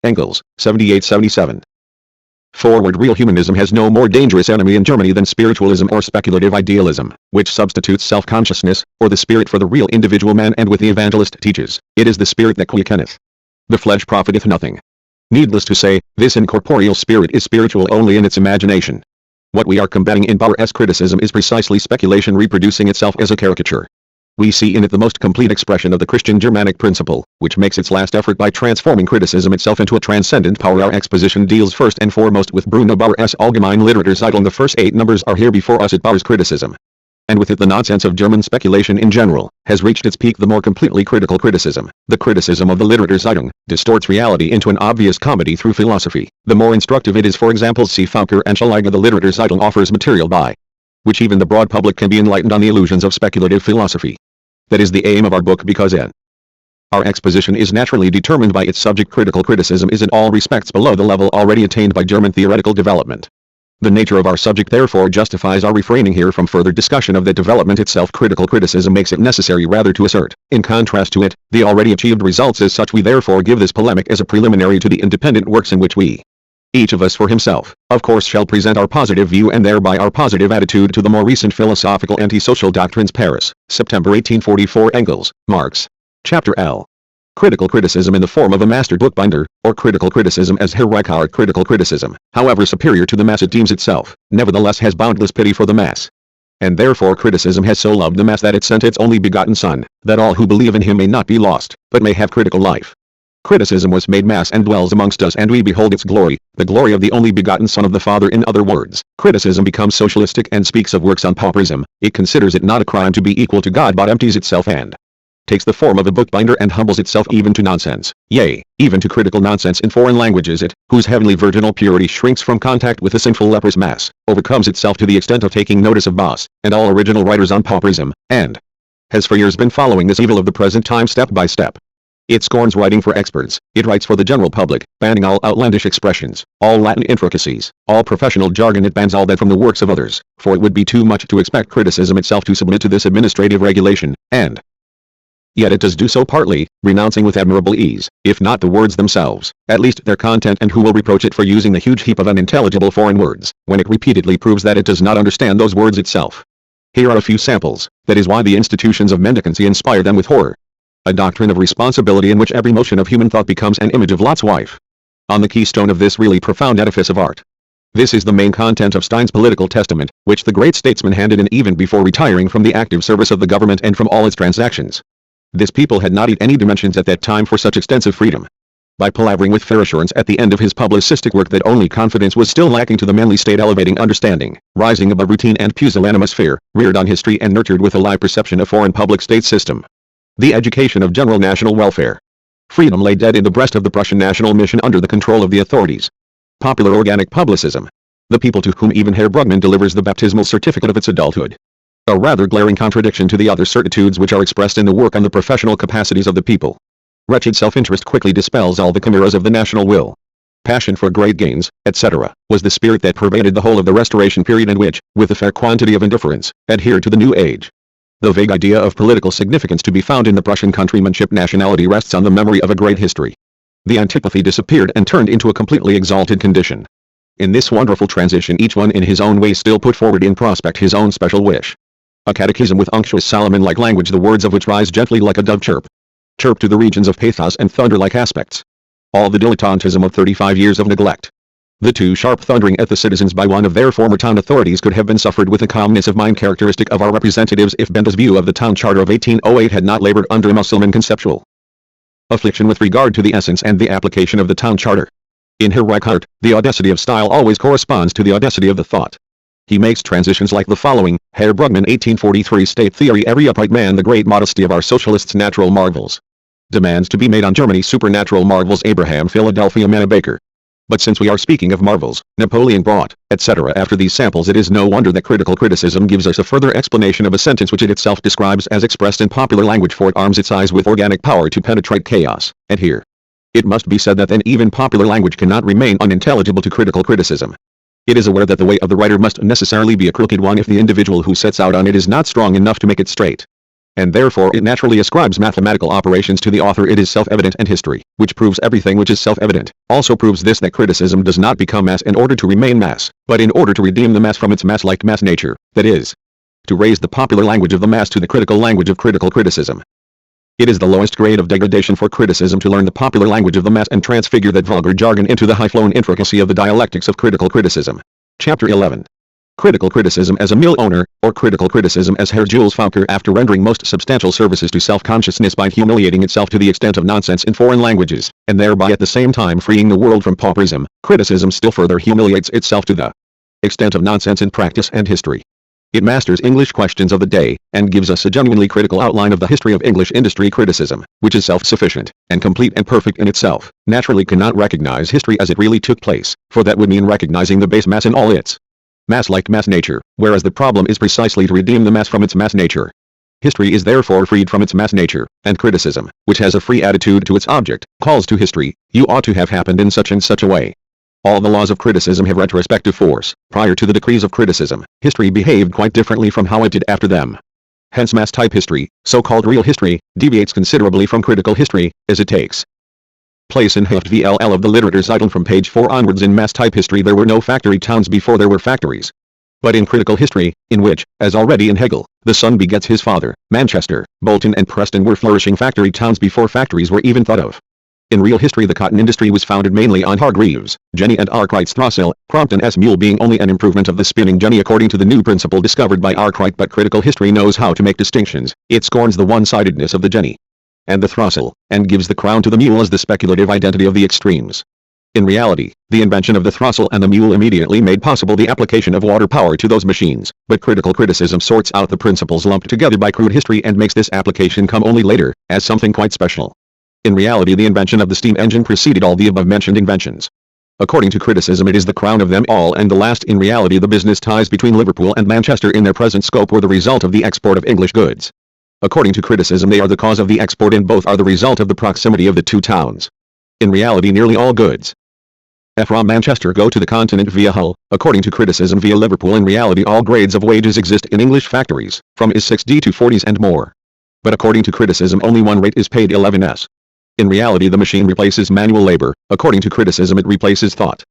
Engels, 78-77. Forward. Real humanism has no more dangerous enemy in Germany than spiritualism or speculative idealism, which substitutes self-consciousness, or the spirit for the real individual man, and with the evangelist teaches, it is the spirit that quickeneth. The flesh profiteth nothing. Needless to say, this incorporeal spirit is spiritual only in its imagination. What we are combating in Bauer's criticism is precisely speculation reproducing itself as a caricature. We see in it the most complete expression of the Christian Germanic principle, which makes its last effort by transforming criticism itself into a transcendent power. Our exposition deals first and foremost with Bruno Bauer's Allgemeine Literaturzeitung. The first 8 numbers are here before us at Bauer's criticism. And with it the nonsense of German speculation in general has reached its peak. The more completely critical criticism, the criticism of the Literaturzeitung, distorts reality into an obvious comedy through philosophy. The more instructive it is. For example, see Foucault and Schleicher. The Literaturzeitung offers material by which even the broad public can be enlightened on the illusions of speculative philosophy. That is the aim of our book, because our exposition is naturally determined by its subject. Critical criticism is in all respects below the level already attained by German theoretical development. The nature of our subject therefore justifies our refraining here from further discussion of that development itself. Critical criticism makes it necessary rather to assert, in contrast to it, the already achieved results. As such, we therefore give this polemic as a preliminary to the independent works in which we, each of us for himself, of course, shall present our positive view and thereby our positive attitude to the more recent philosophical anti-social doctrines. Paris, September 1844. Engels, Marx. Chapter L. Critical criticism in the form of a master bookbinder, or critical criticism as Herr Reichardt. Critical criticism, however superior to the mass it deems itself, nevertheless has boundless pity for the mass. And therefore criticism has so loved the mass that it sent its only begotten Son, that all who believe in him may not be lost, but may have critical life. Criticism was made mass and dwells amongst us, and we behold its glory, the glory of the only begotten Son of the Father. In other words, criticism becomes socialistic and speaks of works on pauperism. It considers it not a crime to be equal to God, but empties itself and takes the form of a bookbinder and humbles itself even to nonsense, yea, even to critical nonsense in foreign languages. It, whose heavenly virginal purity shrinks from contact with the sinful leprous mass, overcomes itself to the extent of taking notice of Boss, and all original writers on pauperism, and has for years been following this evil of the present time step by step. It scorns writing for experts. It writes for the general public, banning all outlandish expressions, all Latin intricacies, all professional jargon. It bans all that from the works of others, for it would be too much to expect criticism itself to submit to this administrative regulation, and yet it does do so partly, renouncing with admirable ease, if not the words themselves, at least their content. And who will reproach it for using the huge heap of unintelligible foreign words, when it repeatedly proves that it does not understand those words itself? Here are a few samples. That is why the institutions of mendicancy inspire them with horror. A doctrine of responsibility in which every motion of human thought becomes an image of Lot's wife. On the keystone of this really profound edifice of art. This is the main content of Stein's political testament, which the great statesman handed in even before retiring from the active service of the government and from all its transactions. This people had not any dimensions at that time for such extensive freedom. By palavering with fair assurance at the end of his publicistic work that only confidence was still lacking to the manly state, elevating understanding, rising above routine and pusillanimous fear, reared on history and nurtured with a live perception of foreign public state system. The education of general national welfare. Freedom lay dead in the breast of the Prussian national mission under the control of the authorities. Popular organic publicism. The people to whom even Herr Brugmann delivers the baptismal certificate of its adulthood. A rather glaring contradiction to the other certitudes which are expressed in the work on the professional capacities of the people. Wretched self-interest quickly dispels all the chimeras of the national will. Passion for great gains, etc., was the spirit that pervaded the whole of the Restoration period, and which, with a fair quantity of indifference, adhered to the New Age. The vague idea of political significance to be found in the Prussian countrymanship nationality rests on the memory of a great history. The antipathy disappeared and turned into a completely exalted condition. In this wonderful transition each one in his own way still put forward in prospect his own special wish. A catechism with unctuous Solomon-like language, the words of which rise gently like a dove chirp. Chirp to the regions of pathos and thunder-like aspects. All the dilettantism of 35 years of neglect. The too sharp thundering at the citizens by one of their former town authorities could have been suffered with a calmness of mind characteristic of our representatives if Benda's view of the town charter of 1808 had not labored under a Mussulman conceptual affliction with regard to the essence and the application of the town charter. In Herr Reichardt, the audacity of style always corresponds to the audacity of the thought. He makes transitions like the following: Herr Brugmann 1843 State Theory. Every upright man, the great modesty of our socialists' natural marvels. Demands to be made on Germany supernatural marvels. Abraham Philadelphia Manna Baker. But since we are speaking of marvels, Napoleon brought, etc. After these samples, it is no wonder that critical criticism gives us a further explanation of a sentence which it itself describes as expressed in popular language, for it arms its eyes with organic power to penetrate chaos. And here, it must be said that then even popular language cannot remain unintelligible to critical criticism. It is aware that the way of the writer must necessarily be a crooked one if the individual who sets out on it is not strong enough to make it straight. and therefore it naturally ascribes mathematical operations to the author. It is self-evident, and history, which proves everything which is self-evident, also proves this, that criticism does not become mass in order to remain mass, but in order to redeem the mass from its mass-like mass nature, that is, to raise the popular language of the mass to the critical language of critical criticism. It is the lowest grade of degradation for criticism to learn the popular language of the mass and transfigure that vulgar jargon into the high-flown intricacy of the dialectics of critical criticism. Chapter 11. Critical criticism as a mill owner, or critical criticism as Herr Jules Fokker, after rendering most substantial services to self-consciousness by humiliating itself to the extent of nonsense in foreign languages, and thereby at the same time freeing the world from pauperism, criticism still further humiliates itself to the extent of nonsense in practice and history. It masters English questions of the day, and gives us a genuinely critical outline of the history of English industry. Criticism, which is self-sufficient, and complete and perfect in itself, naturally cannot recognize history as it really took place, for that would mean recognizing the base mass in all its mass-like mass nature, whereas the problem is precisely to redeem the mass from its mass nature. History is therefore freed from its mass nature, and criticism, which has a free attitude to its object, calls to history, "You ought to have happened in such and such a way." All the laws of criticism have retrospective force. Prior to the decrees of criticism, history behaved quite differently from how it did after them. Hence mass-type history, so-called real history, deviates considerably from critical history, as it takes place in Heft VLL of the Literature item from page 4 onwards. In mass-type history there were no factory towns before there were factories. But in critical history, in which, as already in Hegel, the son begets his father, Manchester, Bolton and Preston were flourishing factory towns before factories were even thought of. In real history the cotton industry was founded mainly on Hargreaves, Jenny and Arkwright's throssil, Crompton's mule being only an improvement of the spinning jenny according to the new principle discovered by Arkwright. But critical history knows how to make distinctions. It scorns the one-sidedness of the jenny and the throssil, and gives the crown to the mule as the speculative identity of the extremes. In reality, the invention of the throssil and the mule immediately made possible the application of water power to those machines, but critical criticism sorts out the principles lumped together by crude history and makes this application come only later, as something quite special. In reality the invention of the steam engine preceded all the above-mentioned inventions. According to criticism it is the crown of them all and the last. In reality the business ties between Liverpool and Manchester in their present scope were the result of the export of English goods. According to criticism they are the cause of the export, and both are the result of the proximity of the two towns. In reality nearly all goods from Manchester go to the continent via Hull. According to criticism via Liverpool. In reality all grades of wages exist in English factories, from is6d to 40s and more. But according to criticism only one rate is paid, 11s. In reality the machine replaces manual labor. According to criticism it replaces thought.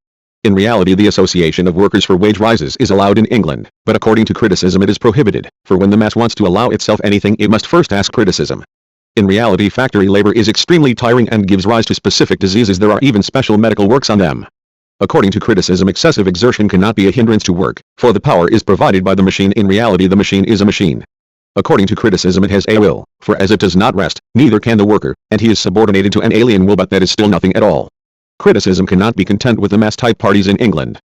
In reality the association of workers for wage rises is allowed in England, but according to criticism it is prohibited, for when the mass wants to allow itself anything it must first ask criticism. In reality factory labor is extremely tiring and gives rise to specific diseases. There are even special medical works on them. According to criticism excessive exertion cannot be a hindrance to work, for the power is provided by the machine. In reality the machine is a machine. According to criticism it has a will, for as it does not rest, neither can the worker, and he is subordinated to an alien will, but that is still nothing at all. Criticism cannot be content with the mass-type parties in England.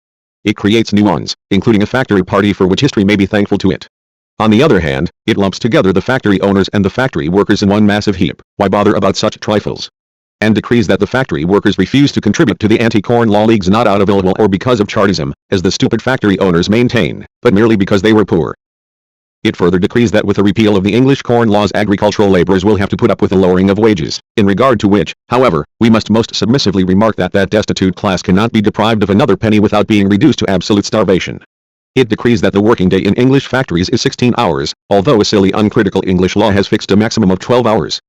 It creates new ones, including a factory party for which history may be thankful to it. On the other hand, it lumps together the factory owners and the factory workers in one massive heap. Why bother about such trifles? And decrees that the factory workers refuse to contribute to the anti-corn law leagues, not out of ill will or because of Chartism, as the stupid factory owners maintain, but merely because they were poor. It further decrees that with the repeal of the English corn laws agricultural laborers will have to put up with the lowering of wages, in regard to which, however, we must most submissively remark that that destitute class cannot be deprived of another penny without being reduced to absolute starvation. It decrees that the working day in English factories is 16 hours, although a silly uncritical English law has fixed a maximum of 12 hours.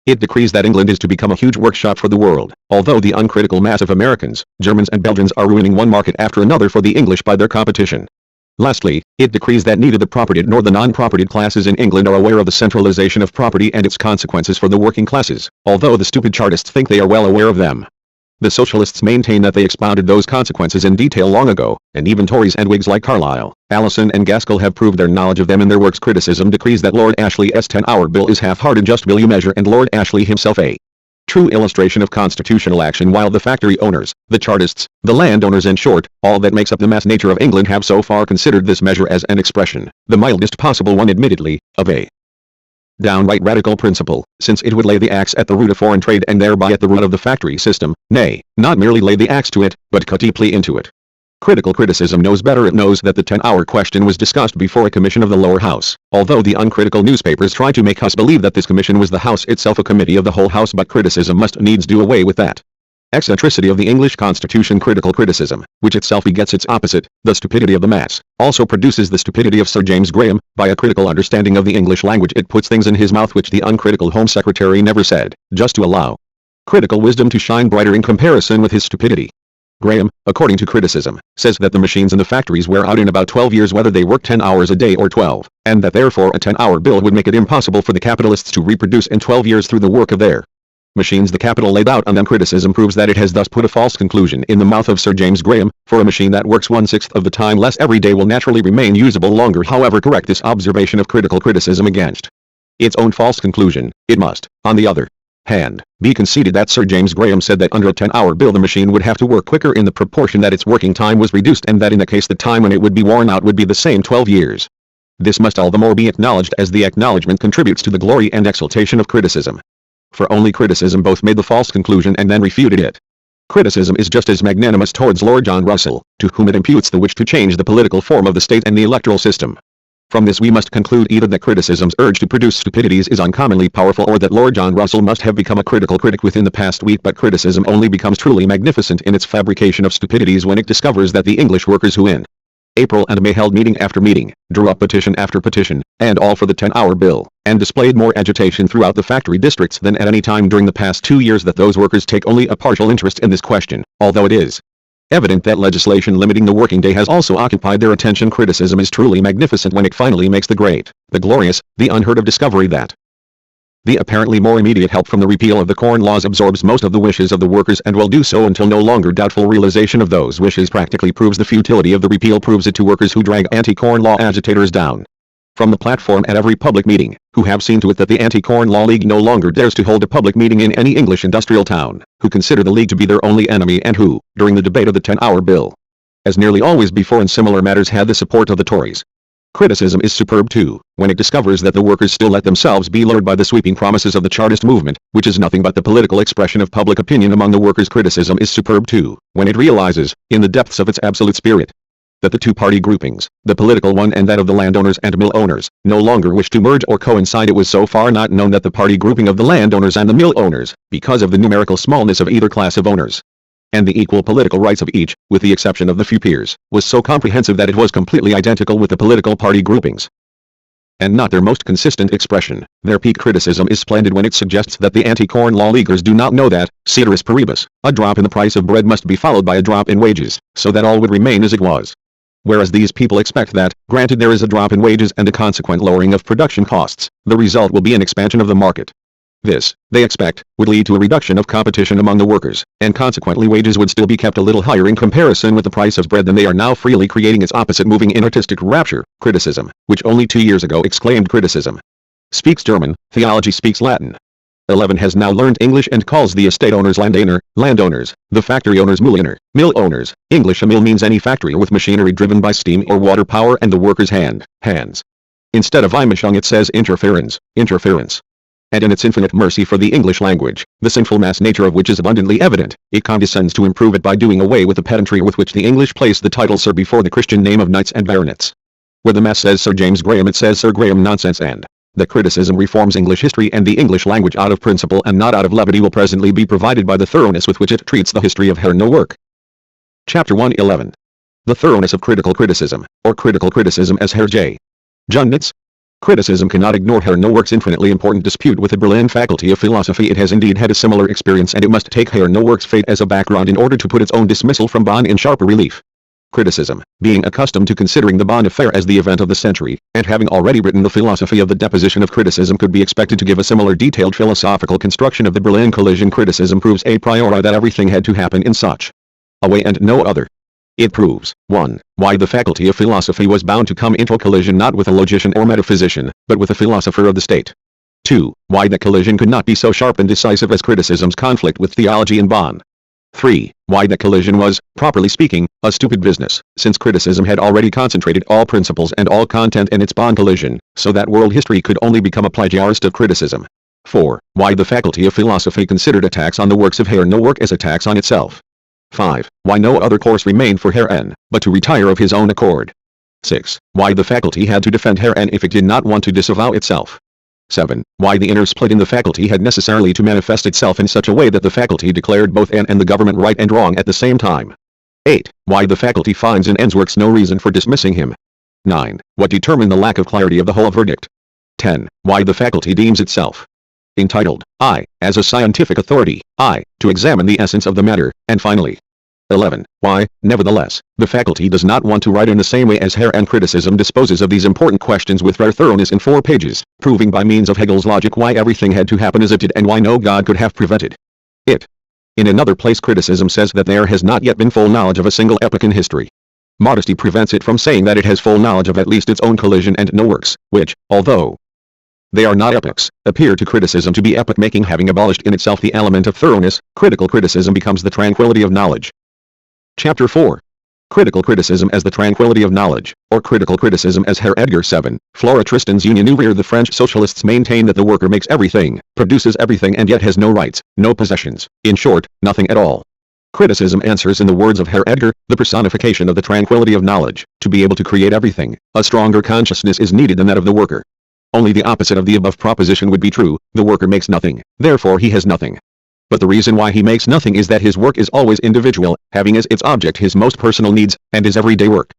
It decrees that England is to become a huge workshop for the world, although the uncritical mass of Americans, Germans and Belgians are ruining one market after another for the English by their competition. Lastly, it decrees that neither the propertied nor the non-propertied classes in England are aware of the centralization of property and its consequences for the working classes, although the stupid Chartists think they are well aware of them. The Socialists maintain that they expounded those consequences in detail long ago, and even Tories and Whigs like Carlyle, Allison and Gaskell have proved their knowledge of them in their works. Criticism decrees that Lord Ashley's 10-hour bill is half-hearted. Just will you measure, and Lord Ashley himself a true illustration of constitutional action, while the factory owners, the Chartists, the landowners, in short, all that makes up the mass nature of England have so far considered this measure as an expression, the mildest possible one admittedly, of a downright radical principle, since it would lay the axe at the root of foreign trade and thereby at the root of the factory system, nay, not merely lay the axe to it, but cut deeply into it. Critical criticism knows better. It knows that the 10-hour question was discussed before a commission of the lower house, although the uncritical newspapers try to make us believe that this commission was the house itself, a committee of the whole house, but criticism must needs do away with that. eccentricity of the English Constitution. Critical criticism, which itself begets its opposite, the stupidity of the mass, also produces the stupidity of Sir James Graham. By a critical understanding of the English language, it puts things in his mouth which the uncritical Home Secretary never said, just to allow critical wisdom to shine brighter in comparison with his stupidity. Graham, according to criticism, says that the machines in the factories wear out in about 12 years whether they work 10 hours a day or 12, and that therefore a 10-hour bill would make it impossible for the capitalists to reproduce in 12 years through the work of their machines the capital laid out on them. Criticism proves that it has thus put a false conclusion in the mouth of Sir James Graham, for a machine that works 1/6 of the time less every day will naturally remain usable longer. However correct this observation of critical criticism against its own false conclusion, it must, on the other hand, be conceded that Sir James Graham said that under a 10-hour bill the machine would have to work quicker in the proportion that its working time was reduced, and that in the case the time when it would be worn out would be the same 12 years. This must all the more be acknowledged as the acknowledgement contributes to the glory and exaltation of criticism. For only criticism both made the false conclusion and then refuted it. Criticism is just as magnanimous towards Lord John Russell, to whom it imputes the wish to change the political form of the state and the electoral system. From this we must conclude either that criticism's urge to produce stupidities is uncommonly powerful, or that Lord John Russell must have become a critical critic within the past week. But criticism only becomes truly magnificent in its fabrication of stupidities when it discovers that the English workers who in April and May held meeting after meeting, drew up petition after petition, and all for the 10-hour bill, and displayed more agitation throughout the factory districts than at any time during the past 2 years, that those workers take only a partial interest in this question, although it is evident that legislation limiting the working day has also occupied their attention. Criticism is truly magnificent when it finally makes the great, the glorious, the unheard of discovery that the apparently more immediate help from the repeal of the Corn Laws absorbs most of the wishes of the workers, and will do so until no longer doubtful realization of those wishes practically proves the futility of the repeal, proves it to workers who drag anti-Corn Law agitators down from the platform at every public meeting, who have seen to it that the Anti-Corn Law League no longer dares to hold a public meeting in any English industrial town, who consider the League to be their only enemy, and who, during the debate of the 10-hour bill, as nearly always before in similar matters, had the support of the Tories. Criticism is superb too, when it discovers that the workers still let themselves be lured by the sweeping promises of the Chartist movement, which is nothing but the political expression of public opinion among the workers. Criticism is superb too, when it realizes, in the depths of its absolute spirit, that the two-party groupings, the political one and that of the landowners and mill owners, no longer wish to merge or coincide. It was so far not known that the party grouping of the landowners and the mill owners, because of the numerical smallness of either class of owners, and the equal political rights of each, with the exception of the few peers, was so comprehensive that it was completely identical with the political party groupings, and not their most consistent expression. Their peak criticism is splendid when it suggests that the anti-Corn Law Leaguers do not know that, ceteris paribus, a drop in the price of bread must be followed by a drop in wages, so that all would remain as it was. Whereas these people expect that, granted there is a drop in wages and a consequent lowering of production costs, the result will be an expansion of the market. This, they expect, would lead to a reduction of competition among the workers, and consequently wages would still be kept a little higher in comparison with the price of bread than they are now, freely creating its opposite, moving in artistic rapture. Criticism, which only 2 years ago exclaimed criticism speaks German, theology speaks Latin. 11 has now learned English and calls the estate owners landowners, the factory owners mill owners. English. A mill means any factory with machinery driven by steam or water power, and the workers' hands. Instead of Einmischung it says interference. And in its infinite mercy for the English language, the sinful mass nature of which is abundantly evident, it condescends to improve it by doing away with the pedantry with which the English place the title Sir before the Christian name of knights and baronets. Where the mass says Sir James Graham it says Sir Graham nonsense, and the criticism reforms English history and the English language out of principle and not out of levity will presently be provided by the thoroughness with which it treats the history of Herr No work. Chapter 1:11. The thoroughness of critical criticism, or critical criticism as Herr ch1-ch7. Criticism cannot ignore Herr No work's infinitely important dispute with the Berlin Faculty of Philosophy. It has indeed had a similar experience, and it must take Herr No work's fate as a background in order to put its own dismissal from Bonn in sharper relief. Criticism, being accustomed to considering the Bonn affair as the event of the century, and having already written the philosophy of the deposition of criticism, could be expected to give a similar detailed philosophical construction of the Berlin collision. Criticism proves a priori that everything had to happen in such a way and no other. It proves, 1. Why the Faculty of Philosophy was bound to come into collision not with a logician or metaphysician, but with a philosopher of the state. 2. Why that collision could not be so sharp and decisive as criticism's conflict with theology in Bonn. 3. Why that collision was, properly speaking, a stupid business, since criticism had already concentrated all principles and all content in its Bonn collision, so that world history could only become a plagiarist of criticism. 4. Why the Faculty of Philosophy considered attacks on the works of Herr No work as attacks on itself. 5. Why no other course remained for Herr N, but to retire of his own accord. 6. Why the faculty had to defend Herr N if it did not want to disavow itself. 7. Why the inner split in the faculty had necessarily to manifest itself in such a way that the faculty declared both N and the government right and wrong at the same time. 8. Why the faculty finds in N's works no reason for dismissing him. 9. What determined the lack of clarity of the whole verdict. 10. Why the faculty deems itself entitled, I, as a scientific authority, I, to examine the essence of the matter, and finally. 11. Why, nevertheless, the faculty does not want to write in the same way as Herr and criticism disposes of these important questions with rare thoroughness in 4 pages, proving by means of Hegel's logic why everything had to happen as it did and why no God could have prevented it. In another place criticism says that there has not yet been full knowledge of a single epoch in history. Modesty prevents it from saying that it has full knowledge of at least its own collision and no works, which, although they are not epochs, appear to criticism to be epoch-making. Having abolished in itself the element of thoroughness, critical criticism becomes the tranquility of knowledge. Chapter 4. Critical criticism as the tranquility of knowledge, or critical criticism as Herr Edgar 7. Flora Tristan's Union Ouvrière. The French socialists maintain that the worker makes everything, produces everything and yet has no rights, no possessions, in short, nothing at all. Criticism answers in the words of Herr Edgar, the personification of the tranquility of knowledge. To be able to create everything, a stronger consciousness is needed than that of the worker. Only the opposite of the above proposition would be true. The worker makes nothing, therefore he has nothing. But the reason why he makes nothing is that his work is always individual, having as its object his most personal needs, and his everyday work.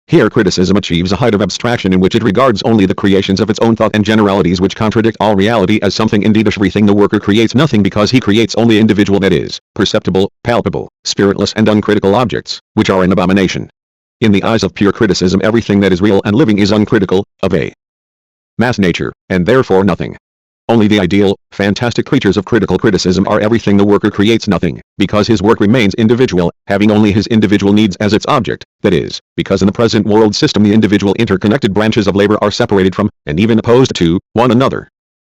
Here criticism achieves a height of abstraction in which it regards only the creations of its own thought and generalities which contradict all reality as something indeed everything. The worker creates nothing because he creates only individual, that is, perceptible, palpable, spiritless and uncritical objects, which are an abomination. In the eyes of pure criticism everything that is real and living is uncritical, of a mass nature, and therefore nothing. Only the ideal, fantastic creatures of critical criticism are everything. The worker creates nothing, because his work remains individual, having only his individual needs as its object, that is, because in the present world system the individual interconnected branches of labor are separated from, and even opposed to, one another.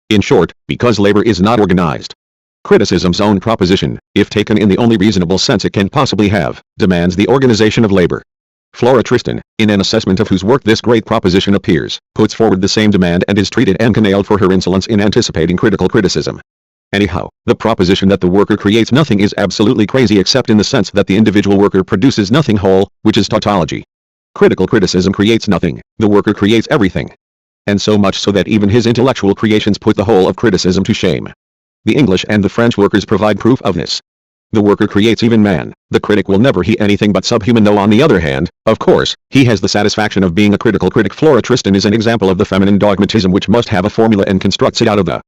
In short, because labor is not organized. Criticism's own proposition, if taken in the only reasonable sense it can possibly have, demands the organization of labor. Flora Tristan, in an assessment of whose work this great proposition appears, puts forward the same demand and is treated and canailed for her insolence in anticipating critical criticism. Anyhow, the proposition that the worker creates nothing is absolutely crazy except in the sense that the individual worker produces nothing whole, which is tautology. Critical criticism creates nothing, the worker creates everything. And so much so that even his intellectual creations put the whole of criticism to shame. The English and the French workers provide proof of this. The worker creates even man, the critic will never he anything but subhuman, though on the other hand, of course, he has the satisfaction of being a critical critic. Flora Tristan is an example of the feminine dogmatism which must have a formula and constructs it out of the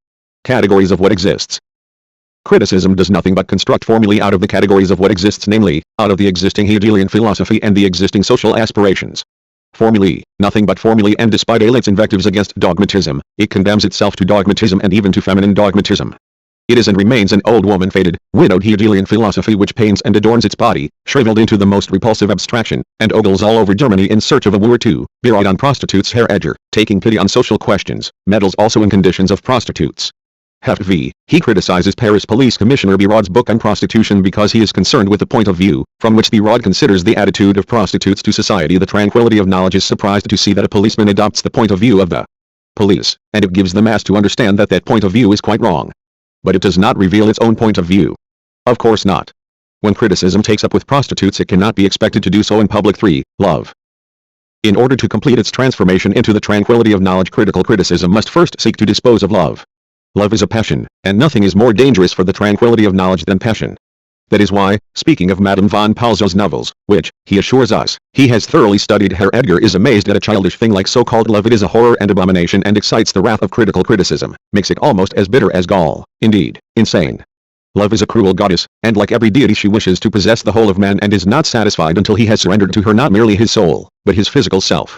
categories of what exists. Criticism does nothing but construct formulae out of the categories of what exists, namely, out of the existing Hegelian philosophy and the existing social aspirations. Formulae, nothing but formulae, and despite all its invectives against dogmatism, it condemns itself to dogmatism and even to feminine dogmatism. It is and remains an old woman faded, widowed Hegelian philosophy which paints and adorns its body, shriveled into the most repulsive abstraction, and ogles all over Germany in search of a woo or two, buried on prostitutes. Herr Edgar, taking pity on social questions, meddles also in conditions of prostitutes. Heft v. He criticizes Paris Police Commissioner Birod's book on prostitution because he is concerned with the point of view, from which Birod considers the attitude of prostitutes to society. The tranquility of knowledge is surprised to see that a policeman adopts the point of view of the police, and it gives the mass to understand that that point of view is quite wrong. But it does not reveal its own point of view. Of course not. When criticism takes up with prostitutes it cannot be expected to do so in public. 3. Love. In order to complete its transformation into the tranquility of knowledge, critical criticism must first seek to dispose of love. Love is a passion, and nothing is more dangerous for the tranquility of knowledge than passion. That is why, speaking of Madame von Palzow's novels, which, he assures us, he has thoroughly studied, Herr Edgar is amazed at a childish thing like so-called love. It is a horror and abomination and excites the wrath of critical criticism, makes it almost as bitter as gall, indeed, insane. Love is a cruel goddess, and like every deity she wishes to possess the whole of man and is not satisfied until he has surrendered to her not merely his soul, but his physical self.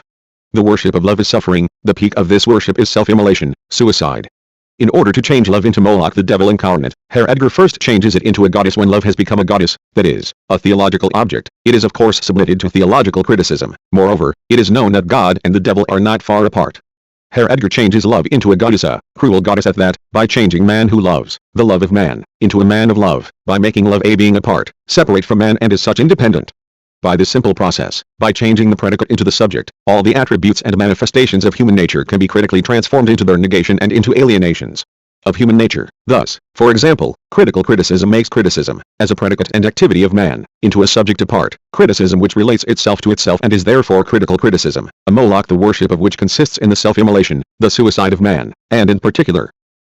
The worship of love is suffering, the peak of this worship is self-immolation, suicide. In order to change love into Moloch, the devil incarnate, Herr Edgar first changes it into a goddess. When love has become a goddess, that is, a theological object, it is of course submitted to theological criticism. Moreover, it is known that God and the devil are not far apart. Herr Edgar changes love into a goddess, a cruel goddess at that, by changing man who loves, the love of man, into a man of love, by making love a being apart, separate from man and as such independent. By this simple process, by changing the predicate into the subject, all the attributes and manifestations of human nature can be critically transformed into their negation and into alienations. of human nature. Thus, for example, critical criticism makes criticism, as a predicate and activity of man, into a subject apart, criticism which relates itself to itself and is therefore critical criticism, a Moloch the worship of which consists in the self-immolation, the suicide of man, and in particular,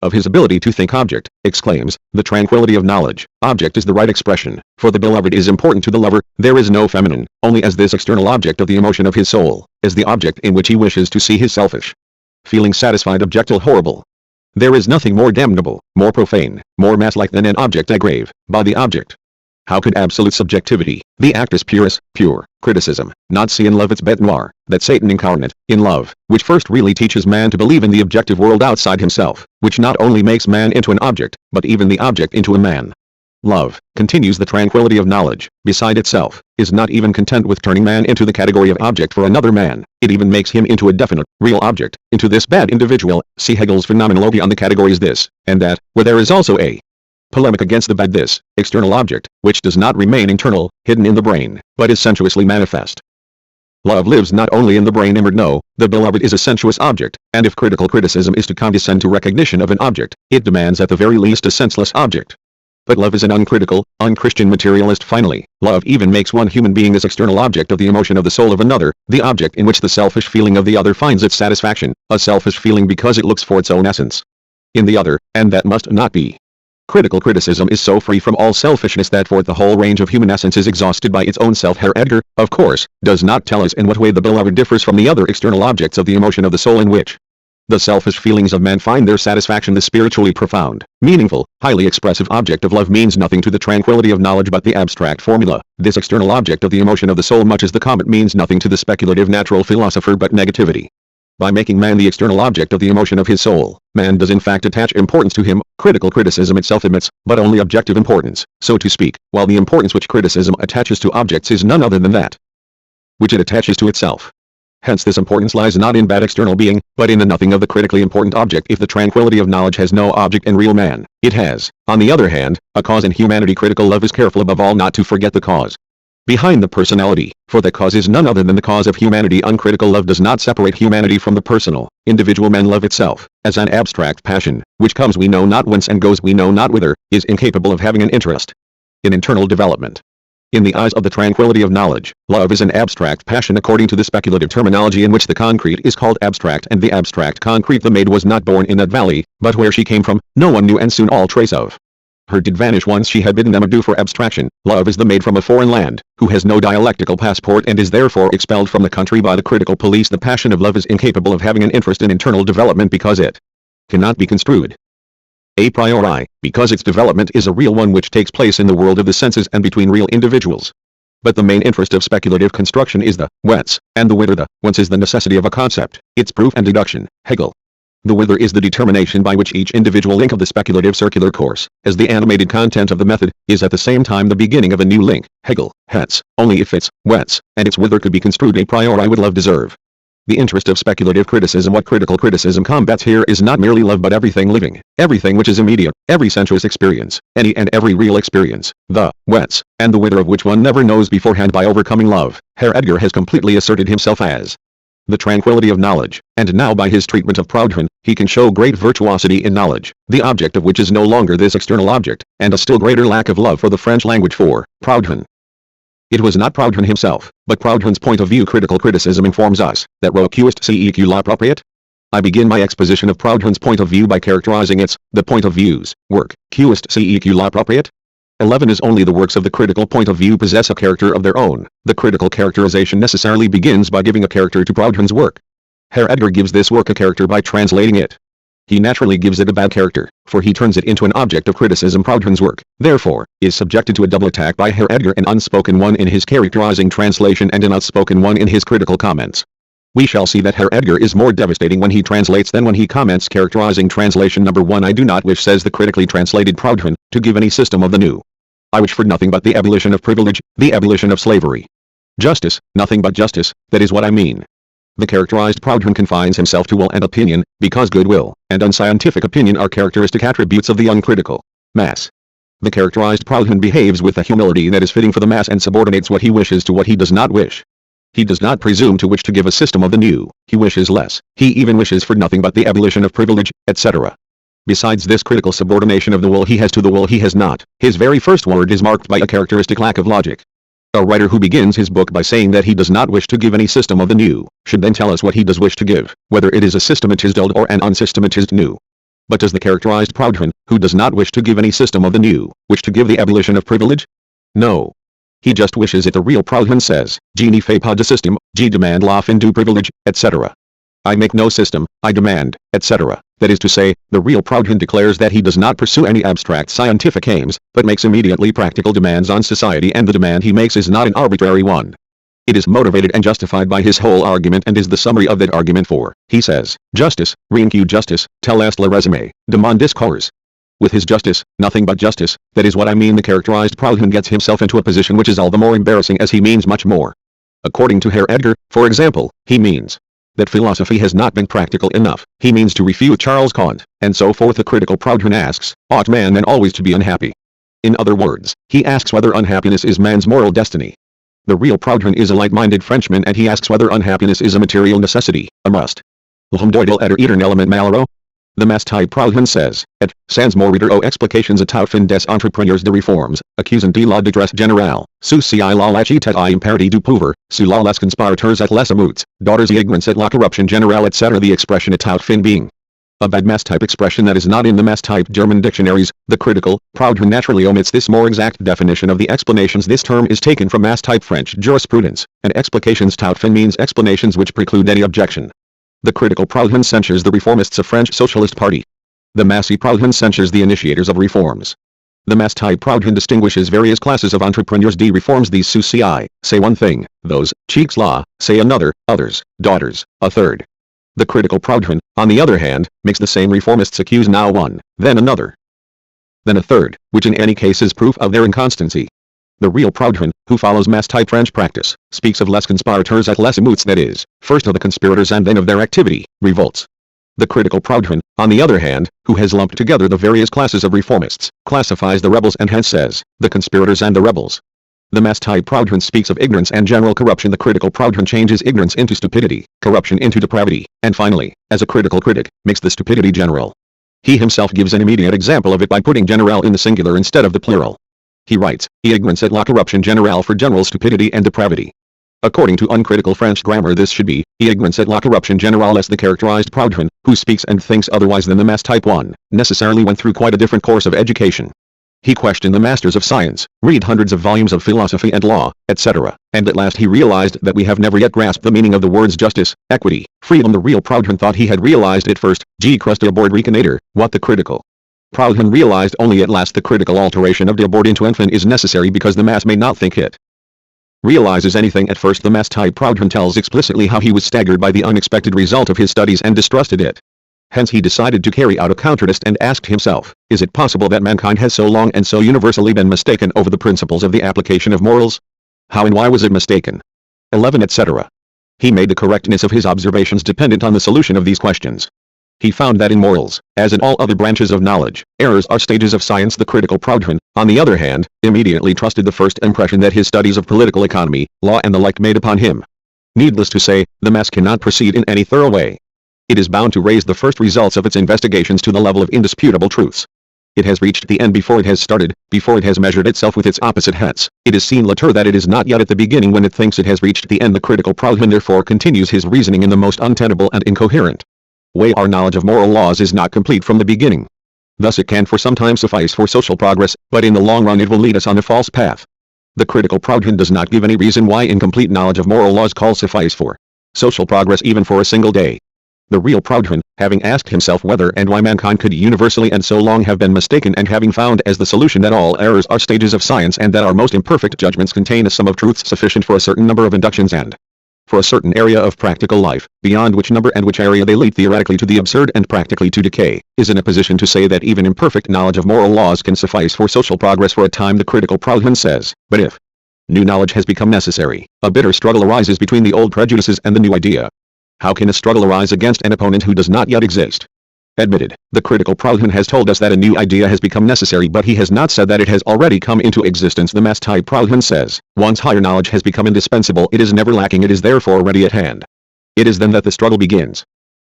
of his ability to think. Object, exclaims, the tranquility of knowledge. Object is the right expression, for the beloved is important to the lover. There is no feminine, only as this external object of the emotion of his soul, as the object in which he wishes to see his selfish feeling satisfied. Objectal horrible. There is nothing more damnable, more profane, more mass-like than an object aggrave, by the object. How could absolute subjectivity, the actus purus, pure, criticism, not see in love its bête noire, that Satan incarnate, in love, which first really teaches man to believe in the objective world outside himself, which not only makes man into an object, but even the object into a man. Love, continues the tranquility of knowledge, beside itself, is not even content with turning man into the category of object for another man, it even makes him into a definite, real object, into this bad individual. See Hegel's phenomenology on the categories this, and that, where there is also a polemic against the bad this, external object, which does not remain internal, hidden in the brain, but is sensuously manifest. Love lives not only in the brain. No, the beloved is a sensuous object, and if critical criticism is to condescend to recognition of an object, it demands at the very least a senseless object. But love is an uncritical, unchristian materialist. Finally, love even makes one human being this external object of the emotion of the soul of another, the object in which the selfish feeling of the other finds its satisfaction, a selfish feeling because it looks for its own essence in the other, and that must not be. Critical criticism is so free from all selfishness that for the whole range of human essence is exhausted by its own self. Herr Edgar, of course, does not tell us in what way the beloved differs from the other external objects of the emotion of the soul in which the selfish feelings of man find their satisfaction. The spiritually profound, meaningful, highly expressive object of love means nothing to the tranquility of knowledge but the abstract formula, this external object of the emotion of the soul, much as the comet means nothing to the speculative natural philosopher but negativity. By making man the external object of the emotion of his soul, man does in fact attach importance to him. Critical criticism itself admits, but only objective importance, so to speak, while the importance which criticism attaches to objects is none other than that which it attaches to itself. Hence this importance lies not in bad external being, but in the nothing of the critically important object. If the tranquility of knowledge has no object in real man, it has, on the other hand, a cause in humanity. Critical love is careful above all not to forget the cause behind the personality, for the cause is none other than the cause of humanity. Uncritical love does not separate humanity from the personal, individual man. Love itself, as an abstract passion, which comes we know not whence and goes we know not whither, is incapable of having an interest in internal development. In the eyes of the tranquility of knowledge, love is an abstract passion according to the speculative terminology in which the concrete is called abstract and the abstract concrete. The maid was not born in that valley, but where she came from, no one knew, and soon all trace of her did vanish once she had bidden them adieu. For abstraction, love is the maid from a foreign land, who has no dialectical passport and is therefore expelled from the country by the critical police. The passion of love is incapable of having an interest in internal development because it cannot be construed a priori, because its development is a real one which takes place in the world of the senses and between real individuals. But the main interest of speculative construction is the whence, and the whither. The whence is the necessity of a concept, its proof and deduction. Hegel. The whither is the determination by which each individual link of the speculative circular course, as the animated content of the method, is at the same time the beginning of a new link. Hegel. Hence, only if its whence, and its whither could be construed a priori would love deserve the interest of speculative criticism. What critical criticism combats here is not merely love but everything living, everything which is immediate, every sensuous experience, any and every real experience, the whence, and the whither of which one never knows beforehand. By overcoming love, Herr Edgar has completely asserted himself as the tranquility of knowledge, and now by his treatment of Proudhon, he can show great virtuosity in knowledge, the object of which is no longer this external object, and a still greater lack of love for the French language. For Proudhon, it was not Proudhon himself, but Proudhon's point of view. Critical criticism informs us that ch1-ch7 l'appropriate. I begin my exposition of Proudhon's point of view by characterizing the point of views, work, ch1-ch7 l'appropriate. 11 is only the works of the critical point of view possess a character of their own. The critical characterization necessarily begins by giving a character to Proudhon's work. Herr Edgar gives this work a character by translating it. He naturally gives it a bad character, for he turns it into an object of criticism. Proudhon's work, therefore, is subjected to a double attack by Herr Edgar, an unspoken one in his characterizing translation and an outspoken one in his critical comments. We shall see that Herr Edgar is more devastating when he translates than when he comments. Characterizing translation number 1. I do not wish, says the critically translated Proudhon, to give any system of the new. I wish for nothing but the abolition of privilege, the abolition of slavery. Justice, nothing but justice, that is what I mean. The characterized Proudhon confines himself to will and opinion, because goodwill and unscientific opinion are characteristic attributes of the uncritical mass. The characterized Proudhon behaves with a humility that is fitting for the mass and subordinates what he wishes to what he does not wish. He does not presume to wish to give a system of the new, he wishes less, he even wishes for nothing but the abolition of privilege, etc. Besides this critical subordination of the will he has to the will he has not, his very first word is marked by a characteristic lack of logic. A writer who begins his book by saying that he does not wish to give any system of the new, should then tell us what he does wish to give, whether it is a systematized old or an unsystematized new. But does the characterized Proudhon, who does not wish to give any system of the new, wish to give the abolition of privilege? No. He just wishes it. The real Proudhon says, "Je ne fais pas de système, je demande la fin du privilège," etc. I make no system, I demand, etc. That is to say, the real Proudhon declares that he does not pursue any abstract scientific aims, but makes immediately practical demands on society, and the demand he makes is not an arbitrary one. It is motivated and justified by his whole argument and is the summary of that argument. For, he says, justice, rien que justice, tel est le résumé de mon discours. With his justice, nothing but justice, that is what I mean. The characterized Proudhon gets himself into a position which is all the more embarrassing as he means much more. According to Herr Edgar, for example, he means that philosophy has not been practical enough. He means to refute Charles Kant, and so forth. The critical Proudhon asks, ought man then always to be unhappy? In other words, he asks whether unhappiness is man's moral destiny. The real Proudhon is a light-minded Frenchman, and he asks whether unhappiness is a material necessity, a must. L'homme doit être un élément malheureux? The mass-type Proudhon says, et, sans mourir aux explications à tout fin des entrepreneurs de réformes, accusant de la détresse générale, souci la lachite et imparity du pouvoir, sous la les conspirateurs et les émeutes, daughters et ignorance et la corruption générale, etc. The expression à tout fin being a bad mass-type expression that is not in the mass-type German dictionaries. The critical Proudhon naturally omits this more exact definition of the explanations. This term is taken from mass-type French jurisprudence, and explications tout fin means explanations which preclude any objection. The critical Proudhon censures the reformists of French Socialist Party. The massy Proudhon censures the initiators of reforms. The mass-type Proudhon distinguishes various classes of entrepreneurs de reforms. These souci, say one thing, those, ch1-ch7, say another, others, daughters, a third. The critical Proudhon, on the other hand, makes the same reformists accuse now one, then another, then a third, which in any case is proof of their inconstancy. The real Proudhon, who follows mass-type French practice, speaks of les conspirateurs et les émeutes, that is, first of the conspirators and then of their activity, revolts. The critical Proudhon, on the other hand, who has lumped together the various classes of reformists, classifies the rebels and hence says, the conspirators and the rebels. The mass-type Proudhon speaks of ignorance and general corruption. The critical Proudhon changes ignorance into stupidity, corruption into depravity, and finally, as a critical critic, makes the stupidity general. He himself gives an immediate example of it by putting general in the singular instead of the plural. He writes, ignorance et la corruption générale for general stupidity and depravity. According to uncritical French grammar this should be, ignorance et la corruption générale. As the characterized Proudhon, who speaks and thinks otherwise than the mass-type one, necessarily went through quite a different course of education. He questioned the masters of science, read hundreds of volumes of philosophy and law, etc., and at last he realized that we have never yet grasped the meaning of the words justice, equity, freedom. The real Proudhon thought he had realized it first. G. Crust aboard reconnator, what the critical Proudhon realized only at last. The critical alteration of de abord into enfant is necessary because the mass may not think it realizes anything at first. The mass-type Proudhon tells explicitly how he was staggered by the unexpected result of his studies and distrusted it. Hence he decided to carry out a countertest and asked himself, is it possible that mankind has so long and so universally been mistaken over the principles of the application of morals? How and why was it mistaken? 11 etc. He made the correctness of his observations dependent on the solution of these questions. He found that in morals, as in all other branches of knowledge, errors are stages of science. The critical Proudhon, on the other hand, immediately trusted the first impression that his studies of political economy, law and the like made upon him. Needless to say, the mass cannot proceed in any thorough way. It is bound to raise the first results of its investigations to the level of indisputable truths. It has reached the end before it has started, before it has measured itself with its opposite. Hence, it is seen later that it is not yet at the beginning when it thinks it has reached the end. The critical Proudhon therefore continues his reasoning in the most untenable and incoherent way. Our knowledge of moral laws is not complete from the beginning. Thus it can for some time suffice for social progress, but in the long run it will lead us on a false path. The critical Proudhon does not give any reason why incomplete knowledge of moral laws calls suffice for social progress even for a single day. The real Proudhon, having asked himself whether and why mankind could universally and so long have been mistaken, and having found as the solution that all errors are stages of science and that our most imperfect judgments contain a sum of truths sufficient for a certain number of inductions and for a certain area of practical life, beyond which number and which area they lead theoretically to the absurd and practically to decay, is in a position to say that even imperfect knowledge of moral laws can suffice for social progress for a time. The critical Proudhon says, but if new knowledge has become necessary, a bitter struggle arises between the old prejudices and the new idea. How can a struggle arise against an opponent who does not yet exist? Admitted, the critical Proudhon has told us that a new idea has become necessary, but he has not said that it has already come into existence. The mass-type Proudhon says, once higher knowledge has become indispensable, it is never lacking, it is therefore ready at hand. It is then that the struggle begins.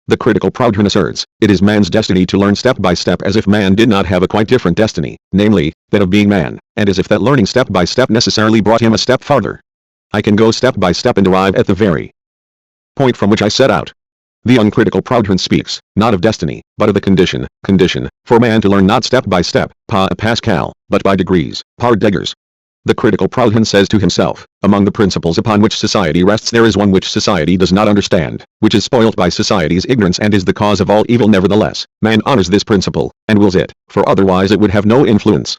The critical Proudhon asserts, it is man's destiny to learn step by step as if man did not have a quite different destiny, namely, that of being man, and as if that learning step by step necessarily brought him a step farther. I can go step by step and arrive at the very point from which I set out. The uncritical Proudhon speaks, not of destiny, but of the condition, for man to learn not step by step, pas à Pascal, but by degrees, par degrés. The critical Proudhon says to himself, among the principles upon which society rests there is one which society does not understand, which is spoilt by society's ignorance and is the cause of all evil. Nevertheless, man honors this principle, and wills it, for otherwise it would have no influence.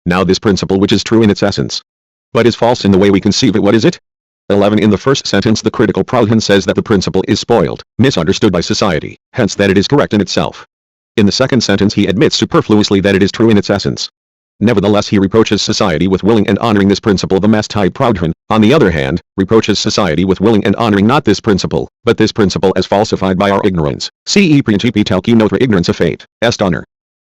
Now this principle which is true in its essence, but is false in the way we conceive it, what is it? 11. In the first sentence the critical Proudhon says that the principle is spoiled, misunderstood by society, hence that it is correct in itself. In the second sentence he admits superfluously that it is true in its essence. Nevertheless he reproaches society with willing and honoring this principle. The mass type Proudhon, on the other hand, reproaches society with willing and honoring not this principle, but this principle as falsified by our ignorance. Ce principi tel que notre ignorance effet, est honor.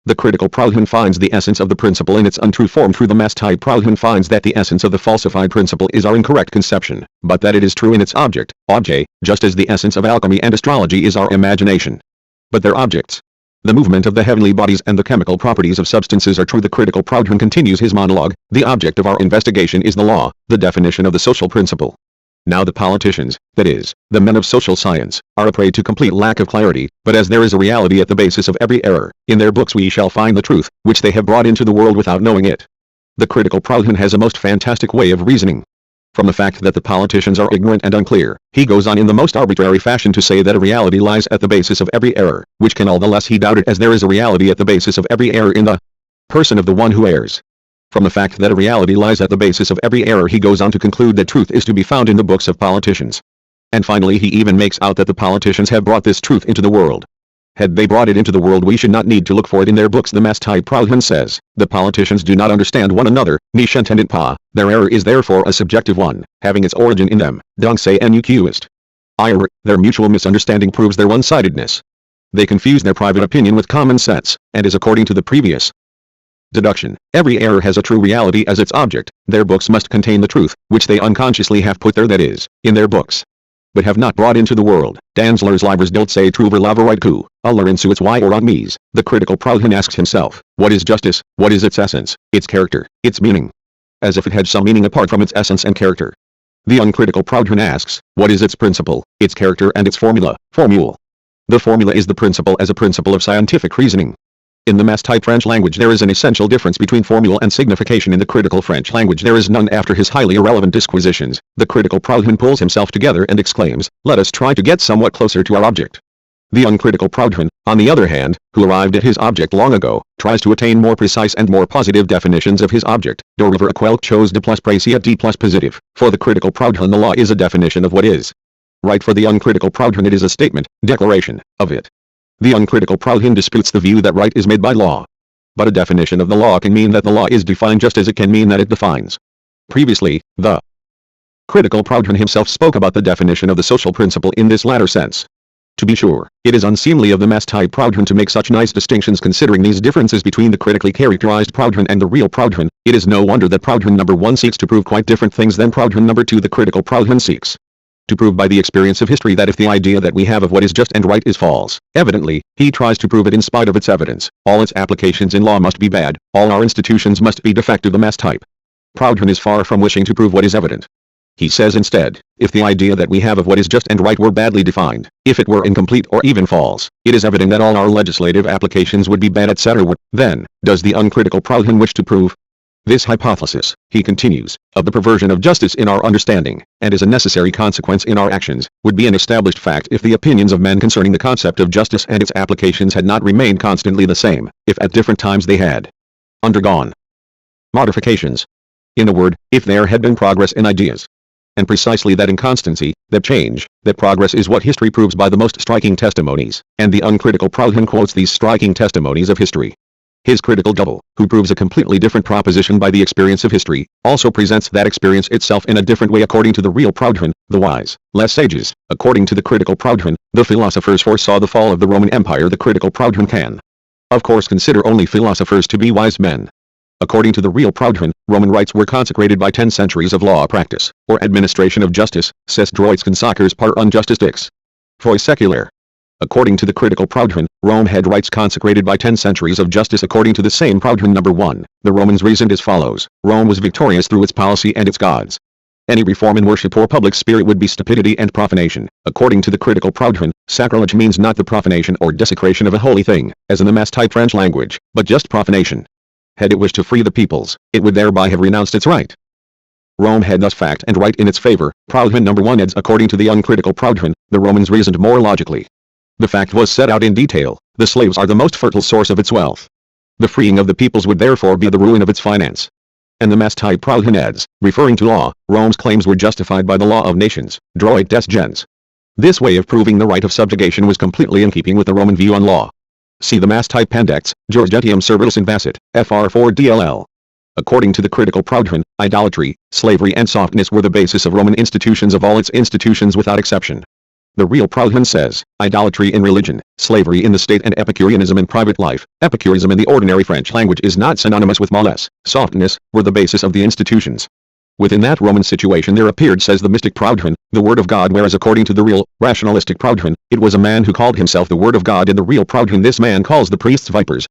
The critical Proudhon finds the essence of the principle in its untrue form through the mass type Proudhon finds that the essence of the falsified principle is our incorrect conception, but that it is true in its object, objet, just as the essence of alchemy and astrology is our imagination. But their objects, the movement of the heavenly bodies and the chemical properties of substances are true. The critical Proudhon continues his monologue, the object of our investigation is the law, the definition of the social principle. Now the politicians, that is, the men of social science, are a prey to complete lack of clarity, but as there is a reality at the basis of every error, in their books we shall find the truth, which they have brought into the world without knowing it. The critical Proudhon has a most fantastic way of reasoning. From the fact that the politicians are ignorant and unclear, he goes on in the most arbitrary fashion to say that a reality lies at the basis of every error, which can all the less he doubt it as there is a reality at the basis of every error in the person of the one who errs. From the fact that a reality lies at the basis of every error he goes on to conclude that truth is to be found in the books of politicians. And finally he even makes out that the politicians have brought this truth into the world. Had they brought it into the world we should not need to look for it in their books. The mass type Proudhon says, the politicians do not understand one another, ne s'entendent pas, their error is therefore a subjective one, having its origin in them, donc c'est inuquiste. Their mutual misunderstanding proves their one-sidedness. They confuse their private opinion with common sense, and is according to the previous deduction, every error has a true reality as its object. Their books must contain the truth, which they unconsciously have put there, that is, in their books, but have not brought into the world. Dans leurs livres d'il se trouver la vérité, alors in suits y or mise. The critical Proudhon asks himself, what is justice, what is its essence, its character, its meaning? As if it had some meaning apart from its essence and character. The uncritical Proudhon asks, what is its principle, its character and its formula, formule? The formula is the principle as a principle of scientific reasoning. In the mass type French language there is an essential difference between formula and signification. In the critical French language there is none. After his highly irrelevant disquisitions, the critical Proudhon pulls himself together and exclaims, let us try to get somewhat closer to our object. The uncritical Proudhon, on the other hand, who arrived at his object long ago, tries to attain more precise and more positive definitions of his object, de river à quelque chose de plus précis et de plus positif. For the critical Proudhon the law is a definition of what is right. For the uncritical Proudhon it is a statement, declaration, of it. The uncritical Proudhon disputes the view that right is made by law. But a definition of the law can mean that the law is defined just as it can mean that it defines. Previously, the critical Proudhon himself spoke about the definition of the social principle in this latter sense. To be sure, it is unseemly of the mass type Proudhon to make such nice distinctions considering these differences between the critically characterized Proudhon and the real Proudhon. It is no wonder that Proudhon number 1 seeks to prove quite different things than Proudhon number 2. The critical Proudhon seeks to prove by the experience of history that if the idea that we have of what is just and right is false, evidently, he tries to prove it in spite of its evidence. All its applications in law must be bad, all our institutions must be defective. The mass type Proudhon is far from wishing to prove what is evident. He says instead, if the idea that we have of what is just and right were badly defined, if it were incomplete or even false, it is evident that all our legislative applications would be bad, etc. What, then, does the uncritical Proudhon wish to prove? This hypothesis, he continues, of the perversion of justice in our understanding, and is a necessary consequence in our actions, would be an established fact if the opinions of men concerning the concept of justice and its applications had not remained constantly the same, if at different times they had undergone modifications. In a word, if there had been progress in ideas. And precisely that inconstancy, that change, that progress is what history proves by the most striking testimonies, and the uncritical Proudhon quotes these striking testimonies of history. His critical double, who proves a completely different proposition by the experience of history, also presents that experience itself in a different way according to the real Proudhon. The wise, less sages, according to the critical Proudhon, the philosophers foresaw the fall of the Roman Empire. The critical Proudhon can, of course, consider only philosophers to be wise men. According to the real Proudhon, Roman rights were consecrated by 10 centuries of law practice, or administration of justice, ses droits consacres par un justice dix. Foi seculaire. According to the critical Proudhon, Rome had rights consecrated by 10 centuries of justice. According to the same Proudhon. Number 1, the Romans reasoned as follows: Rome was victorious through its policy and its gods. Any reform in worship or public spirit would be stupidity and profanation. According to the critical Proudhon, sacrilege means not the profanation or desecration of a holy thing, as in the mass-type French language, but just profanation. Had it wished to free the peoples, it would thereby have renounced its right. Rome had thus fact and right in its favor. Proudhon. Number 1 adds, according to the uncritical Proudhon, the Romans reasoned more logically. The fact was set out in detail: the slaves are the most fertile source of its wealth. The freeing of the peoples would therefore be the ruin of its finance. And the mass-type Proudhon adds, referring to law, Rome's claims were justified by the law of nations, droit des gens. This way of proving the right of subjugation was completely in keeping with the Roman view on law. See the mass-type Pandects, Jus Gentium Servitus Invacit, fr 4 DLL. According to the critical Proudhon, idolatry, slavery and softness were the basis of Roman institutions, of all its institutions without exception. The real Proudhon says, idolatry in religion, slavery in the state and Epicureanism in private life, Epicureanism in the ordinary French language is not synonymous with mollesse, softness, were the basis of the institutions. Within that Roman situation there appeared, says the mystic Proudhon, the Word of God, whereas according to the real, rationalistic Proudhon, it was a man who called himself the Word of God. In the real Proudhon this man calls the priests vipers.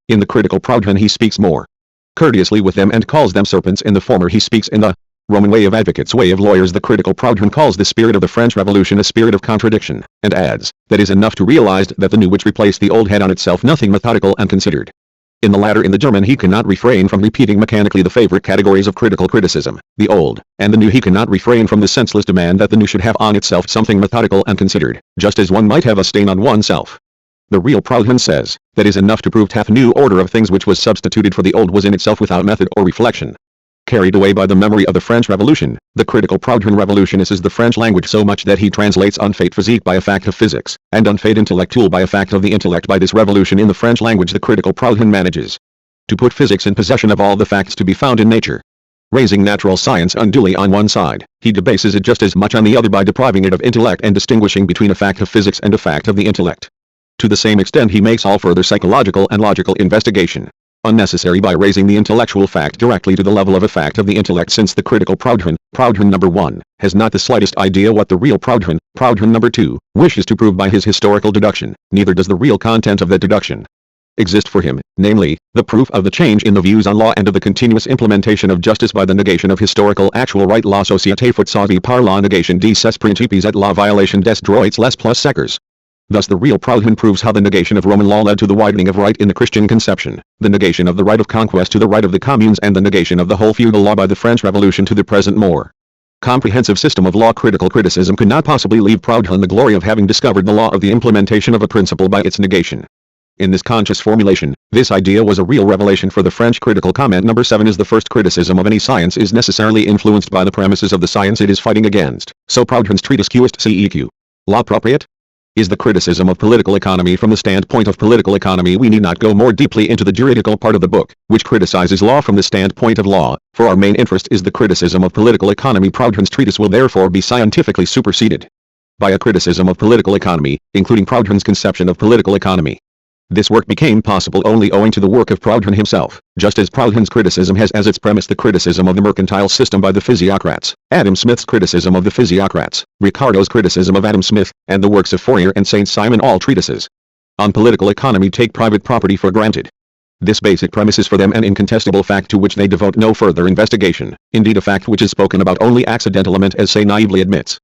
In the critical Proudhon he speaks more courteously with them and calls them serpents. In the former he speaks in the Roman way of advocates, way of lawyers. The critical Proudhon calls the spirit of the French Revolution a spirit of contradiction, and adds, that is enough to realize that the new which replaced the old had on itself nothing methodical and considered. In the latter, in the German, he cannot refrain from repeating mechanically the favorite categories of critical criticism, the old, and the new. He cannot refrain from the senseless demand that the new should have on itself something methodical and considered, just as one might have a stain on oneself. The real Proudhon says, that is enough to prove that the new order of things which was substituted for the old was in itself without method or reflection. Carried away by the memory of the French Revolution, the critical Proudhon revolutionists the French language so much that he translates unfait physique by a fact of physics, and unfait intellectual by a fact of the intellect. By this revolution in the French language the critical Proudhon manages to put physics in possession of all the facts to be found in nature. Raising natural science unduly on one side, he debases it just as much on the other by depriving it of intellect and distinguishing between a fact of physics and a fact of the intellect. To the same extent he makes all further psychological and logical investigation unnecessary by raising the intellectual fact directly to the level of a fact of the intellect. Since the critical Proudhon, number 1, has not the slightest idea what the real Proudhon, number 2, wishes to prove by his historical deduction, neither does the real content of that deduction exist for him, namely, the proof of the change in the views on law and of the continuous implementation of justice by the negation of historical actual right. La société faute savie par la negation de ses principes et la violation des droits les plus sécures. Thus the real Proudhon proves how the negation of Roman law led to the widening of right in the Christian conception, the negation of the right of conquest to the right of the communes, and the negation of the whole feudal law by the French Revolution to the present more comprehensive system of law. Critical criticism could not possibly leave Proudhon the glory of having discovered the law of the implementation of a principle by its negation. In this conscious formulation, this idea was a real revelation for the French. Critical comment number 7 is the first criticism of any science is necessarily influenced by the premises of the science it is fighting against. So Proudhon's treatise ch1-ch7, La Propriété, is the criticism of political economy. From the standpoint of political economy we need not go more deeply into the juridical part of the book, which criticizes law from the standpoint of law, for our main interest is the criticism of political economy. Proudhon's treatise will therefore be scientifically superseded by a criticism of political economy, including Proudhon's conception of political economy. This work became possible only owing to the work of Proudhon himself, just as Proudhon's criticism has as its premise the criticism of the mercantile system by the physiocrats, Adam Smith's criticism of the physiocrats, Ricardo's criticism of Adam Smith, and the works of Fourier and Saint Simon. All treatises on political economy take private property for granted. This basic premise is for them an incontestable fact to which they devote no further investigation, indeed a fact which is spoken about only accidentally, as Say naively admits.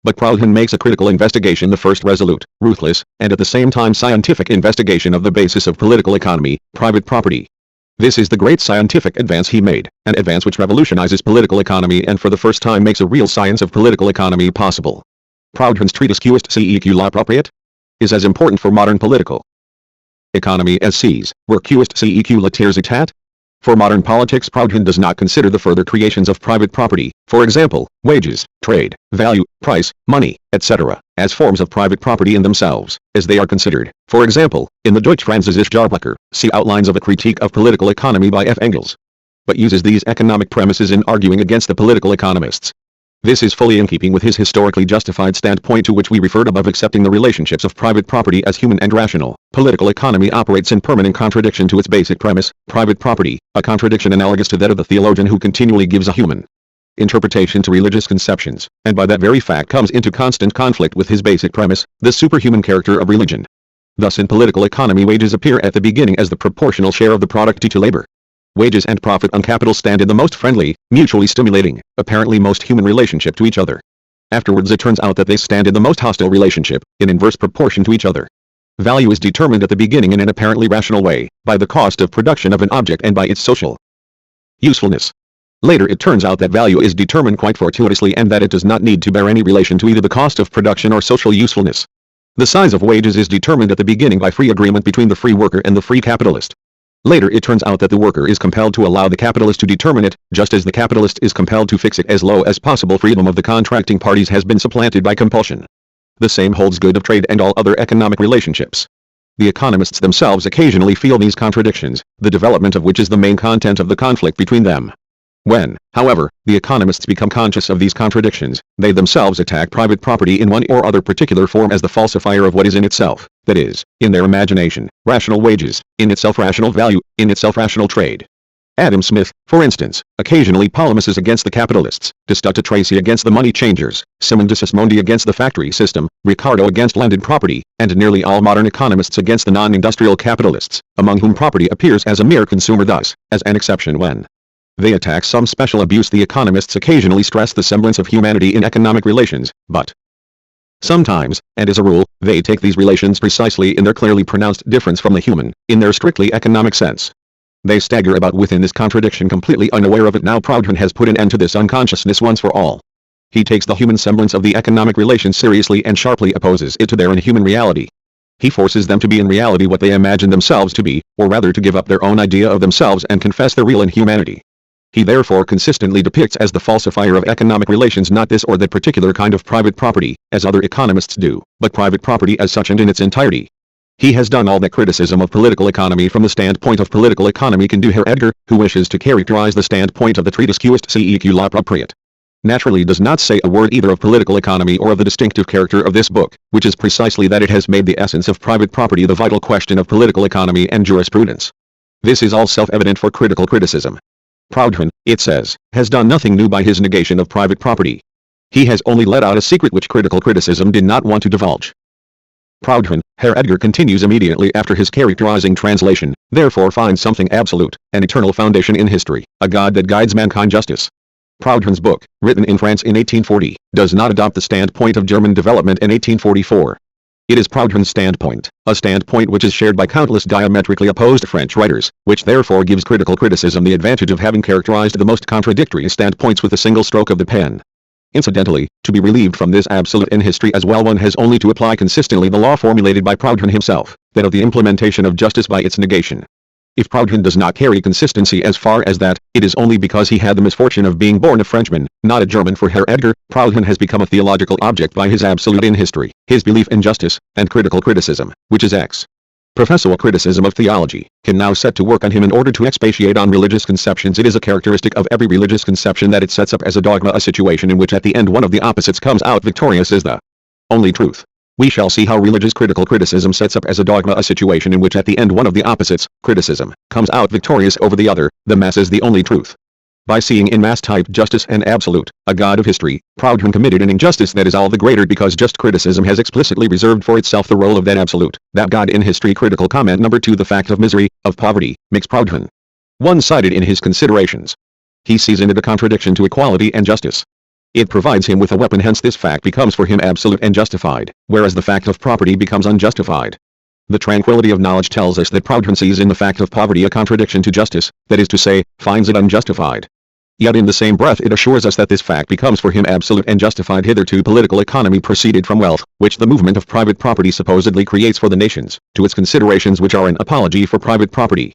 But Proudhon makes a critical investigation, the first resolute, ruthless, and at the same time scientific investigation of the basis of political economy, private property. This is the great scientific advance he made, an advance which revolutionizes political economy and for the first time makes a real science of political economy possible. Proudhon's treatise ch1-ch7 La Propriété is as important for modern political economy as C's, where ch1-ch7 La Terre est. For modern politics Proudhon does not consider the further creations of private property, for example, wages, trade, value, price, money, etc., as forms of private property in themselves, as they are considered, for example, in the Deutsch-Französische Jahrbuch, see outlines of a critique of political economy by F. Engels. But uses these economic premises in arguing against the political economists. This is fully in keeping with his historically justified standpoint to which we referred above. Accepting the relationships of private property as human and rational, political economy operates in permanent contradiction to its basic premise, private property, a contradiction analogous to that of the theologian who continually gives a human interpretation to religious conceptions, and by that very fact comes into constant conflict with his basic premise, the superhuman character of religion. Thus in political economy wages appear at the beginning as the proportional share of the product due to labor. Wages and profit on capital stand in the most friendly, mutually stimulating, apparently most human relationship to each other. Afterwards it turns out that they stand in the most hostile relationship, in inverse proportion to each other. Value is determined at the beginning in an apparently rational way, by the cost of production of an object and by its social usefulness. Later it turns out that value is determined quite fortuitously and that it does not need to bear any relation to either the cost of production or social usefulness. The size of wages is determined at the beginning by free agreement between the free worker and the free capitalist. Later it turns out that the worker is compelled to allow the capitalist to determine it, just as the capitalist is compelled to fix it as low as possible. Freedom of the contracting parties has been supplanted by compulsion. The same holds good of trade and all other economic relationships. The economists themselves occasionally feel these contradictions, the development of which is the main content of the conflict between them. When, however, the economists become conscious of these contradictions, they themselves attack private property in one or other particular form as the falsifier of what is in itself, that is, in their imagination, rational wages, in itself rational value, in itself rational trade. Adam Smith, for instance, occasionally polemises against the capitalists, Destutt Tracy against the money changers, Simon de Sismondi against the factory system, Ricardo against landed property, and nearly all modern economists against the non-industrial capitalists, among whom property appears as a mere consumer, thus, as an exception when they attack some special abuse. The economists occasionally stress the semblance of humanity in economic relations, but sometimes, and as a rule, they take these relations precisely in their clearly pronounced difference from the human, in their strictly economic sense. They stagger about within this contradiction completely unaware of it. Now Proudhon has put an end to this unconsciousness once for all. He takes the human semblance of the economic relations seriously and sharply opposes it to their inhuman reality. He forces them to be in reality what they imagine themselves to be, or rather to give up their own idea of themselves and confess their real inhumanity. He therefore consistently depicts as the falsifier of economic relations not this or that particular kind of private property, as other economists do, but private property as such and in its entirety. He has done all that criticism of political economy from the standpoint of political economy can do. Herr Edgar, who wishes to characterize the standpoint of the treatise ch1-ch7 l'appropriate, naturally does not say a word either of political economy or of the distinctive character of this book, which is precisely that it has made the essence of private property the vital question of political economy and jurisprudence. This is all self-evident for critical criticism. Proudhon, it says, has done nothing new by his negation of private property. He has only let out a secret which critical criticism did not want to divulge. Proudhon, Herr Edgar continues immediately after his characterizing translation, therefore finds something absolute, an eternal foundation in history, a God that guides mankind justice. Proudhon's book, written in France in 1840, does not adopt the standpoint of German development in 1844. It is Proudhon's standpoint, a standpoint which is shared by countless diametrically opposed French writers, which therefore gives critical criticism the advantage of having characterized the most contradictory standpoints with a single stroke of the pen. Incidentally, to be relieved from this absolute in history as well one has only to apply consistently the law formulated by Proudhon himself, that of the implementation of justice by its negation. If Proudhon does not carry consistency as far as that, it is only because he had the misfortune of being born a Frenchman, not a German. For Herr Edgar, Proudhon has become a theological object by his absolute in history, his belief in justice, and critical criticism, which is professional criticism of theology, can now set to work on him in order to expatiate on religious conceptions. It is a characteristic of every religious conception that it sets up as a dogma a situation in which at the end one of the opposites comes out victorious as the only truth. We shall see how religious critical criticism sets up as a dogma a situation in which at the end one of the opposites, criticism, comes out victorious over the other, the mass is the only truth. By seeing in mass type justice and absolute, a God of history, Proudhon committed an injustice that is all the greater because just criticism has explicitly reserved for itself the role of that absolute, that God in history. Critical comment number 2. The fact of misery, of poverty, makes Proudhon one-sided in his considerations. He sees in it a contradiction to equality and justice. It provides him with a weapon, hence this fact becomes for him absolute and justified, whereas the fact of property becomes unjustified. The tranquility of knowledge tells us that Proudhon sees in the fact of poverty a contradiction to justice, that is to say, finds it unjustified. Yet in the same breath it assures us that this fact becomes for him absolute and justified. Hitherto political economy proceeded from wealth, which the movement of private property supposedly creates for the nations, to its considerations which are an apology for private property.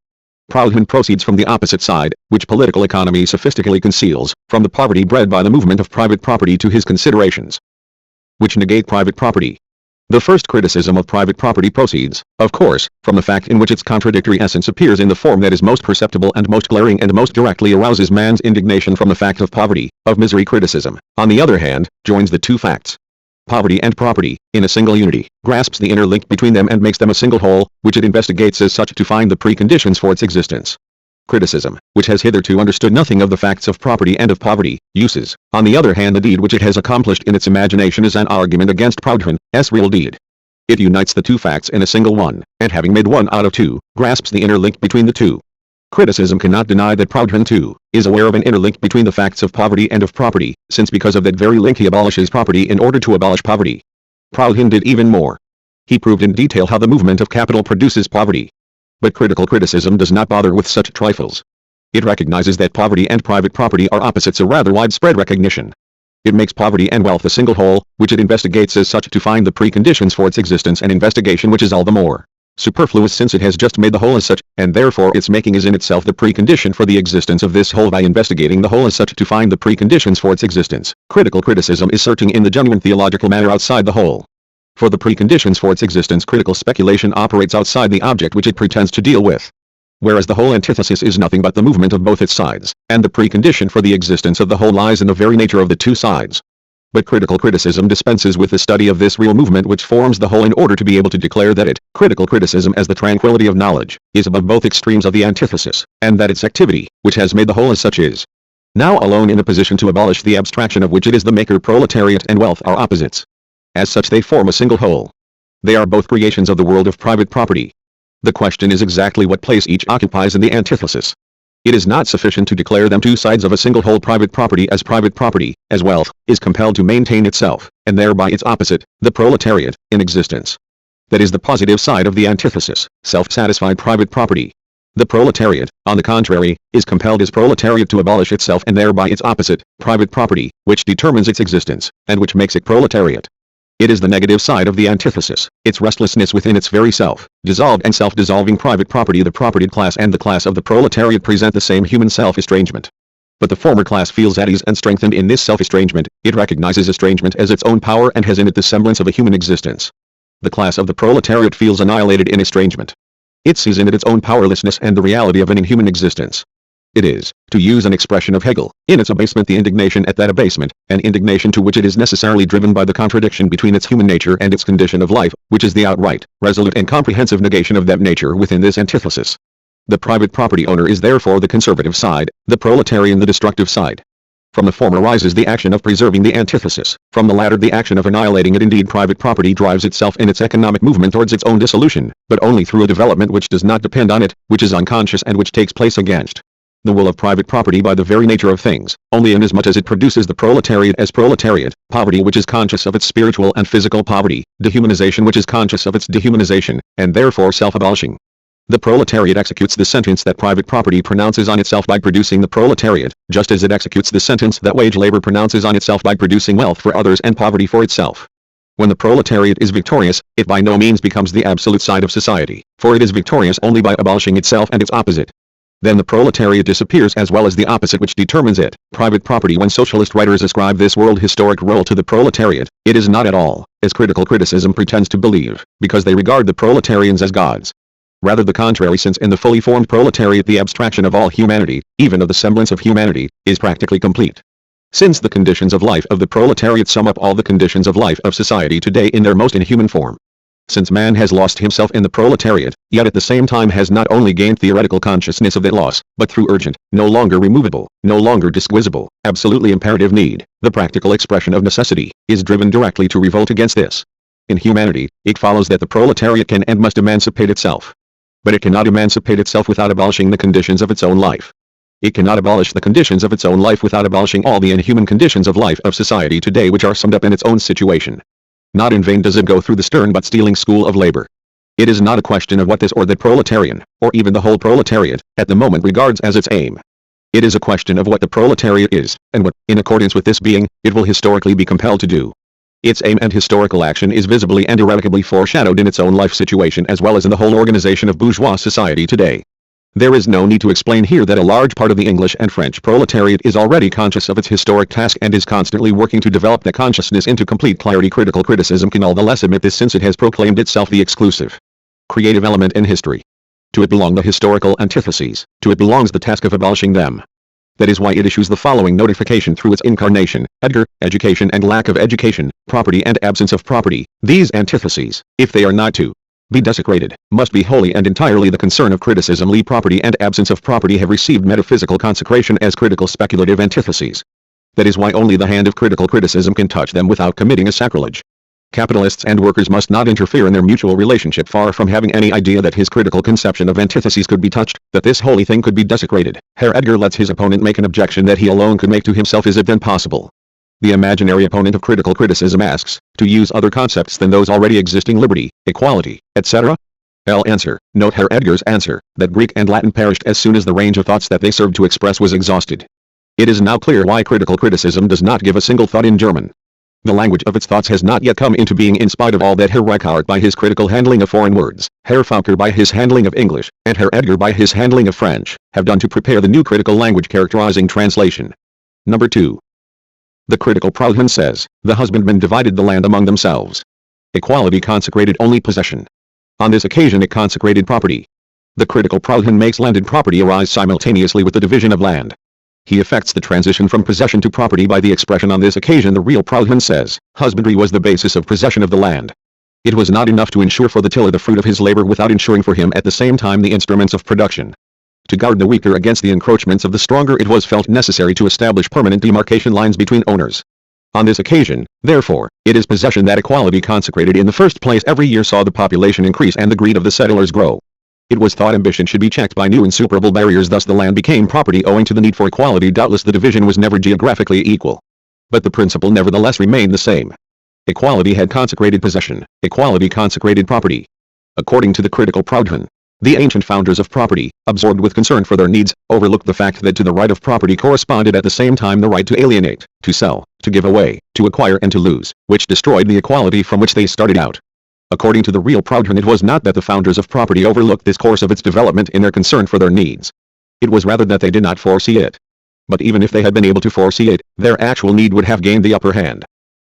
Proudhon proceeds from the opposite side, which political economy sophistically conceals, from the poverty bred by the movement of private property to his considerations which negate private property. The first criticism of private property proceeds, of course, from the fact in which its contradictory essence appears in the form that is most perceptible and most glaring and most directly arouses man's indignation. From the fact of poverty, of misery, criticism, on the other hand, joins the two facts, poverty and property, in a single unity, grasps the inner link between them and makes them a single whole, which it investigates as such to find the preconditions for its existence. Criticism, which has hitherto understood nothing of the facts of property and of poverty, uses, on the other hand, the deed which it has accomplished in its imagination as an argument against Proudhon's real deed. It unites the two facts in a single one, and having made one out of two, grasps the inner link between the two. Criticism cannot deny that Proudhon too is aware of an inner link between the facts of poverty and of property, since because of that very link he abolishes property in order to abolish poverty. Proudhon did even more. He proved in detail how the movement of capital produces poverty. But critical criticism does not bother with such trifles. It recognizes that poverty and private property are opposites, a rather widespread recognition. It makes poverty and wealth a single whole, which it investigates as such to find the preconditions for its existence, an investigation which is all the more superfluous since it has just made the whole as such, and therefore its making is in itself the precondition for the existence of this whole. By investigating the whole as such to find the preconditions for its existence, critical criticism is searching in the genuine theological manner outside the whole. For the preconditions for its existence, critical speculation operates outside the object which it pretends to deal with. Whereas the whole antithesis is nothing but the movement of both its sides, and the precondition for the existence of the whole lies in the very nature of the two sides. But critical criticism dispenses with the study of this real movement which forms the whole in order to be able to declare that it, critical criticism as the tranquility of knowledge, is above both extremes of the antithesis, and that its activity, which has made the whole as such, is now alone in a position to abolish the abstraction of which it is the maker. Proletariat and wealth are opposites. As such they form a single whole. They are both creations of the world of private property. The question is exactly what place each occupies in the antithesis. It is not sufficient to declare them two sides of a single whole. Private property, as wealth, is compelled to maintain itself, and thereby its opposite, the proletariat, in existence. That is the positive side of the antithesis, self-satisfied private property. The proletariat, on the contrary, is compelled as proletariat to abolish itself and thereby its opposite, private property, which determines its existence, and which makes it proletariat. It is the negative side of the antithesis, its restlessness within its very self, dissolved and self-dissolving private property. The propertied class and the class of the proletariat present the same human self-estrangement. But the former class feels at ease and strengthened in this self-estrangement. It recognizes estrangement as its own power and has in it the semblance of a human existence. The class of the proletariat feels annihilated in estrangement. It sees in it its own powerlessness and the reality of an inhuman existence. It is, to use an expression of Hegel, in its abasement the indignation at that abasement, an indignation to which it is necessarily driven by the contradiction between its human nature and its condition of life, which is the outright, resolute and comprehensive negation of that nature within this antithesis. The private property owner is therefore the conservative side, the proletarian the destructive side. From the former arises the action of preserving the antithesis, from the latter the action of annihilating it. Indeed, private property drives itself in its economic movement towards its own dissolution, but only through a development which does not depend on it, which is unconscious and which takes place against the will of private property by the very nature of things, only inasmuch as it produces the proletariat as proletariat, poverty which is conscious of its spiritual and physical poverty, dehumanization which is conscious of its dehumanization, and therefore self-abolishing. The proletariat executes the sentence that private property pronounces on itself by producing the proletariat, just as it executes the sentence that wage labor pronounces on itself by producing wealth for others and poverty for itself. When the proletariat is victorious, it by no means becomes the absolute side of society, for it is victorious only by abolishing itself and its opposite. Then the proletariat disappears as well as the opposite which determines it, private property. When socialist writers ascribe this world historic role to the proletariat, it is not at all, as critical criticism pretends to believe, because they regard the proletarians as gods. Rather the contrary, since in the fully formed proletariat the abstraction of all humanity, even of the semblance of humanity, is practically complete. Since the conditions of life of the proletariat sum up all the conditions of life of society today in their most inhuman form. Since man has lost himself in the proletariat, yet at the same time has not only gained theoretical consciousness of that loss, but through urgent, no longer removable, no longer disquisible, absolutely imperative need, the practical expression of necessity, is driven directly to revolt against this. In humanity, it follows that the proletariat can and must emancipate itself. But it cannot emancipate itself without abolishing the conditions of its own life. It cannot abolish the conditions of its own life without abolishing all the inhuman conditions of life of society today which are summed up in its own situation. Not in vain does it go through the stern but stealing school of labor. It is not a question of what this or that proletarian, or even the whole proletariat, at the moment regards as its aim. It is a question of what the proletariat is, and what, in accordance with this being, it will historically be compelled to do. Its aim and historical action is visibly and irrevocably foreshadowed in its own life situation as well as in the whole organization of bourgeois society today. There is no need to explain here that a large part of the English and French proletariat is already conscious of its historic task and is constantly working to develop that consciousness into complete clarity. Critical criticism can all the less admit this since it has proclaimed itself the exclusive creative element in history. To it belong the historical antitheses, to it belongs the task of abolishing them. That is why it issues the following notification through its incarnation: Edgar, education and lack of education, property and absence of property, these antitheses, if they are not two be desecrated, must be wholly and entirely the concern of criticism. Property and absence of property have received metaphysical consecration as critical speculative antitheses. That is why only the hand of critical criticism can touch them without committing a sacrilege. Capitalists and workers must not interfere in their mutual relationship. Far from having any idea that his critical conception of antitheses could be touched, that this holy thing could be desecrated, Herr Edgar lets his opponent make an objection that he alone could make to himself. Is it then possible? The imaginary opponent of critical criticism asks, to use other concepts than those already existing: liberty, equality, etc.? Answer. Note Herr Edgar's answer, that Greek and Latin perished as soon as the range of thoughts that they served to express was exhausted. It is now clear why critical criticism does not give a single thought in German. The language of its thoughts has not yet come into being, in spite of all that Herr Reichardt by his critical handling of foreign words, Herr Fokker by his handling of English, and Herr Edgar by his handling of French, have done to prepare the new critical language characterizing translation. Number 2. The critical Proudhon says, the husbandmen divided the land among themselves. Equality consecrated only possession. On this occasion it consecrated property. The critical Proudhon makes landed property arise simultaneously with the division of land. He effects the transition from possession to property by the expression on this occasion. The real Proudhon says, husbandry was the basis of possession of the land. It was not enough to ensure for the tiller the fruit of his labor without ensuring for him at the same time the instruments of production. To guard the weaker against the encroachments of the stronger, it was felt necessary to establish permanent demarcation lines between owners. On this occasion, therefore, it is possession that equality consecrated. In the first place, every year saw the population increase and the greed of the settlers grow. It was thought ambition should be checked by new insuperable barriers, thus the land became property owing to the need for equality. Doubtless the division was never geographically equal. But the principle nevertheless remained the same. Equality had consecrated possession, equality consecrated property. According to the critical Proudhon, the ancient founders of property, absorbed with concern for their needs, overlooked the fact that to the right of property corresponded at the same time the right to alienate, to sell, to give away, to acquire and to lose, which destroyed the equality from which they started out. According to the real Proudhon, it was not that the founders of property overlooked this course of its development in their concern for their needs. It was rather that they did not foresee it. But even if they had been able to foresee it, their actual need would have gained the upper hand.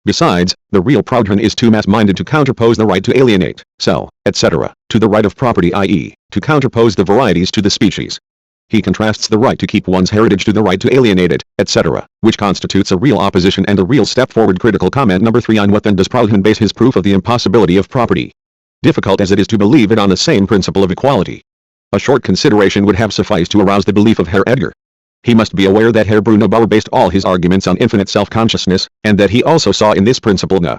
Besides, the real Proudhon is too mass-minded to counterpose the right to alienate, sell, etc., to the right of property, i.e., to counterpose the varieties to the species. He contrasts the right to keep one's heritage to the right to alienate it, etc., which constitutes a real opposition and a real step forward. Critical comment number 3. On what then does Proudhon base his proof of the impossibility of property? Difficult as it is to believe it on the same principle of equality, a short consideration would have sufficed to arouse the belief of Herr Edgar. He must be aware that Herr Bruno Bauer based all his arguments on infinite self-consciousness, and that he also saw in this principle the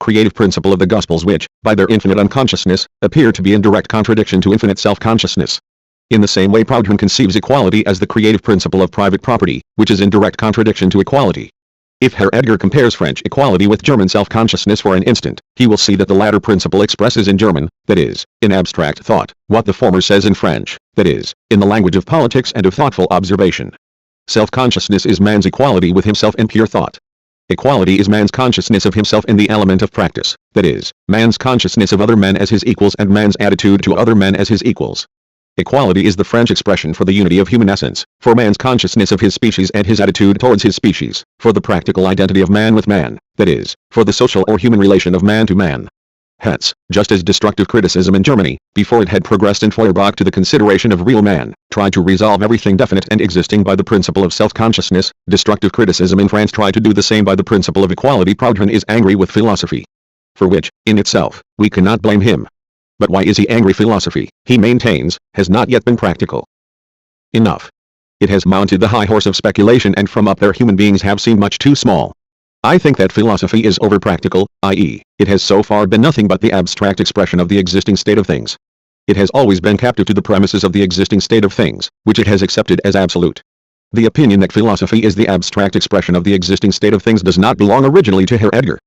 creative principle of the Gospels, which, by their infinite unconsciousness, appear to be in direct contradiction to infinite self-consciousness. In the same way, Proudhon conceives equality as the creative principle of private property, which is in direct contradiction to equality. If Herr Edgar compares French equality with German self-consciousness for an instant, he will see that the latter principle expresses in German, that is, in abstract thought, what the former says in French, that is, in the language of politics and of thoughtful observation. Self-consciousness is man's equality with himself in pure thought. Equality is man's consciousness of himself in the element of practice, that is, man's consciousness of other men as his equals and man's attitude to other men as his equals. Equality is the French expression for the unity of human essence, for man's consciousness of his species and his attitude towards his species, for the practical identity of man with man, that is, for the social or human relation of man to man. Hence, just as destructive criticism in Germany, before it had progressed in Feuerbach to the consideration of real man, tried to resolve everything definite and existing by the principle of self-consciousness, destructive criticism in France tried to do the same by the principle of equality. Proudhon is angry with philosophy, for which, in itself, we cannot blame him. But why is he angry? Philosophy, he maintains, has not yet been practical enough. It has mounted the high horse of speculation, and from up there human beings have seemed much too small. I think that philosophy is over-practical, i.e., it has so far been nothing but the abstract expression of the existing state of things. It has always been captive to the premises of the existing state of things, which it has accepted as absolute. The opinion that philosophy is the abstract expression of the existing state of things does not belong originally to Herr Edgar.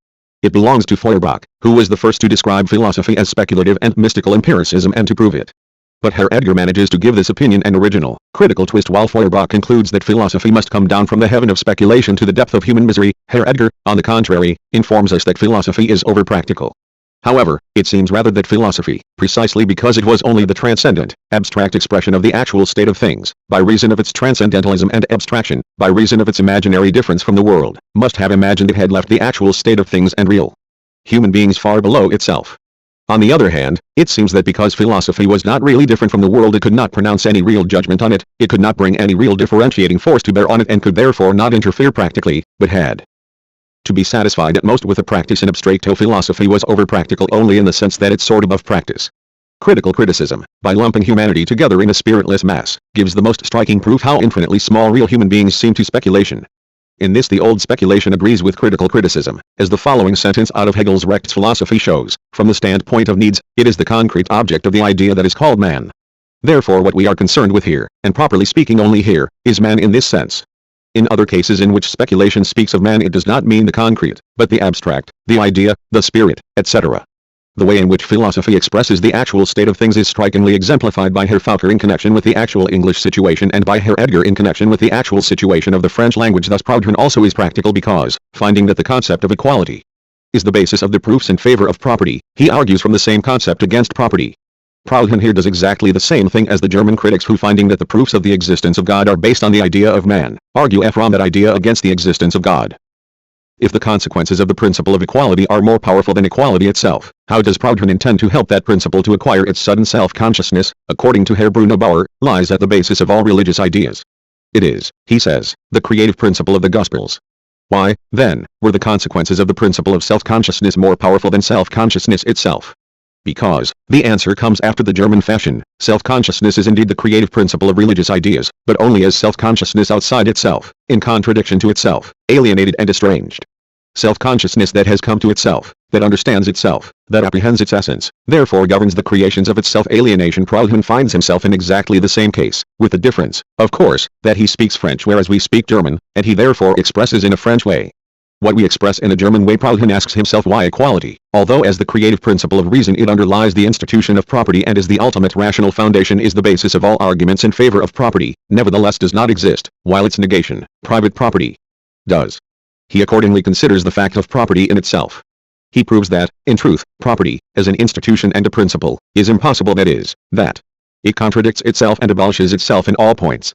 It belongs to Feuerbach, who was the first to describe philosophy as speculative and mystical empiricism and to prove it. But Herr Edgar manages to give this opinion an original, critical twist, while Feuerbach concludes that philosophy must come down from the heaven of speculation to the depth of human misery. Herr Edgar, on the contrary, informs us that philosophy is over-practical. However, it seems rather that philosophy, precisely because it was only the transcendent, abstract expression of the actual state of things, by reason of its transcendentalism and abstraction, by reason of its imaginary difference from the world, must have imagined it had left the actual state of things and real human beings far below itself. On the other hand, it seems that because philosophy was not really different from the world, it could not pronounce any real judgment on it, it could not bring any real differentiating force to bear on it, and could therefore not interfere practically, but had To be satisfied at most with a practice in abstracto philosophy was over-practical only in the sense that it soared above practice. Critical criticism, by lumping humanity together in a spiritless mass, gives the most striking proof how infinitely small real human beings seem to speculation. In this the old speculation agrees with critical criticism, as the following sentence out of Hegel's Rechtsphilosophy shows: from the standpoint of needs, it is the concrete object of the idea that is called man. Therefore what we are concerned with here, and properly speaking only here, is man in this sense. In other cases in which speculation speaks of man it does not mean the concrete, but the abstract, the idea, the spirit, etc. The way in which philosophy expresses the actual state of things is strikingly exemplified by Herr Foucault in connection with the actual English situation and by Herr Edgar in connection with the actual situation of the French language. Thus Proudhon also is practical because, finding that the concept of equality is the basis of the proofs in favor of property, he argues from the same concept against property. Proudhon here does exactly the same thing as the German critics who, finding that the proofs of the existence of God are based on the idea of man, argue from that idea against the existence of God. If the consequences of the principle of equality are more powerful than equality itself, how does Proudhon intend to help that principle to acquire its sudden self-consciousness? According to Herr Bruno Bauer, lies at the basis of all religious ideas. It is, he says, the creative principle of the Gospels. Why, then, were the consequences of the principle of self-consciousness more powerful than self-consciousness itself? Because, the answer comes after the German fashion, self-consciousness is indeed the creative principle of religious ideas, but only as self-consciousness outside itself, in contradiction to itself, alienated and estranged. Self-consciousness that has come to itself, that understands itself, that apprehends its essence, therefore governs the creations of its self-alienation. Proudhon finds himself in exactly the same case, with the difference, of course, that he speaks French whereas we speak German, and he therefore expresses in a French way what we express in a German way. Proudhon asks himself why equality, although as the creative principle of reason it underlies the institution of property and as the ultimate rational foundation is the basis of all arguments in favor of property, nevertheless does not exist, while its negation, private property, does. He accordingly considers the fact of property in itself. He proves that, in truth, property, as an institution and a principle, is impossible, that is, that it contradicts itself and abolishes itself in all points.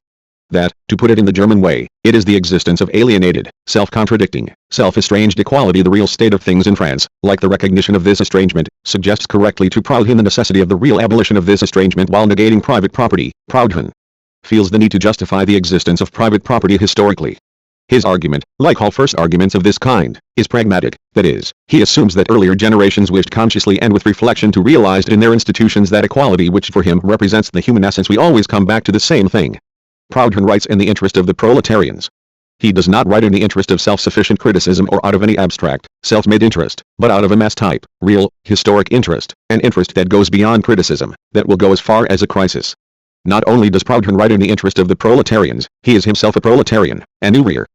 That, to put it in the German way, it is the existence of alienated, self-contradicting, self-estranged equality. The real state of things in France, like the recognition of this estrangement, suggests correctly to Proudhon the necessity of the real abolition of this estrangement while negating private property. Proudhon feels the need to justify the existence of private property historically. His argument, like all first arguments of this kind, is pragmatic, that is, he assumes that earlier generations wished consciously and with reflection to realize in their institutions that equality which for him represents the human essence. We always come back to the same thing. Proudhon writes in the interest of the proletarians. He does not write in the interest of self-sufficient criticism or out of any abstract, self-made interest, but out of a mass type, real, historic interest, an interest that goes beyond criticism, that will go as far as a crisis. Not only does Proudhon write in the interest of the proletarians, he is himself a proletarian, an ouvrier.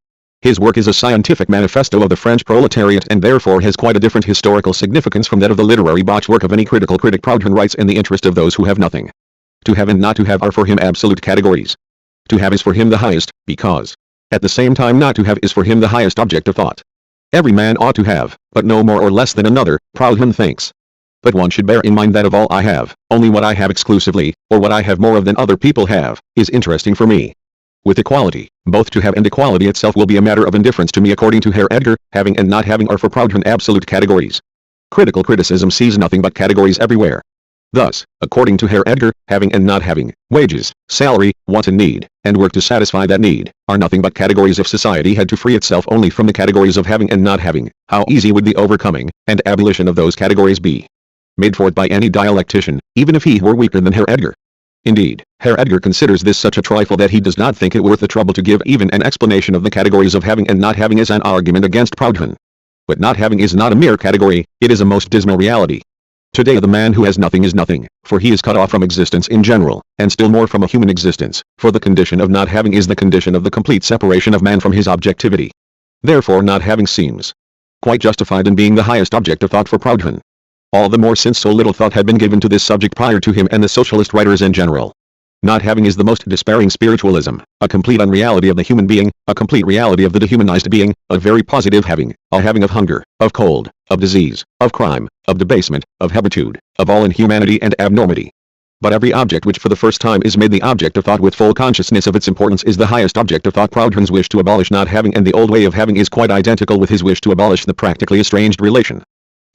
His work is a scientific manifesto of the French proletariat and therefore has quite a different historical significance from that of the literary botchwork of any critical critic. Proudhon writes in the interest of those who have nothing. To have and not to have are for him absolute categories. To have is for him the highest, because, at the same time, not to have is for him the highest object of thought. Every man ought to have, but no more or less than another, Proudhon thinks. But one should bear in mind that of all I have, only what I have exclusively, or what I have more of than other people have, is interesting for me. With equality, both to have and equality itself will be a matter of indifference to me. According to Herr Edgar, having and not having are for Proudhon absolute categories. Critical criticism sees nothing but categories everywhere. Thus, according to Herr Edgar, having and not having, wages, salary, want and need, and work to satisfy that need, are nothing but categories. If society had to free itself only from the categories of having and not having, how easy would the overcoming and abolition of those categories be? Made forth by any dialectician, even if he were weaker than Herr Edgar. Indeed, Herr Edgar considers this such a trifle that he does not think it worth the trouble to give even an explanation of the categories of having and not having as an argument against Proudhon. But not having is not a mere category, it is a most dismal reality. Today the man who has nothing is nothing, for he is cut off from existence in general, and still more from a human existence, for the condition of not having is the condition of the complete separation of man from his objectivity. Therefore not having seems quite justified in being the highest object of thought for Proudhon. All the more since so little thought had been given to this subject prior to him and the socialist writers in general. Not having is the most despairing spiritualism, a complete unreality of the human being, a complete reality of the dehumanized being, a very positive having, a having of hunger, of cold, of disease, of crime, of debasement, of hebetude, of all inhumanity and abnormity. But every object which for the first time is made the object of thought with full consciousness of its importance is the highest object of thought. Proudhon's wish to abolish not having and the old way of having is quite identical with his wish to abolish the practically estranged relation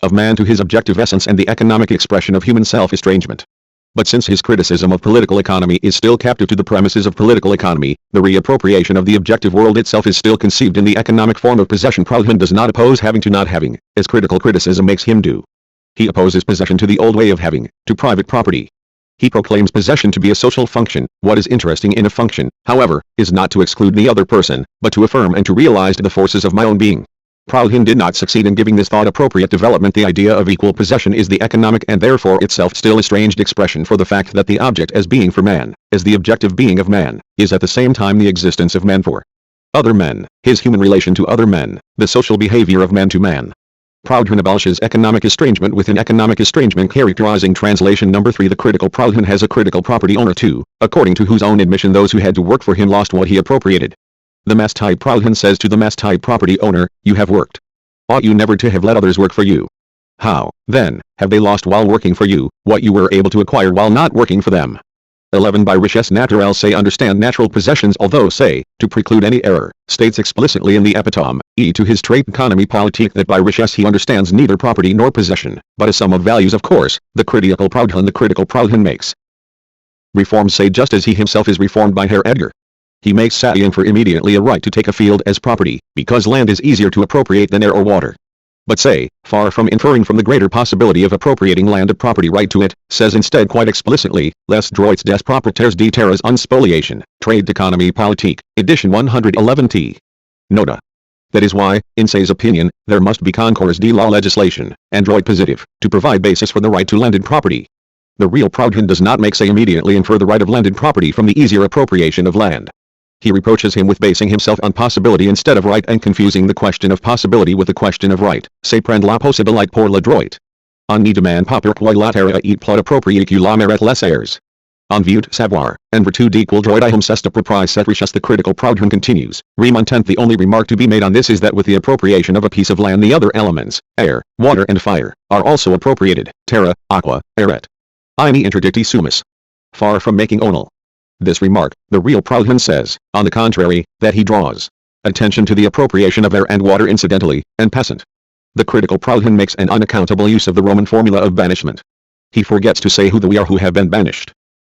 of man to his objective essence and the economic expression of human self-estrangement. But since his criticism of political economy is still captive to the premises of political economy, the reappropriation of the objective world itself is still conceived in the economic form of possession. Proudhon does not oppose having to not having, as critical criticism makes him do. He opposes possession to the old way of having, to private property. He proclaims possession to be a social function. What is interesting in a function, however, is not to exclude the other person, but to affirm and to realize the forces of my own being. Proudhon did not succeed in giving this thought appropriate development. The idea of equal possession is the economic and therefore itself still estranged expression for the fact that the object as being for man, as the objective being of man, is at the same time the existence of man for other men, his human relation to other men, the social behavior of man to man. Proudhon abolishes economic estrangement within economic estrangement. Characterizing translation number 3. The critical Proudhon has a critical property owner too, according to whose own admission those who had to work for him lost what he appropriated. The mass type Proudhon says to the mass type property owner, you have worked. Ought you never to have let others work for you? How, then, have they lost while working for you, what you were able to acquire while not working for them? 11. By richesse naturelle say understand natural possessions, although say, to preclude any error, states explicitly in the epitome, to his trait economie politique that by richesse he understands neither property nor possession, but a sum of values. Of course, the critical Proudhon makes reforms say just as he himself is reformed by Herr Edgar. He makes saying for immediately a right to take a field as property, because land is easier to appropriate than air or water. But say, far from inferring from the greater possibility of appropriating land a property right to it, says instead quite explicitly, les droits des propriétaires de terres en spoliation, Trade d'Economie Politique, edition 111t. Nota. That is why, in say's opinion, there must be concours de la legislation, and droit positive, to provide basis for the right to landed property. The real Proudhon does not make say immediately infer the right of landed property from the easier appropriation of land. He reproaches him with basing himself on possibility instead of right and confusing the question of possibility with the question of right. C'est prendre la possibilité pour le droit. On ne demande pas pourquoi la terre est plus appropriée que la mérite les airs. En vue de savoir, en vertu d'équal droit à cette proprie cette richesse. The critical Proudhon continues, remontant. The only remark to be made on this is that with the appropriation of a piece of land the other elements, air, water and fire, are also appropriated, terra, aqua, aeret. Ini interdicti sumus. Far from making onal this remark, the real Proudhon says, on the contrary, that he draws attention to the appropriation of air and water incidentally, and passant. The critical Proudhon makes an unaccountable use of the Roman formula of banishment. He forgets to say who the we are who have been banished.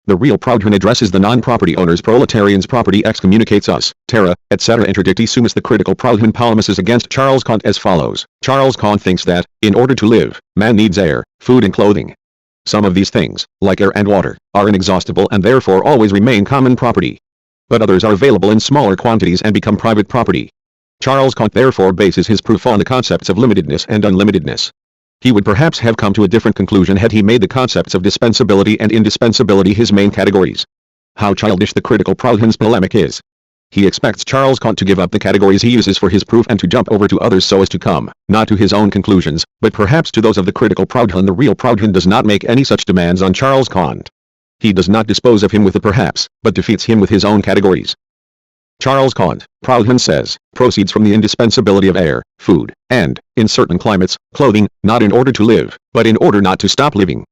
The real Proudhon addresses the non-property owners. Proletarians property excommunicates us, terra, etc. Interdicti sumus. The critical Proudhon polemises against Charles Kant as follows. Charles Kant thinks that, in order to live, man needs air, food and clothing. Some of these things, like air and water, are inexhaustible and therefore always remain common property. But others are available in smaller quantities and become private property. Charles Kant therefore bases his proof on the concepts of limitedness and unlimitedness. He would perhaps have come to a different conclusion had he made the concepts of dispensability and indispensability his main categories. How childish the critical Proudhon's polemic is. He expects Charles Kant to give up the categories he uses for his proof and to jump over to others so as to come, not to his own conclusions, but perhaps to those of the critical Proudhon. The real Proudhon does not make any such demands on Charles Kant. He does not dispose of him with a perhaps, but defeats him with his own categories. Charles Kant, Proudhon says, proceeds from the indispensability of air, food, and, in certain climates, clothing, not in order to live, but in order not to stop living.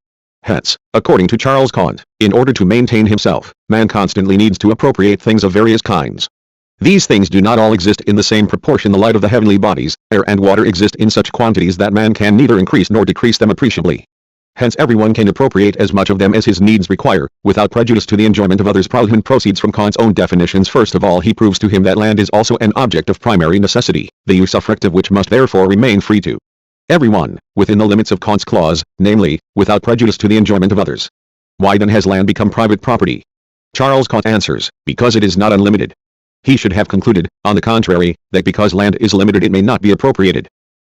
Hence, according to Charles Kant, in order to maintain himself, man constantly needs to appropriate things of various kinds. These things do not all exist in the same proportion. The light of the heavenly bodies, air and water exist in such quantities that man can neither increase nor decrease them appreciably. Hence everyone can appropriate as much of them as his needs require, without prejudice to the enjoyment of others. Proudhon proceeds from Kant's own definitions. First of all, he proves to him that land is also an object of primary necessity, the usufruct of which must therefore remain free to everyone, within the limits of Kant's clause, namely, without prejudice to the enjoyment of others. Why then has land become private property? Charles Kant answers, because it is not unlimited. He should have concluded, on the contrary, that because land is limited it may not be appropriated.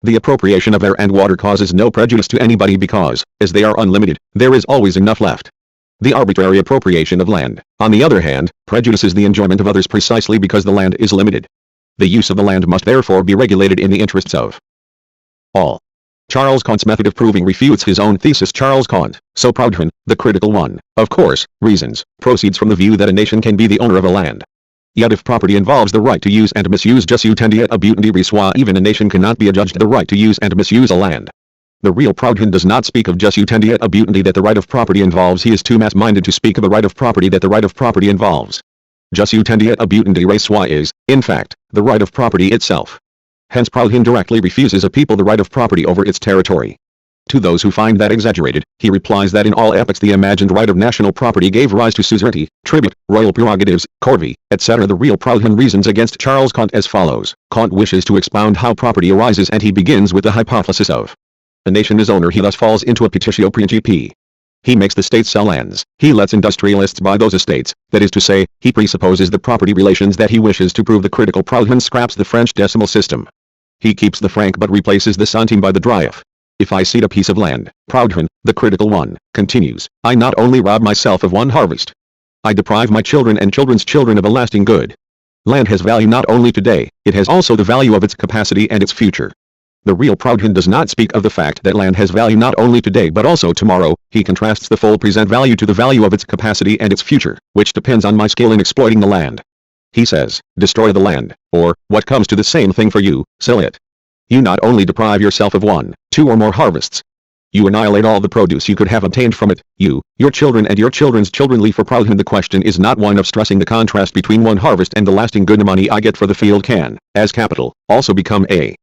The appropriation of air and water causes no prejudice to anybody because, as they are unlimited, there is always enough left. The arbitrary appropriation of land, on the other hand, prejudices the enjoyment of others precisely because the land is limited. The use of the land must therefore be regulated in the interests of all. Charles Kant's method of proving refutes his own thesis. Charles Kant, so Proudhon, the critical one, of course, reasons, proceeds from the view that a nation can be the owner of a land. Yet if property involves the right to use and misuse ch1-ch7 abutandi reçoit, even a nation cannot be adjudged the right to use and misuse a land. The real Proudhon does not speak of ch1-ch7 abutandi that the right of property involves. He is too mass-minded to speak of the right of property that the right of property involves. Ch1-ch7 abutandi reçoit is, in fact, the right of property itself. Hence Proudhon directly refuses a people the right of property over its territory. To those who find that exaggerated, he replies that in all epochs the imagined right of national property gave rise to suzerainty, tribute, royal prerogatives, corvée, etc. The real Proudhon reasons against Charles Kant as follows. Kant wishes to expound how property arises, and he begins with the hypothesis of a nation is owner. He thus falls into a petitio principii. He makes the state sell lands. He lets industrialists buy those estates. That is to say, he presupposes the property relations that he wishes to prove. The critical Proudhon scraps the French decimal system. He keeps the franc but replaces the centime by the dryf. If I cede a piece of land, Proudhon, the critical one, continues, I not only rob myself of one harvest, I deprive my children and children's children of a lasting good. Land has value not only today, it has also the value of its capacity and its future. The real Proudhon does not speak of the fact that land has value not only today but also tomorrow. He contrasts the full present value to the value of its capacity and its future, which depends on my skill in exploiting the land. He says, destroy the land, or, what comes to the same thing for you, sell it. You not only deprive yourself of one, two or more harvests, you annihilate all the produce you could have obtained from it. You, your children and your children's children leave. For Proudhon the question is not one of stressing the contrast between one harvest and the lasting good. The money I get for the field can, as capital, also become a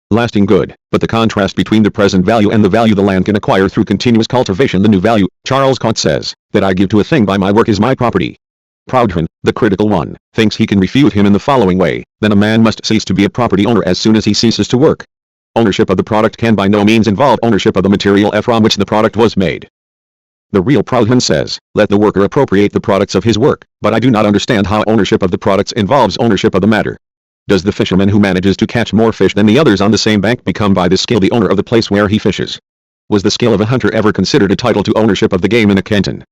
lasting good, but the contrast between the present value and the value the land can acquire through continuous cultivation, the new value. Charles Kant says, that I give to a thing by my work is my property. Proudhon, the critical one, thinks he can refute him in the following way, then a man must cease to be a property owner as soon as he ceases to work. Ownership of the product can by no means involve ownership of the material from which the product was made. The real Proudhon says, let the worker appropriate the products of his work, but I do not understand how ownership of the products involves ownership of the matter. Does the fisherman who manages to catch more fish than the others on the same bank become by this skill the owner of the place where he fishes? Was the skill of a hunter ever considered a title to ownership of the game in a canton?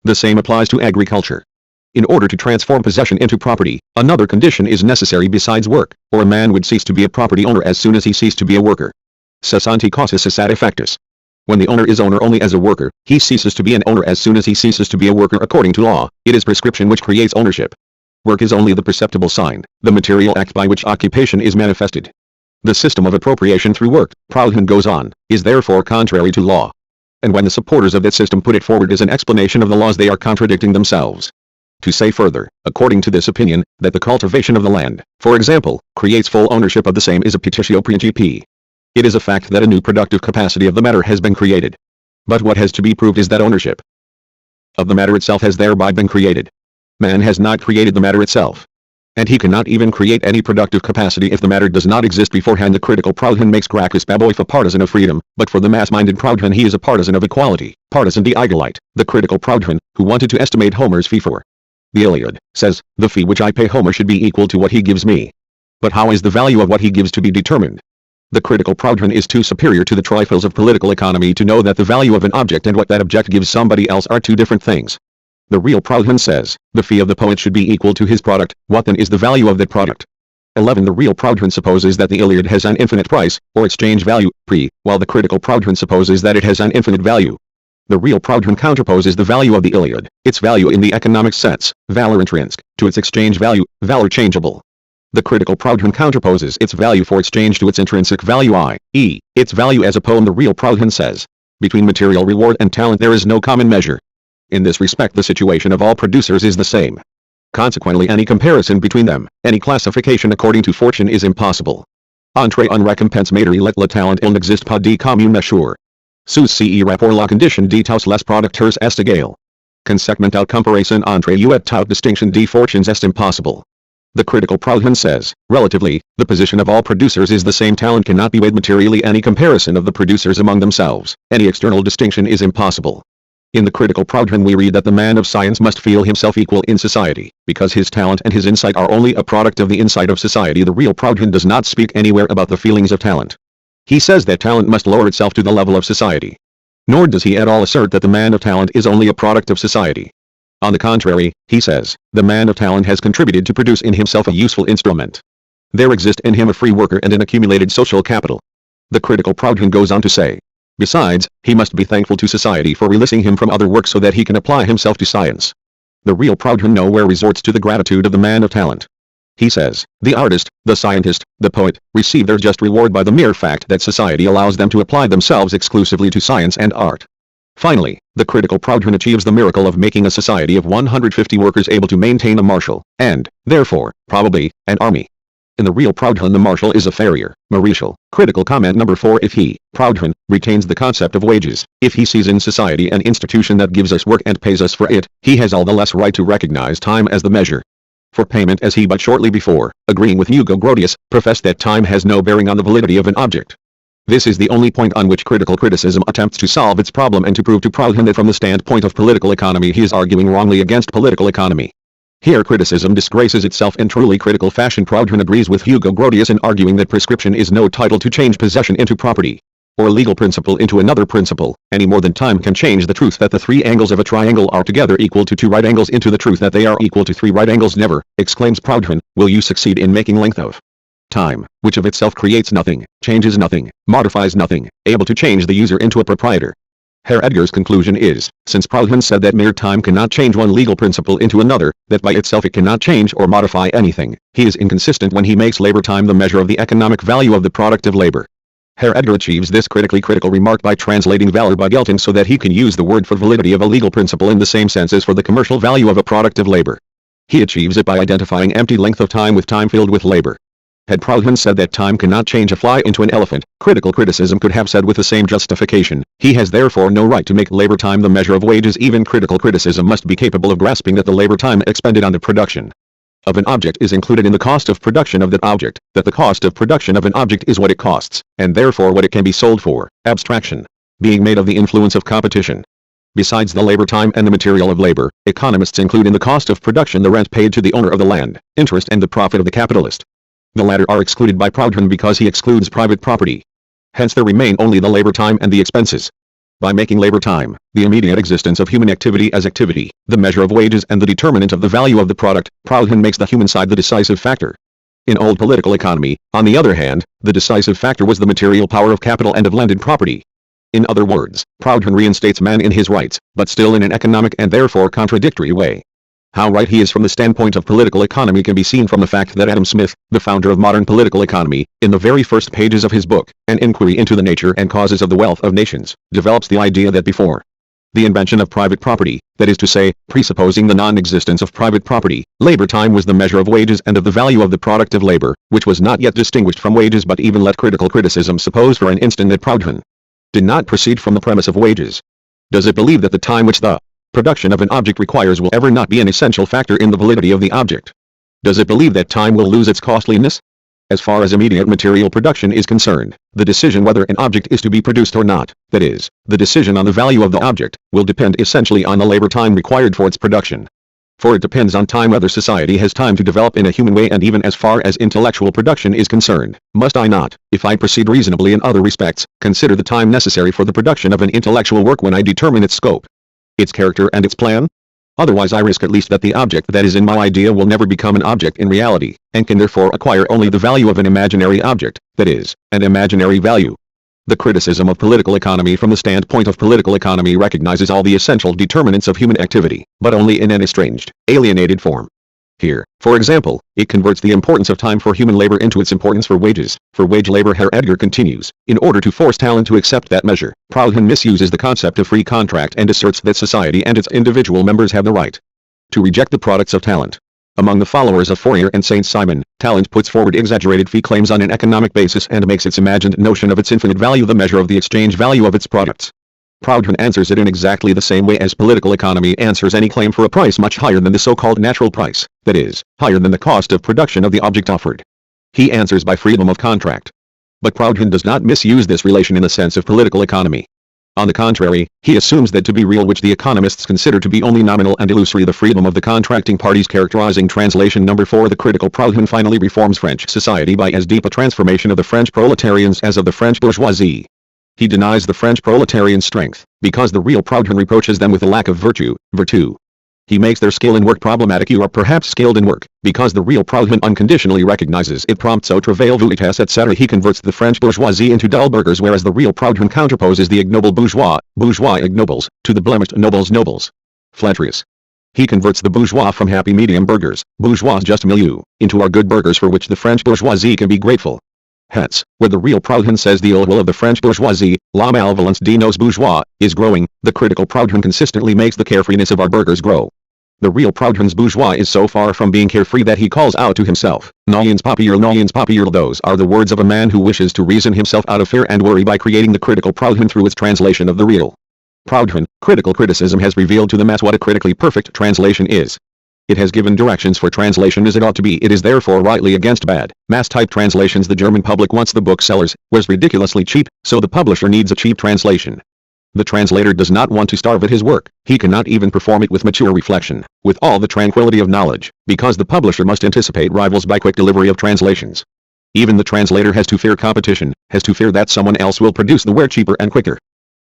The same applies to agriculture. In order to transform possession into property, another condition is necessary besides work, or a man would cease to be a property owner as soon as he ceased to be a worker. Cessante causis cessat effectus. When the owner is owner only as a worker, he ceases to be an owner as soon as he ceases to be a worker. According to law, it is prescription which creates ownership. Work is only the perceptible sign, the material act by which occupation is manifested. The system of appropriation through work, Proudhon goes on, is therefore contrary to law. And when the supporters of that system put it forward as an explanation of the laws, they are contradicting themselves. To say further, according to this opinion, that the cultivation of the land, for example, creates full ownership of the same is a petitio principii. It is a fact that a new productive capacity of the matter has been created. But what has to be proved is that ownership of the matter itself has thereby been created. Man has not created the matter itself. And he cannot even create any productive capacity if the matter does not exist beforehand. The critical Proudhon makes Gracchus Babeuf a partisan of freedom, but for the mass-minded Proudhon he is a partisan of equality, partisan de Igolite. The critical Proudhon, who wanted to estimate Homer's fee for the Iliad, says, the fee which I pay Homer should be equal to what he gives me. But how is the value of what he gives to be determined? The critical Proudhon is too superior to the trifles of political economy to know that the value of an object and what that object gives somebody else are two different things. The real Proudhon says, the fee of the poet should be equal to his product. What then is the value of that product? 11. The real Proudhon supposes that the Iliad has an infinite price, or exchange value, while the critical Proudhon supposes that it has an infinite value. The real Proudhon counterposes the value of the Iliad, its value in the economic sense, valor intrinsic, to its exchange value, valor changeable. The critical Proudhon counterposes its value for exchange to its intrinsic value i.e., its value as a poem. The real Proudhon says, between material reward and talent there is no common measure. In this respect the situation of all producers is the same. Consequently any comparison between them, any classification according to fortune is impossible. Entre un récompense maître let le talent il n'existe pas de commune mesure. Sous ce rapport la condition de tous les producteurs est égale. Consequemment comparaison entre eux et toute distinction de fortunes est impossible. The critical Proudhon says, relatively, the position of all producers is the same. Talent cannot be weighed materially. Any comparison of the producers among themselves, any external distinction is impossible. In the critical Proudhon we read that the man of science must feel himself equal in society, because his talent and his insight are only a product of the insight of society. The real Proudhon does not speak anywhere about the feelings of talent. He says that talent must lower itself to the level of society. Nor does he at all assert that the man of talent is only a product of society. On the contrary, he says, the man of talent has contributed to produce in himself a useful instrument. There exists in him a free worker and an accumulated social capital. The critical Proudhon goes on to say, besides, he must be thankful to society for releasing him from other work so that he can apply himself to science. The real Proudhon nowhere resorts to the gratitude of the man of talent. He says, the artist, the scientist, the poet, receive their just reward by the mere fact that society allows them to apply themselves exclusively to science and art. Finally, the critical Proudhon achieves the miracle of making a society of 150 workers able to maintain a marshal, and, therefore, probably, an army. In the real Proudhon, the marshal is a farrier, Maréchal. Critical comment number 4. If he, Proudhon, retains the concept of wages, if he sees in society an institution that gives us work and pays us for it, he has all the less right to recognize time as the measure for payment, as he but shortly before, agreeing with Hugo Grotius, professed that time has no bearing on the validity of an object. This is the only point on which critical criticism attempts to solve its problem and to prove to Proudhon that from the standpoint of political economy he is arguing wrongly against political economy. Here criticism disgraces itself in truly critical fashion. Proudhon agrees with Hugo Grotius in arguing that prescription is no title to change possession into property, or legal principle into another principle, any more than time can change the truth that the 3 angles of a triangle are together equal to 2 right angles into the truth that they are equal to 3 right angles. Never, exclaims Proudhon, will you succeed in making length of time, which of itself creates nothing, changes nothing, modifies nothing, able to change the user into a proprietor. Herr Edgar's conclusion is, since Proudhon said that mere time cannot change one legal principle into another, that by itself it cannot change or modify anything, he is inconsistent when he makes labor time the measure of the economic value of the product of labor. Herr Edgar achieves this critically critical remark by translating valor by Geltung so that he can use the word for validity of a legal principle in the same sense as for the commercial value of a product of labor. He achieves it by identifying empty length of time with time filled with labor. Had Proudhon said that time cannot change a fly into an elephant, critical criticism could have said with the same justification, he has therefore no right to make labor time the measure of wages. Even critical criticism must be capable of grasping that the labor time expended on the production of an object is included in the cost of production of that object, that the cost of production of an object is what it costs, and therefore what it can be sold for. Abstraction being made of the influence of competition. Besides the labor time and the material of labor, economists include in the cost of production the rent paid to the owner of the land, interest and the profit of the capitalist. The latter are excluded by Proudhon because he excludes private property. Hence there remain only the labor time and the expenses. By making labor time, the immediate existence of human activity as activity, the measure of wages and the determinant of the value of the product, Proudhon makes the human side the decisive factor. In old political economy, on the other hand, the decisive factor was the material power of capital and of landed property. In other words, Proudhon reinstates man in his rights, but still in an economic and therefore contradictory way. How right he is from the standpoint of political economy can be seen from the fact that Adam Smith, the founder of modern political economy, in the very first pages of his book, An Inquiry into the Nature and Causes of the Wealth of Nations, develops the idea that before the invention of private property, that is to say, presupposing the non-existence of private property, labor time was the measure of wages and of the value of the product of labor, which was not yet distinguished from wages. But even let critical criticism suppose for an instant that Proudhon did not proceed from the premise of wages. Does it believe that the time which the production of an object requires will ever not be an essential factor in the validity of the object? Does it believe that time will lose its costliness? As far as immediate material production is concerned, the decision whether an object is to be produced or not, that is, the decision on the value of the object, will depend essentially on the labor time required for its production. For it depends on time whether society has time to develop in a human way. And even as far as intellectual production is concerned, must I not, if I proceed reasonably in other respects, consider the time necessary for the production of an intellectual work when I determine its scope, its character and its plan? Otherwise I risk at least that the object that is in my idea will never become an object in reality, and can therefore acquire only the value of an imaginary object, that is, an imaginary value. The criticism of political economy from the standpoint of political economy recognizes all the essential determinants of human activity, but only in an estranged, alienated form. Here, for example, it converts the importance of time for human labor into its importance for wages. For wage labor, Herr Edgar continues, in order to force talent to accept that measure, Proudhon misuses the concept of free contract and asserts that society and its individual members have the right to reject the products of talent. Among the followers of Fourier and Saint Simon, talent puts forward exaggerated fee claims on an economic basis and makes its imagined notion of its infinite value the measure of the exchange value of its products. Proudhon answers it in exactly the same way as political economy answers any claim for a price much higher than the so-called natural price, that is, higher than the cost of production of the object offered. He answers by freedom of contract. But Proudhon does not misuse this relation in the sense of political economy. On the contrary, he assumes that to be real which the economists consider to be only nominal and illusory the freedom of the contracting parties. Characterizing translation number 4. The critical Proudhon finally reforms French society by as deep a transformation of the French proletarians as of the French bourgeoisie. He denies the French proletarians strength, because the real Proudhon reproaches them with a lack of virtue. He makes their skill in work problematic. You are perhaps skilled in work, because the real Proudhon unconditionally recognizes it prompts au travail volitas etc. He converts the French bourgeoisie into dull burghers, whereas the real Proudhon counterposes the ignoble bourgeois ignobles, to the blemished nobles. Flatteries. He converts the bourgeois from happy medium burghers, bourgeois just milieu, into our good burghers for which the French bourgeoisie can be grateful. Hence, where the real Proudhon says the ill will of the French bourgeoisie, la malvolence de nos bourgeois, is growing, the critical Proudhon consistently makes the carefreeness of our burghers grow. The real Proudhon's bourgeois is so far from being carefree that he calls out to himself, "Noyens popular." Those are the words of a man who wishes to reason himself out of fear and worry by creating the critical Proudhon through its translation of the real. Proudhon, critical criticism has revealed to the mass what a critically perfect translation is. It has given directions for translation as it ought to be. It is therefore rightly against bad, mass-type translations. The German public wants the booksellers, was ridiculously cheap, so the publisher needs a cheap translation. The translator does not want to starve at his work, he cannot even perform it with mature reflection, with all the tranquility of knowledge, because the publisher must anticipate rivals by quick delivery of translations. Even the translator has to fear competition, has to fear that someone else will produce the work cheaper and quicker.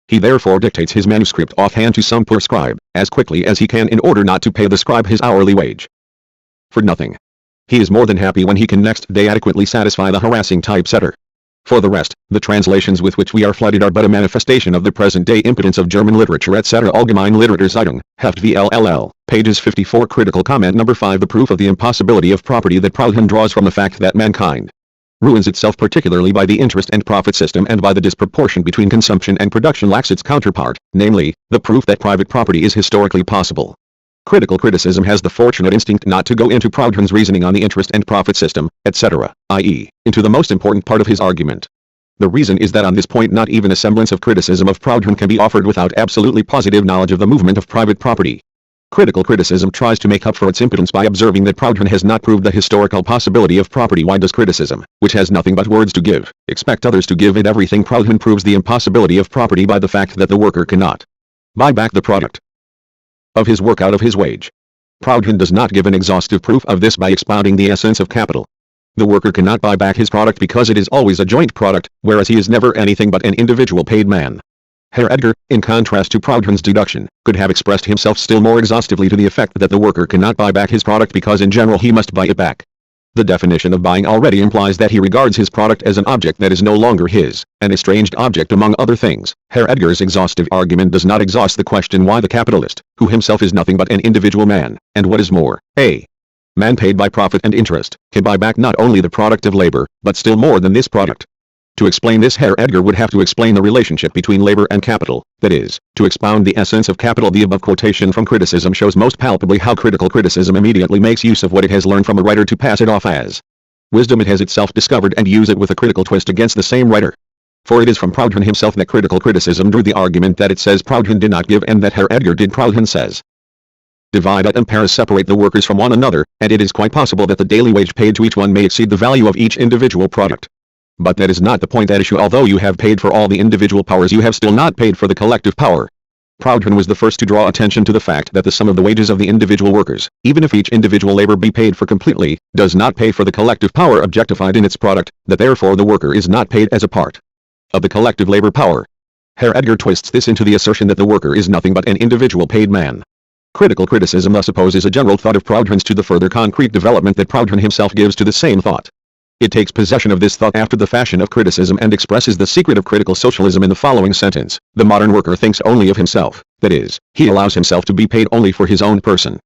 He therefore dictates his manuscript offhand to some poor scribe, as quickly as he can in order not to pay the scribe his hourly wage for nothing. He is more than happy when he can next day adequately satisfy the harassing typesetter. For the rest, the translations with which we are flooded are but a manifestation of the present-day impotence of German literature, etc. Allgemeine Literaturzeitung, Heft VLLL, pages 54. Critical comment number 5. The proof of the impossibility of property that Proudhon draws from the fact that mankind ruins itself particularly by the interest and profit system and by the disproportion between consumption and production lacks its counterpart, namely, the proof that private property is historically possible. Critical criticism has the fortunate instinct not to go into Proudhon's reasoning on the interest and profit system, etc., i.e., into the most important part of his argument. The reason is that on this point not even a semblance of criticism of Proudhon can be offered without absolutely positive knowledge of the movement of private property. Critical criticism tries to make up for its impotence by observing that Proudhon has not proved the historical possibility of property. Why does criticism, which has nothing but words to give, expect others to give it everything? Proudhon proves the impossibility of property by the fact that the worker cannot buy back the product of his work out of his wage. Proudhon does not give an exhaustive proof of this by expounding the essence of capital. The worker cannot buy back his product because it is always a joint product, whereas he is never anything but an individual paid man. Herr Edgar, in contrast to Proudhon's deduction, could have expressed himself still more exhaustively to the effect that the worker cannot buy back his product because in general he must buy it back. The definition of buying already implies that he regards his product as an object that is no longer his, an estranged object among other things. Herr Edgar's exhaustive argument does not exhaust the question why the capitalist, who himself is nothing but an individual man, and what is more, a man paid by profit and interest, can buy back not only the product of labor, but still more than this product. To explain this, Herr Edgar would have to explain the relationship between labor and capital, that is, to expound the essence of capital. The above quotation from criticism shows most palpably how critical criticism immediately makes use of what it has learned from a writer to pass it off as wisdom it has itself discovered and use it with a critical twist against the same writer. For it is from Proudhon himself that critical criticism drew the argument that it says Proudhon did not give and that Herr Edgar did. Proudhon says, divide and impare, separate the workers from one another, and it is quite possible that the daily wage paid to each one may exceed the value of each individual product. But that is not the point at issue. Although you have paid for all the individual powers, you have still not paid for the collective power. Proudhon was the first to draw attention to the fact that the sum of the wages of the individual workers, even if each individual labor be paid for completely, does not pay for the collective power objectified in its product, that therefore the worker is not paid as a part of the collective labor power. Herr Edgar twists this into the assertion that the worker is nothing but an individual paid man. Critical criticism thus opposes a general thought of Proudhon's to the further concrete development that Proudhon himself gives to the same thought. It takes possession of this thought after the fashion of criticism and expresses the secret of critical socialism in the following sentence: the modern worker thinks only of himself, that is, he allows himself to be paid only for his own person.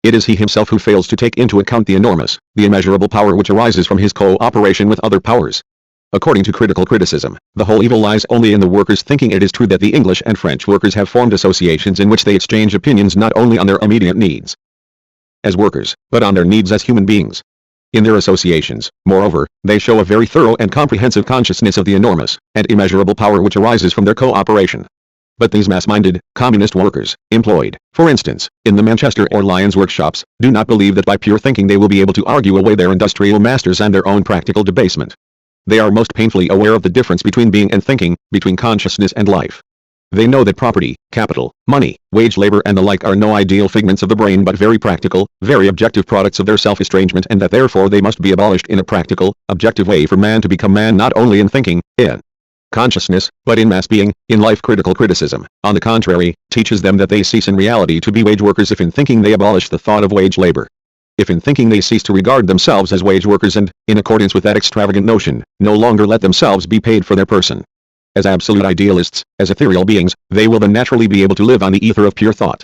It is he himself who fails to take into account the enormous, the immeasurable power which arises from his co-operation with other powers. According to critical criticism, the whole evil lies only in the workers' thinking. It is true that the English and French workers have formed associations in which they exchange opinions not only on their immediate needs as workers, but on their needs as human beings. In their associations, moreover, they show a very thorough and comprehensive consciousness of the enormous and immeasurable power which arises from their co-operation. But these mass-minded, communist workers, employed, for instance, in the Manchester or Lyons workshops, do not believe that by pure thinking they will be able to argue away their industrial masters and their own practical debasement. They are most painfully aware of the difference between being and thinking, between consciousness and life. They know that property, capital, money, wage labor and the like are no ideal figments of the brain but very practical, very objective products of their self-estrangement, and that therefore they must be abolished in a practical, objective way for man to become man not only in thinking, in consciousness, but in mass being, in life. Critical criticism, on the contrary, teaches them that they cease in reality to be wage workers if in thinking they abolish the thought of wage labor. If in thinking they cease to regard themselves as wage workers and, in accordance with that extravagant notion, no longer let themselves be paid for their person. As absolute idealists, as ethereal beings, they will then naturally be able to live on the ether of pure thought.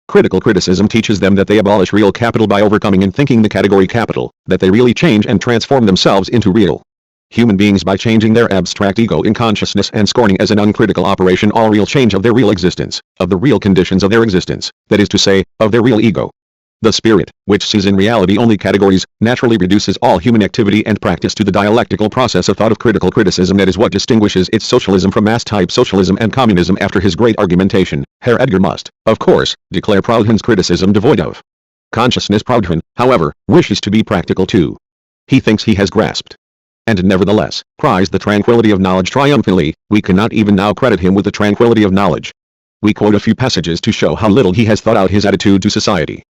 Critical criticism teaches them that they abolish real capital by overcoming in thinking the category capital, that they really change and transform themselves into real human beings by changing their abstract ego in consciousness and scorning as an uncritical operation all real change of their real existence, of the real conditions of their existence, that is to say, of their real ego. The spirit, which sees in reality only categories, naturally reduces all human activity and practice to the dialectical process of thought of critical criticism. That is what distinguishes its socialism from mass-type socialism and communism. After his great argumentation, Herr Edgar must, of course, declare Proudhon's criticism devoid of consciousness. Proudhon, however, wishes to be practical too. He thinks he has grasped, and nevertheless, cries the tranquility of knowledge triumphantly. We cannot even now credit him with the tranquility of knowledge. We quote a few passages to show how little he has thought out his attitude to society.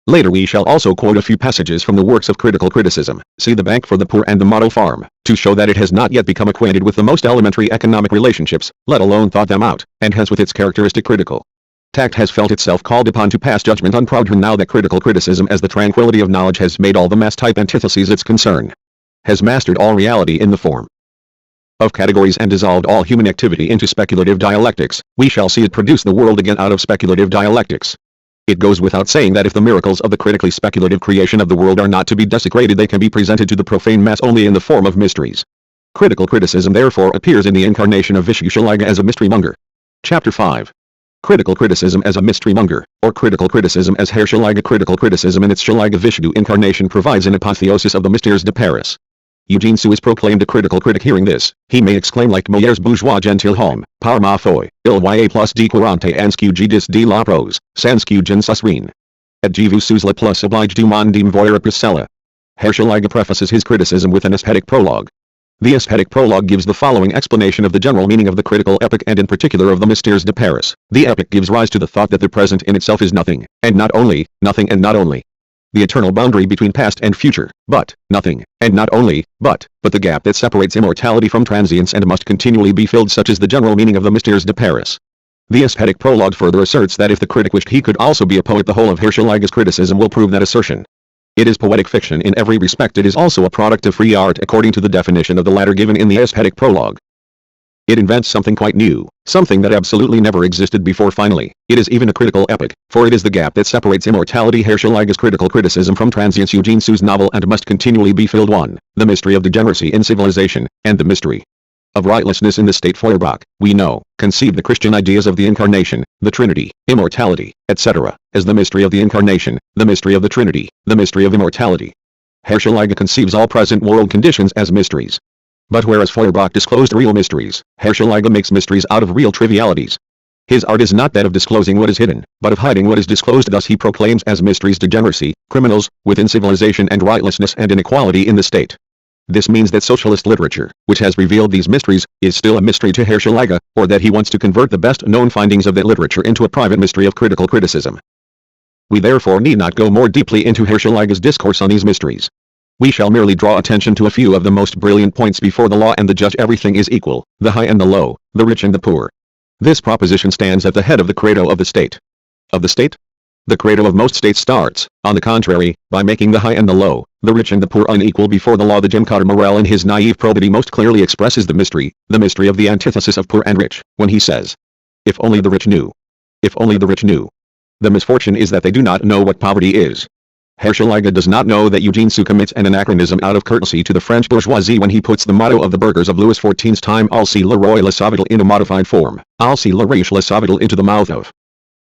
Later we shall also quote a few passages from the works of critical criticism, see The Bank for the Poor and The Model Farm, to show that it has not yet become acquainted with the most elementary economic relationships, let alone thought them out, and hence with its characteristic critical tact has felt itself called upon to pass judgment on Proudhon now that critical criticism as the tranquility of knowledge has made all the mass-type antitheses its concern, has mastered all reality in the form of categories and dissolved all human activity into speculative dialectics. We shall see it produce the world again out of speculative dialectics. It goes without saying that if the miracles of the critically speculative creation of the world are not to be desecrated, they can be presented to the profane mass only in the form of mysteries. Critical criticism therefore appears in the incarnation of ch1-ch7 as a mystery-monger. Chapter 5. Critical criticism as a mystery-monger, or critical criticism as Herr ch1-ch7. Critical criticism in its ch1-ch7 incarnation provides an apotheosis of the mystères de Paris. Eugene Sue is proclaimed a critical critic. Hearing this, he may exclaim like Molière's bourgeois gentilhomme, par ma foi, il y a plus de quarante ans que je dis de la prose, sans que je ne sus rien. Et je vous suis le plus obligé du monde de me voir pour cela. Herr ch1-ch7 prefaces his criticism with an aesthetic prologue. The aesthetic prologue gives the following explanation of the general meaning of the critical epic and in particular of the mystères de Paris. The epic gives rise to the thought that the present in itself is nothing, and not only, nothing and not only the eternal boundary between past and future, but nothing, and not only, but the gap that separates immortality from transience and must continually be filled. Such is the general meaning of the mystères de Paris. The aesthetic prologue further asserts that if the critic wished he could also be a poet, the whole of Herr ch1-ch7's criticism will prove that assertion. It is poetic fiction in every respect. It is also a product of free art according to the definition of the latter given in the aesthetic prologue. It invents something quite new, something that absolutely never existed before. Finally, it is even a critical epic, for it is the gap that separates immortality, Herr ch1-ch's critical criticism, from transience, Eugene Sue's novel, and must continually be filled. 1. The mystery of degeneracy in civilization, and the mystery of rightlessness in the state. Feuerbach, we know, conceived the Christian ideas of the Incarnation, the Trinity, immortality, etc., as the mystery of the Incarnation, the mystery of the Trinity, the mystery of immortality. Herr ch1-ch conceives all present world conditions as mysteries. But whereas Feuerbach disclosed real mysteries, Herr ch1-ch makes mysteries out of real trivialities. His art is not that of disclosing what is hidden, but of hiding what is disclosed. Thus he proclaims as mysteries degeneracy, criminals, within civilization, and rightlessness and inequality in the state. This means that socialist literature, which has revealed these mysteries, is still a mystery to Herr ch1-ch, or that he wants to convert the best known findings of that literature into a private mystery of critical criticism. We therefore need not go more deeply into Herr ch1-ch's discourse on these mysteries. We shall merely draw attention to a few of the most brilliant points. Before the law and the judge everything is equal, the high and the low, the rich and the poor. This proposition stands at the head of the credo of the state. Of the state? The credo of most states starts, on the contrary, by making the high and the low, the rich and the poor unequal before the law. The Jim Cotter Morel in his naive probity most clearly expresses the mystery of the antithesis of poor and rich, when he says, if only the rich knew. If only the rich knew. The misfortune is that they do not know what poverty is. Herr ch1-ch does not know that Eugene Sue commits an anachronism out of courtesy to the French bourgeoisie when he puts the motto of the burghers of Louis XIV's time, Alcé le roi le sauvetal, in a modified form, Alcé le riche le sauvetal, into the mouth of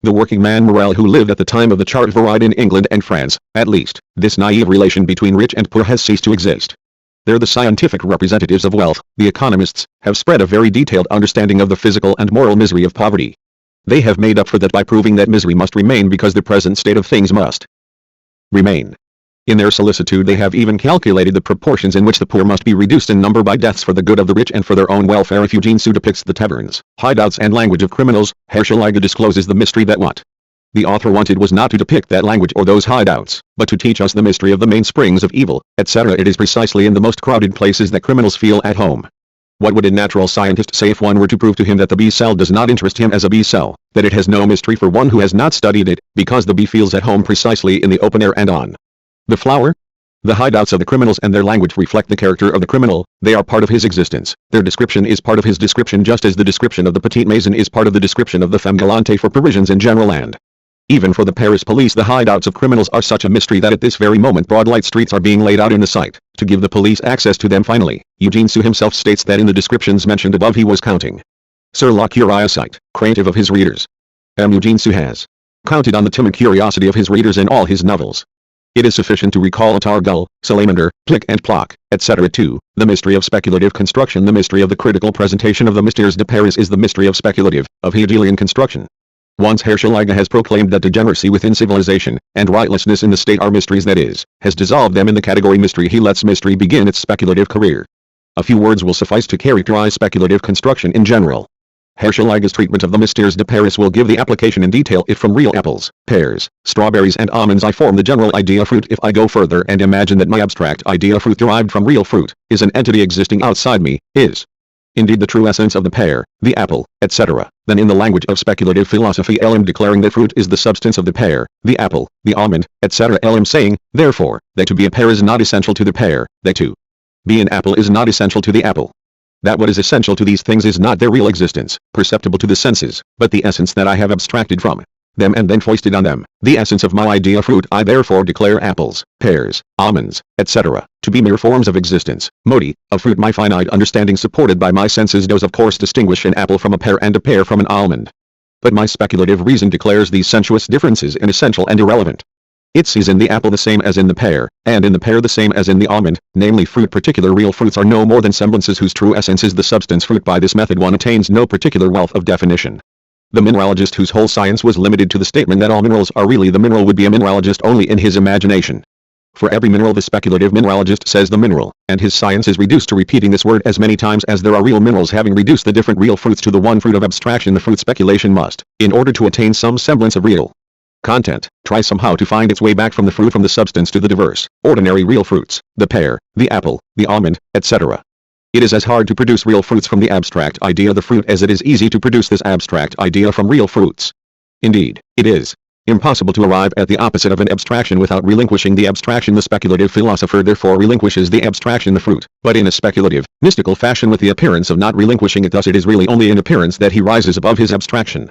the working man Morel, who lived at the time of the chart varied in England and France. At least, this naive relation between rich and poor has ceased to exist. There the scientific representatives of wealth, the economists, have spread a very detailed understanding of the physical and moral misery of poverty. They have made up for that by proving that misery must remain because the present state of things must remain. In their solicitude they have even calculated the proportions in which the poor must be reduced in number by deaths for the good of the rich and for their own welfare. If Eugene Sue depicts the taverns, hideouts and language of criminals, Herr ch1-ch discloses the mystery that what the author wanted was not to depict that language or those hideouts, but to teach us the mystery of the mainsprings of evil, etc. It is precisely in the most crowded places that criminals feel at home. What would a natural scientist say if one were to prove to him that the bee cell does not interest him as a bee cell, that it has no mystery for one who has not studied it, because the bee feels at home precisely in the open air and on the flower? The hideouts of the criminals and their language reflect the character of the criminal. They are part of his existence. Their description is part of his description, just as the description of the petite maison is part of the description of the femme galante for Parisians in general. And even for the Paris police the hideouts of criminals are such a mystery that at this very moment broad light streets are being laid out in the sight, to give the police access to them. Finally, Eugene Sue himself states that in the descriptions mentioned above he was counting sur la curiosité, craintive of his readers. Eugene Sue has counted on the timid curiosity of his readers in all his novels. It is sufficient to recall a tar gull, salamander, plick and plock, etc. 2. The mystery of speculative construction. The mystery of the critical presentation of the mystères de Paris is the mystery of speculative, of Hegelian construction. Once Herschel has proclaimed that degeneracy within civilization, and rightlessness in the state are mysteries, that is, has dissolved them in the category mystery, he lets mystery begin its speculative career. A few words will suffice to characterize speculative construction in general. Herschel's treatment of the mystères de Paris will give the application in detail. If from real apples, pears, strawberries and almonds I form the general idea fruit, if I go further and imagine that my abstract idea fruit derived from real fruit, is an entity existing outside me, is indeed the true essence of the pear, the apple, etc., then in the language of speculative philosophy I am declaring that fruit is the substance of the pear, the apple, the almond, etc. I am saying, therefore, that to be a pear is not essential to the pear, that to be an apple is not essential to the apple. That what is essential to these things is not their real existence, perceptible to the senses, but the essence that I have abstracted from them and then foisted on them, the essence of my idea fruit. I therefore declare apples, pears, almonds, etc., to be mere forms of existence, modi, of fruit. My finite understanding supported by my senses does of course distinguish an apple from a pear and a pear from an almond. But my speculative reason declares these sensuous differences inessential and irrelevant. It sees in the apple the same as in the pear, and in the pear the same as in the almond, namely fruit. Particular real fruits are no more than semblances whose true essence is the substance fruit. By this method one attains no particular wealth of definition. The mineralogist whose whole science was limited to the statement that all minerals are really the mineral would be a mineralogist only in his imagination. For every mineral the speculative mineralogist says the mineral, and his science is reduced to repeating this word as many times as there are real minerals. Having reduced the different real fruits to the one fruit of abstraction, the fruit speculation must, in order to attain some semblance of real content, try somehow to find its way back from the fruit, from the substance to the diverse, ordinary real fruits, the pear, the apple, the almond, etc. It is as hard to produce real fruits from the abstract idea of the fruit as it is easy to produce this abstract idea from real fruits. Indeed, it is impossible to arrive at the opposite of an abstraction without relinquishing the abstraction. The speculative philosopher therefore relinquishes the abstraction, the fruit, but in a speculative, mystical fashion, with the appearance of not relinquishing it. Thus it is really only in appearance that he rises above his abstraction.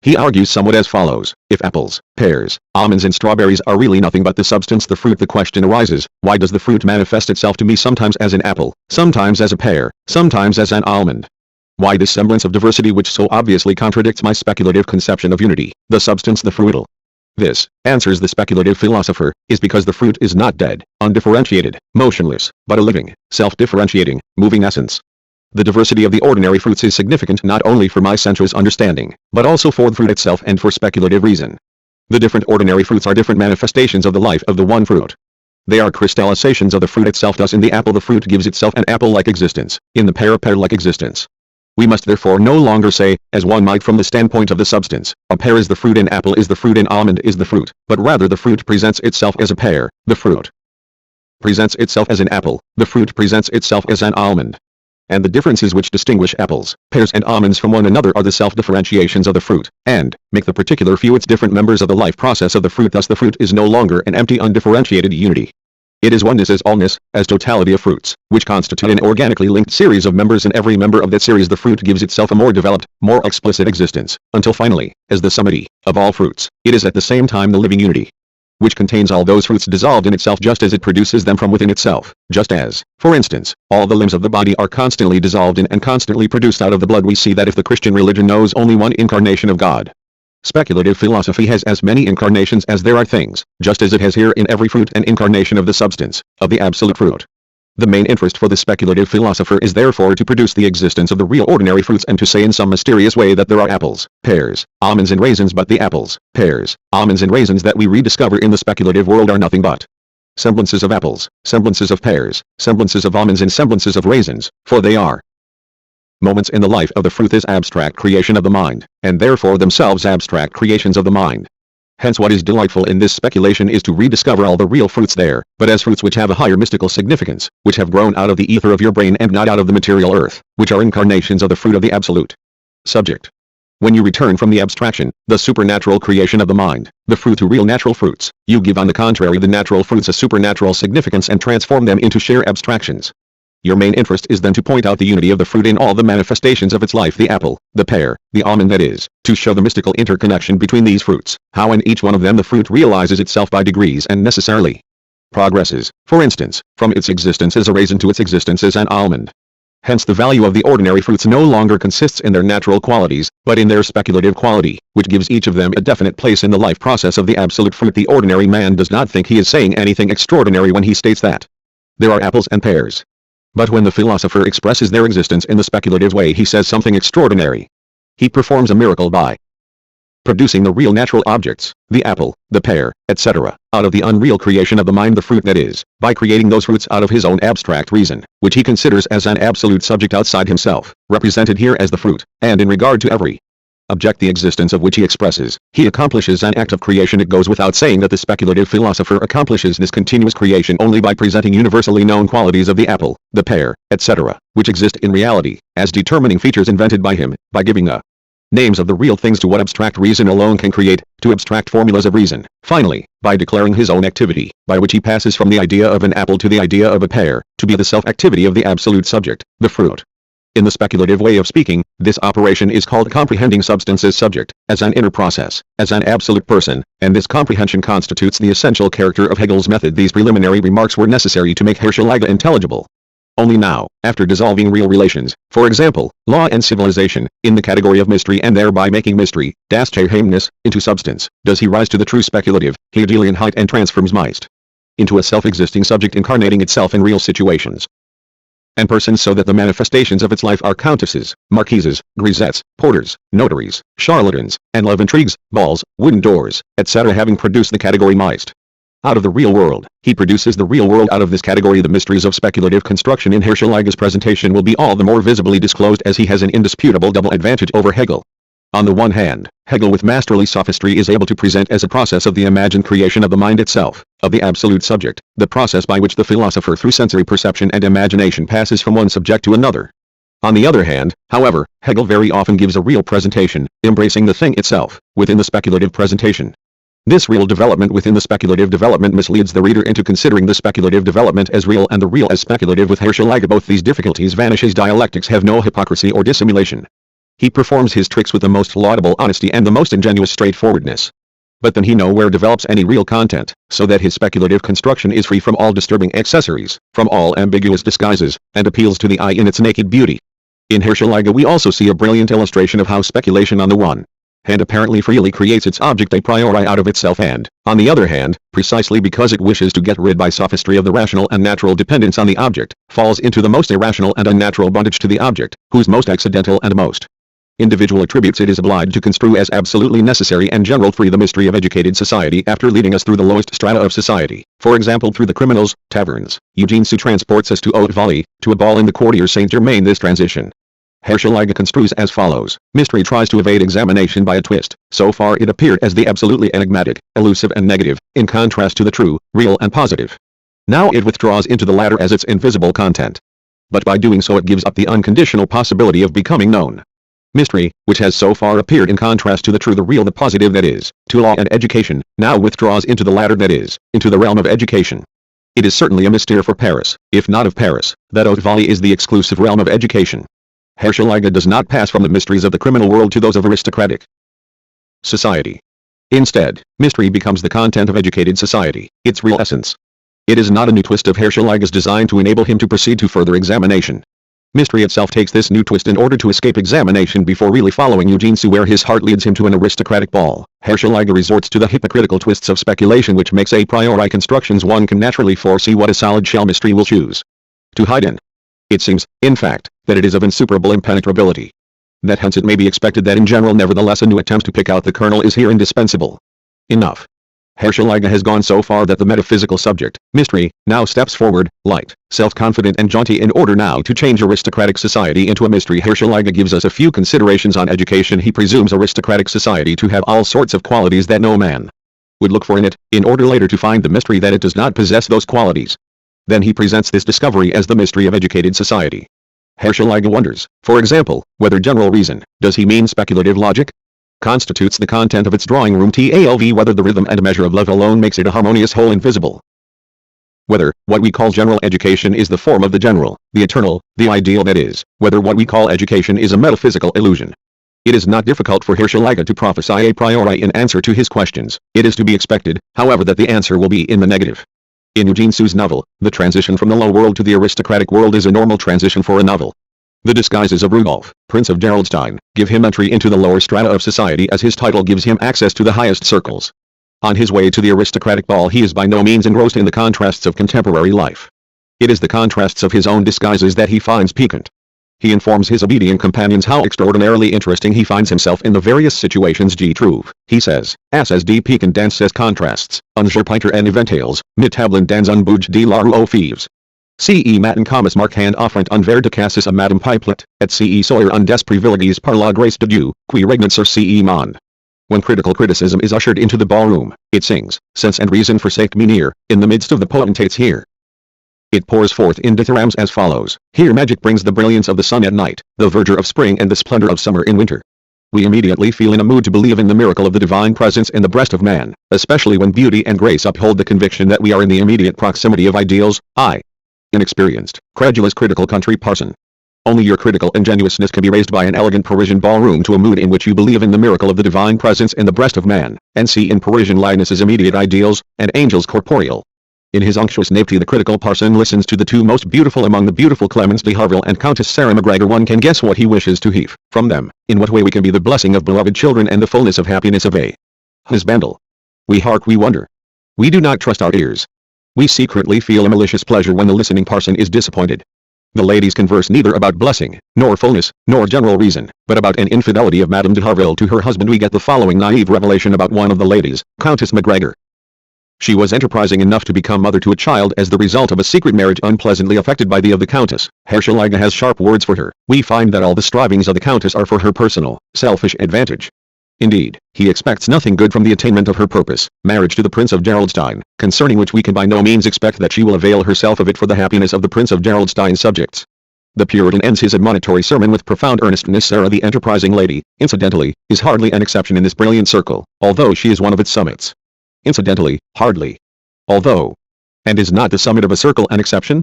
He argues somewhat as follows: if apples, pears, almonds and strawberries are really nothing but the substance, the fruit, the question arises, why does the fruit manifest itself to me sometimes as an apple, sometimes as a pear, sometimes as an almond? Why this semblance of diversity which so obviously contradicts my speculative conception of unity, the substance, the fruital? This, answers the speculative philosopher, is because the fruit is not dead, undifferentiated, motionless, but a living, self-differentiating, moving essence. The diversity of the ordinary fruits is significant not only for my sensuous understanding, but also for the fruit itself and for speculative reason. The different ordinary fruits are different manifestations of the life of the one fruit. They are crystallizations of the fruit itself. Thus in the apple the fruit gives itself an apple-like existence, in the pear a pear-like existence. We must therefore no longer say, as one might from the standpoint of the substance, a pear is the fruit, an apple is the fruit, an almond is the fruit, but rather the fruit presents itself as a pear, the fruit presents itself as an apple, the fruit presents itself as an almond. And the differences which distinguish apples, pears and almonds from one another are the self-differentiations of the fruit, and make the particular few its different members of the life process of the fruit. Thus the fruit is no longer an empty undifferentiated unity. It is oneness as allness, as totality of fruits, which constitute an organically linked series of members. In every member of that series the fruit gives itself a more developed, more explicit existence, until finally, as the summity of all fruits, it is at the same time the living unity, which contains all those fruits dissolved in itself just as it produces them from within itself, just as, for instance, all the limbs of the body are constantly dissolved in and constantly produced out of the blood. We see that if the Christian religion knows only one incarnation of God, speculative philosophy has as many incarnations as there are things, just as it has here in every fruit an incarnation of the substance, of the absolute fruit. The main interest for the speculative philosopher is therefore to produce the existence of the real ordinary fruits and to say in some mysterious way that there are apples, pears, almonds and raisins, but the apples, pears, almonds and raisins that we rediscover in the speculative world are nothing but semblances of apples, semblances of pears, semblances of almonds and semblances of raisins, for they are moments in the life of the fruit, is abstract creation of the mind, and therefore themselves abstract creations of the mind. Hence what is delightful in this speculation is to rediscover all the real fruits there, but as fruits which have a higher mystical significance, which have grown out of the ether of your brain and not out of the material earth, which are incarnations of the fruit of the absolute. Subject. When you return from the abstraction, the supernatural creation of the mind, the fruit to real natural fruits, you give on the contrary the natural fruits a supernatural significance and transform them into sheer abstractions. Your main interest is then to point out the unity of the fruit in all the manifestations of its life, the apple, the pear, the almond, that is, to show the mystical interconnection between these fruits, how in each one of them the fruit realizes itself by degrees and necessarily progresses, for instance, from its existence as a raisin to its existence as an almond. Hence the value of the ordinary fruits no longer consists in their natural qualities, but in their speculative quality, which gives each of them a definite place in the life process of the absolute fruit. The ordinary man does not think he is saying anything extraordinary when he states that there are apples and pears. But when the philosopher expresses their existence in the speculative way, he says something extraordinary. He performs a miracle by producing the real natural objects, the apple, the pear, etc., out of the unreal creation of the mind, the fruit that is, by creating those fruits out of his own abstract reason, which he considers as an absolute subject outside himself, represented here as the fruit, and in regard to every object the existence of which he expresses, he accomplishes an act of creation. It goes without saying that the speculative philosopher accomplishes this continuous creation only by presenting universally known qualities of the apple, the pear, etc., which exist in reality, as determining features invented by him, by giving the names of the real things to what abstract reason alone can create, to abstract formulas of reason. Finally, by declaring his own activity, by which he passes from the idea of an apple to the idea of a pear, to be the self-activity of the absolute subject, the fruit. In the speculative way of speaking, this operation is called comprehending substance as subject, as an inner process, as an absolute person, and this comprehension constitutes the essential character of Hegel's method. These preliminary remarks were necessary to make Herrschel intelligible. Only now, after dissolving real relations, for example, law and civilization, in the category of mystery and thereby making mystery, das Geheimnis, into substance, does he rise to the true speculative, Hegelian height and transforms Meist into a self-existing subject incarnating itself in real situations and persons, so that the manifestations of its life are countesses, marquises, grisettes, porters, notaries, charlatans, and love intrigues, balls, wooden doors, etc. Having produced the category Meist out of the real world, he produces the real world out of this category. The mysteries of speculative construction in Herrschel's presentation will be all the more visibly disclosed as he has an indisputable double advantage over Hegel. On the one hand, Hegel with masterly sophistry is able to present as a process of the imagined creation of the mind itself, of the absolute subject, the process by which the philosopher through sensory perception and imagination passes from one subject to another. On the other hand, however, Hegel very often gives a real presentation, embracing the thing itself, within the speculative presentation. This real development within the speculative development misleads the reader into considering the speculative development as real and the real as speculative. With Herrschel both these difficulties vanish. His dialectics have no hypocrisy or dissimulation. He performs his tricks with the most laudable honesty and the most ingenuous straightforwardness. But then he nowhere develops any real content, so that his speculative construction is free from all disturbing accessories, from all ambiguous disguises, and appeals to the eye in its naked beauty. In Herrschel we also see a brilliant illustration of how speculation on the one hand apparently freely creates its object a priori out of itself, and, on the other hand, precisely because it wishes to get rid by sophistry of the rational and natural dependence on the object, falls into the most irrational and unnatural bondage to the object, whose most accidental and most individual attributes it is obliged to construe as absolutely necessary and general. 3. The mystery of educated society. After leading us through the lowest strata of society, for example through the criminals, taverns, Eugene Sue transports us to haute volée, to a ball in the Quartier Saint-Germain. This transition Herrschel construes as follows. Mystery tries to evade examination by a twist. So far it appeared as the absolutely enigmatic, elusive and negative, in contrast to the true, real and positive. Now it withdraws into the latter as its invisible content. But by doing so it gives up the unconditional possibility of becoming known. Mystery, which has so far appeared in contrast to the true, the real, the positive, that is, to law and education, now withdraws into the latter, that is, into the realm of education. It is certainly a mystere for Paris, if not of Paris, that haute volée is the exclusive realm of education. Herrschel does not pass from the mysteries of the criminal world to those of aristocratic society. Instead, mystery becomes the content of educated society, its real essence. It is not a new twist of Herrschel's designed to enable him to proceed to further examination. Mystery itself takes this new twist in order to escape examination before really following Eugene Sue where his heart leads him to an aristocratic ball. Herrschel resorts to the hypocritical twists of speculation which makes a priori constructions one can naturally foresee what a solid shell mystery will choose to hide in. It seems, in fact, that it is of insuperable impenetrability. That hence it may be expected that in general nevertheless a new attempt to pick out the kernel is here indispensable. Enough. Herrschel has gone so far that the metaphysical subject, mystery, now steps forward, light, self-confident and jaunty in order now to change aristocratic society into a mystery. Herrschel gives us a few considerations on education. He presumes aristocratic society to have all sorts of qualities that no man would look for in it, in order later to find the mystery that it does not possess those qualities. Then he presents this discovery as the mystery of educated society. Herrschel wonders, for example, whether general reason, does he mean speculative logic, constitutes the content of its drawing room talv, whether the rhythm and measure of love alone makes it a harmonious whole invisible, whether what we call general education is the form of the general, the eternal, the ideal, that is, whether what we call education is a metaphysical illusion. It is not difficult for Herrschel to prophesy a priori in answer to his questions. It is to be expected, however, that the answer will be in the negative. In Eugene Sue's novel, the transition from the low world to the aristocratic world is a normal transition for a novel. The disguises of Rudolf, Prince of Gerolstein, give him entry into the lower strata of society as his title gives him access to the highest circles. On his way to the aristocratic ball he is by no means engrossed in the contrasts of contemporary life. It is the contrasts of his own disguises that he finds piquant. He informs his obedient companions how extraordinarily interesting he finds himself in the various situations je trouve, he says, as die piquant dans ces contrasts, ungerpinter en eventales, mit tablen dans un bouge de la rue aux fives. Ce matin commas marquant offrent un verre de cassis à Madame Pipelet, et ce soir un des privilégiés par la grâce de Dieu, qui regnant sur ce monde. When critical criticism is ushered into the ballroom, it sings, sense and reason forsake me near, in the midst of the potentates here. It pours forth in dithyrambs as follows, here magic brings the brilliance of the sun at night, the verdure of spring and the splendor of summer in winter. We immediately feel in a mood to believe in the miracle of the divine presence in the breast of man, especially when beauty and grace uphold the conviction that we are in the immediate proximity of ideals. Inexperienced, credulous critical country parson. Only your critical ingenuousness can be raised by an elegant Parisian ballroom to a mood in which you believe in the miracle of the divine presence in the breast of man, and see in Parisian likeness immediate ideals, and angels corporeal. In his unctuous naivety the critical parson listens to the two most beautiful among the beautiful Clemence de Harville and Countess Sarah Macgregor. One can guess what he wishes to heave from them, in what way we can be the blessing of beloved children and the fullness of happiness of a husbandal. We hark, we wonder. We do not trust our ears. We secretly feel a malicious pleasure when the listening parson is disappointed. The ladies converse neither about blessing, nor fullness, nor general reason, but about an infidelity of Madame de Harville to her husband. We get the following naive revelation about one of the ladies, Countess Macgregor. She was enterprising enough to become mother to a child as the result of a secret marriage unpleasantly affected by the of the Countess. Herr Schleicher has sharp words for her. We find that all the strivings of the Countess are for her personal, selfish advantage. Indeed, he expects nothing good from the attainment of her purpose, marriage to the Prince of Gerolstein, concerning which we can by no means expect that she will avail herself of it for the happiness of the Prince of Gerolstein's subjects. The Puritan ends his admonitory sermon with profound earnestness. Sarah the enterprising lady, incidentally, is hardly an exception in this brilliant circle, although she is one of its summits. Incidentally, hardly. Although. And is not the summit of a circle an exception?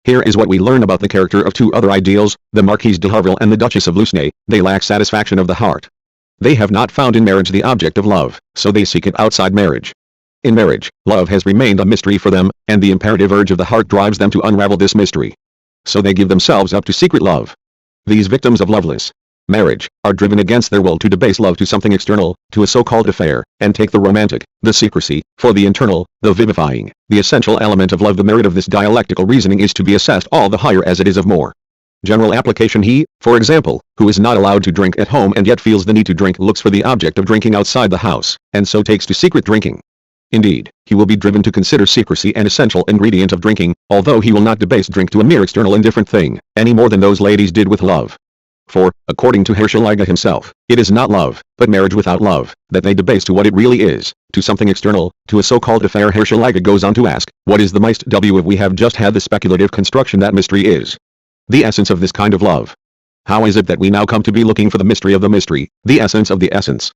Here is what we learn about the character of two other ideals, the Marquise de Harville and the Duchess of Lucenay. They lack satisfaction of the heart. They have not found in marriage the object of love, so they seek it outside marriage. In marriage, love has remained a mystery for them, and the imperative urge of the heart drives them to unravel this mystery. So they give themselves up to secret love. These victims of loveless marriage are driven against their will to debase love to something external, to a so-called affair, and take the romantic, the secrecy, for the internal, the vivifying, the essential element of love. The merit of this dialectical reasoning is to be assessed all the higher as it is of more general application. He, for example, who is not allowed to drink at home and yet feels the need to drink, looks for the object of drinking outside the house, and so takes to secret drinking. Indeed, he will be driven to consider secrecy an essential ingredient of drinking, although he will not debase drink to a mere external indifferent thing, any more than those ladies did with love. For, according to Herr Schleicher himself, it is not love, but marriage without love, that they debase to what it really is, to something external, to a so-called affair. Herr Schleicher goes on to ask, what is the meist w of? We have just had the speculative construction that mystery is the essence of this kind of love. How is it that we now come to be looking for the mystery of the mystery, the essence of the essence?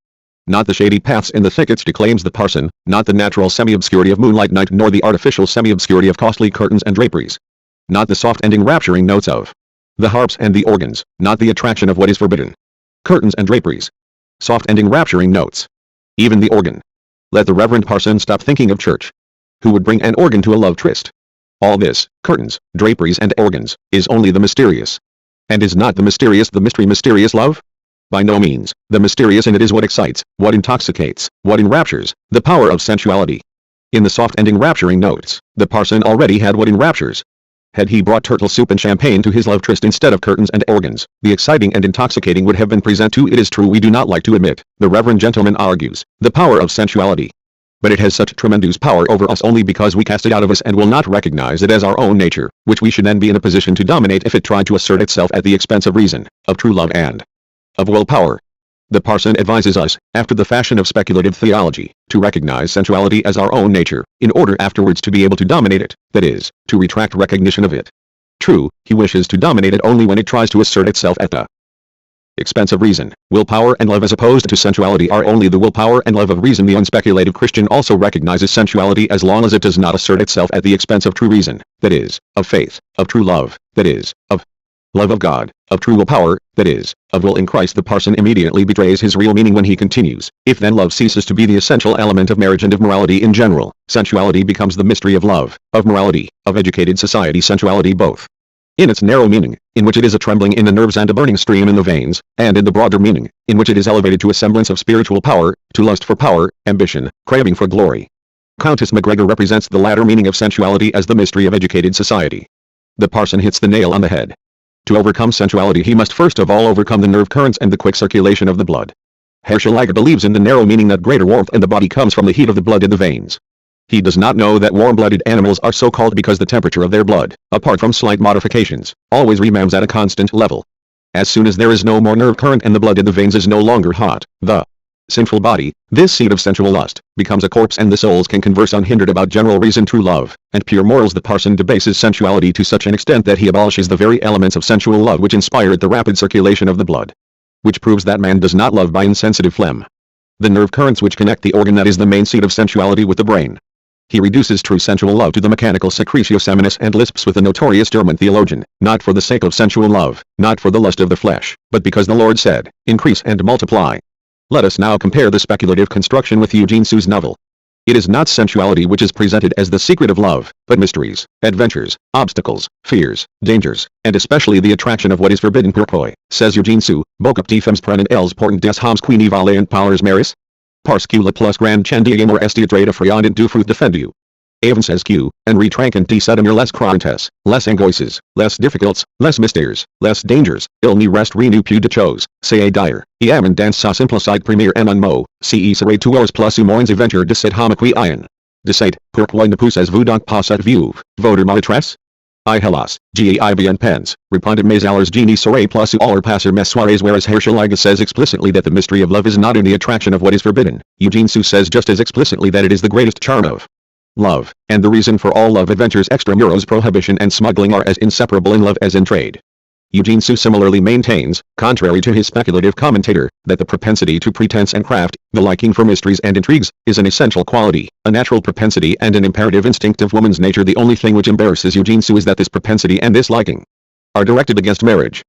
Not the shady paths in the thickets, declaims the parson, not the natural semi-obscurity of moonlight night, nor the artificial semi-obscurity of costly curtains and draperies. Not the soft-ending rapturing notes of the harps and the organs, not the attraction of what is forbidden. Curtains and draperies. Soft-ending rapturing notes. Even the organ. Let the reverend parson stop thinking of church. Who would bring an organ to a love tryst? All this, curtains, draperies and organs, is only the mysterious. And is not the mysterious the mystery mysterious love? By no means. The mysterious in it is what excites, what intoxicates, what enraptures, the power of sensuality. In the soft-ending rapturing notes, the parson already had what enraptures. Had he brought turtle soup and champagne to his love tryst instead of curtains and organs, the exciting and intoxicating would have been present too. It is true we do not like to admit, the reverend gentleman argues, the power of sensuality. But it has such tremendous power over us only because we cast it out of us and will not recognize it as our own nature, which we should then be in a position to dominate if it tried to assert itself at the expense of reason, of true love and of willpower. The parson advises us, after the fashion of speculative theology, to recognize sensuality as our own nature, in order afterwards to be able to dominate it, that is, to retract recognition of it. True, he wishes to dominate it only when it tries to assert itself at the expense of reason. Willpower and love as opposed to sensuality are only the willpower and love of reason. The unspeculative Christian also recognizes sensuality as long as it does not assert itself at the expense of true reason, that is, of faith, of true love, that is, of love of God, of true willpower, that is, of will in Christ. The parson immediately betrays his real meaning when he continues, if then love ceases to be the essential element of marriage and of morality in general, sensuality becomes the mystery of love, of morality, of educated society. Sensuality both In its narrow meaning, in which it is a trembling in the nerves and a burning stream in the veins, and in the broader meaning, in which it is elevated to a semblance of spiritual power, to lust for power, ambition, craving for glory. Countess MacGregor represents the latter meaning of sensuality as the mystery of educated society. The parson hits the nail on the head. To overcome sensuality he must first of all overcome the nerve currents and the quick circulation of the blood. Herschel believes in the narrow meaning that greater warmth in the body comes from the heat of the blood in the veins. He does not know that warm-blooded animals are so called because the temperature of their blood, apart from slight modifications, always remains at a constant level. As soon as there is no more nerve current and the blood in the veins is no longer hot, the sinful body, this seat of sensual lust, becomes a corpse and the souls can converse unhindered about general reason, true love, and pure morals. The parson debases sensuality to such an extent that he abolishes the very elements of sensual love which inspired the rapid circulation of the blood. Which proves that man does not love by insensitive phlegm. The nerve currents which connect the organ that is the main seat of sensuality with the brain. He reduces true sensual love to the mechanical secretio seminis and lisps with the notorious German theologian, not for the sake of sensual love, not for the lust of the flesh, but because the Lord said, increase and multiply. Let us now compare the speculative construction with Eugene Sue's novel. It is not sensuality which is presented as the secret of love, but mysteries, adventures, obstacles, fears, dangers, and especially the attraction of what is forbidden. Pourquoi, says Eugene Sue, beaucoup de femmes prennent elles portent des hommes qui n'y valent pas maris? Parce que le plus grand chandier or est de friand du fruit defendu. Even says Q, and retranquant de sedemir les crantes, les angoisses, les difficultés, les mystères, les dangers, il n'y reste rien plus de chose, c'est dire, et amen dans sa simplicide première en un mot, si serait tous plus ou moins aventure de cet homme qui ion. De cet, pourquoi ne poussez-vous donc pas cette veuve, votre maîtresse? I hélas, bien pens, répondit mes alors genie serait plus ou alors passer mes soirées. Whereas Herschel says explicitly that the mystery of love is not in the attraction of what is forbidden, Eugene Sue says just as explicitly that it is the greatest charm of love, and the reason for all love adventures extramuros prohibition and smuggling are as inseparable in love as in trade. Eugene Sue similarly maintains, contrary to his speculative commentator, that the propensity to pretense and craft, the liking for mysteries and intrigues, is an essential quality, a natural propensity and an imperative instinct of woman's nature. The only thing which embarrasses Eugene Sue is that this propensity and this liking are directed against marriage.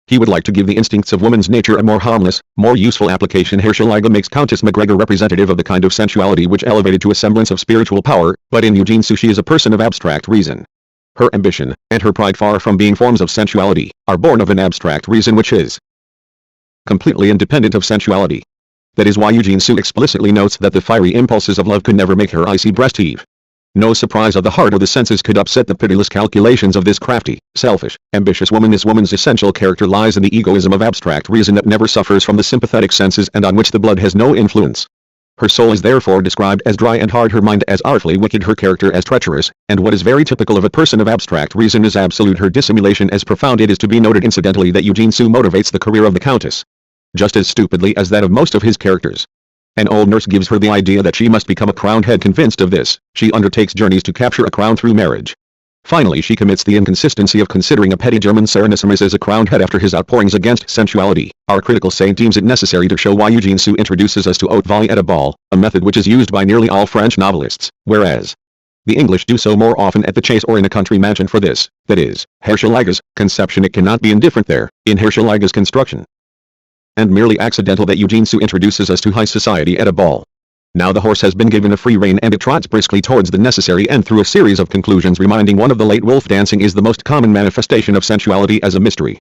He would like to give the instincts of woman's nature a more harmless, more useful application. Herschel makes Countess MacGregor representative of the kind of sensuality which elevated to a semblance of spiritual power, but in Eugene Sue she is a person of abstract reason. Her ambition, and her pride, far from being forms of sensuality, are born of an abstract reason which is completely independent of sensuality. That is why Eugene Sue explicitly notes that the fiery impulses of love could never make her icy breast heave. No surprise of the heart or the senses could upset the pitiless calculations of this crafty, selfish, ambitious woman. This woman's essential character lies in the egoism of abstract reason that never suffers from the sympathetic senses and on which the blood has no influence. Her soul is therefore described as dry and hard, her mind as artfully wicked, her character as treacherous, and what is very typical of a person of abstract reason is absolute, her dissimulation as profound. It is to be noted incidentally that Eugene Sue motivates the career of the Countess just as stupidly as that of most of his characters. An old nurse gives her the idea that she must become a crowned head. Convinced of this, she undertakes journeys to capture a crown through marriage. Finally she commits the inconsistency of considering a petty German Serenissimius as a crowned head after his outpourings against sensuality. Our critical saint deems it necessary to show why Eugene Sue introduces us to haute volley at a ball, a method which is used by nearly all French novelists, whereas the English do so more often at the chase or in a country mansion. For this, that is, Herschel's conception, it cannot be indifferent there, in Herschel's construction, and merely accidental that Eugene Sue introduces us to high society at a ball. Now the horse has been given a free rein and it trots briskly towards the necessary end through a series of conclusions reminding one of the late Wolf. Dancing is the most common manifestation of sensuality as a mystery.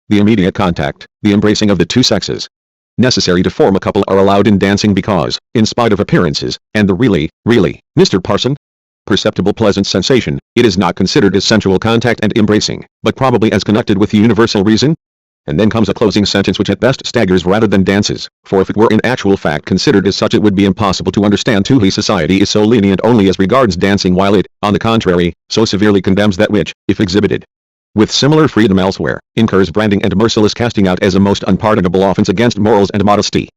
The immediate contact, the embracing of the two sexes, necessary to form a couple, are allowed in dancing because, in spite of appearances, and the really, Mr. Parson, perceptible pleasant sensation, it is not considered as sensual contact and embracing, but probably as connected with the universal reason. And then comes a closing sentence which at best staggers rather than dances, for if it were in actual fact considered as such it would be impossible to understand why society is so lenient only as regards dancing, while it, on the contrary, so severely condemns that which, if exhibited with similar freedom elsewhere, incurs branding and merciless casting out as a most unpardonable offense against morals and modesty.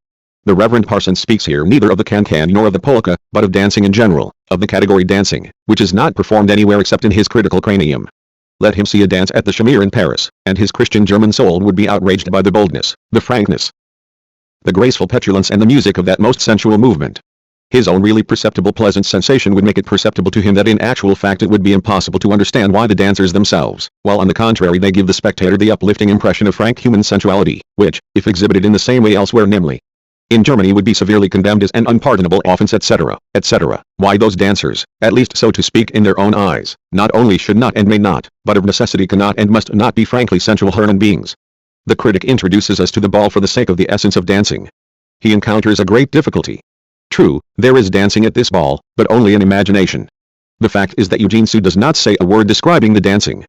The Reverend Parson speaks here neither of the can-can nor of the polka, but of dancing in general, of the category dancing, which is not performed anywhere except in his critical cranium. Let him see a dance at the Chimere in Paris, and his Christian German soul would be outraged by the boldness, the frankness, the graceful petulance and the music of that most sensual movement. His own really perceptible pleasant sensation would make it perceptible to him that in actual fact it would be impossible to understand why the dancers themselves, while on the contrary they give the spectator the uplifting impression of frank human sensuality, which, if exhibited in the same way elsewhere, namely in Germany would be severely condemned as an unpardonable offense, etc., etc. Why those dancers, at least so to speak in their own eyes, not only should not and may not, but of necessity cannot and must not be frankly sensual human beings. The critic introduces us to the ball for the sake of the essence of dancing. He encounters a great difficulty. True, there is dancing at this ball, but only in imagination. The fact is that Eugene Sue does not say a word describing the dancing.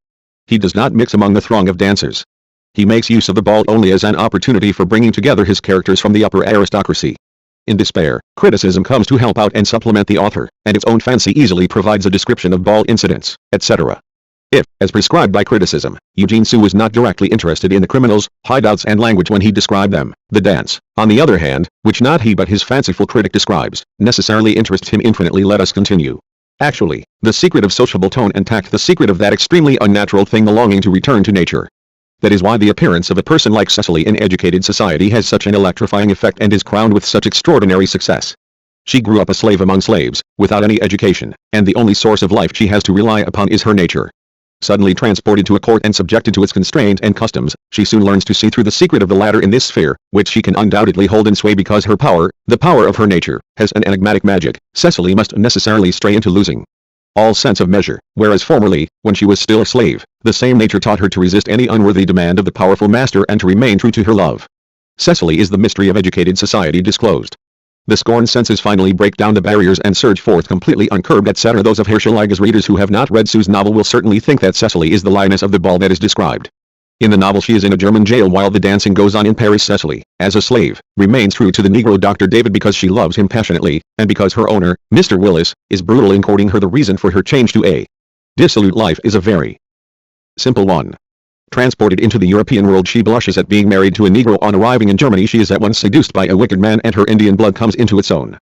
He does not mix among the throng of dancers. He makes use of the ball only as an opportunity for bringing together his characters from the upper aristocracy. In despair, criticism comes to help out and supplement the author, and its own fancy easily provides a description of ball incidents, etc. If, as prescribed by criticism, Eugene Sue was not directly interested in the criminals, hideouts and language when he described them, the dance, on the other hand, which not he but his fanciful critic describes, necessarily interests him infinitely. Let us continue. Actually, the secret of sociable tone and tact, the secret of that extremely unnatural thing, the longing to return to nature. That is why the appearance of a person like Cecily in educated society has such an electrifying effect and is crowned with such extraordinary success. She grew up a slave among slaves, without any education, and the only source of life she has to rely upon is her nature. Suddenly transported to a court and subjected to its constraints and customs, she soon learns to see through the secret of the latter in this sphere, which she can undoubtedly hold in sway because her power, the power of her nature, has an enigmatic magic. Cecily must necessarily stray into losing all sense of measure, whereas formerly, when she was still a slave, the same nature taught her to resist any unworthy demand of the powerful master and to remain true to her love. Cecily is the mystery of educated society disclosed. The scorned senses finally break down the barriers and surge forth completely uncurbed, etc. Those of Herschelige's readers who have not read Sue's novel will certainly think that Cecily is the lioness of the ball that is described. In the novel she is in a German jail while the dancing goes on in Paris. Cecily, as a slave, remains true to the Negro Dr. David because she loves him passionately, and because her owner, Mr. Willis, is brutal in courting her. The reason for her change to a dissolute life is a very simple one. Transported into the European world, she blushes at being married to a Negro. On arriving in Germany, she is at once seduced by a wicked man and her Indian blood comes into its own.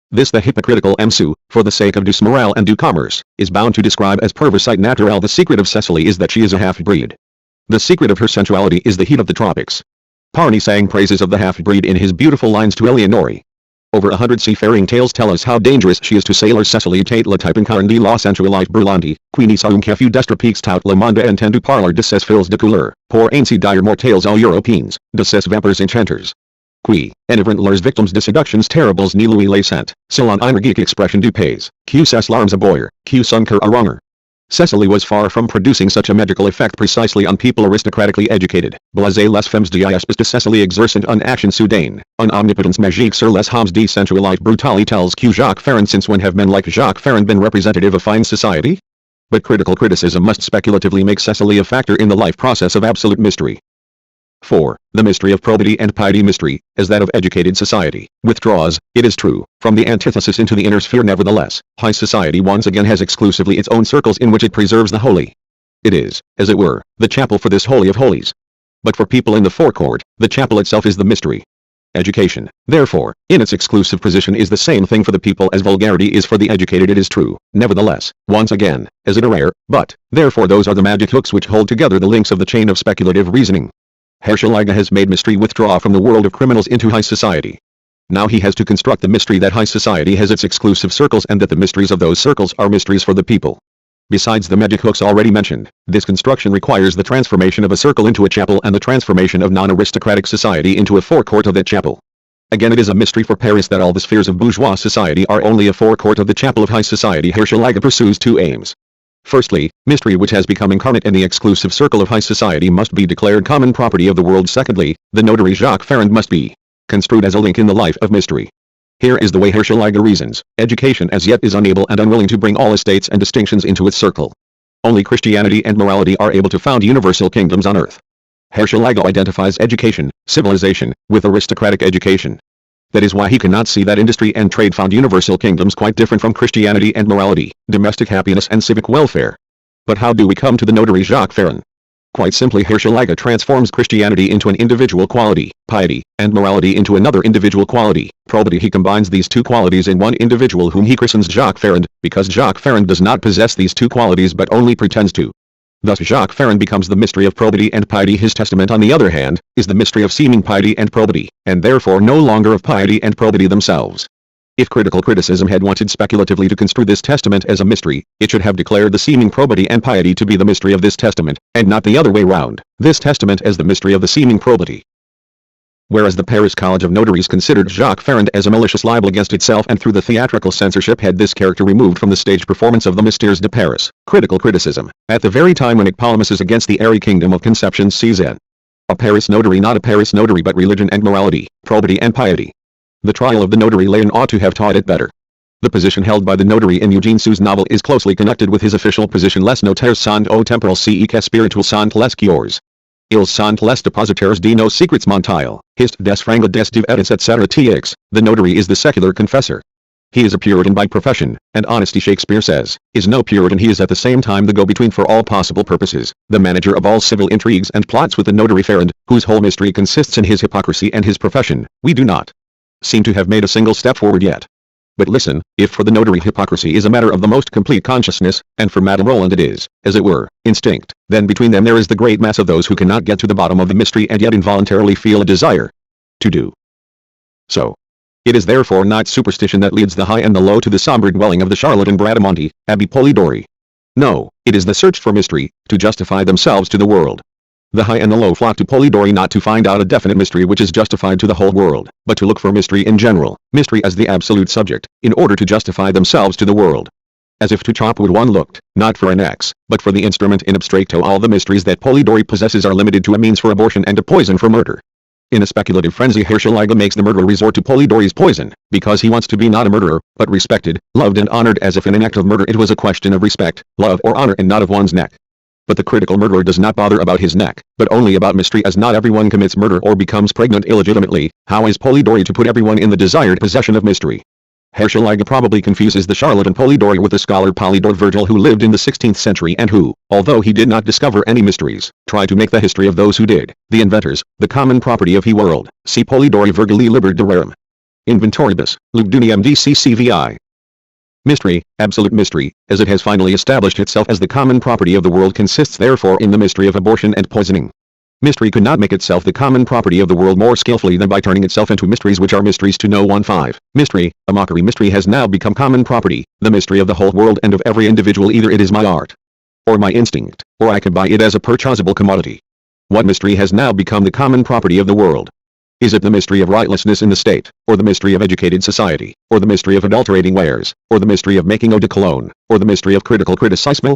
This the hypocritical M. Sue, for the sake of douce morale and due commerce, is bound to describe as perversite naturelle. The secret of Cecily is that she is a half-breed. The secret of her sensuality is the heat of the tropics. Parney sang praises of the half-breed in his beautiful lines to Eleonore. Over 100 seafaring tales tell us how dangerous she is to sailors. Cecily Tate la type incarne la sensualité brûlante, qui ne sont que fut d'estrepiques tout le monde entendu parler de ses fils de couleur, pour ainsi dire mortels aux Européens, de ses vampires enchanters. Qui, enivrant leurs victimes de séductions terribles ni lui les sent, selon une geek expression du pays, que ses larmes aboyer, que son cœur arranger. Cecily was far from producing such a magical effect precisely on people aristocratically educated. Blasé les femmes d'espèce de Cecily exercent une action soudaine, une omnipotence magique sur les hommes de sensualité brutale tels que Jacques Ferrand. Since when have men like Jacques Ferrand been representative of fine society? But critical criticism must speculatively make Cecily a factor in the life process of absolute mystery. 4. The mystery of probity and piety. Mystery, as that of educated society, withdraws, it is true, from the antithesis into the inner sphere. Nevertheless, high society once again has exclusively its own circles in which it preserves the holy. It is, as it were, the chapel for this holy of holies. But for people in the forecourt, the chapel itself is the mystery. Education, therefore, in its exclusive position is the same thing for the people as vulgarity is for the educated. It is true, nevertheless, once again, as it are rare, but, therefore those are the magic hooks which hold together the links of the chain of speculative reasoning. Herschel has made mystery withdraw from the world of criminals into high society. Now he has to construct the mystery that high society has its exclusive circles and that the mysteries of those circles are mysteries for the people. Besides the magic hooks already mentioned, this construction requires the transformation of a circle into a chapel and the transformation of non-aristocratic society into a forecourt of that chapel. Again, it is a mystery for Paris that all the spheres of bourgeois society are only a forecourt of the chapel of high society. Herschel pursues two aims. Firstly, mystery which has become incarnate in the exclusive circle of high society must be declared common property of the world. Secondly, the notary Jacques Ferrand must be construed as a link in the life of mystery. Here is the way Herschel reasons. Education as yet is unable and unwilling to bring all estates and distinctions into its circle. Only Christianity and morality are able to found universal kingdoms on earth. Herschel identifies education, civilization, with aristocratic education. That is why he cannot see that industry and trade found universal kingdoms quite different from Christianity and morality, domestic happiness and civic welfare. But how do we come to the notary Jacques Ferrand? Quite simply, Herschel transforms Christianity into an individual quality, piety, and morality into another individual quality, probity. He combines these two qualities in one individual whom he christens Jacques Ferrand, because Jacques Ferrand does not possess these two qualities but only pretends to. Thus Jacques Ferrand becomes the mystery of probity and piety. His testament, on the other hand, is the mystery of seeming piety and probity, and therefore no longer of piety and probity themselves. If critical criticism had wanted speculatively to construe this testament as a mystery, it should have declared the seeming probity and piety to be the mystery of this testament, and not the other way round, this testament as the mystery of the seeming probity. Whereas the Paris College of Notaries considered Jacques Ferrand as a malicious libel against itself and through the theatrical censorship had this character removed from the stage performance of the Mystères de Paris, critical criticism, at the very time when it polemises against the airy kingdom of conceptions sees in a Paris notary not a Paris notary but religion and morality, probity and piety. The trial of the notary Léon ought to have taught it better. The position held by the notary in Eugène Sue's novel is closely connected with his official position les notaires sont au temporal ce que spiritual sont les cures. Ils sont les depositaires de nos secrets mentales, hist des franga des divides etc. tx, the notary is the secular confessor. He is a Puritan by profession, and honesty Shakespeare says, is no Puritan he is at the same time the go-between for all possible purposes, the manager of all civil intrigues and plots with the notary Ferrand, whose whole mystery consists in his hypocrisy and his profession. We do not seem to have made a single step forward yet. But listen, if for the notary hypocrisy is a matter of the most complete consciousness, and for Madame Roland it is, as it were, instinct, then between them there is the great mass of those who cannot get to the bottom of the mystery and yet involuntarily feel a desire to do so. It is therefore not superstition that leads the high and the low to the sombre dwelling of the charlatan Bradamanti, Abbe Polidori. No, it is the search for mystery, to justify themselves to the world. The high and the low flock to Polidori not to find out a definite mystery which is justified to the whole world, but to look for mystery in general, mystery as the absolute subject, in order to justify themselves to the world. As if to chop wood one looked, not for an axe, but for the instrument in abstracto. All the mysteries that Polidori possesses are limited to a means for abortion and a poison for murder. In a speculative frenzy Herscheliga makes the murderer resort to Polidori's poison, because he wants to be not a murderer, but respected, loved and honored, as if in an act of murder it was a question of respect, love or honor and not of one's neck. But the critical murderer does not bother about his neck, but only about mystery, as not everyone commits murder or becomes pregnant illegitimately. How is Polidori to put everyone in the desired possession of mystery? Herscheliga probably confuses the charlatan Polidori with the scholar Polydore Virgil, who lived in the 16th century and who, although he did not discover any mysteries, tried to make the history of those who did, the inventors, the common property of he world. See Polidori Virgili liber de rerum. Inventoribus, Lugdunium dccvi. Mystery, absolute mystery, as it has finally established itself as the common property of the world, consists therefore in the mystery of abortion and poisoning. Mystery could not make itself the common property of the world more skillfully than by turning itself into mysteries which are mysteries to no one. 5. Mystery, a mockery mystery, has now become common property, the mystery of the whole world and of every individual. Either it is my art, or my instinct, or I can buy it as a purchasable commodity. What mystery has now become the common property of the world? Is it the mystery of rightlessness in the state, or the mystery of educated society, or the mystery of adulterating wares, or the mystery of making eau de cologne, or the mystery of critical criticism?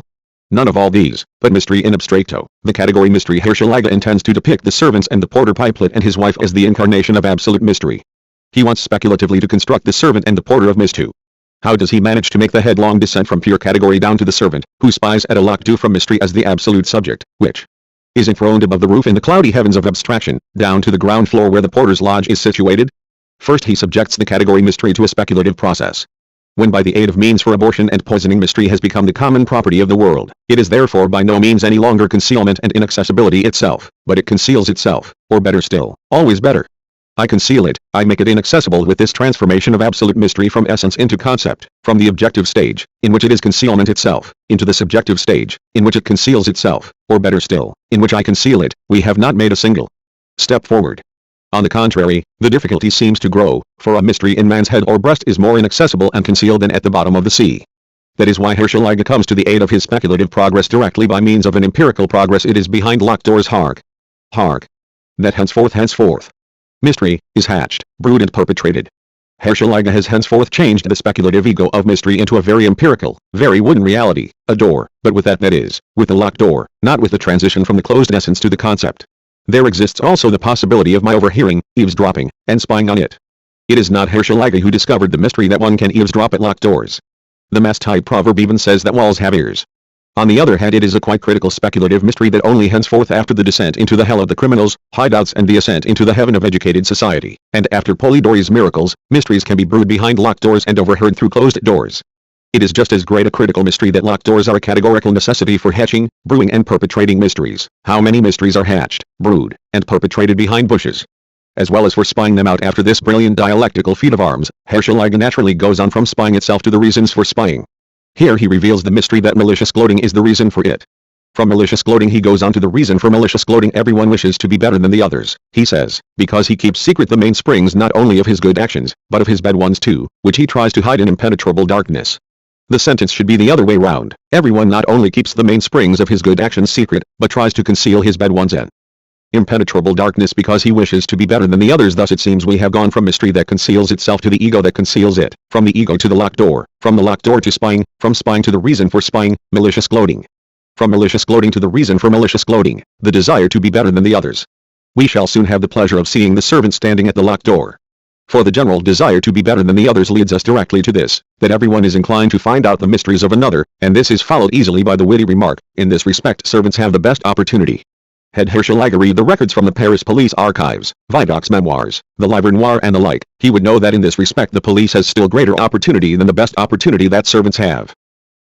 None of all these, but mystery in abstracto. The category mystery Herscheliga intends to depict the servants and the porter Pipelet and his wife as the incarnation of absolute mystery. He wants speculatively to construct the servant and the porter of mystery. How does he manage to make the headlong descent from pure category down to the servant, who spies at a lock do from mystery as the absolute subject, which is enthroned above the roof in the cloudy heavens of abstraction, down to the ground floor where the porter's lodge is situated? First he subjects the category mystery to a speculative process. When by the aid of means for abortion and poisoning mystery has become the common property of the world, it is therefore by no means any longer concealment and inaccessibility itself, but it conceals itself, or better still, always better. I conceal it, I make it inaccessible with this transformation of absolute mystery from essence into concept, from the objective stage, in which it is concealment itself, into the subjective stage, in which it conceals itself, or better still, in which I conceal it. We have not made a single step forward. On the contrary, the difficulty seems to grow, for a mystery in man's head or breast is more inaccessible and concealed than at the bottom of the sea. That is why Herscheliga comes to the aid of his speculative progress directly by means of an empirical progress. It is behind locked doors. Hark! Hark! That henceforth, mystery is hatched, brewed and perpetrated. Herscheliga has henceforth changed the speculative ego of mystery into a very empirical, very wooden reality, a door, but with that is, with the locked door, not with the transition from the closed essence to the concept. There exists also the possibility of my overhearing, eavesdropping, and spying on it. It is not Herscheliga who discovered the mystery that one can eavesdrop at locked doors. The mass-type proverb even says that walls have ears. On the other hand, it is a quite critical speculative mystery that only henceforth, after the descent into the hell of the criminals, hideouts and the ascent into the heaven of educated society, and after Polidori's miracles, mysteries can be brewed behind locked doors and overheard through closed doors. It is just as great a critical mystery that locked doors are a categorical necessity for hatching, brewing and perpetrating mysteries. How many mysteries are hatched, brewed, and perpetrated behind bushes? As well as for spying them out. After this brilliant dialectical feat of arms, Herscheliga naturally goes on from spying itself to the reasons for spying. Here he reveals the mystery that malicious gloating is the reason for it. From malicious gloating he goes on to the reason for malicious gloating. Everyone wishes to be better than the others, he says, because he keeps secret the mainsprings not only of his good actions, but of his bad ones too, which he tries to hide in impenetrable darkness. The sentence should be the other way round. Everyone not only keeps the mainsprings of his good actions secret, but tries to conceal his bad ones in impenetrable darkness because he wishes to be better than the others. Thus it seems we have gone from mystery that conceals itself to the ego that conceals it, from the ego to the locked door, from the locked door to spying, from spying to the reason for spying, malicious gloating. From malicious gloating to the reason for malicious gloating, the desire to be better than the others. We shall soon have the pleasure of seeing the servant standing at the locked door. For the general desire to be better than the others leads us directly to this, that everyone is inclined to find out the mysteries of another, and this is followed easily by the witty remark, in this respect servants have the best opportunity. Had Herschel read the records from the Paris police archives, Vidocq's memoirs, the Livre Noir and the like, he would know that in this respect the police has still greater opportunity than the best opportunity that servants have.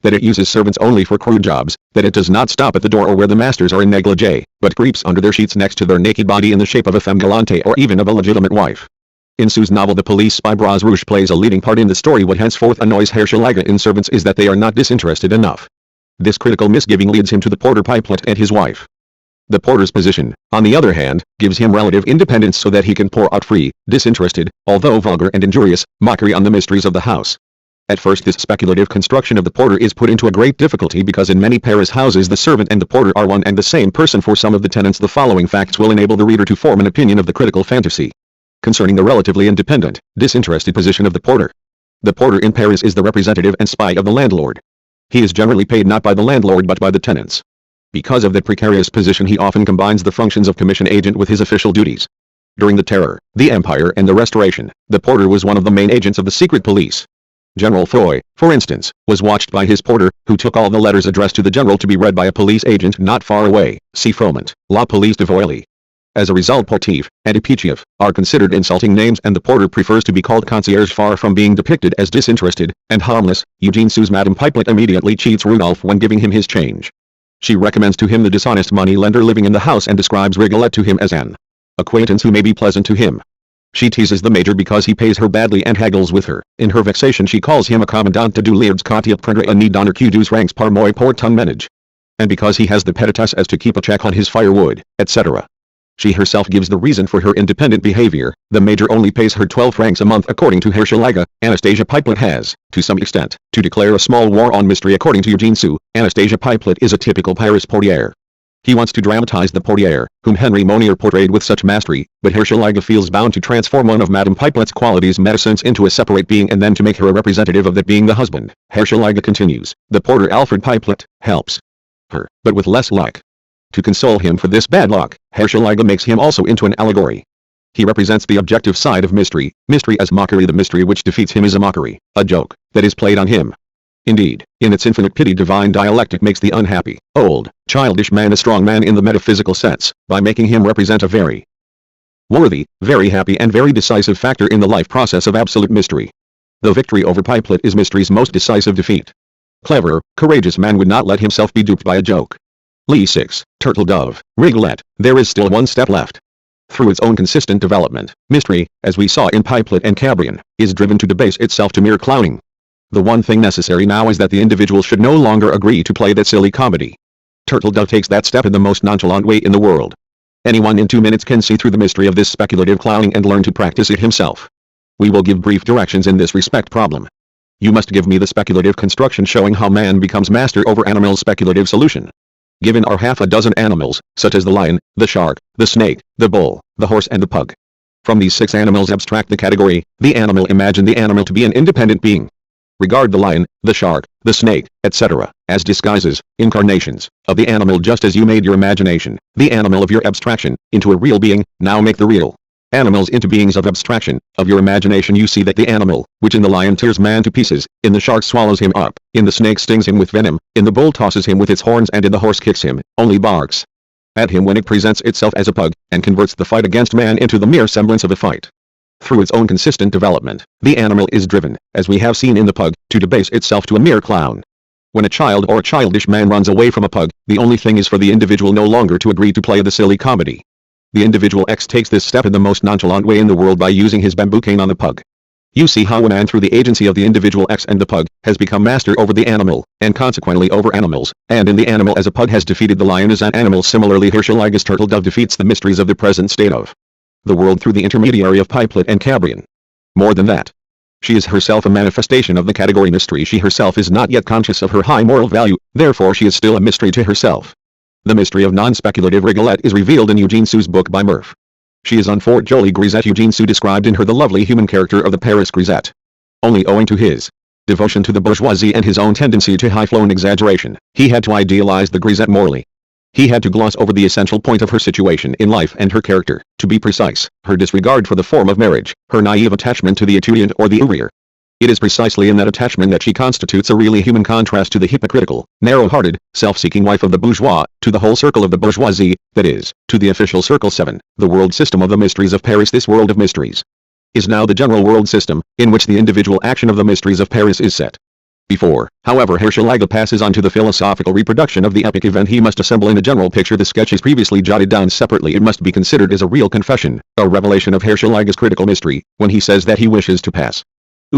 That it uses servants only for crude jobs, that it does not stop at the door or where the masters are in negligee, but creeps under their sheets next to their naked body in the shape of a femme galante or even of a legitimate wife. In Sue's novel The Police Spy Bras Rouge plays a leading part in the story. What henceforth annoys Herschel in servants is that they are not disinterested enough. This critical misgiving leads him to the porter Pipelet and his wife. The porter's position, on the other hand, gives him relative independence so that he can pour out free, disinterested, although vulgar and injurious, mockery on the mysteries of the house. At first this speculative construction of the porter is put into a great difficulty because in many Paris houses the servant and the porter are one and the same person. For some of the tenants the following facts will enable the reader to form an opinion of the critical fantasy concerning the relatively independent, disinterested position of the porter. The porter in Paris is the representative and spy of the landlord. He is generally paid not by the landlord but by the tenants. Because of that precarious position he often combines the functions of commission agent with his official duties. During the Terror, the Empire and the Restoration, the porter was one of the main agents of the secret police. General Foy, for instance, was watched by his porter, who took all the letters addressed to the general to be read by a police agent not far away. See Froment, La Police de Voily. As a result Portif and Epitiev are considered insulting names and the porter prefers to be called concierge. Far from being depicted as disinterested and harmless, Eugene Sue's Madame Pipelet immediately cheats Rudolph when giving him his change. She recommends to him the dishonest money-lender living in the house and describes Rigolette to him as an acquaintance who may be pleasant to him. She teases the major because he pays her badly and haggles with her. In her vexation she calls him a commandant de douliards quand il prendrait un nid d'honneur que 12 ranks par mois pour ton ménage. And because he has the petitesse as to keep a check on his firewood, etc. She herself gives the reason for her independent behavior. The major only pays her 12 francs a month according to Herschel. Anastasia Pipelet has, to some extent, to declare a small war on mystery. According to Eugene Sue, Anastasia Pipelet is a typical Paris portière. He wants to dramatize the portière, whom Henry Monier portrayed with such mastery, but Herschel feels bound to transform one of Madame Pipelet's qualities medicines into a separate being and then to make her a representative of that being the husband. Herschel continues, the porter Alfred Pipelet helps her, but with less luck. To console him for this bad luck, Herschel makes him also into an allegory. He represents the objective side of mystery, mystery as mockery. The mystery which defeats him is a mockery, a joke, that is played on him. Indeed, in its infinite pity divine dialectic makes the unhappy, old, childish man a strong man in the metaphysical sense, by making him represent a very worthy, very happy and very decisive factor in the life process of absolute mystery. The victory over Pipelet is mystery's most decisive defeat. Clever, courageous man would not let himself be duped by a joke. Lee 6, Turtle Dove, Rigolette, there is still one step left. Through its own consistent development, mystery, as we saw in Pipelet and Cabrion, is driven to debase itself to mere clowning. The one thing necessary now is that the individual should no longer agree to play that silly comedy. Turtle Dove takes that step in the most nonchalant way in the world. Anyone in 2 minutes can see through the mystery of this speculative clowning and learn to practice it himself. We will give brief directions in this respect problem. You must give me the speculative construction showing how man becomes master over animals. Speculative solution. Given are half a dozen animals, such as the lion, the shark, the snake, the bull, the horse and the pug. From these 6 animals abstract the category, the animal. Imagine the animal to be an independent being. Regard the lion, the shark, the snake, etc., as disguises, incarnations, of the animal just as you made your imagination, the animal of your abstraction, into a real being. Now make the real animals into beings of abstraction, of your imagination. You see that the animal, which in the lion tears man to pieces, in the shark swallows him up, in the snake stings him with venom, in the bull tosses him with its horns and in the horse kicks him, only barks at him when it presents itself as a pug, and converts the fight against man into the mere semblance of a fight. Through its own consistent development, the animal is driven, as we have seen in the pug, to debase itself to a mere clown. When a child or a childish man runs away from a pug, the only thing is for the individual no longer to agree to play the silly comedy. The individual X takes this step in the most nonchalant way in the world by using his bamboo cane on the pug. You see how a man through the agency of the individual X and the pug, has become master over the animal, and consequently over animals, and in the animal as a pug has defeated the lion as an animal. Similarly Herschel Turtle Dove defeats the mysteries of the present state of the world through the intermediary of Pipelet and Cabrion. More than that, she is herself a manifestation of the category mystery. She herself is not yet conscious of her high moral value, therefore she is still a mystery to herself. The mystery of non-speculative rigolette is revealed in Eugene Sue's book by Murph. She is un fort jolie grisette. Eugene Sue described in her the lovely human character of the Paris grisette. Only owing to his devotion to the bourgeoisie and his own tendency to high-flown exaggeration, he had to idealize the grisette morally. He had to gloss over the essential point of her situation in life and her character, to be precise, her disregard for the form of marriage, her naive attachment to the étudiant or the ouvrier. It is precisely in that attachment that she constitutes a really human contrast to the hypocritical, narrow-hearted, self-seeking wife of the bourgeois, to the whole circle of the bourgeoisie, that is, to the official circle 7, the world system of the mysteries of Paris. This world of mysteries is now the general world system, in which the individual action of the mysteries of Paris is set. Before, however, Herschel passes on to the philosophical reproduction of the epic event, he must assemble in a general picture the sketches previously jotted down separately. It must be considered as a real confession, a revelation of Herschel's critical mystery, when he says that he wishes to pass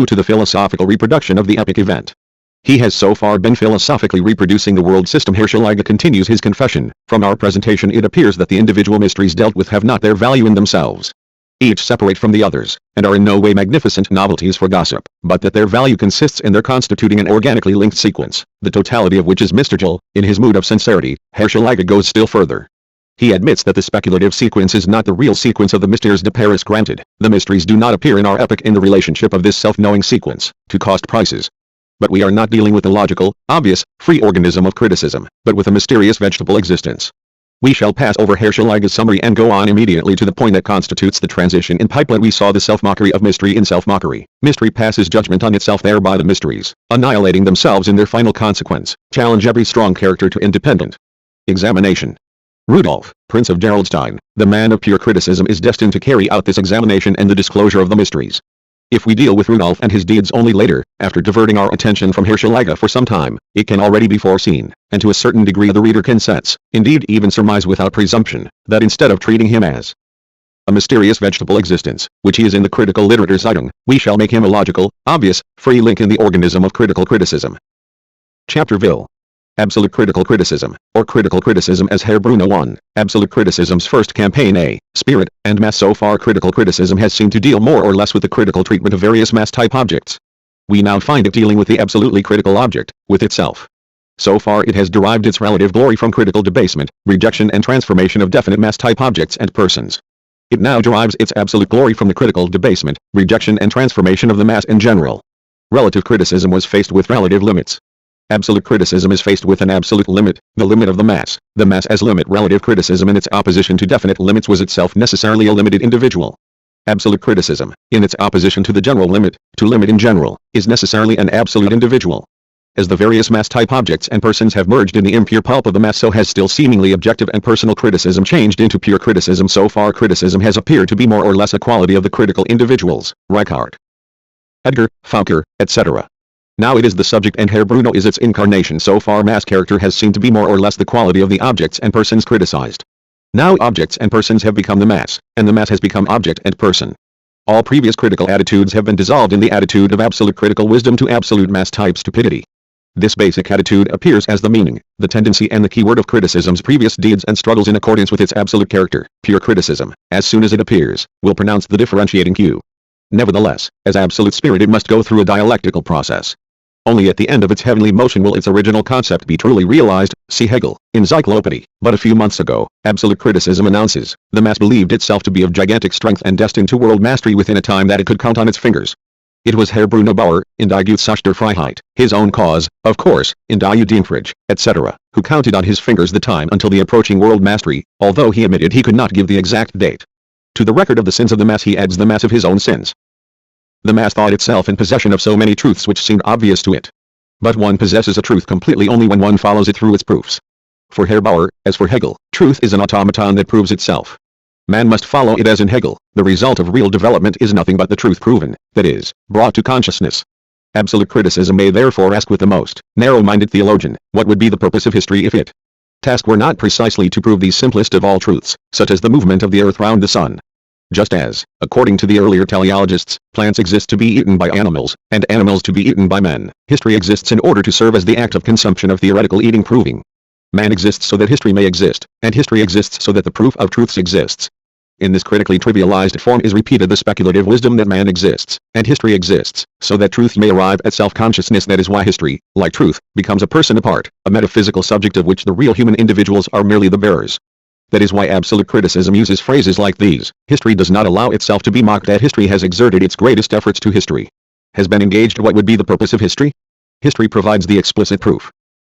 to the philosophical reproduction of the epic event. He has so far been philosophically reproducing the world system. Herschel continues his confession. From our presentation it appears that the individual mysteries dealt with have not their value in themselves. Each separate from the others, and are in no way magnificent novelties for gossip, but that their value consists in their constituting an organically linked sequence, the totality of which is mystical. In his mood of sincerity, Herschel goes still further. He admits that the speculative sequence is not the real sequence of the Mystères de Paris. Granted, the mysteries do not appear in our epic in the relationship of this self-knowing sequence, to cost prices. But we are not dealing with the logical, obvious, free organism of criticism, but with a mysterious vegetable existence. We shall pass over Herschel's summary and go on immediately to the point that constitutes the transition in pipeline. We saw the self-mockery of mystery in self-mockery. Mystery passes judgment on itself, thereby the mysteries, annihilating themselves in their final consequence, challenge every strong character to independent examination. Rudolph, Prince of Gerolstein, the man of pure criticism, is destined to carry out this examination and the disclosure of the mysteries. If we deal with Rudolph and his deeds only later, after diverting our attention from Herschel for some time, it can already be foreseen, and to a certain degree the reader can sense, indeed even surmise without presumption, that instead of treating him as a mysterious vegetable existence, which he is in the critical literature Zeitung, we shall make him a logical, obvious, free link in the organism of critical criticism. Chapter Vil. Absolute critical criticism, or critical criticism as Herr Bruno 1, absolute criticism's first campaign. A. Spirit and mass. So far critical criticism has seemed to deal more or less with the critical treatment of various mass-type objects. We now find it dealing with the absolutely critical object, with itself. So far it has derived its relative glory from critical debasement, rejection and transformation of definite mass-type objects and persons. It now derives its absolute glory from the critical debasement, rejection and transformation of the mass in general. Relative criticism was faced with relative limits. Absolute criticism is faced with an absolute limit, the limit of the mass as limit. Relative criticism in its opposition to definite limits was itself necessarily a limited individual. Absolute criticism, in its opposition to the general limit, to limit in general, is necessarily an absolute individual. As the various mass-type objects and persons have merged in the impure pulp of the mass, so has still seemingly objective and personal criticism changed into pure criticism. So far criticism has appeared to be more or less a quality of the critical individuals, Reichardt, Edgar, Fokker, etc. Now it is the subject, and Herr Bruno is its incarnation. So far mass character has seemed to be more or less the quality of the objects and persons criticized. Now objects and persons have become the mass, and the mass has become object and person. All previous critical attitudes have been dissolved in the attitude of absolute critical wisdom to absolute mass-type stupidity. This basic attitude appears as the meaning, the tendency and the keyword of criticism's previous deeds and struggles in accordance with its absolute character. Pure criticism, as soon as it appears, will pronounce the differentiating cue. Nevertheless, as absolute spirit it must go through a dialectical process. Only at the end of its heavenly motion will its original concept be truly realized. See Hegel, Encyclopedia. But a few months ago, absolute criticism announces, the mass believed itself to be of gigantic strength and destined to world mastery within a time that it could count on its fingers. It was Herr Bruno Bauer, in Die Sache der Freiheit, his own cause, of course, in Die Unfreiheit, etc., who counted on his fingers the time until the approaching world mastery, although he admitted he could not give the exact date. To the record of the sins of the mass he adds the mass of his own sins. The mass thought itself in possession of so many truths which seemed obvious to it. But one possesses a truth completely only when one follows it through its proofs. For Herr Bauer, as for Hegel, truth is an automaton that proves itself. Man must follow it as in Hegel. The result of real development is nothing but the truth proven, that is, brought to consciousness. Absolute criticism may therefore ask with the most narrow-minded theologian, what would be the purpose of history if its task were not precisely to prove the simplest of all truths, such as the movement of the earth round the sun. Just as, according to the earlier teleologists, plants exist to be eaten by animals, and animals to be eaten by men, history exists in order to serve as the act of consumption of theoretical eating proving. Man exists so that history may exist, and history exists so that the proof of truths exists. In this critically trivialized form is repeated the speculative wisdom that man exists, and history exists, so that truth may arrive at self-consciousness. That is why history, like truth, becomes a person apart, a metaphysical subject of which the real human individuals are merely the bearers. That is why absolute criticism uses phrases like these: history does not allow itself to be mocked at. History has exerted its greatest efforts to history has been engaged. What would be the purpose of history? History provides the explicit proof.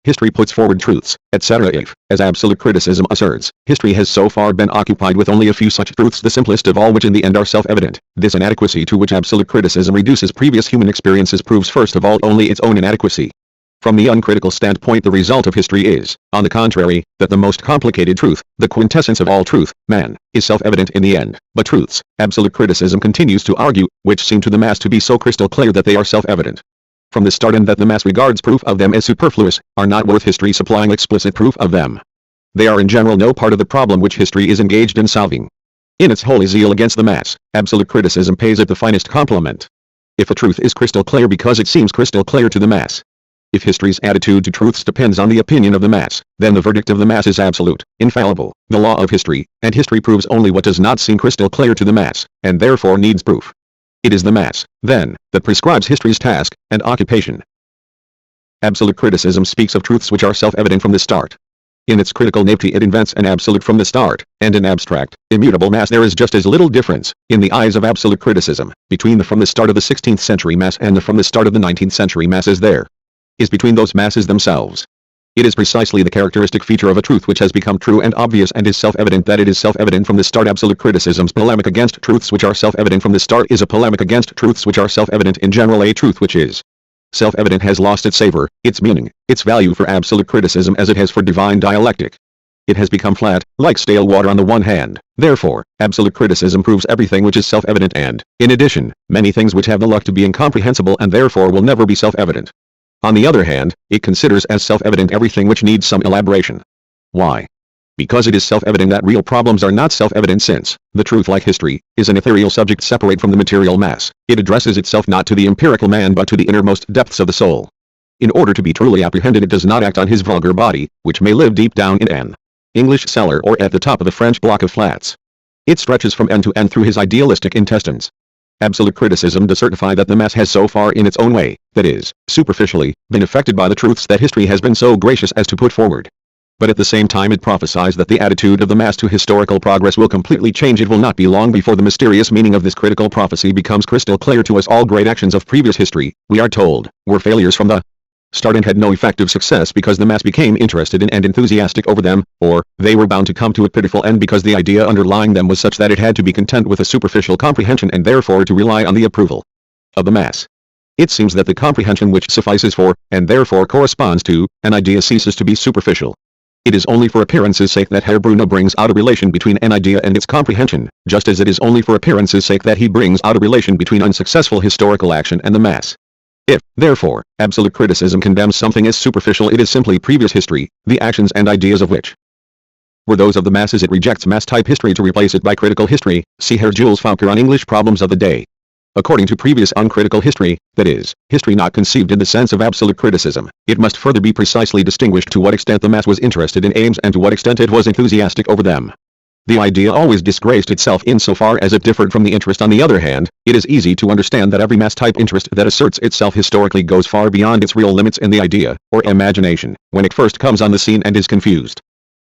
History puts forward truths, etc. If, as absolute criticism asserts, history has so far been occupied with only a few such truths, the simplest of all which in the end are self-evident, this inadequacy to which absolute criticism reduces previous human experiences proves first of all only its own inadequacy. From the uncritical standpoint, the result of history is, on the contrary, that the most complicated truth, the quintessence of all truth, man, is self-evident in the end. But truths, absolute criticism continues to argue, which seem to the mass to be so crystal clear that they are self-evident from the start and that the mass regards proof of them as superfluous, are not worth history supplying explicit proof of them. They are in general no part of the problem which history is engaged in solving. In its holy zeal against the mass, absolute criticism pays it the finest compliment. If a truth is crystal clear because it seems crystal clear to the mass, if history's attitude to truths depends on the opinion of the mass, then the verdict of the mass is absolute, infallible, the law of history, and history proves only what does not seem crystal clear to the mass, and therefore needs proof. It is the mass, then, that prescribes history's task and occupation. Absolute criticism speaks of truths which are self-evident from the start. In its critical naivety it invents an absolute from the start, and an abstract, immutable mass. There is just as little difference, in the eyes of absolute criticism, between the from the start of the 16th century mass and the from the start of the 19th century mass as there is between those masses themselves. It is precisely the characteristic feature of a truth which has become true and obvious and is self-evident that it is self-evident from the start. Absolute criticism's polemic against truths which are self-evident from the start is a polemic against truths which are self-evident in general. A truth which is self-evident has lost its savor, its meaning, its value for absolute criticism as it has for divine dialectic. It has become flat, like stale water on the one hand. Therefore, absolute criticism proves everything which is self-evident and, in addition, many things which have the luck to be incomprehensible and therefore will never be self-evident. On the other hand, it considers as self-evident everything which needs some elaboration. Why? Because it is self-evident that real problems are not self-evident, since the truth, like history, is an ethereal subject separate from the material mass. It addresses itself not to the empirical man but to the innermost depths of the soul. In order to be truly apprehended, it does not act on his vulgar body, which may live deep down in an English cellar or at the top of a French block of flats. It stretches from end to end through his idealistic intestines. Absolute criticism does certify that the mass has so far in its own way, that is, superficially, been affected by the truths that history has been so gracious as to put forward. But at the same time it prophesies that the attitude of the mass to historical progress will completely change. It will not be long before the mysterious meaning of this critical prophecy becomes crystal clear to us. All great actions of previous history, we are told, were failures from the start and had no effective success because the mass became interested in and enthusiastic over them, or they were bound to come to a pitiful end because the idea underlying them was such that it had to be content with a superficial comprehension and therefore to rely on the approval of the mass. It seems that the comprehension which suffices for, and therefore corresponds to, an idea ceases to be superficial. It is only for appearance's sake that Herr Bruno brings out a relation between an idea and its comprehension, just as it is only for appearance's sake that he brings out a relation between unsuccessful historical action and the mass. If, therefore, absolute criticism condemns something as superficial, it is simply previous history, the actions and ideas of which were those of the masses. It rejects mass-type history to replace it by critical history. See Herr Jules Fokker on English Problems of the Day. According to previous uncritical history, that is, history not conceived in the sense of absolute criticism, it must further be precisely distinguished to what extent the mass was interested in aims and to what extent it was enthusiastic over them. The idea always disgraced itself insofar as it differed from the interest. On the other hand, it is easy to understand that every mass-type interest that asserts itself historically goes far beyond its real limits in the idea, or imagination, when it first comes on the scene and is confused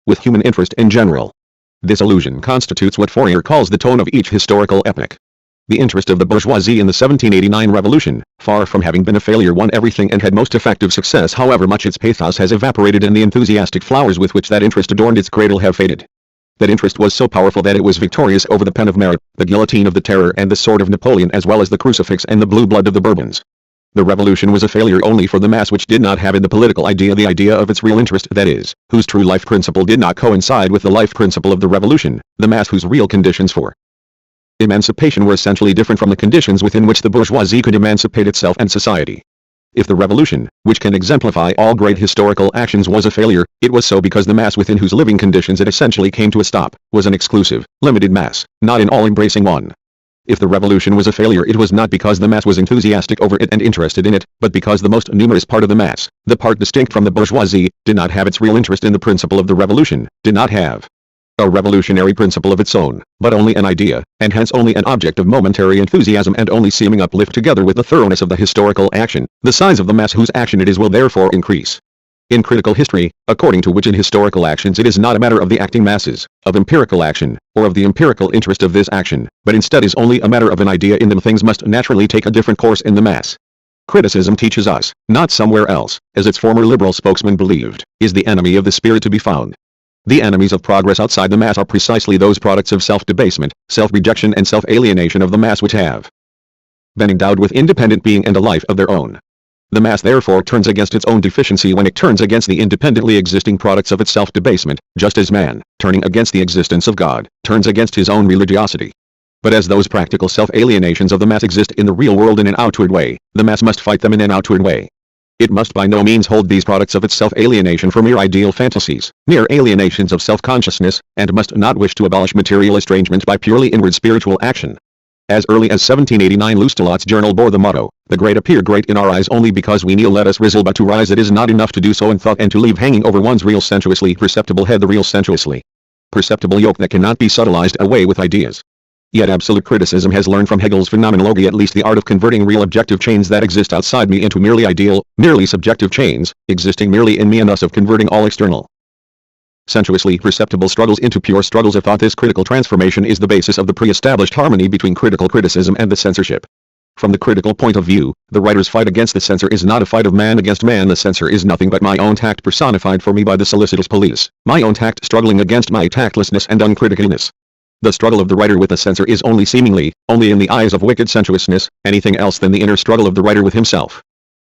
with human interest in general. This illusion constitutes what Fourier calls the tone of each historical epoch. The interest of the bourgeoisie in the 1789 revolution, far from having been a failure, won everything and had most effective success. However much its pathos has evaporated and the enthusiastic flowers with which that interest adorned its cradle have faded. That interest was so powerful that it was victorious over the pen of Marat, the guillotine of the Terror and the sword of Napoleon, as well as the crucifix and the blue blood of the Bourbons. The revolution was a failure only for the mass which did not have in the political idea the idea of its real interest, that is, whose true life principle did not coincide with the life principle of the revolution, the mass whose real conditions for emancipation were essentially different from the conditions within which the bourgeoisie could emancipate itself and society. If the revolution, which can exemplify all great historical actions, was a failure, it was so because the mass within whose living conditions it essentially came to a stop, was an exclusive, limited mass, not an all-embracing one. If the revolution was a failure, it was not because the mass was enthusiastic over it and interested in it, but because the most numerous part of the mass, the part distinct from the bourgeoisie, did not have its real interest in the principle of the revolution, did not have a revolutionary principle of its own, but only an idea, and hence only an object of momentary enthusiasm and only seeming uplift together with the thoroughness of the historical action, the size of the mass whose action it is will therefore increase. In critical history, according to which in historical actions it is not a matter of the acting masses, of empirical action, or of the empirical interest of this action, but instead is only a matter of an idea in them, things must naturally take a different course in the mass. Criticism teaches us, not somewhere else, as its former liberal spokesman believed, is the enemy of the spirit to be found. The enemies of progress outside the mass are precisely those products of self-debasement, self-rejection and self-alienation of the mass which have been endowed with independent being and a life of their own. The mass therefore turns against its own deficiency when it turns against the independently existing products of its self-debasement, just as man, turning against the existence of God, turns against his own religiosity. But as those practical self-alienations of the mass exist in the real world in an outward way, the mass must fight them in an outward way. It must by no means hold these products of its self-alienation for mere ideal fantasies, mere alienations of self-consciousness, and must not wish to abolish material estrangement by purely inward spiritual action. As early as 1789 Loustalot's journal bore the motto, "The great appear great in our eyes only because we kneel, let us rizzle, but to rise it is not enough to do so in thought and to leave hanging over one's real sensuously perceptible head the real sensuously perceptible yoke that cannot be subtilized away with ideas." Yet absolute criticism has learned from Hegel's phenomenology at least the art of converting real objective chains that exist outside me into merely ideal, merely subjective chains, existing merely in me, and thus of converting all external, sensuously perceptible struggles into pure struggles of thought. This critical transformation is the basis of the pre-established harmony between critical criticism and the censorship. From the critical point of view, the writer's fight against the censor is not a fight of man against man. The censor is nothing but my own tact personified for me by the solicitous police, my own tact struggling against my tactlessness and uncriticalness. The struggle of the writer with the censor is only seemingly, only in the eyes of wicked sensuousness, anything else than the inner struggle of the writer with himself.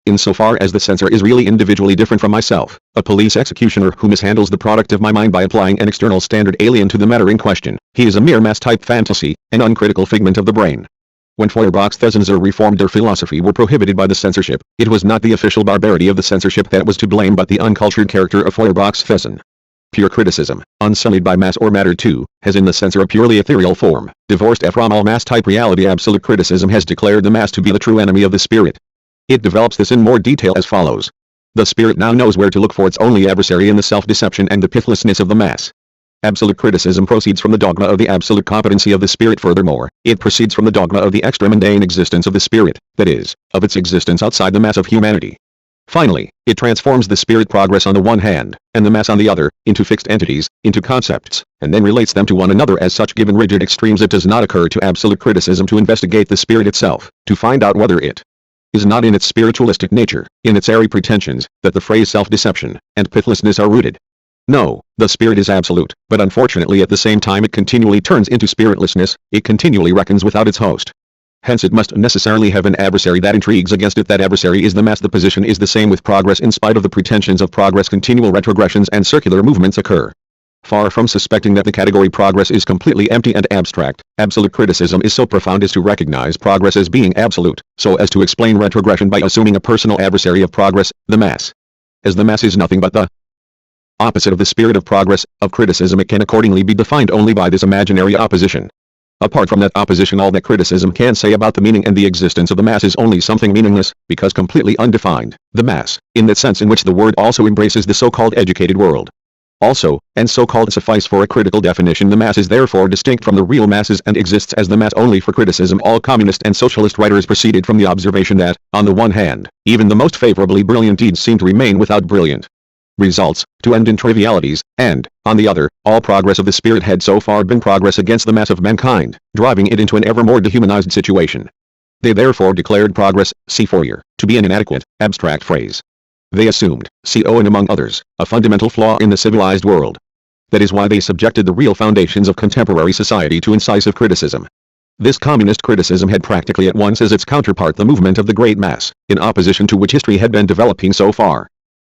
Insofar as the censor is really individually different from myself, a police executioner who mishandles the product of my mind by applying an external standard alien to the matter in question, he is a mere mass-type fantasy, an uncritical figment of the brain. When Feuerbach's Thesenzer reformed their philosophy were prohibited by the censorship, it was not the official barbarity of the censorship that was to blame but the uncultured character of Feuerbach's Thesen. Pure criticism, unsullied by mass or matter too, has in the censor a purely ethereal form, divorced from all mass-type reality. Absolute criticism has declared the mass to be the true enemy of the spirit. It develops this in more detail as follows. The spirit now knows where to look for its only adversary in the self-deception and the pithlessness of the mass. Absolute criticism proceeds from the dogma of the absolute competency of the spirit. Furthermore, it proceeds from the dogma of the extra-mundane existence of the spirit, that is, of its existence outside the mass of humanity. Finally, it transforms the spirit progress on the one hand, and the mass on the other, into fixed entities, into concepts, and then relates them to one another as such. Given rigid extremes, it does not occur to absolute criticism to investigate the spirit itself, to find out whether it is not in its spiritualistic nature, in its airy pretensions, that the phrase self-deception and pithlessness are rooted. No, the spirit is absolute, but unfortunately at the same time it continually turns into spiritlessness, it continually reckons without its host. Hence it must necessarily have an adversary that intrigues against it. That adversary is the mass. The position is the same with progress. In spite of the pretensions of progress, continual retrogressions and circular movements occur. Far from suspecting that the category progress is completely empty and abstract, absolute criticism is so profound as to recognize progress as being absolute, so as to explain retrogression by assuming a personal adversary of progress, the mass. As the mass is nothing but the opposite of the spirit of progress, of criticism, it can accordingly be defined only by this imaginary opposition. Apart from that opposition, all that criticism can say about the meaning and the existence of the mass is only something meaningless, because completely undefined. The mass, in that sense in which the word also embraces the so-called educated world. Also, and so-called suffice for a critical definition. The mass is therefore distinct from the real masses and exists as the mass only for criticism. All communist and socialist writers proceeded from the observation that, on the one hand, even the most favorably brilliant deeds seem to remain without brilliant results, to end in trivialities, and, on the other, all progress of the spirit had so far been progress against the mass of mankind, driving it into an ever more dehumanized situation. They therefore declared progress, see Fourier, to be an inadequate, abstract phrase. They assumed, and among others, a fundamental flaw in the civilized world. That is why they subjected the real foundations of contemporary society to incisive criticism. This communist criticism had practically at once as its counterpart the movement of the great mass, in opposition to which history had been developing so far.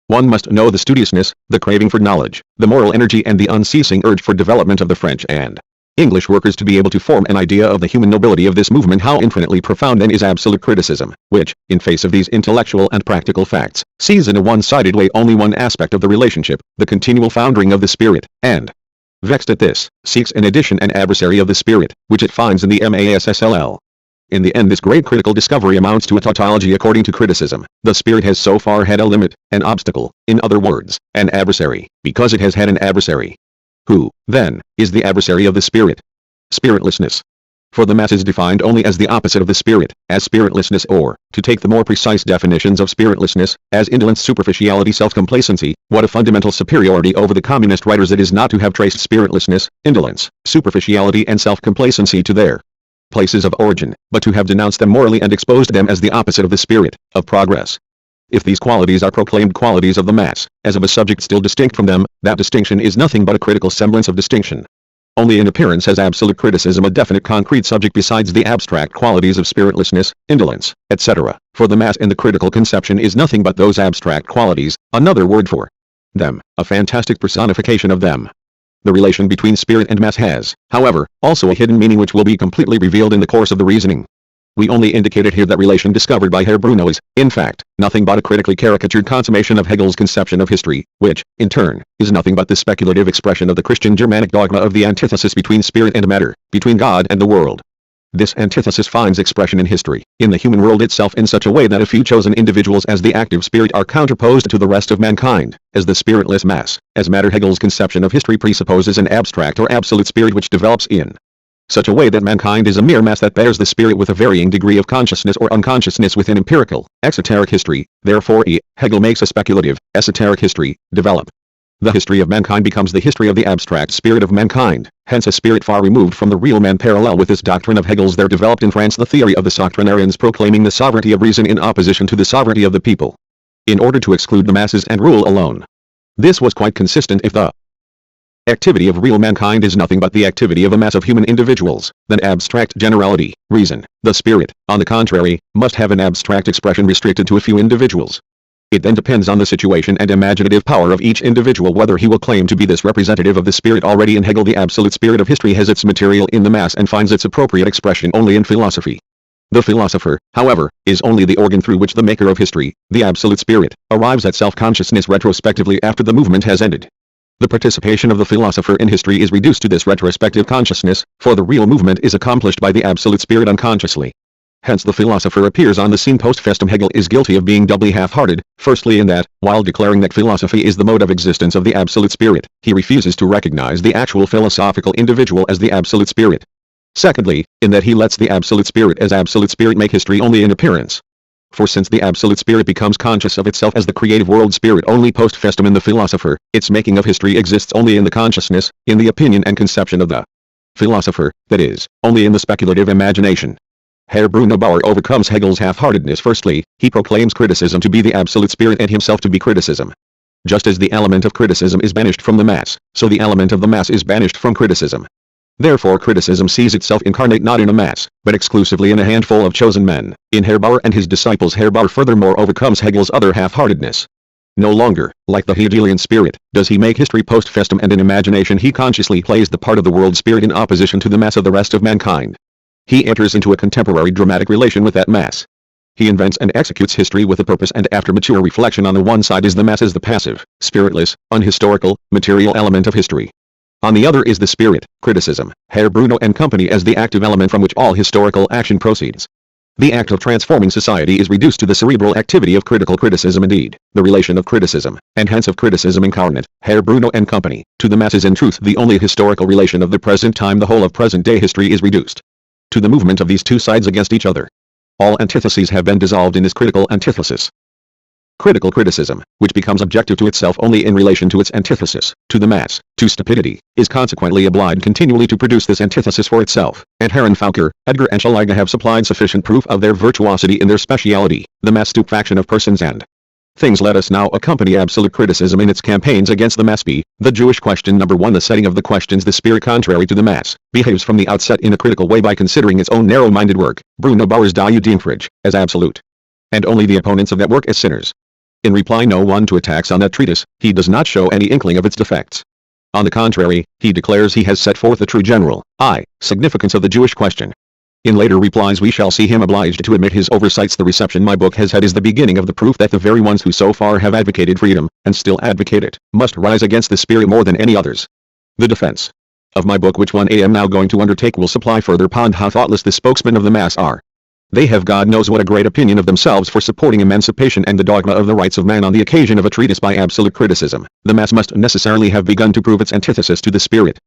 One must know the studiousness, the craving for knowledge, the moral energy and the unceasing urge for development of the French and English workers to be able to form an idea of the human nobility of this movement. How infinitely profound then is absolute criticism, which, in face of these intellectual and practical facts, sees in a one-sided way only one aspect of the relationship, the continual foundering of the spirit, and, vexed at this, seeks in addition an adversary of the spirit, which it finds in the massll. In the end, this great critical discovery amounts to a tautology. According to criticism, the spirit has so far had a limit, an obstacle, in other words, an adversary, because it has had an adversary. Who, then, is the adversary of the spirit? Spiritlessness. For the mass is defined only as the opposite of the spirit, as spiritlessness, or, to take the more precise definitions of spiritlessness, as indolence, superficiality, self-complacency. What a fundamental superiority over the communist writers it is not to have traced spiritlessness, indolence, superficiality and self-complacency to their places of origin, but to have denounced them morally and exposed them as the opposite of the spirit, of progress. If these qualities are proclaimed qualities of the mass, as of a subject still distinct from them, that distinction is nothing but a critical semblance of distinction. Only in appearance has absolute criticism a definite concrete subject besides the abstract qualities of spiritlessness, indolence, etc., for the mass in the critical conception is nothing but those abstract qualities, another word for them, a fantastic personification of them. The relation between spirit and mass has, however, also a hidden meaning which will be completely revealed in the course of the reasoning. We only indicated here that relation discovered by Herr Bruno is, in fact, nothing but a critically caricatured consummation of Hegel's conception of history, which, in turn, is nothing but the speculative expression of the Christian Germanic dogma of the antithesis between spirit and matter, between God and the world. This antithesis finds expression in history, in the human world itself in such a way that a few chosen individuals as the active spirit are counterposed to the rest of mankind, as the spiritless mass, as matter. Hegel's conception of history presupposes an abstract or absolute spirit which develops in such a way that mankind is a mere mass that bears the spirit with a varying degree of consciousness or unconsciousness within empirical, exoteric history. Therefore Hegel makes a speculative, esoteric history develop. The history of mankind becomes the history of the abstract spirit of mankind, hence a spirit far removed from the real man. Parallel with this doctrine of Hegel's there developed in France the theory of the Soctrinarians proclaiming the sovereignty of reason in opposition to the sovereignty of the people, in order to exclude the masses and rule alone. This was quite consistent. If the activity of real mankind is nothing but the activity of a mass of human individuals, then abstract generality, reason, the spirit, on the contrary, must have an abstract expression restricted to a few individuals. It then depends on the situation and imaginative power of each individual whether he will claim to be this representative of the spirit. Already in Hegel the absolute spirit of history has its material in the mass and finds its appropriate expression only in philosophy. The philosopher, however, is only the organ through which the maker of history, the absolute spirit, arrives at self-consciousness retrospectively after the movement has ended. The participation of the philosopher in history is reduced to this retrospective consciousness, for the real movement is accomplished by the absolute spirit unconsciously. Hence the philosopher appears on the scene post festum. Hegel is guilty of being doubly half-hearted, firstly in that, while declaring that philosophy is the mode of existence of the absolute spirit, he refuses to recognize the actual philosophical individual as the absolute spirit. Secondly, in that he lets the absolute spirit as absolute spirit make history only in appearance. For since the absolute spirit becomes conscious of itself as the creative world spirit only post festum in the philosopher, its making of history exists only in the consciousness, in the opinion and conception of the philosopher, that is, only in the speculative imagination. Herr Bruno Bauer overcomes Hegel's half-heartedness. Firstly, he proclaims criticism to be the absolute spirit and himself to be criticism. Just as the element of criticism is banished from the mass, so the element of the mass is banished from criticism. Therefore criticism sees itself incarnate not in a mass, but exclusively in a handful of chosen men, in Herr Bauer and his disciples. Herr Bauer furthermore overcomes Hegel's other half-heartedness. No longer, like the Hegelian spirit, does he make history post festum and in imagination he consciously plays the part of the world spirit in opposition to the mass of the rest of mankind. He enters into a contemporary dramatic relation with that mass. He invents and executes history with a purpose, and after mature reflection on the one side is the mass as the passive, spiritless, unhistorical, material element of history. On the other is the spirit, criticism, Herr Bruno and company as the active element from which all historical action proceeds. The act of transforming society is reduced to the cerebral activity of critical criticism. Indeed, the relation of criticism, and hence of criticism incarnate, Herr Bruno and company, to the mass is in truth the only historical relation of the present time. The whole of present-day history is reduced to the movement of these two sides against each other. All antitheses have been dissolved in this critical antithesis. Critical criticism, which becomes objective to itself only in relation to its antithesis, to the mass, to stupidity, is consequently obliged continually to produce this antithesis for itself, and Herrenfaucher, Edgar and Schlegel have supplied sufficient proof of their virtuosity in their speciality, the mass stupefaction of persons and things. Let us now accompany absolute criticism in its campaigns against the mass. B. The Jewish question. Number 1. The setting of the questions. The spirit, contrary to the mass, behaves from the outset in a critical way by considering its own narrow-minded work, Bruno Bauer's Die Denkfrage, as absolute, and only the opponents of that work as sinners. In reply no one to attacks on that treatise, he does not show any inkling of its defects. On the contrary, he declares he has set forth the true general, significance of the Jewish question. In later replies we shall see him obliged to admit his oversights. The reception my book has had is the beginning of the proof that the very ones who so far have advocated freedom, and still advocate it, must rise against the spirit more than any others. The defense of my book, which one I am now going to undertake, will supply further pond how thoughtless the spokesmen of the mass are. They have God knows what a great opinion of themselves for supporting emancipation and the dogma of the rights of man on the occasion of a treatise by absolute criticism. The mass must necessarily have begun to prove its antithesis to the spirit.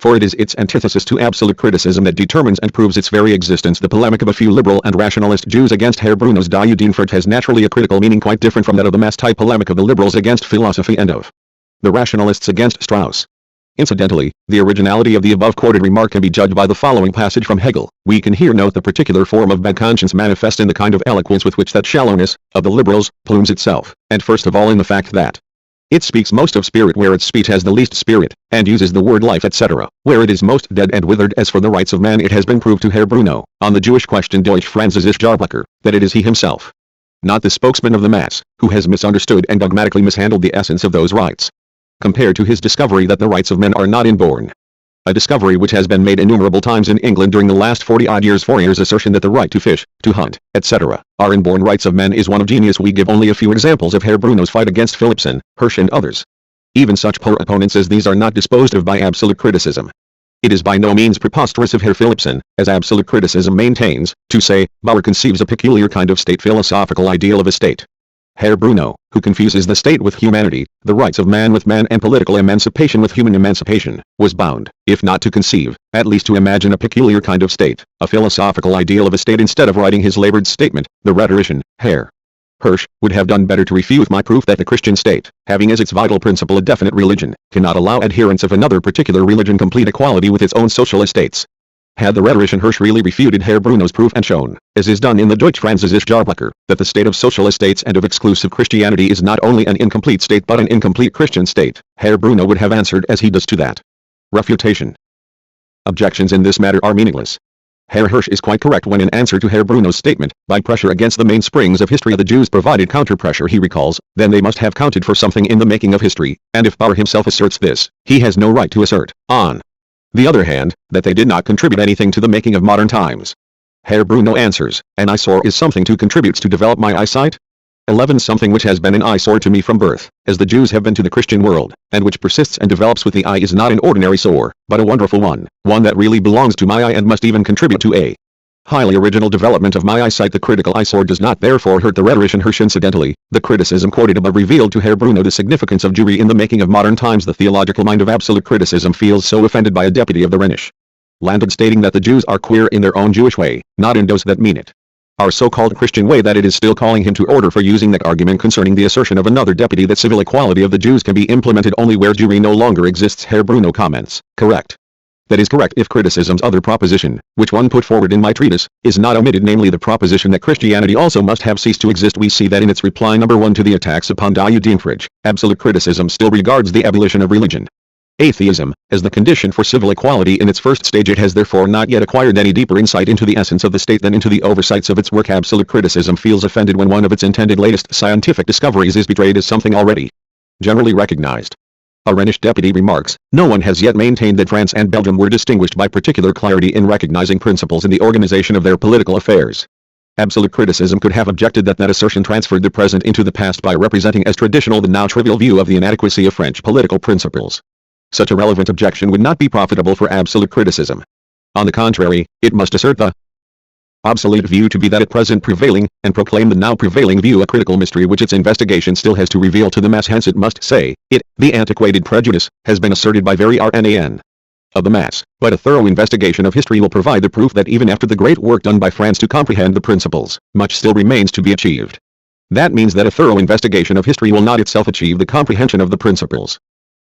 For it is its antithesis to absolute criticism that determines and proves its very existence. The polemic of a few liberal and rationalist Jews against Herr Bruno's Die Dienfreiheit has naturally a critical meaning quite different from that of the mass-type polemic of the liberals against philosophy and of the rationalists against Strauss. Incidentally, the originality of the above-quoted remark can be judged by the following passage from Hegel. We can here note the particular form of bad conscience manifest in the kind of eloquence with which that shallowness of the liberals plumes itself, and first of all in the fact that it speaks most of spirit where its speech has the least spirit, and uses the word life etc., where it is most dead and withered. As for the rights of man, it has been proved to Herr Bruno, on the Jewish question ch1-ch7, that it is he himself, not the spokesman of the mass, who has misunderstood and dogmatically mishandled the essence of those rights. Compared to his discovery that the rights of men are not inborn. A discovery which has been made innumerable times in England during the last 40-odd years. Fourier's assertion that the right to fish, to hunt, etc., are inborn rights of men is one of genius. We give only a few examples of Herr Bruno's fight against Philipson, Hirsch and others. Even such poor opponents as these are not disposed of by absolute criticism. It is by no means preposterous of Herr Philipson, as absolute criticism maintains, to say, Bauer conceives a peculiar kind of state philosophical ideal of a state. Herr Bruno, who confuses the state with humanity, the rights of man with man and political emancipation with human emancipation, was bound, if not to conceive, at least to imagine a peculiar kind of state, a philosophical ideal of a state. Instead of writing his labored statement, the rhetorician, Herr Hirsch, would have done better to refute my proof that the Christian state, having as its vital principle a definite religion, cannot allow adherents of another particular religion complete equality with its own social estates. Had the rhetorician Hirsch really refuted Herr Bruno's proof and shown, as is done in the ch1-ch7, that the state of social estates and of exclusive Christianity is not only an incomplete state but an incomplete Christian state, Herr Bruno would have answered as he does to that refutation. Objections in this matter are meaningless. Herr Hirsch is quite correct when in answer to Herr Bruno's statement, by pressure against the mainsprings of history the Jews provided counter-pressure, he recalls, then they must have counted for something in the making of history, and if Bauer himself asserts this, he has no right to assert, on the other hand, that they did not contribute anything to the making of modern times. Herr Bruno answers, an eyesore is something to contributes to develop my eyesight? 11. Something which has been an eyesore to me from birth, as the Jews have been to the Christian world, and which persists and develops with the eye is not an ordinary sore, but a wonderful one that really belongs to my eye and must even contribute to a highly original development of my eyesight. The critical eyesore does not therefore hurt the rhetorician Hirsch. Incidentally, the criticism quoted above revealed to Herr Bruno the significance of Jewry in the making of modern times. The theological mind of absolute criticism feels so offended by a deputy of the Rhenish landed stating that the Jews are queer in their own Jewish way, not in those that mean it, our so-called Christian way, that it is still calling him to order for using that argument concerning the assertion of another deputy that civil equality of the Jews can be implemented only where Jewry no longer exists. Herr Bruno comments, correct. That is correct if criticism's other proposition, which one put forward in my treatise, is not omitted, namely the proposition that Christianity also must have ceased to exist. We see that in its reply number 1 to the attacks upon Die Dienfreiheit, absolute criticism still regards the abolition of religion, atheism, as the condition for civil equality in its first stage. It has therefore not yet acquired any deeper insight into the essence of the state than into the oversights of its work. Absolute criticism feels offended when one of its intended latest scientific discoveries is betrayed as something already generally recognized. A Rhenish deputy remarks, no one has yet maintained that France and Belgium were distinguished by particular clarity in recognizing principles in the organization of their political affairs. Absolute criticism could have objected that assertion transferred the present into the past by representing as traditional the now trivial view of the inadequacy of French political principles. Such a relevant objection would not be profitable for absolute criticism. On the contrary, it must assert the obsolete view to be that at present prevailing, and proclaim the now prevailing view a critical mystery which its investigation still has to reveal to the mass. Hence it must say, the antiquated prejudice, has been asserted by very RNAN of the mass, but a thorough investigation of history will provide the proof that even after the great work done by France to comprehend the principles, much still remains to be achieved. That means that a thorough investigation of history will not itself achieve the comprehension of the principles.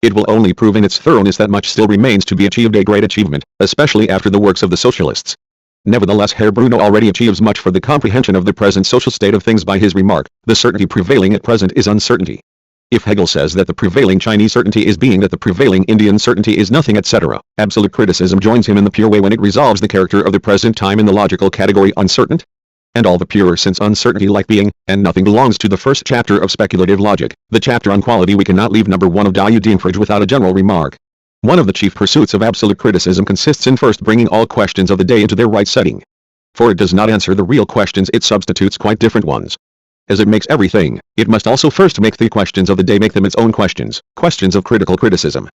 It will only prove in its thoroughness that much still remains to be achieved, a great achievement, especially after the works of the socialists. Nevertheless, Herr Bruno already achieves much for the comprehension of the present social state of things by his remark, the certainty prevailing at present is uncertainty. If Hegel says that the prevailing Chinese certainty is being, that the prevailing Indian certainty is nothing, etc., absolute criticism joins him in the pure way when it resolves the character of the present time in the logical category uncertain, and all the purer, since uncertainty, like being, and nothing, belongs to the first chapter of speculative logic, the chapter on quality. We cannot leave number 1 of Die Dienfreiheit without a general remark. One of the chief pursuits of absolute criticism consists in first bringing all questions of the day into their right setting. For it does not answer the real questions, it substitutes quite different ones. As it makes everything, it must also first make the questions of the day make them its own questions, questions of critical criticism.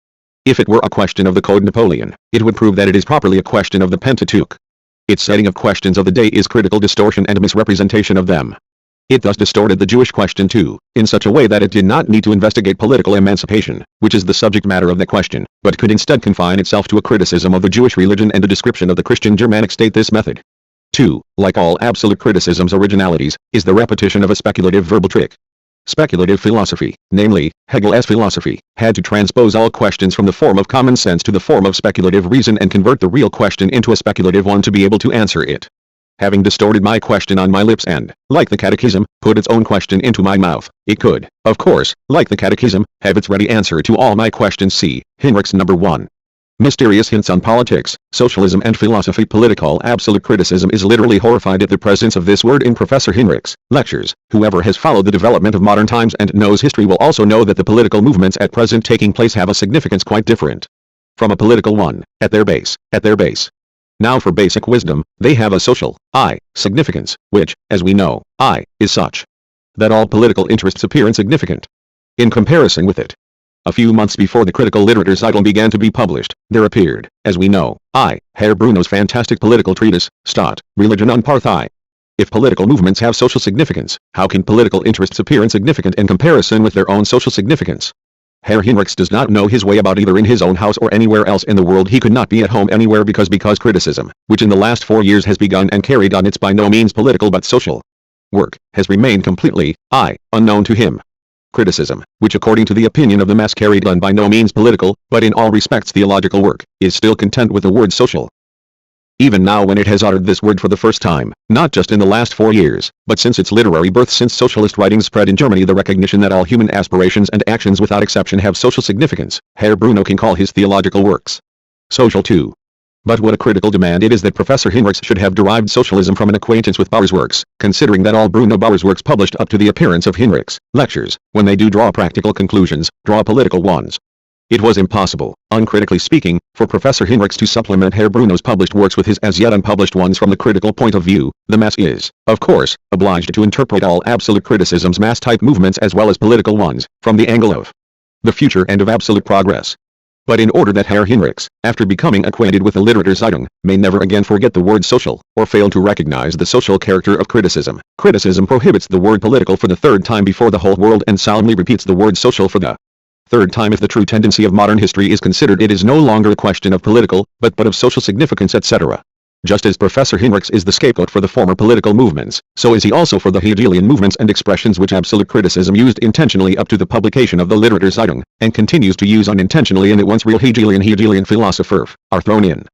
If it were a question of the Code Napoleon, it would prove that it is properly a question of the Pentateuch. Its setting of questions of the day is critical distortion and misrepresentation of them. It thus distorted the Jewish question too, in such a way that it did not need to investigate political emancipation, which is the subject matter of the question, but could instead confine itself to a criticism of the Jewish religion and a description of the Christian Germanic state. This method, 2, like all absolute criticism's originalities, is the repetition of a speculative verbal trick. Speculative philosophy, namely, Hegel's philosophy, had to transpose all questions from the form of common sense to the form of speculative reason and convert the real question into a speculative one to be able to answer it. Having distorted my question on my lips and, like the catechism, put its own question into my mouth, it could, of course, like the catechism, have its ready answer to all my questions. See Hinrichs number 1. Mysterious hints on politics, socialism and philosophy. Political absolute criticism is literally horrified at the presence of this word in Professor Hinrichs' lectures. Whoever has followed the development of modern times and knows history will also know that the political movements at present taking place have a significance quite different from a political one, at their base. Now for basic wisdom, they have a social, significance, which, as we know, is such that all political interests appear insignificant in comparison with it. A few months before the critical literature cycle began to be published, there appeared, as we know, Herr Bruno's fantastic political treatise, Staat, Religion und Partei. If political movements have social significance, how can political interests appear insignificant in comparison with their own social significance? Herr Hinrichs does not know his way about either in his own house or anywhere else in the world. He could not be at home anywhere because criticism, which in the last 4 years has begun and carried on its by no means political but social work, has remained completely, unknown to him. Criticism, which according to the opinion of the mass carried on by no means political, but in all respects theological work, is still content with the word social. Even now when it has uttered this word for the first time, not just in the last 4 years, but since its literary birth, since socialist writings spread in Germany the recognition that all human aspirations and actions without exception have social significance, Herr Bruno can call his theological works social too. But what a critical demand it is that Professor Hinrichs should have derived socialism from an acquaintance with Bauer's works, considering that all Bruno Bauer's works published up to the appearance of Hinrichs' lectures, when they do draw practical conclusions, draw political ones. It was impossible, uncritically speaking, for Professor Hinrichs to supplement Herr Bruno's published works with his as yet unpublished ones from the critical point of view. The mass is, of course, obliged to interpret all absolute criticism's mass-type movements as well as political ones, from the angle of the future and of absolute progress. But in order that Herr Hinrichs, after becoming acquainted with the Literaturzeitung, may never again forget the word social, or fail to recognize the social character of criticism, criticism prohibits the word political for the 3rd time before the whole world and solemnly repeats the word social for the 3rd time. If the true tendency of modern history is considered, it is no longer a question of political, but of social significance, etc. Just as Professor Hinrichs is the scapegoat for the former political movements, so is he also for the Hegelian movements and expressions which absolute criticism used intentionally up to the publication of the Literaturzeitung, and continues to use unintentionally, and at once real Hegelian philosopher, are thrown in.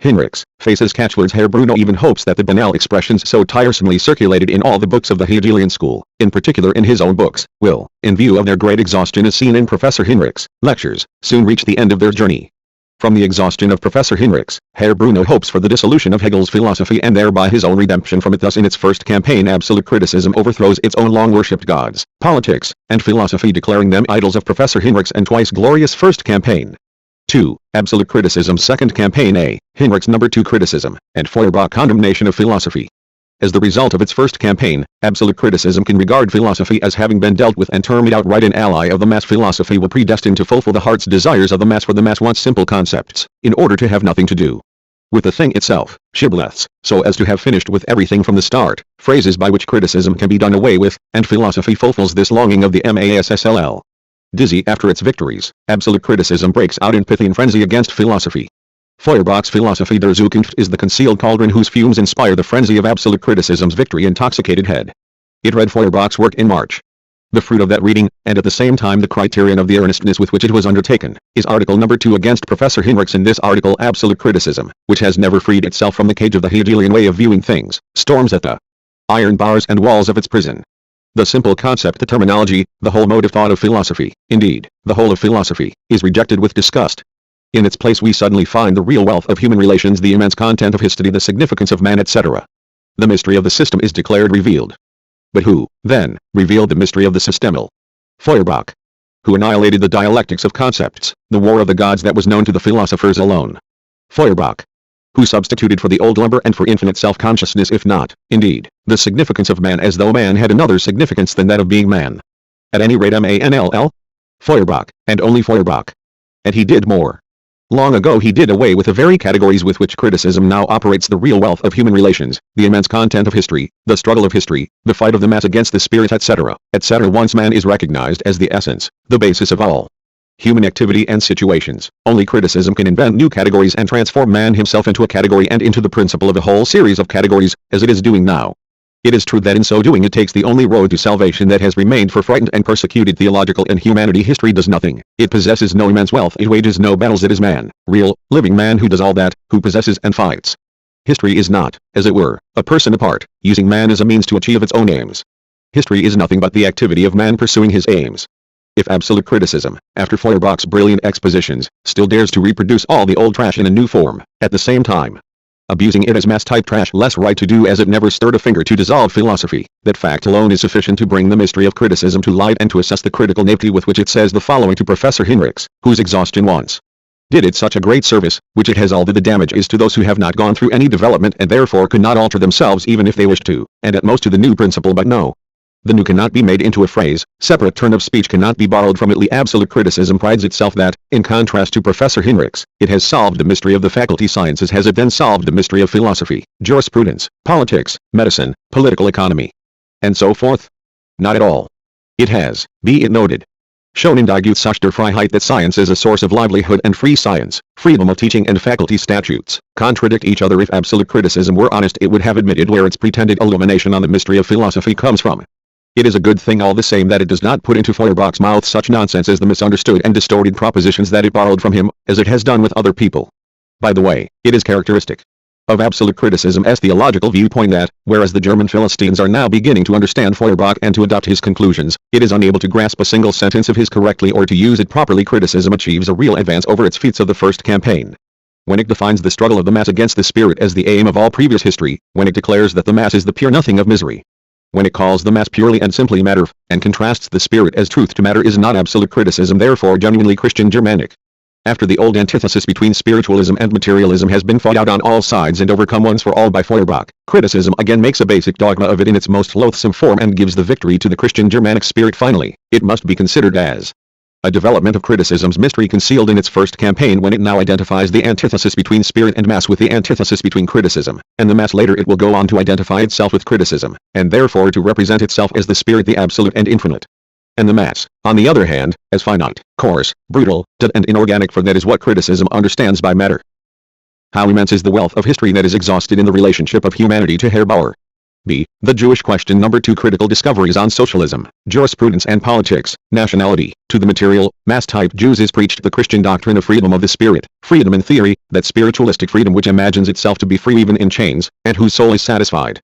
Hinrichs faces catchwords. Herr Bruno even hopes that the banal expressions so tiresomely circulated in all the books of the Hegelian school, in particular in his own books, will, in view of their great exhaustion as seen in Professor Hinrichs' lectures, soon reach the end of their journey. From the exhaustion of Professor Hinrichs, Herr Bruno hopes for the dissolution of Hegel's philosophy and thereby his own redemption from it. Thus in its first campaign absolute criticism overthrows its own long-worshipped gods, politics, and philosophy, declaring them idols of Professor Hinrichs' and twice glorious first campaign. 2. Absolute criticism's second campaign. A. Hinrichs number 2 criticism, and Feuerbach condemnation of philosophy. As the result of its first campaign, absolute criticism can regard philosophy as having been dealt with and term it outright an ally of the mass. Philosophy will predestined to fulfill the heart's desires of the mass, for the mass wants simple concepts, in order to have nothing to do with the thing itself, shibboleths, so as to have finished with everything from the start, phrases by which criticism can be done away with, and philosophy fulfills this longing of the massll. Dizzy after its victories, absolute criticism breaks out in Pythian frenzy against philosophy. Feuerbach's Philosophie der Zukunft is the concealed cauldron whose fumes inspire the frenzy of absolute criticism's victory-intoxicated head. It read Feuerbach's work in March. The fruit of that reading, and at the same time the criterion of the earnestness with which it was undertaken, is article number 2 against Professor Hinrichs. In this article absolute criticism, which has never freed itself from the cage of the Hegelian way of viewing things, storms at the iron bars and walls of its prison. The simple concept, the terminology, the whole mode of thought of philosophy, indeed, the whole of philosophy, is rejected with disgust. In its place we suddenly find the real wealth of human relations, the immense content of history, the significance of man, etc. The mystery of the system is declared revealed. But who, then, revealed the mystery of the systemal? Feuerbach. Who annihilated the dialectics of concepts, the war of the gods that was known to the philosophers alone? Feuerbach. Who substituted for the old lumber and for infinite self-consciousness, if not, indeed, the significance of man, as though man had another significance than that of being man? At any rate MANLL? Feuerbach, and only Feuerbach. And he did more. Long ago he did away with the very categories with which criticism now operates: the real wealth of human relations, the immense content of history, the struggle of history, the fight of the mass against the spirit, etc., etc. Once man is recognized as the essence, the basis of all human activity and situations, only criticism can invent new categories and transform man himself into a category and into the principle of a whole series of categories, as it is doing now. It is true that in so doing it takes the only road to salvation that has remained for frightened and persecuted theological and humanity. History does nothing, it possesses no immense wealth, it wages no battles, it is man, real, living man who does all that, who possesses and fights. History is not, as it were, a person apart, using man as a means to achieve its own aims. History is nothing but the activity of man pursuing his aims. If absolute criticism, after Feuerbach's brilliant expositions, still dares to reproduce all the old trash in a new form, at the same time abusing it as mass-type trash, less right to do as it never stirred a finger to dissolve philosophy, that fact alone is sufficient to bring the mystery of criticism to light and to assess the critical naivety with which it says the following to Professor Hinrichs, whose exhaustion once did it such a great service, which it has all the damage is to those who have not gone through any development and therefore could not alter themselves even if they wished to, and at most to the new principle, but no. The new cannot be made into a phrase, separate turn of speech cannot be borrowed from it. Absolute criticism prides itself that, in contrast to Professor Hinrichs, it has solved the mystery of the faculty sciences. Has it then solved the mystery of philosophy, jurisprudence, politics, medicine, political economy, and so forth? Not at all. It has, be it noted, shown in Die Geistliche Freiheit that science is a source of livelihood and free science, freedom of teaching and faculty statutes, contradict each other. If absolute criticism were honest it would have admitted where its pretended illumination on the mystery of philosophy comes from. It is a good thing all the same that it does not put into Feuerbach's mouth such nonsense as the misunderstood and distorted propositions that it borrowed from him, as it has done with other people. By the way, it is characteristic of absolute criticism's theological viewpoint that, whereas the German Philistines are now beginning to understand Feuerbach and to adopt his conclusions, it is unable to grasp a single sentence of his correctly or to use it properly. Criticism achieves a real advance over its feats of the first campaign when it defines the struggle of the mass against the spirit as the aim of all previous history, when it declares that the mass is the pure nothing of misery, when it calls the mass purely and simply matter, and contrasts the spirit as truth to matter. Is not absolute criticism therefore genuinely Christian Germanic? After the old antithesis between spiritualism and materialism has been fought out on all sides and overcome once for all by Feuerbach, criticism again makes a basic dogma of it in its most loathsome form and gives the victory to the Christian Germanic spirit. Finally, it must be considered as a development of criticism's mystery concealed in its first campaign when it now identifies the antithesis between spirit and mass with the antithesis between criticism and the mass. Later it will go on to identify itself with criticism, and therefore to represent itself as the spirit, the absolute and infinite, and the mass, on the other hand, as finite, coarse, brutal, dead and inorganic, for that is what criticism understands by matter. How immense is the wealth of history that is exhausted in the relationship of humanity to Herr Bauer. B. The Jewish question. Number 2. Critical discoveries on socialism, jurisprudence and politics, nationality. To the material, mass-type Jews is preached the Christian doctrine of freedom of the spirit, freedom in theory, that spiritualistic freedom which imagines itself to be free even in chains, and whose soul is satisfied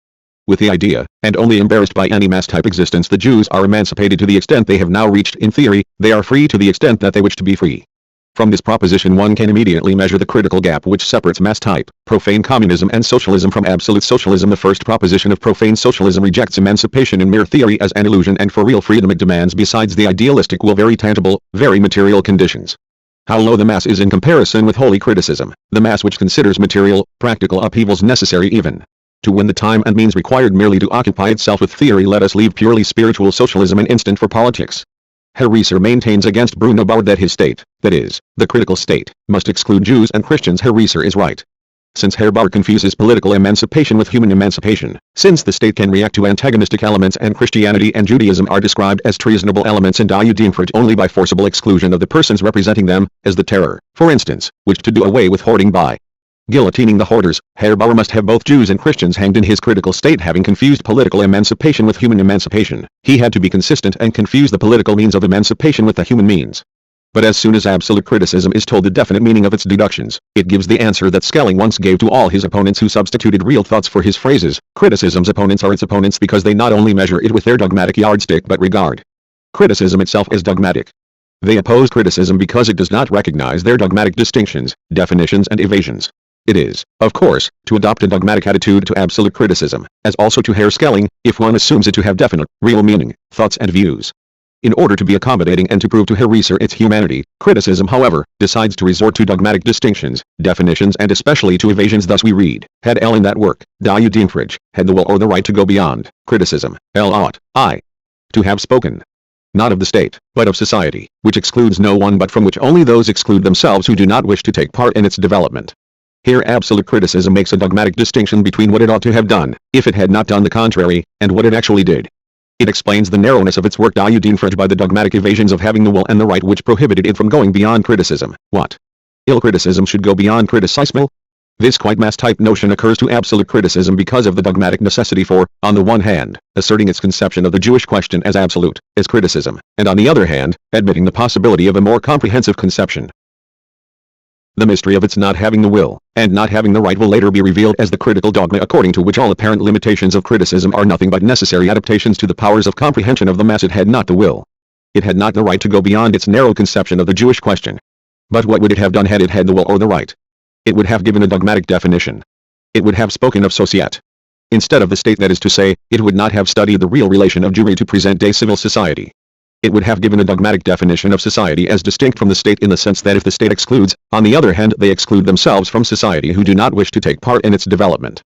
with the idea, and only embarrassed by any mass-type existence. The Jews are emancipated to the extent they have now reached in theory, they are free to the extent that they wish to be free. From this proposition one can immediately measure the critical gap which separates mass-type, profane communism and socialism from absolute socialism. The first proposition of profane socialism rejects emancipation in mere theory as an illusion, and for real freedom it demands besides the idealistic will very tangible, very material conditions. How low the mass is in comparison with holy criticism, the mass which considers material, practical upheavals necessary even to win the time and means required merely to occupy itself with theory. Let us leave purely spiritual socialism an instant for politics. Herr Reser maintains against Bruno Bauer that his state, that is, the critical state, must exclude Jews and Christians. Herr Reser is right. Since Herr Bauer confuses political emancipation with human emancipation, since the state can react to antagonistic elements and Christianity and Judaism are described as treasonable elements in Die Unfreiheit only by forcible exclusion of the persons representing them, as the terror, for instance, wished to do away with hoarding by guillotining the hoarders, Herr Bauer must have both Jews and Christians hanged in his critical state. Having confused political emancipation with human emancipation, he had to be consistent and confuse the political means of emancipation with the human means. But as soon as absolute criticism is told the definite meaning of its deductions, it gives the answer that Schelling once gave to all his opponents who substituted real thoughts for his phrases. Criticism's opponents are its opponents because they not only measure it with their dogmatic yardstick but regard criticism itself as dogmatic. They oppose criticism because it does not recognize their dogmatic distinctions, definitions and evasions. It is, of course, to adopt a dogmatic attitude to absolute criticism, as also to Herr Schelling, if one assumes it to have definite, real meaning, thoughts and views. In order to be accommodating and to prove to Herr Reser its humanity, criticism however, decides to resort to dogmatic distinctions, definitions and especially to evasions. Thus we read, had L in that work, Die Unfreiheit, had the will or the right to go beyond criticism, L ought, I, to have spoken. not of the state, but of society, which excludes no one but from which only those exclude themselves who do not wish to take part in its development. Here absolute criticism makes a dogmatic distinction between what it ought to have done, if it had not done the contrary, and what it actually did. It explains the narrowness of its work infringed by the dogmatic evasions of having the will and the right which prohibited it from going beyond criticism. What? Ill criticism should go beyond criticism? This quite mass-type notion occurs to absolute criticism because of the dogmatic necessity for, on the one hand, asserting its conception of the Jewish question as absolute, as criticism, and on the other hand, admitting the possibility of a more comprehensive conception. The mystery of its not having the will, and not having the right will later be revealed as the critical dogma according to which all apparent limitations of criticism are nothing but necessary adaptations to the powers of comprehension of the mass. It had not the will. It had not the right to go beyond its narrow conception of the Jewish question. But what would it have done had it had the will or the right? It would have given a dogmatic definition. It would have spoken of societe instead of the state, that is to say, it would not have studied the real relation of Jewry to present-day civil society. It would have given a dogmatic definition of society as distinct from the state in the sense that if the state excludes, on the other hand they exclude themselves from society who do not wish to take part in its development.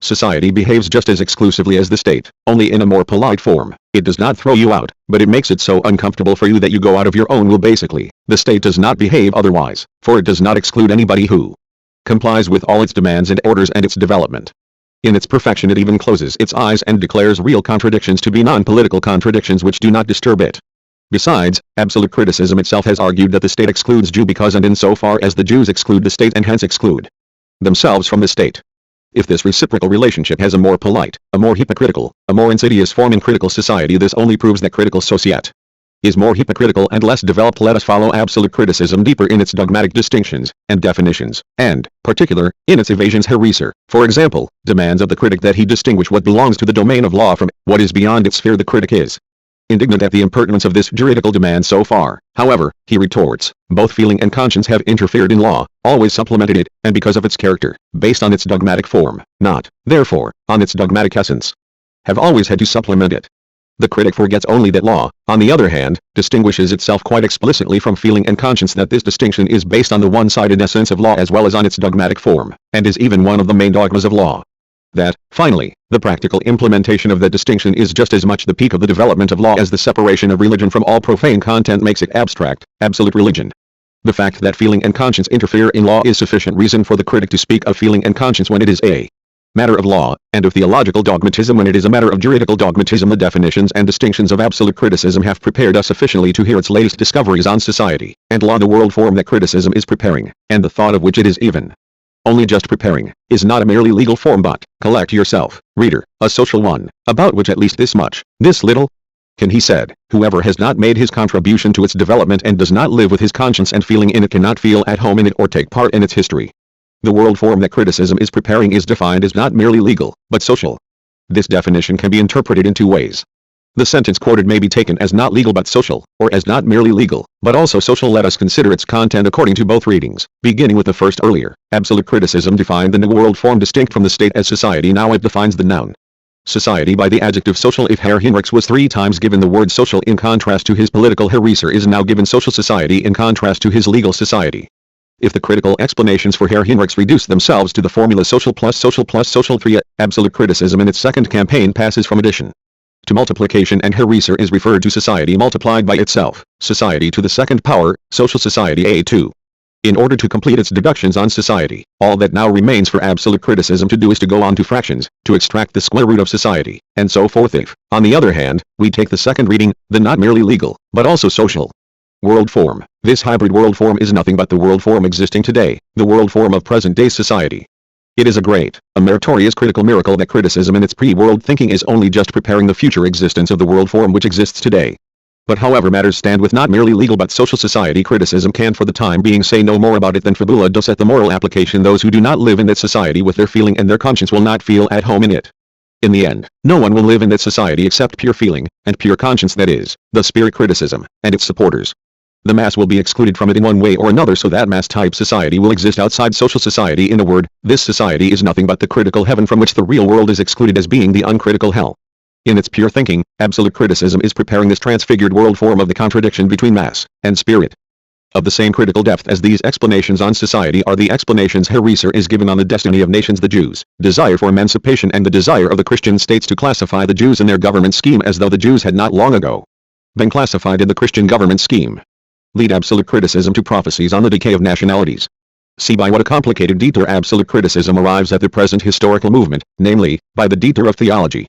Society behaves just as exclusively as the state, only in a more polite form. It does not throw you out, but it makes it so uncomfortable for you that you go out of your own will basically. The state does not behave otherwise, for it does not exclude anybody who complies with all its demands and orders and its development. In its perfection it even closes its eyes and declares real contradictions to be non-political contradictions which do not disturb it. Besides, absolute criticism itself has argued that the state excludes Jew because and in so far as the Jews exclude the state and hence exclude themselves from the state. If this reciprocal relationship has a more polite, a more hypocritical, a more insidious form in critical society, this only proves that critical societe is more hypocritical and less developed. Let us follow absolute criticism deeper in its dogmatic distinctions and definitions, and, particular, in its evasions heresier. For example, demands of the critic that he distinguish what belongs to the domain of law from what is beyond its sphere. The critic is indignant at the impertinence of this juridical demand so far. However, he retorts, both feeling and conscience have interfered in law, always supplemented it, and because of its character, based on its dogmatic form, not, therefore, on its dogmatic essence, have always had to supplement it. The critic forgets only that law, on the other hand, distinguishes itself quite explicitly from feeling and conscience, that this distinction is based on the one-sided essence of law as well as on its dogmatic form, and is even one of the main dogmas of law. That, finally, the practical implementation of that distinction is just as much the peak of the development of law as the separation of religion from all profane content makes it abstract, absolute religion. The fact that feeling and conscience interfere in law is sufficient reason for the critic to speak of feeling and conscience when it is a matter of law, and of theological dogmatism when it is a matter of juridical dogmatism. The definitions and distinctions of absolute criticism have prepared us sufficiently to hear its latest discoveries on society and law. The world form that criticism is preparing, and the thought of which it is even only just preparing, is not a merely legal form but, collect yourself, reader, a social one, about which at least this much, this little, can he said, whoever has not made his contribution to its development and does not live with his conscience and feeling in it cannot feel at home in it or take part in its history. The world form that criticism is preparing is defined as not merely legal, but social. This definition can be interpreted in two ways. The sentence quoted may be taken as not legal but social, or as not merely legal, but also social. Let us consider its content according to both readings, beginning with the first earlier. Absolute criticism defined the new world form distinct from the state as society. Now it defines the noun society by the adjective social. If Herr Hinrichs was 3 times given the word social in contrast to his political, Herr Rieser is now given social society in contrast to his legal society. If the critical explanations for Herr Hinrichs reduce themselves to the formula social plus social plus social 3, absolute criticism in its second campaign passes from addition to multiplication, and Herr Rieser is referred to society multiplied by itself, society to the second power, social society A2. In order to complete its deductions on society, all that now remains for absolute criticism to do is to go on to fractions, to extract the square root of society, and so forth. If, on the other hand, we take the second reading, the not merely legal, but also social world form, this hybrid world form is nothing but the world form existing today, the world form of present-day society. It is a great, a meritorious critical miracle that criticism in its pre-world thinking is only just preparing the future existence of the world form which exists today. But however matters stand with not merely legal but social society, criticism can for the time being say no more about it than fabula does at the moral application. Those who do not live in that society with their feeling and their conscience will not feel at home in it. In the end, no one will live in that society except pure feeling, and pure conscience, that is, the spirit criticism, and its supporters. The mass will be excluded from it in one way or another, so that mass-type society will exist outside social society. In a word, this society is nothing but the critical heaven from which the real world is excluded as being the uncritical hell. In its pure thinking, absolute criticism is preparing this transfigured world form of the contradiction between mass and spirit. Of the same critical depth as these explanations on society are the explanations Herr Rieser is given on the destiny of nations, the Jews' desire for emancipation, and the desire of the Christian states to classify the Jews in their government scheme as though the Jews had not long ago been classified in the Christian government scheme. Lead absolute criticism to prophecies on the decay of nationalities. See by what a complicated detour absolute criticism arrives at the present historical movement, namely, by the detour of theology.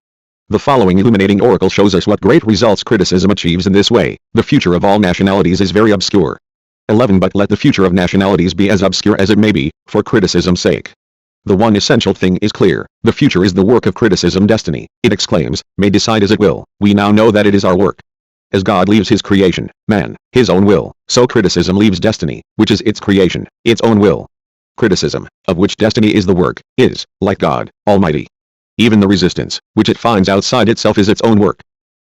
The following illuminating oracle shows us what great results criticism achieves in this way. The future of all nationalities is very obscure. 11 But let the future of nationalities be as obscure as it may be, for criticism's sake. The one essential thing is clear: the future is the work of criticism. Destiny, it exclaims, may decide as it will. We now know that it is our work. As God leaves his creation, man, his own will, so criticism leaves destiny, which is its creation, its own will. Criticism, of which destiny is the work, is, like God Almighty. Even the resistance, which it finds outside itself, is its own work.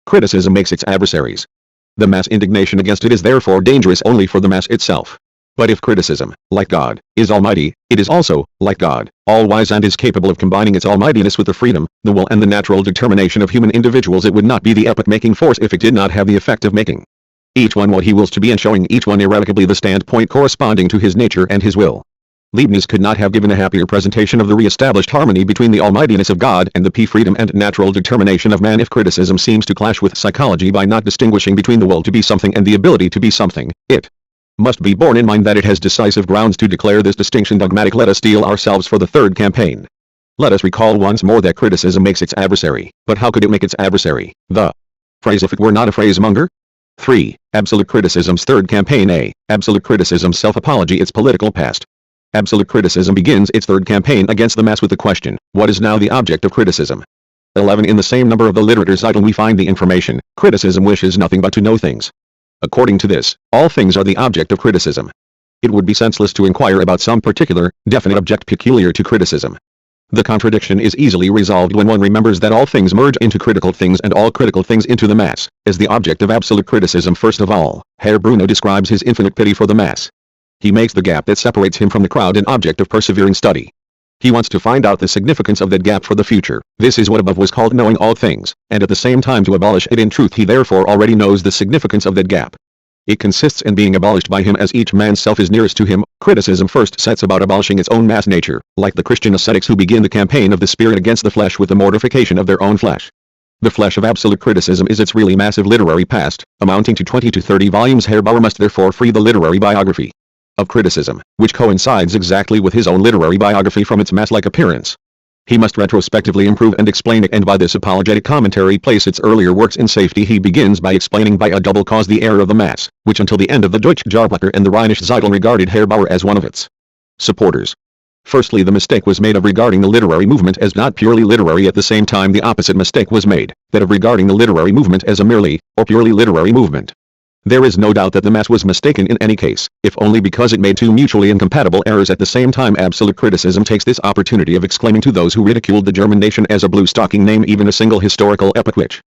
Criticism makes its adversaries. The mass indignation against it is therefore dangerous only for the mass itself. But if criticism, like God, is almighty, it is also, like God, all-wise and is capable of combining its almightiness with the freedom, the will and the natural determination of human individuals. It would not be the epoch-making force if it did not have the effect of making each one what he wills to be and showing each one irrevocably the standpoint corresponding to his nature and his will. Leibniz could not have given a happier presentation of the re-established harmony between the almightiness of God and the freedom and natural determination of man. If criticism seems to clash with psychology by not distinguishing between the will to be something and the ability to be something, it must be borne in mind that it has decisive grounds to declare this distinction dogmatic. Let us steel ourselves for the third campaign. Let us recall once more that criticism makes its adversary. But how could it make its adversary? The phrase if it were not a phrasemonger? 3. Absolute criticism's third campaign. A. Absolute criticism's self-apology. Its political past. Absolute criticism begins its third campaign against the mass with the question, what is now the object of criticism? 11 In the same number of the literator's item we find the information, criticism wishes nothing but to know things. According to this, all things are the object of criticism. It would be senseless to inquire about some particular, definite object peculiar to criticism. The contradiction is easily resolved when one remembers that all things merge into critical things and all critical things into the mass, as the object of absolute criticism. First of all, Herr Bruno describes his infinite pity for the mass. He makes the gap that separates him from the crowd an object of persevering study. He wants to find out the significance of that gap for the future. This is what above was called knowing all things, and at the same time to abolish it. In truth, he therefore already knows the significance of that gap. It consists in being abolished by him as each man's self is nearest to him. Criticism first sets about abolishing its own mass nature, like the Christian ascetics who begin the campaign of the spirit against the flesh with the mortification of their own flesh. The flesh of absolute criticism is its really massive literary past, amounting to 20 to 30 volumes. Herr Bauer must therefore free the literary biography of criticism, which coincides exactly with his own literary biography, from its mass-like appearance. He must retrospectively improve and explain it, and by this apologetic commentary place its earlier works in safety. He begins by explaining by a double cause the error of the mass, which until the end of the Deutsche Jahrbucher and the Rheinische Zeitung regarded Herr Bauer as one of its supporters. Firstly, the mistake was made of regarding the literary movement as not purely literary. At the same time, the opposite mistake was made, that of regarding the literary movement as a merely, or purely literary movement. There is no doubt that the mass was mistaken in any case, if only because it made two mutually incompatible errors at the same time. Absolute criticism takes this opportunity of exclaiming to those who ridiculed the German nation as a blue-stocking name even a single historical epoch which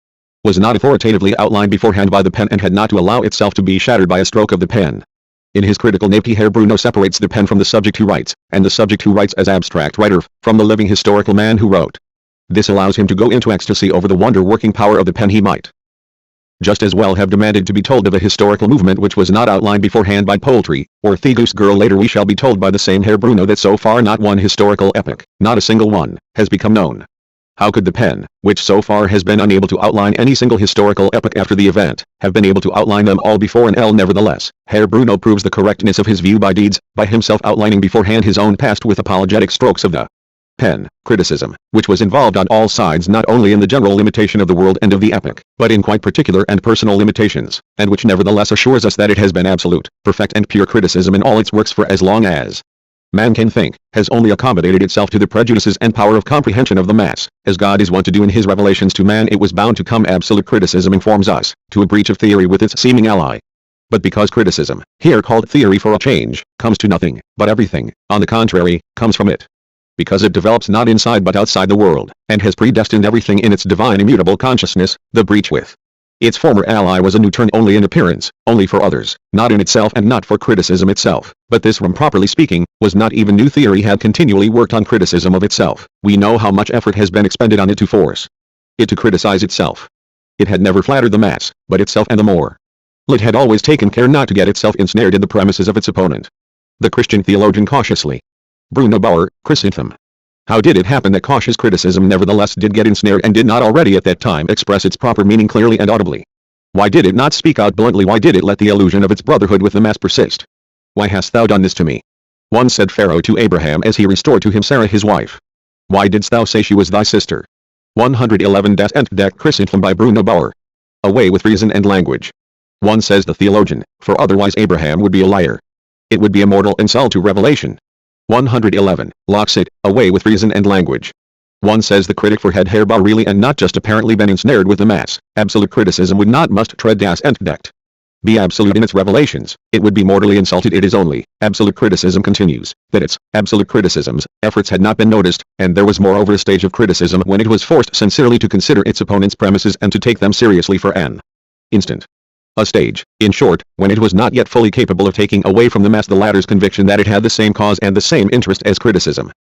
was not authoritatively outlined beforehand by the pen and had not to allow itself to be shattered by a stroke of the pen. In his critical nape, Herr Bruno separates the pen from the subject who writes, and the subject who writes as abstract writer, from the living historical man who wrote. This allows him to go into ecstasy over the wonder-working power of the pen. He might just as well have demanded to be told of a historical movement which was not outlined beforehand by poultry, or the goose girl. Later we shall be told by the same Herr Bruno that so far not one historical epoch, not a single one, has become known. How could the pen, which so far has been unable to outline any single historical epoch after the event, have been able to outline them all before? And nevertheless, Herr Bruno proves the correctness of his view by deeds, by himself outlining beforehand his own past with apologetic strokes of the pen. Criticism, which was involved on all sides not only in the general limitation of the world and of the epoch, but in quite particular and personal limitations, and which nevertheless assures us that it has been absolute, perfect and pure criticism in all its works for as long as man can think, has only accommodated itself to the prejudices and power of comprehension of the mass, as God is wont to do in his revelations to man. It was bound to come. Absolute criticism informs us, to a breach of theory with its seeming ally. But because criticism, here called theory for a change, comes to nothing, but everything, on the contrary, comes from it. Because it develops not inside but outside the world, and has predestined everything in its divine immutable consciousness, the breach with its former ally was a new turn only in appearance, only for others, not in itself and not for criticism itself. But this, from properly speaking, was not even new. Theory had continually worked on criticism of itself. We know how much effort has been expended on it to force it to criticize itself. It had never flattered the mass, but itself and the more. It had always taken care not to get itself ensnared in the premises of its opponent. The Christian theologian cautiously. Bruno Bauer, Chrysanthemum. How did it happen that cautious criticism nevertheless did get ensnared and did not already at that time express its proper meaning clearly and audibly? Why did it not speak out bluntly? Why did it let the illusion of its brotherhood with the mass persist? Why hast thou done this to me? One said Pharaoh to Abraham as he restored to him Sarah his wife. Why didst thou say she was thy sister? 111 Ent Chrysanthemum by Bruno Bauer. Away with reason and language. One says the theologian, for otherwise Abraham would be a liar. It would be immortal and sell to revelation. 111. Locks it, away with reason and language. One says the critic for had hereby really and not just apparently been ensnared with the mass. Absolute criticism would not must tread das entdeckt. Be absolute in its revelations, it would be mortally insulted. It is only, absolute criticism continues, that its, absolute criticism's, efforts had not been noticed, and there was moreover a stage of criticism when it was forced sincerely to consider its opponent's premises and to take them seriously for an instant. A stage, in short, when it was not yet fully capable of taking away from the mass the latter's conviction that it had the same cause and the same interest as criticism.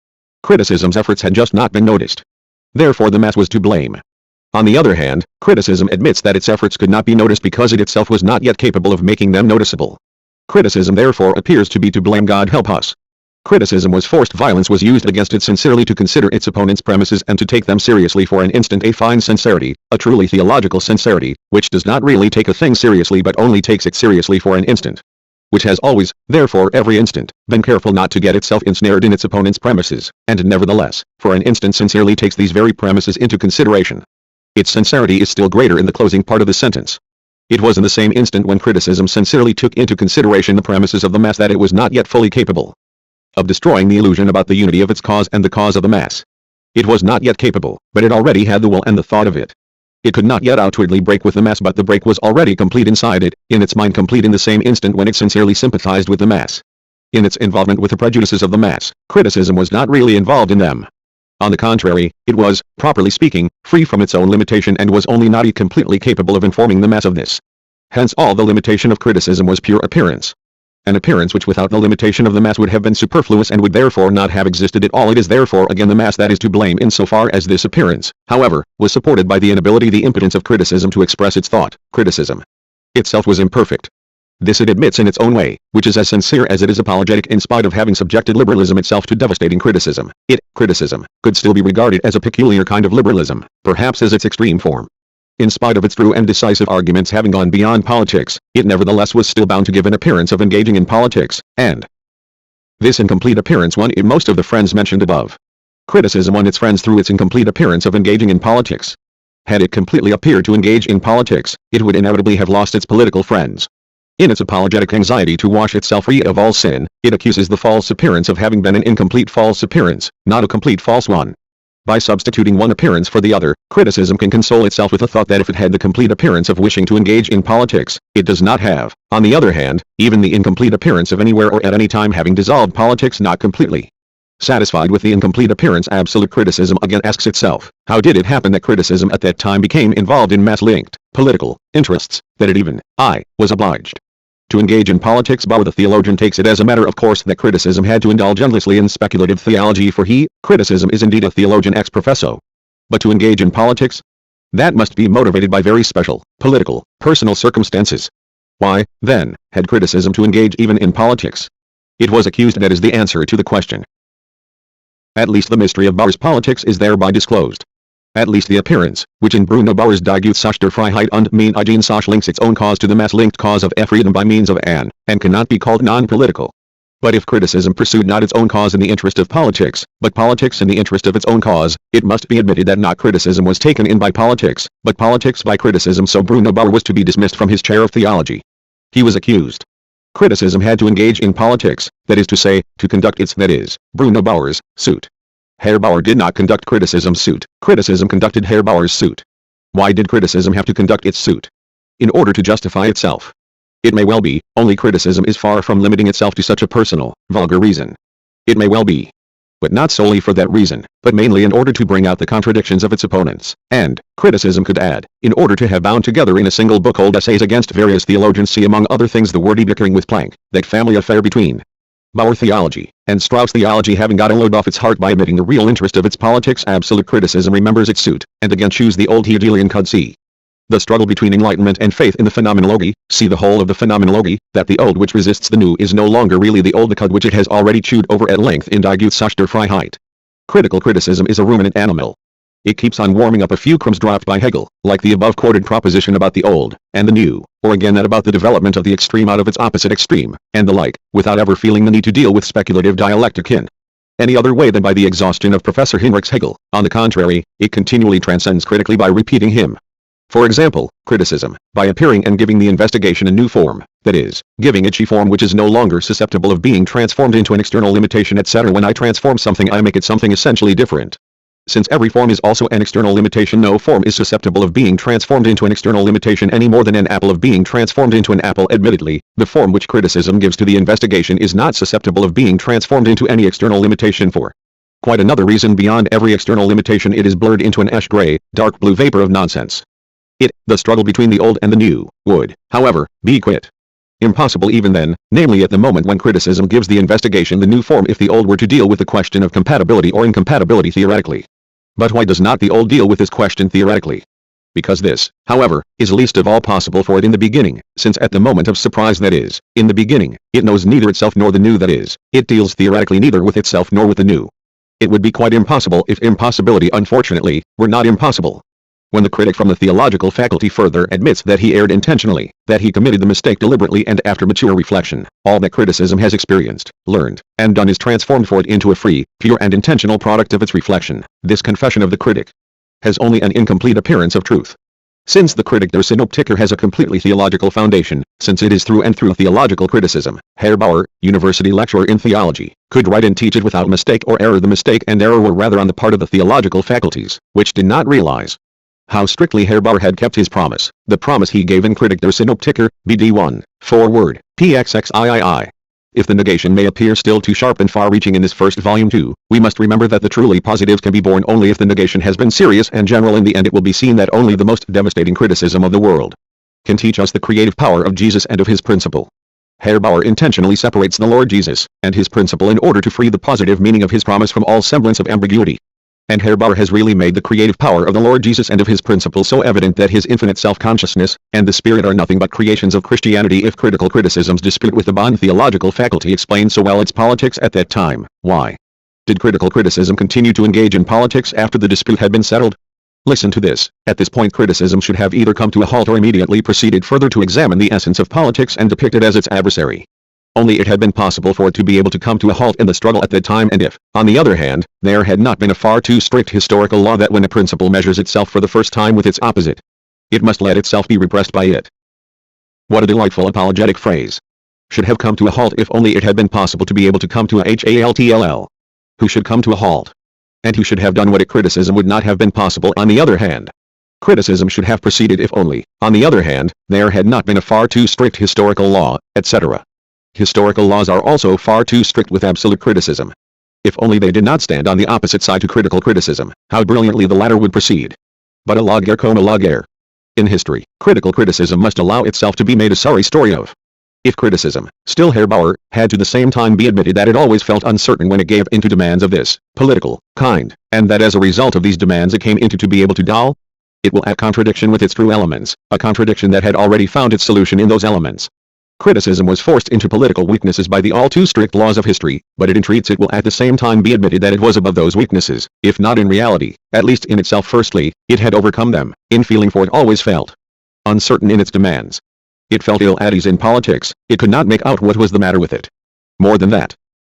Criticism's efforts had just not been noticed. Therefore the mass was to blame. On the other hand, criticism admits that its efforts could not be noticed because it itself was not yet capable of making them noticeable. Criticism therefore appears to be to blame. God help us. Criticism was forced. Violence was used against it sincerely to consider its opponent's premises and to take them seriously for an instant. A fine sincerity, a truly theological sincerity, which does not really take a thing seriously but only takes it seriously for an instant. Which has always, therefore every instant, been careful not to get itself ensnared in its opponent's premises, and nevertheless, for an instant sincerely takes these very premises into consideration. Its sincerity is still greater in the closing part of the sentence. It was in the same instant when criticism sincerely took into consideration the premises of the mass that it was not yet fully capable of destroying the illusion about the unity of its cause and the cause of the mass. It was not yet capable, but it already had the will and the thought of it. It could not yet outwardly break with the mass, but the break was already complete inside it, in its mind, complete in the same instant when it sincerely sympathized with the mass. In its involvement with the prejudices of the mass, criticism was not really involved in them. On the contrary, it was, properly speaking, free from its own limitation and was only not completely capable of informing the mass of this. Hence all the limitation of criticism was pure appearance. An appearance which without the limitation of the mass would have been superfluous and would therefore not have existed at all. It is therefore again the mass that is to blame insofar as this appearance, however, was supported by the inability, the impotence of criticism to express its thought. Criticism itself was imperfect. This it admits in its own way, which is as sincere as it is apologetic. In spite of having subjected liberalism itself to devastating criticism, criticism, could still be regarded as a peculiar kind of liberalism, perhaps as its extreme form. In spite of its true and decisive arguments having gone beyond politics, it nevertheless was still bound to give an appearance of engaging in politics, and this incomplete appearance won it most of the friends mentioned above. Criticism won its friends through its incomplete appearance of engaging in politics. Had it completely appeared to engage in politics, it would inevitably have lost its political friends. In its apologetic anxiety to wash itself free of all sin, it accuses the false appearance of having been an incomplete false appearance, not a complete false one. By substituting one appearance for the other, criticism can console itself with the thought that if it had the complete appearance of wishing to engage in politics, it does not have, on the other hand, even the incomplete appearance of anywhere or at any time having dissolved politics not completely. Satisfied with the incomplete appearance, absolute criticism again asks itself, how did it happen that criticism at that time became involved in mass-linked, political, interests, that it even, was obliged to engage in politics? Bauer the theologian takes it as a matter of course that criticism had to indulge endlessly in speculative theology, for criticism is indeed a theologian ex professo. But to engage in politics? That must be motivated by very special, political, personal circumstances. Why, then, had criticism to engage even in politics? It was accused. That is the answer to the question. At least the mystery of Bauer's politics is thereby disclosed. At least the appearance, which in Bruno Bauer's Die Gesetz der Freiheit und Meineigensache links its own cause to the mass-linked cause of freedom by means of and cannot be called non-political. But if criticism pursued not its own cause in the interest of politics, but politics in the interest of its own cause, it must be admitted that not criticism was taken in by politics, but politics by criticism. So Bruno Bauer was to be dismissed from his chair of theology. He was accused. Criticism had to engage in politics, that is to say, to conduct its, that is, Bruno Bauer's, suit. Herr Bauer did not conduct criticism's suit. Criticism conducted Herr Bauer's suit. Why did criticism have to conduct its suit? In order to justify itself. It may well be, only criticism is far from limiting itself to such a personal, vulgar reason. It may well be. But not solely for that reason, but mainly in order to bring out the contradictions of its opponents, and, criticism could add, in order to have bound together in a single book old essays against various theologians. See among other things the wordy bickering with Planck, that family affair between Bauer theology and Strauss theology having got a load off its heart by admitting the real interest of its politics. Absolute criticism remembers its suit, and again choose the old Hegelian cud. See the struggle between enlightenment and faith in the phenomenology. See the whole of the phenomenology, that the old which resists the new is no longer really the old, the cud which it has already chewed over at length in Die Gesetz der Freiheit. Critical criticism is a ruminant animal. It keeps on warming up a few crumbs dropped by Hegel, like the above quoted proposition about the old and the new, or again that about the development of the extreme out of its opposite extreme, and the like, without ever feeling the need to deal with speculative dialectic in any other way than by the exhaustion of Professor Heinrich Hegel. On the contrary, it continually transcends critically by repeating him. For example, criticism, by appearing and giving the investigation a new form, that is, giving it a form which is no longer susceptible of being transformed into an external limitation, etc. When I transform something, I make it something essentially different. Since every form is also an external limitation, no form is susceptible of being transformed into an external limitation any more than an apple of being transformed into an apple. Admittedly, the form which criticism gives to the investigation is not susceptible of being transformed into any external limitation for quite another reason. Beyond every external limitation, it is blurred into an ash-gray, dark blue vapor of nonsense. The struggle between the old and the new, would, however, be quite impossible even then, namely at the moment when criticism gives the investigation the new form, if the old were to deal with the question of compatibility or incompatibility theoretically. But why does not the old deal with this question theoretically? Because this, however, is least of all possible for it in the beginning, since at the moment of surprise, that is, in the beginning, it knows neither itself nor the new, that is, it deals theoretically neither with itself nor with the new. It would be quite impossible if impossibility, unfortunately, were not impossible. When the critic from the theological faculty further admits that he erred intentionally, that he committed the mistake deliberately and after mature reflection, all that criticism has experienced, learned, and done is transformed for it into a free, pure and intentional product of its reflection, this confession of the critic has only an incomplete appearance of truth. Since the critic der Synoptiker has a completely theological foundation, since it is through and through theological criticism, Herr Bauer, university lecturer in theology, could write and teach it without mistake or error. The mistake and error were rather on the part of the theological faculties, which did not realize how strictly Herr Bauer had kept his promise, the promise he gave in Kritik der Synoptiker, BD 1, forward, PXXIII. If the negation may appear still too sharp and far-reaching in this first volume too, we must remember that the truly positives can be borne only if the negation has been serious and general. In the end it will be seen that only the most devastating criticism of the world can teach us the creative power of Jesus and of his principle. Herr Bauer intentionally separates the Lord Jesus and his principle in order to free the positive meaning of his promise from all semblance of ambiguity. And Herr Bauer has really made the creative power of the Lord Jesus and of his principle so evident that his infinite self-consciousness and the Spirit are nothing but creations of Christianity. If critical criticism's dispute with the Bonn theological faculty explained so well its politics at that time, why did critical criticism continue to engage in politics after the dispute had been settled? Listen to this. At this point criticism should have either come to a halt or immediately proceeded further to examine the essence of politics and depict it as its adversary. Only it had been possible for it to be able to come to a halt in the struggle at that time, and if, on the other hand, there had not been a far too strict historical law that when a principle measures itself for the first time with its opposite, it must let itself be repressed by it. What a delightful apologetic phrase. Should have come to a halt if only it had been possible to be able to come to a haltll. Who should come to a halt? And who should have done what a criticism would not have been possible on the other hand? Criticism should have proceeded if only, on the other hand, there had not been a far too strict historical law, etc. Historical laws are also far too strict with absolute criticism. If only they did not stand on the opposite side to critical criticism, how brilliantly the latter would proceed. But a lager comme a lager. In history, critical criticism must allow itself to be made a sorry story of. If criticism, still Herr Bauer, had to the same time be admitted that it always felt uncertain when it gave into demands of this political kind, and that as a result of these demands it came into to be able to dull, it will act contradiction with its true elements, a contradiction that had already found its solution in those elements. Criticism was forced into political weaknesses by the all too strict laws of history, but it entreats it will at the same time be admitted that it was above those weaknesses, if not in reality, at least in itself. Firstly, it had overcome them, in feeling, for it always felt uncertain in its demands. It felt ill at ease in politics, it could not make out what was the matter with it. More than that,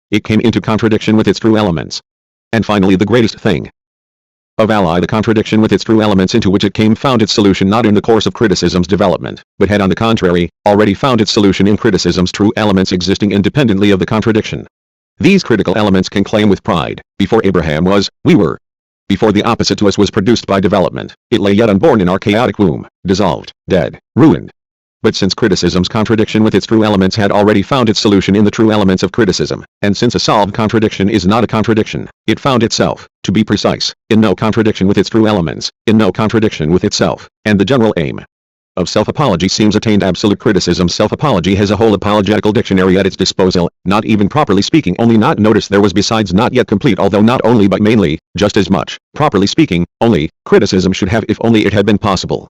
it came into contradiction with its true elements. And finally, the greatest thing of ally, the contradiction with its true elements into which it came found its solution not in the course of criticism's development, but had on the contrary, already found its solution in criticism's true elements existing independently of the contradiction. These critical elements can claim with pride, before Abraham was, we were. Before the opposite to us was produced by development, it lay yet unborn in our chaotic womb, dissolved, dead, ruined. But since criticism's contradiction with its true elements had already found its solution in the true elements of criticism, and since a solved contradiction is not a contradiction, it found itself, to be precise, in no contradiction with its true elements, in no contradiction with itself, and the general aim of self-apology seems attained. Absolute criticism. Self-apology has a whole apologetical dictionary at its disposal, not even properly speaking only not. Notice there was besides not yet complete, although not only but mainly, just as much, properly speaking, only, criticism should have if only it had been possible.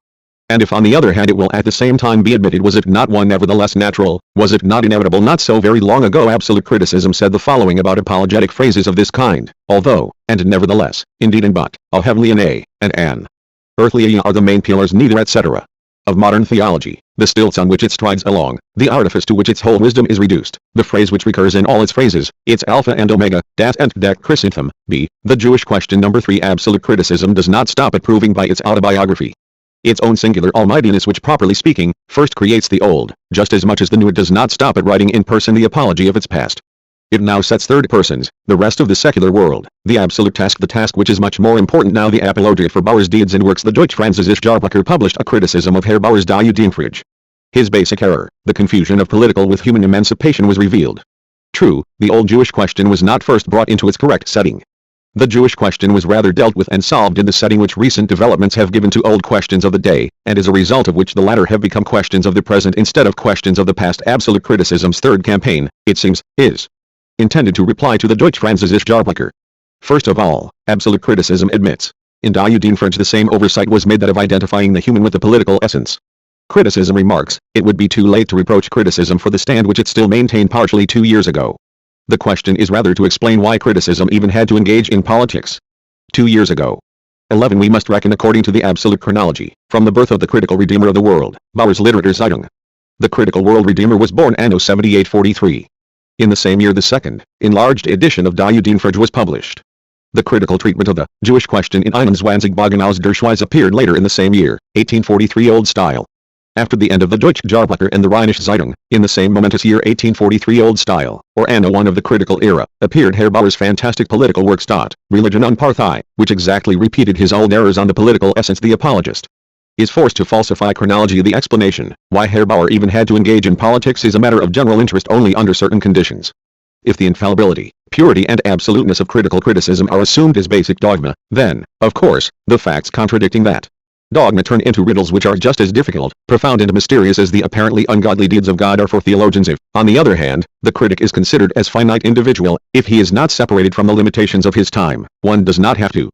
And if on the other hand it will at the same time be admitted, was it not one nevertheless natural, was it not inevitable? Not so very long ago absolute criticism said the following about apologetic phrases of this kind: although, and nevertheless, indeed and but, a heavenly and a, and an earthly are the main pillars neither etc. of modern theology, the stilts on which it strides along, the artifice to which its whole wisdom is reduced, the phrase which recurs in all its phrases, its alpha and omega, das and der Christentum, b. The Jewish question. Number 3. Absolute criticism does not stop at proving by its autobiography its own singular almightiness, which properly speaking, first creates the old, just as much as the new. It does not stop at writing in person the apology of its past. It now sets third persons, the rest of the secular world, the absolute task, the task which is much more important now, the apologia for Bauer's deeds and works. The Deutsch-Französische Jahrbucher published a criticism of Herr Bauer's Die Judenfrage. His basic error, the confusion of political with human emancipation, was revealed. True, the old Jewish question was not first brought into its correct setting. The Jewish question was rather dealt with and solved in the setting which recent developments have given to old questions of the day, and as a result of which the latter have become questions of the present instead of questions of the past. Absolute criticism's third campaign, it seems, is intended to reply to the Deutsch-Französische Jahrbucher. First of all, absolute criticism admits, in Die Judenfrage the same oversight was made, that of identifying the human with the political essence. Criticism remarks, it would be too late to reproach criticism for the stand which it still maintained partially 2 years ago. The question is rather to explain why criticism even had to engage in politics 2 years ago. 11. We must reckon according to the absolute chronology, from the birth of the critical Redeemer of the world, Bauer's Literaturzeitung. The critical world Redeemer was born anno 7843. In the same year the second, enlarged edition of Die Judenfrage was published. The critical treatment of the Jewish question in 21 Bogen aus der Schweiz appeared later in the same year, 1843 Old Style. After the end of the Deutsche Jahrbucher and the Rheinische Zeitung, in the same momentous year 1843 Old Style, or Anno 1 of the critical era, appeared Herr Bauer's fantastic political work Religion und Partei, which exactly repeated his old errors on the political essence. The apologist is forced to falsify chronology. The explanation, why Herr Bauer even had to engage in politics, is a matter of general interest only under certain conditions. If the infallibility, purity and absoluteness of critical criticism are assumed as basic dogma, then, of course, the facts contradicting that dogma turn into riddles which are just as difficult, profound and mysterious as the apparently ungodly deeds of God are for theologians. If, on the other hand, the critic is considered as finite individual, if he is not separated from the limitations of his time, one does not have to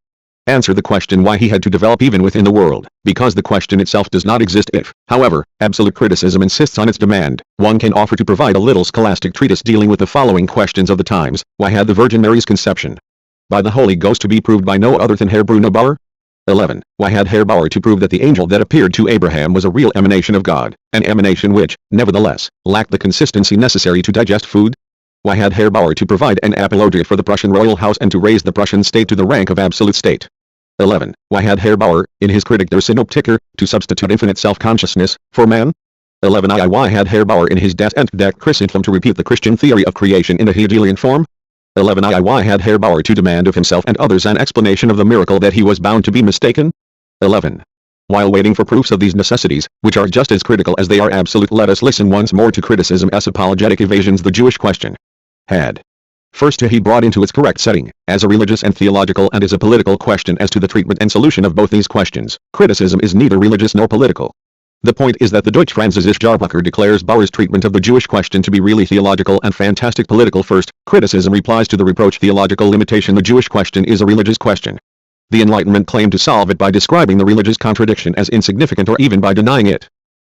answer the question why he had to develop even within the world, because the question itself does not exist. If, however, absolute criticism insists on its demand, one can offer to provide a little scholastic treatise dealing with the following questions of the times. Why had the Virgin Mary's conception by the Holy Ghost to be proved by no other than Herr Bruno Bauer? 11. Why had Herr Bauer to prove that the angel that appeared to Abraham was a real emanation of God, an emanation which, nevertheless, lacked the consistency necessary to digest food? Why had Herr Bauer to provide an apologia for the Prussian royal house and to raise the Prussian state to the rank of absolute state? 11. Why had Herr Bauer, in his Kritik der Synoptiker, to substitute infinite self-consciousness for man? 11. Why had Herr Bauer in his Das und der Christentum to repeat the Christian theory of creation in a Hegelian form? 11. Why had Herr Bauer to demand of himself and others an explanation of the miracle that he was bound to be mistaken? 11. While waiting for proofs of these necessities, which are just as critical as they are absolute, let us listen once more to criticism as apologetic evasions. The Jewish question had first to be brought into its correct setting, as a religious and theological and as a political question. As to the treatment and solution of both these questions, criticism is neither religious nor political. The point is that the Deutsch-Französische Jahrbucher declares Bauer's treatment of the Jewish question to be really theological and fantastic political. First, criticism replies to the reproach theological limitation. The Jewish question is a religious question. The Enlightenment claimed to solve it by describing the religious contradiction as insignificant or even by denying it.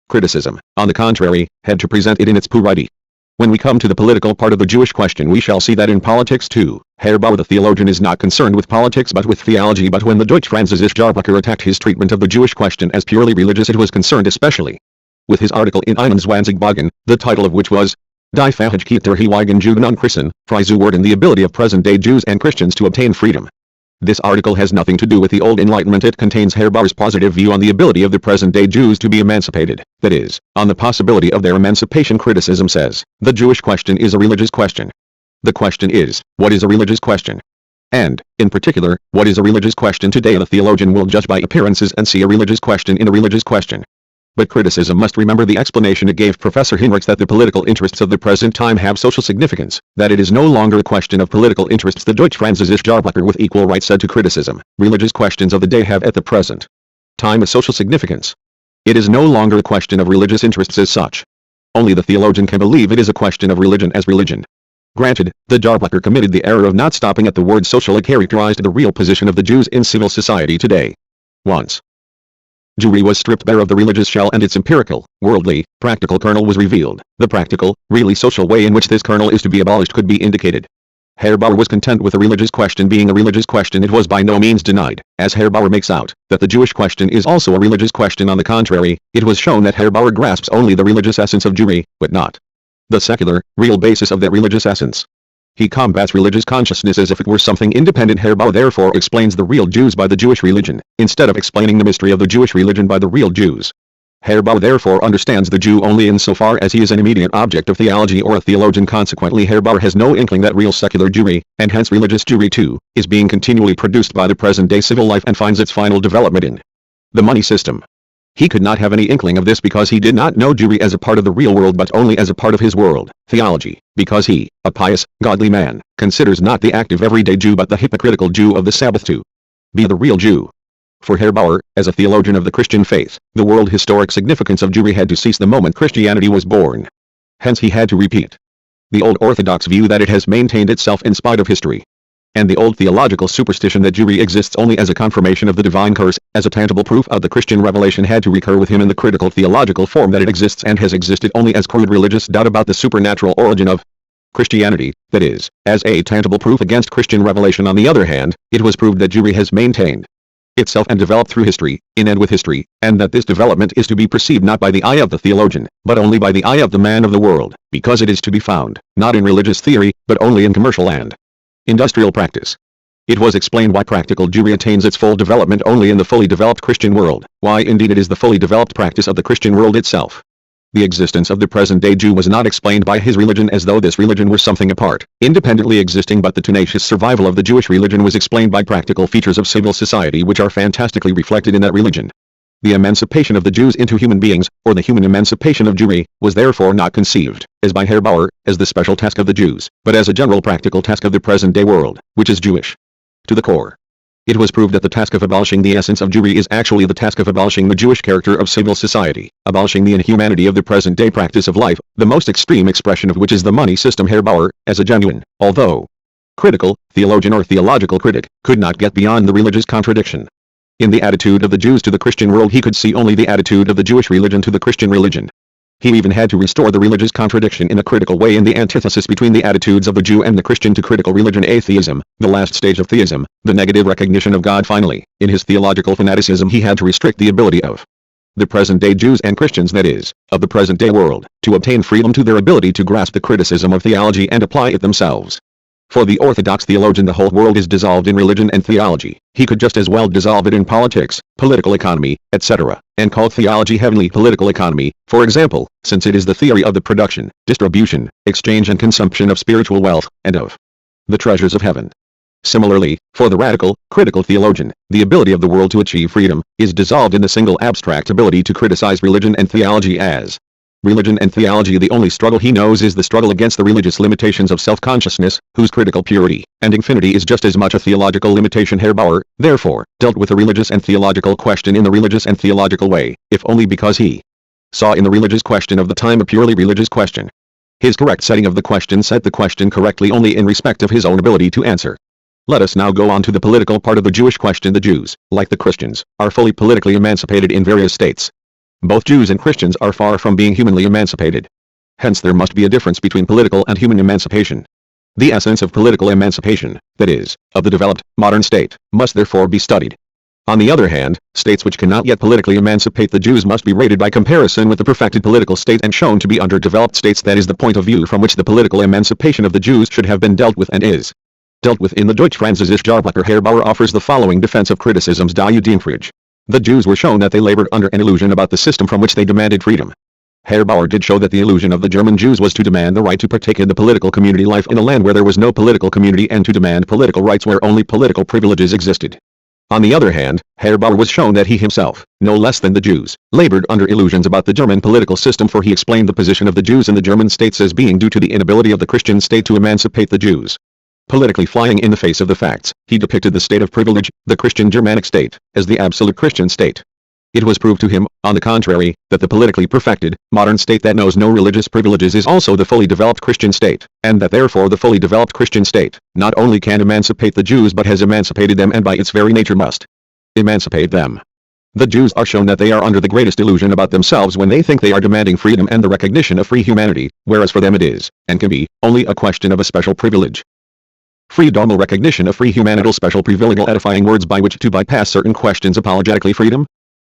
Criticism, on the contrary, had to present it in its purity. When we come to the political part of the Jewish question, we shall see that in politics too, Herr Bauer the theologian is not concerned with politics but with theology. But when the Deutsch-Französische Jahrbucher attacked his treatment of the Jewish question as purely religious, it was concerned especially with his article in 21 Bogen, the title of which was Die Fähigkeit der heutigen Juden und Christen, Frei zu werden, the ability of present-day Jews and Christians to obtain freedom. This article has nothing to do with the old Enlightenment. It contains Herr Bauer's positive view on the ability of the present-day Jews to be emancipated, that is, on the possibility of their emancipation. Criticism says, the Jewish question is a religious question. The question is, what is a religious question? And, in particular, what is a religious question today? The theologian will judge by appearances and see a religious question in a religious question. But criticism must remember the explanation it gave Professor Hinrichs that the political interests of the present time have social significance, that it is no longer a question of political interests. The Deutsch-Französische Jahrbucher with equal right said to criticism, religious questions of the day have at the present time a social significance. It is no longer a question of religious interests as such. Only the theologian can believe it is a question of religion as religion. Granted, the Jahrbucher committed the error of not stopping at the word social. It characterized the real position of the Jews in civil society today. Once Jewry was stripped bare of the religious shell and its empirical, worldly, practical kernel was revealed. The practical, really social way in which this kernel is to be abolished could be indicated. Herr Bauer was content with a religious question being a religious question. It was by no means denied, as Herr Bauer makes out, that the Jewish question is also a religious question. On the contrary, it was shown that Herr Bauer grasps only the religious essence of Jewry, but not the secular, real basis of that religious essence. He combats religious consciousness as if it were something independent. Herr Bauer therefore explains the real Jews by the Jewish religion, instead of explaining the mystery of the Jewish religion by the real Jews. Herr Bauer therefore understands the Jew only insofar as he is an immediate object of theology or a theologian. Consequently, Herr Bauer has no inkling that real secular Jewry, and hence religious Jewry too, is being continually produced by the present-day civil life and finds its final development in the money system. He could not have any inkling of this because he did not know Jewry as a part of the real world but only as a part of his world, theology, because he, a pious, godly man, considers not the active everyday Jew but the hypocritical Jew of the Sabbath to be the real Jew. For Herr Bauer, as a theologian of the Christian faith, the world historic significance of Jewry had to cease the moment Christianity was born. Hence he had to repeat the old orthodox view that it has maintained itself in spite of history, and the old theological superstition that Jewry exists only as a confirmation of the divine curse, as a tangible proof of the Christian revelation, had to recur with him in the critical theological form that it exists and has existed only as crude religious doubt about the supernatural origin of Christianity, that is, as a tangible proof against Christian revelation. On the other hand, it was proved that Jewry has maintained itself and developed through history, in and with history, and that this development is to be perceived not by the eye of the theologian, but only by the eye of the man of the world, because it is to be found, not in religious theory, but only in commercial and industrial practice. It was explained why practical Jewry attains its full development only in the fully developed Christian world, why indeed it is the fully developed practice of the Christian world itself. The existence of the present-day Jew was not explained by his religion as though this religion were something apart, independently existing, but the tenacious survival of the Jewish religion was explained by practical features of civil society which are fantastically reflected in that religion. The emancipation of the Jews into human beings, or the human emancipation of Jewry, was therefore not conceived, as by Herr Bauer, as the special task of the Jews, but as a general practical task of the present-day world, which is Jewish to the core. It was proved that the task of abolishing the essence of Jewry is actually the task of abolishing the Jewish character of civil society, abolishing the inhumanity of the present-day practice of life, the most extreme expression of which is the money system. Herr Bauer, as a genuine, although critical, theologian or theological critic, could not get beyond the religious contradiction. In the attitude of the Jews to the Christian world he could see only the attitude of the Jewish religion to the Christian religion. He even had to restore the religious contradiction in a critical way in the antithesis between the attitudes of the Jew and the Christian to critical religion, atheism, the last stage of theism, the negative recognition of God. Finally, in his theological fanaticism he had to restrict the ability of the present-day Jews and Christians, that is, of the present-day world, to obtain freedom to their ability to grasp the criticism of theology and apply it themselves. For the orthodox theologian the whole world is dissolved in religion and theology. He could just as well dissolve it in politics, political economy, etc., and call theology heavenly political economy, for example, since it is the theory of the production, distribution, exchange and consumption of spiritual wealth, and of the treasures of heaven. Similarly, for the radical, critical theologian, the ability of the world to achieve freedom is dissolved in the single abstract ability to criticize religion and theology as religion and theology. The only struggle he knows is the struggle against the religious limitations of self-consciousness, whose critical purity and infinity is just as much a theological limitation. Herr Bauer, therefore, dealt with the religious and theological question in the religious and theological way, if only because he saw in the religious question of the time a purely religious question. His correct setting of the question set the question correctly only in respect of his own ability to answer. Let us now go on to the political part of the Jewish question. The Jews, like the Christians, are fully politically emancipated in various states. Both Jews and Christians are far from being humanly emancipated. Hence there must be a difference between political and human emancipation. The essence of political emancipation, that is, of the developed, modern state, must therefore be studied. On the other hand, states which cannot yet politically emancipate the Jews must be rated by comparison with the perfected political state and shown to be underdeveloped states. That is the point of view from which the political emancipation of the Jews should have been dealt with and is dealt with in the Deutsch-Französische Jahrbuch. Herr Bauer offers the following defense of criticisms die Judenfrage. The Jews were shown that they labored under an illusion about the system from which they demanded freedom. Herr Bauer did show that the illusion of the German Jews was to demand the right to partake in the political community life in a land where there was no political community and to demand political rights where only political privileges existed. On the other hand, Herr Bauer was shown that he himself, no less than the Jews, labored under illusions about the German political system, for he explained the position of the Jews in the German states as being due to the inability of the Christian state to emancipate the Jews. Politically flying in the face of the facts, he depicted the state of privilege, the Christian Germanic state, as the absolute Christian state. It was proved to him, on the contrary, that the politically perfected, modern state that knows no religious privileges is also the fully developed Christian state, and that therefore the fully developed Christian state, not only can emancipate the Jews but has emancipated them and by its very nature must emancipate them. The Jews are shown that they are under the greatest illusion about themselves when they think they are demanding freedom and the recognition of free humanity, whereas for them it is, and can be, only a question of a special privilege. Freedomal recognition of free humanity, special privilege, edifying words by which to bypass certain questions apologetically freedom.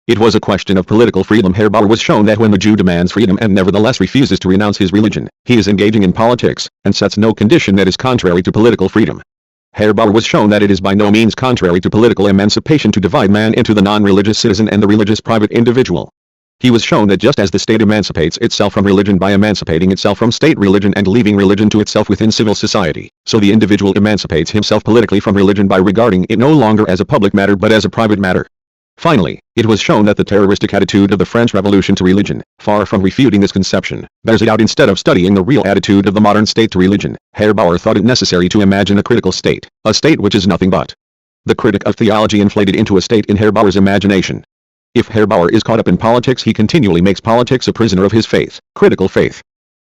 It was a question of political freedom. Herr Bauer was shown that when the Jew demands freedom and nevertheless refuses to renounce his religion, he is engaging in politics, and sets no condition that is contrary to political freedom. Herr Bauer was shown that it is by no means contrary to political emancipation to divide man into the non-religious citizen and the religious private individual. He was shown that just as the state emancipates itself from religion by emancipating itself from state religion and leaving religion to itself within civil society, so the individual emancipates himself politically from religion by regarding it no longer as a public matter but as a private matter. Finally, it was shown that the terroristic attitude of the French Revolution to religion, far from refuting this conception, bears it out. Instead of studying the real attitude of the modern state to religion, Herr Bauer thought it necessary to imagine a critical state, a state which is nothing but the critic of theology inflated into a state in Herr Bauer's imagination. If Herr Bauer is caught up in politics, he continually makes politics a prisoner of his faith, critical faith.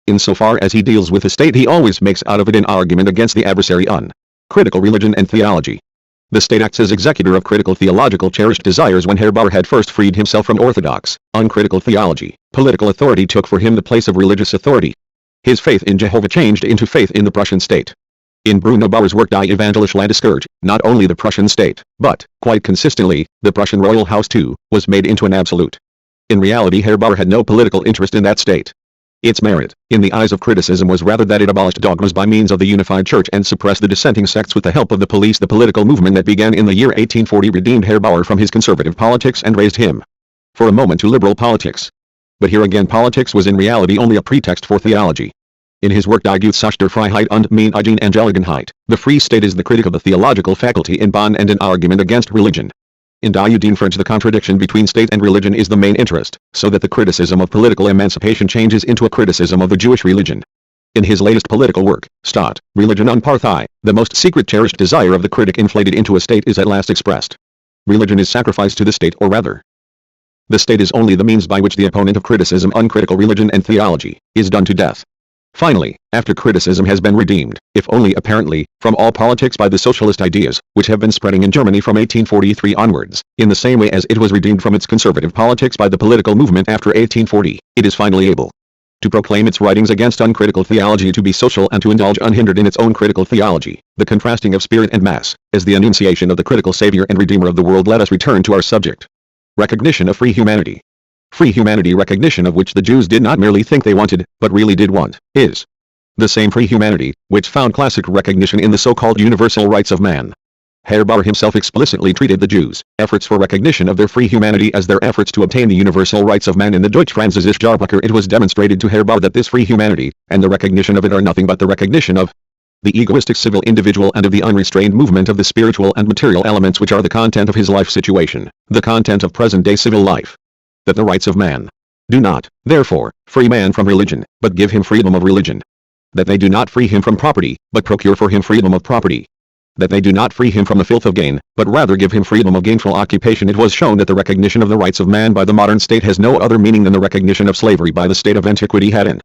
Insofar as he deals with the state, he always makes out of it an argument against the adversary on critical religion and theology. The state acts as executor of critical theological cherished desires. When Herr Bauer had first freed himself from orthodox, uncritical theology, political authority took for him the place of religious authority. His faith in Jehovah changed into faith in the Prussian state. In Bruno Bauer's work Die Evangelische Landeskirche, not only the Prussian state, but, quite consistently, the Prussian royal house too, was made into an absolute. In reality, Herr Bauer had no political interest in that state. Its merit, in the eyes of criticism, was rather that it abolished dogmas by means of the unified church and suppressed the dissenting sects with the help of the police. The political movement that began in the year 1840 redeemed Herr Bauer from his conservative politics and raised him, for a moment, to liberal politics. But here again, politics was in reality only a pretext for theology. In his work Die Gesetzliche Freiheit und meine Angelegenheit, the Free State is the critic of the theological faculty in Bonn and an argument against religion. In Die French, the contradiction between state and religion is the main interest, so that the criticism of political emancipation changes into a criticism of the Jewish religion. In his latest political work, Staat, Religion und Partei, the most secret cherished desire of the critic inflated into a state is at last expressed. Religion is sacrificed to the state, or rather, the state is only the means by which the opponent of criticism, uncritical religion and theology, is done to death. Finally, after criticism has been redeemed, if only apparently, from all politics by the socialist ideas, which have been spreading in Germany from 1843 onwards, in the same way as it was redeemed from its conservative politics by the political movement after 1840, it is finally able to proclaim its writings against uncritical theology to be social and to indulge unhindered in its own critical theology, the contrasting of spirit and mass, as the annunciation of the critical Savior and Redeemer of the world. Let us return to our subject. Recognition of free humanity. Free humanity, recognition of which the Jews did not merely think they wanted, but really did want, is the same free humanity which found classic recognition in the so-called universal rights of man. Herr Bauer himself explicitly treated the Jews' efforts for recognition of their free humanity as their efforts to obtain the universal rights of man. In the Deutsch-Französische Jahrbuch, it was demonstrated to Herr Bauer that this free humanity, and the recognition of it, are nothing but the recognition of the egoistic civil individual and of the unrestrained movement of the spiritual and material elements which are the content of his life situation, the content of present-day civil life. That the rights of man do not, therefore, free man from religion, but give him freedom of religion. That they do not free him from property, but procure for him freedom of property. That they do not free him from the filth of gain, but rather give him freedom of gainful occupation. It was shown that the recognition of the rights of man by the modern state has no other meaning than the recognition of slavery by the state of antiquity had. In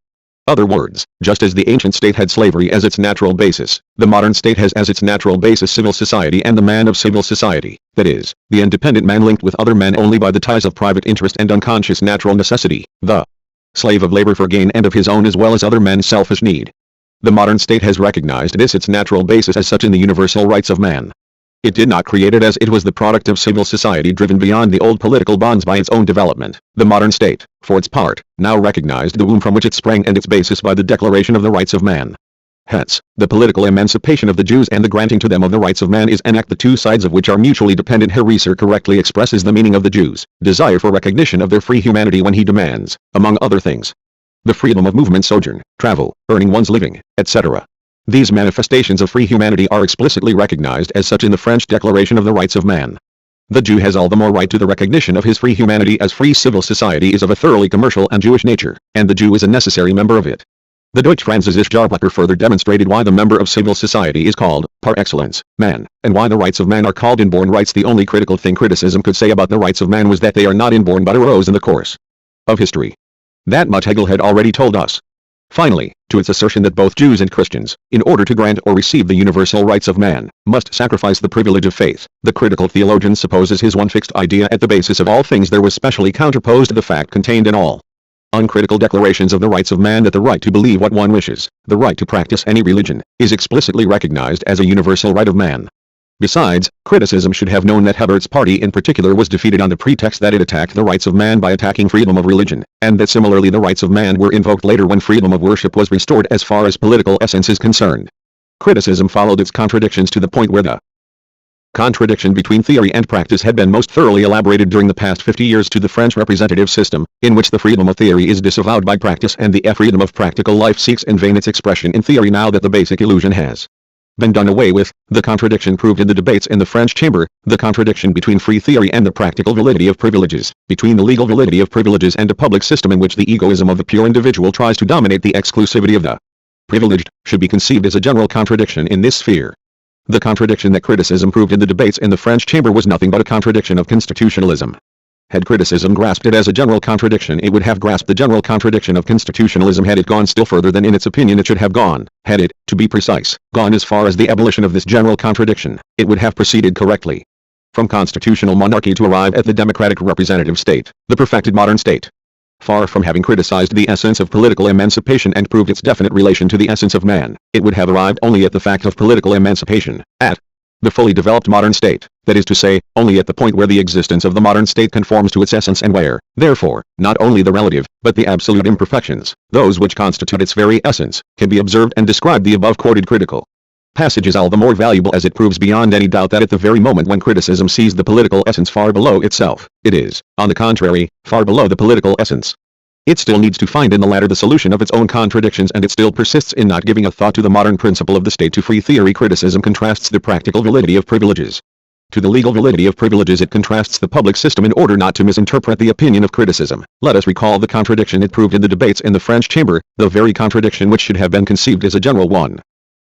other words, just as the ancient state had slavery as its natural basis, the modern state has as its natural basis civil society and the man of civil society, that is, the independent man linked with other men only by the ties of private interest and unconscious natural necessity, the slave of labor for gain and of his own as well as other men's selfish need. The modern state has recognized this its natural basis as such in the universal rights of man. It did not create it as it was the product of civil society driven beyond the old political bonds by its own development. The modern state, for its part, now recognized the womb from which it sprang and its basis by the Declaration of the Rights of Man. Hence, the political emancipation of the Jews and the granting to them of the rights of man is an act the two sides of which are mutually dependent. Herr Reser correctly expresses the meaning of the Jews' desire for recognition of their free humanity when he demands, among other things, the freedom of movement, sojourn, travel, earning one's living, etc. These manifestations of free humanity are explicitly recognized as such in the French Declaration of the Rights of Man. The Jew has all the more right to the recognition of his free humanity as free civil society is of a thoroughly commercial and Jewish nature, and the Jew is a necessary member of it. The Deutsch-Französische Jahrbuch further demonstrated why the member of civil society is called, par excellence, man, and why the rights of man are called inborn rights. The only critical thing criticism could say about the rights of man was that they are not inborn but arose in the course of history. That much Hegel had already told us. Finally, to its assertion that both Jews and Christians, in order to grant or receive the universal rights of man, must sacrifice the privilege of faith, the critical theologian supposes his one fixed idea at the basis of all things there was specially counterposed the fact contained in all uncritical declarations of the rights of man that the right to believe what one wishes, the right to practice any religion, is explicitly recognized as a universal right of man. Besides, criticism should have known that Hebert's party in particular was defeated on the pretext that it attacked the rights of man by attacking freedom of religion, and that similarly the rights of man were invoked later when freedom of worship was restored as far as political essence is concerned. Criticism followed its contradictions to the point where the contradiction between theory and practice had been most thoroughly elaborated during the past 50 years to the French representative system, in which the freedom of theory is disavowed by practice and the freedom of practical life seeks in vain its expression in theory now that the basic illusion has been done away with. The contradiction proved in the debates in the French chamber, the contradiction between free theory and the practical validity of privileges, between the legal validity of privileges and a public system in which the egoism of the pure individual tries to dominate the exclusivity of the privileged, should be conceived as a general contradiction in this sphere. The contradiction that criticism proved in the debates in the French chamber was nothing but a contradiction of constitutionalism. Had criticism grasped it as a general contradiction, it would have grasped the general contradiction of constitutionalism had it gone still further than in its opinion it should have gone. Had it, to be precise, gone as far as the abolition of this general contradiction, it would have proceeded correctly from constitutional monarchy to arrive at the democratic representative state, the perfected modern state. Far from having criticized the essence of political emancipation and proved its definite relation to the essence of man, it would have arrived only at the fact of political emancipation, at the fully developed modern state, that is to say, only at the point where the existence of the modern state conforms to its essence and where, therefore, not only the relative, but the absolute imperfections, those which constitute its very essence, can be observed and described. The above quoted critical passage is all the more valuable as it proves beyond any doubt that at the very moment when criticism sees the political essence far below itself, it is, on the contrary, far below the political essence. It still needs to find in the latter the solution of its own contradictions, and it still persists in not giving a thought to the modern principle of the state. To free theory criticism contrasts the practical validity of privileges. To the legal validity of privileges it contrasts the public system. In order not to misinterpret the opinion of criticism, let us recall the contradiction it proved in the debates in the French chamber, the very contradiction which should have been conceived as a general one.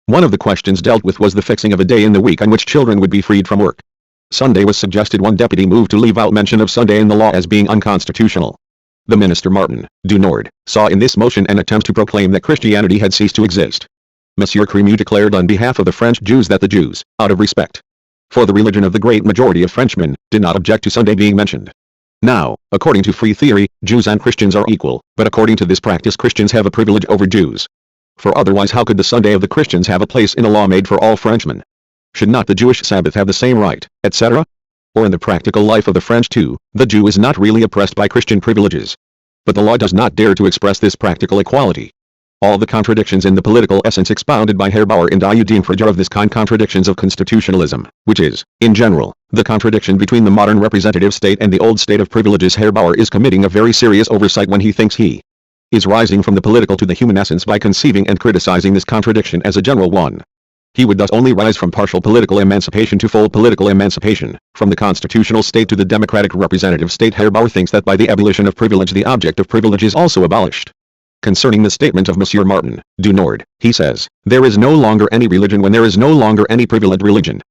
One of the questions dealt with was the fixing of a day in the week on which children would be freed from work. Sunday was suggested. One deputy moved to leave out mention of Sunday in the law as being unconstitutional. The minister Martin, du Nord, saw in this motion an attempt to proclaim that Christianity had ceased to exist. Monsieur Crémieux declared on behalf of the French Jews that the Jews, out of respect for the religion of the great majority of Frenchmen, did not object to Sunday being mentioned. Now, according to free theory, Jews and Christians are equal, but according to this practice Christians have a privilege over Jews. For otherwise how could the Sunday of the Christians have a place in a law made for all Frenchmen? Should not the Jewish Sabbath have the same right, etc.? Or in the practical life of the French too, the Jew is not really oppressed by Christian privileges. But the law does not dare to express this practical equality. All the contradictions in the political essence expounded by Herr Bauer and Audiobook are of this kind, contradictions of constitutionalism, which is, in general, the contradiction between the modern representative state and the old state of privileges. Herr Bauer is committing a very serious oversight when he thinks he is rising from the political to the human essence by conceiving and criticizing this contradiction as a general one. He would thus only rise from partial political emancipation to full political emancipation, from the constitutional state to the democratic representative state. Herr Bauer thinks that by the abolition of privilege the object of privilege is also abolished. Concerning the statement of Monsieur Martin, du Nord, he says, there is no longer any religion when there is no longer any privileged religion.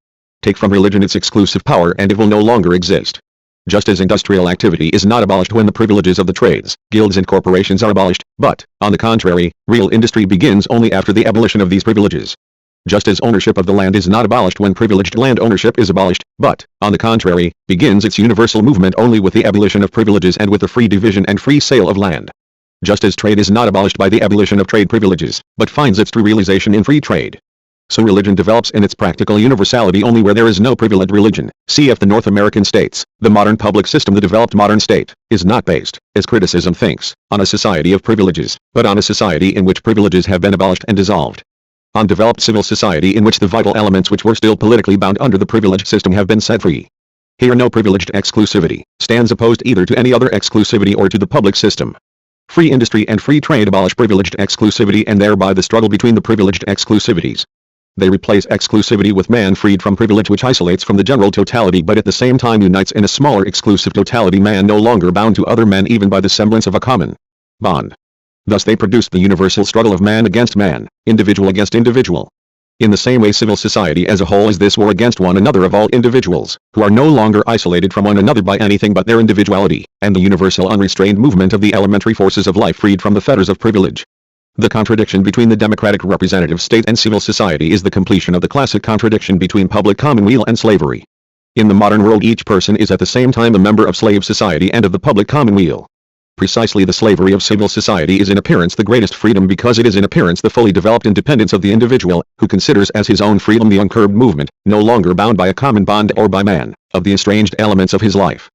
Take from religion its exclusive power and it will no longer exist. Just as industrial activity is not abolished when the privileges of the trades, guilds and corporations are abolished, but, on the contrary, real industry begins only after the abolition of these privileges. Just as ownership of the land is not abolished when privileged land ownership is abolished, but, on the contrary, begins its universal movement only with the abolition of privileges and with the free division and free sale of land. Just as trade is not abolished by the abolition of trade privileges, but finds its true realization in free trade. So religion develops in its practical universality only where there is no privileged religion. Cf. the North American states, the modern public system. The developed modern state is not based, as criticism thinks, on a society of privileges, but on a society in which privileges have been abolished and dissolved. On developed civil society in which the vital elements which were still politically bound under the privileged system have been set free. Here no privileged exclusivity stands opposed either to any other exclusivity or to the public system. Free industry and free trade abolish privileged exclusivity and thereby the struggle between the privileged exclusivities. They replace exclusivity with man freed from privilege, which isolates from the general totality but at the same time unites in a smaller exclusive totality, man no longer bound to other men even by the semblance of a common bond. Thus they produce the universal struggle of man against man, individual against individual. In the same way civil society as a whole is this war against one another of all individuals, who are no longer isolated from one another by anything but their individuality, and the universal unrestrained movement of the elementary forces of life freed from the fetters of privilege. The contradiction between the democratic representative state and civil society is the completion of the classic contradiction between public commonweal and slavery. In the modern world, each person is at the same time a member of slave society and of the public commonweal. Precisely, the slavery of civil society is in appearance the greatest freedom because it is in appearance the fully developed independence of the individual, who considers as his own freedom the uncurbed movement, no longer bound by a common bond or by man, of the estranged elements of his life,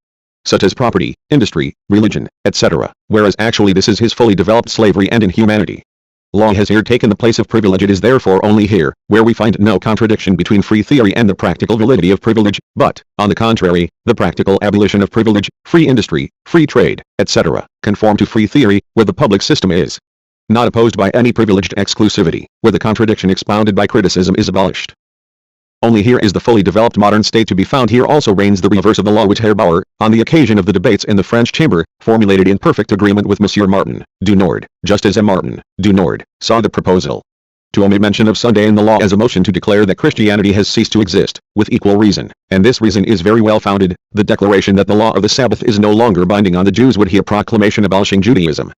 such as property, industry, religion, etc., whereas actually this is his fully developed slavery and inhumanity. Law has here taken the place of privilege. It is therefore only here, where we find no contradiction between free theory and the practical validity of privilege, but, on the contrary, the practical abolition of privilege, free industry, free trade, etc., conform to free theory, where the public system is not opposed by any privileged exclusivity, where the contradiction expounded by criticism is abolished. Only here is the fully developed modern state to be found. Here also reigns the reverse of the law which Herr Bauer, on the occasion of the debates in the French Chamber, formulated in perfect agreement with M. Martin du Nord, just as M. Martin du Nord saw the proposal to omit mention of Sunday in the law as a motion to declare that Christianity has ceased to exist, with equal reason, and this reason is very well founded. The declaration that the law of the Sabbath is no longer binding on the Jews would be a proclamation abolishing Judaism.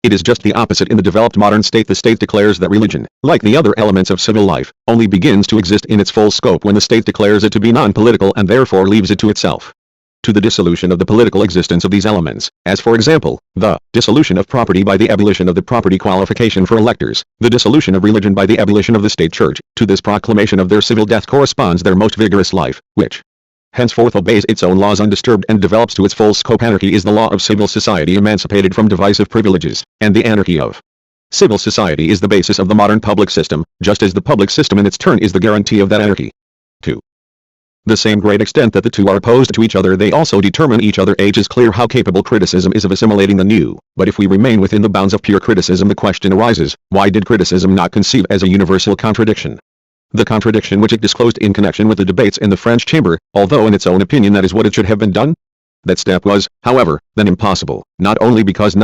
It is just the opposite in the developed modern state. The state declares that religion, like the other elements of civil life, only begins to exist in its full scope when the state declares it to be non-political and therefore leaves it to itself, to the dissolution of the political existence of these elements, as for example, the dissolution of property by the abolition of the property qualification for electors, the dissolution of religion by the abolition of the state church. To this proclamation of their civil death corresponds their most vigorous life, which henceforth obeys its own laws undisturbed and develops to its full scope. Anarchy is the law of civil society emancipated from divisive privileges, and the anarchy of civil society is the basis of the modern public system, just as the public system in its turn is the guarantee of that anarchy. To the same great extent that the two are opposed to each other, they also determine each other. It is clear how capable criticism is of assimilating the new, but if we remain within the bounds of pure criticism, the question arises, why did criticism not conceive as a universal contradiction the contradiction which it disclosed in connection with the debates in the French Chamber, although in its own opinion that is what it should have been done? That step was, however, then impossible, not only because,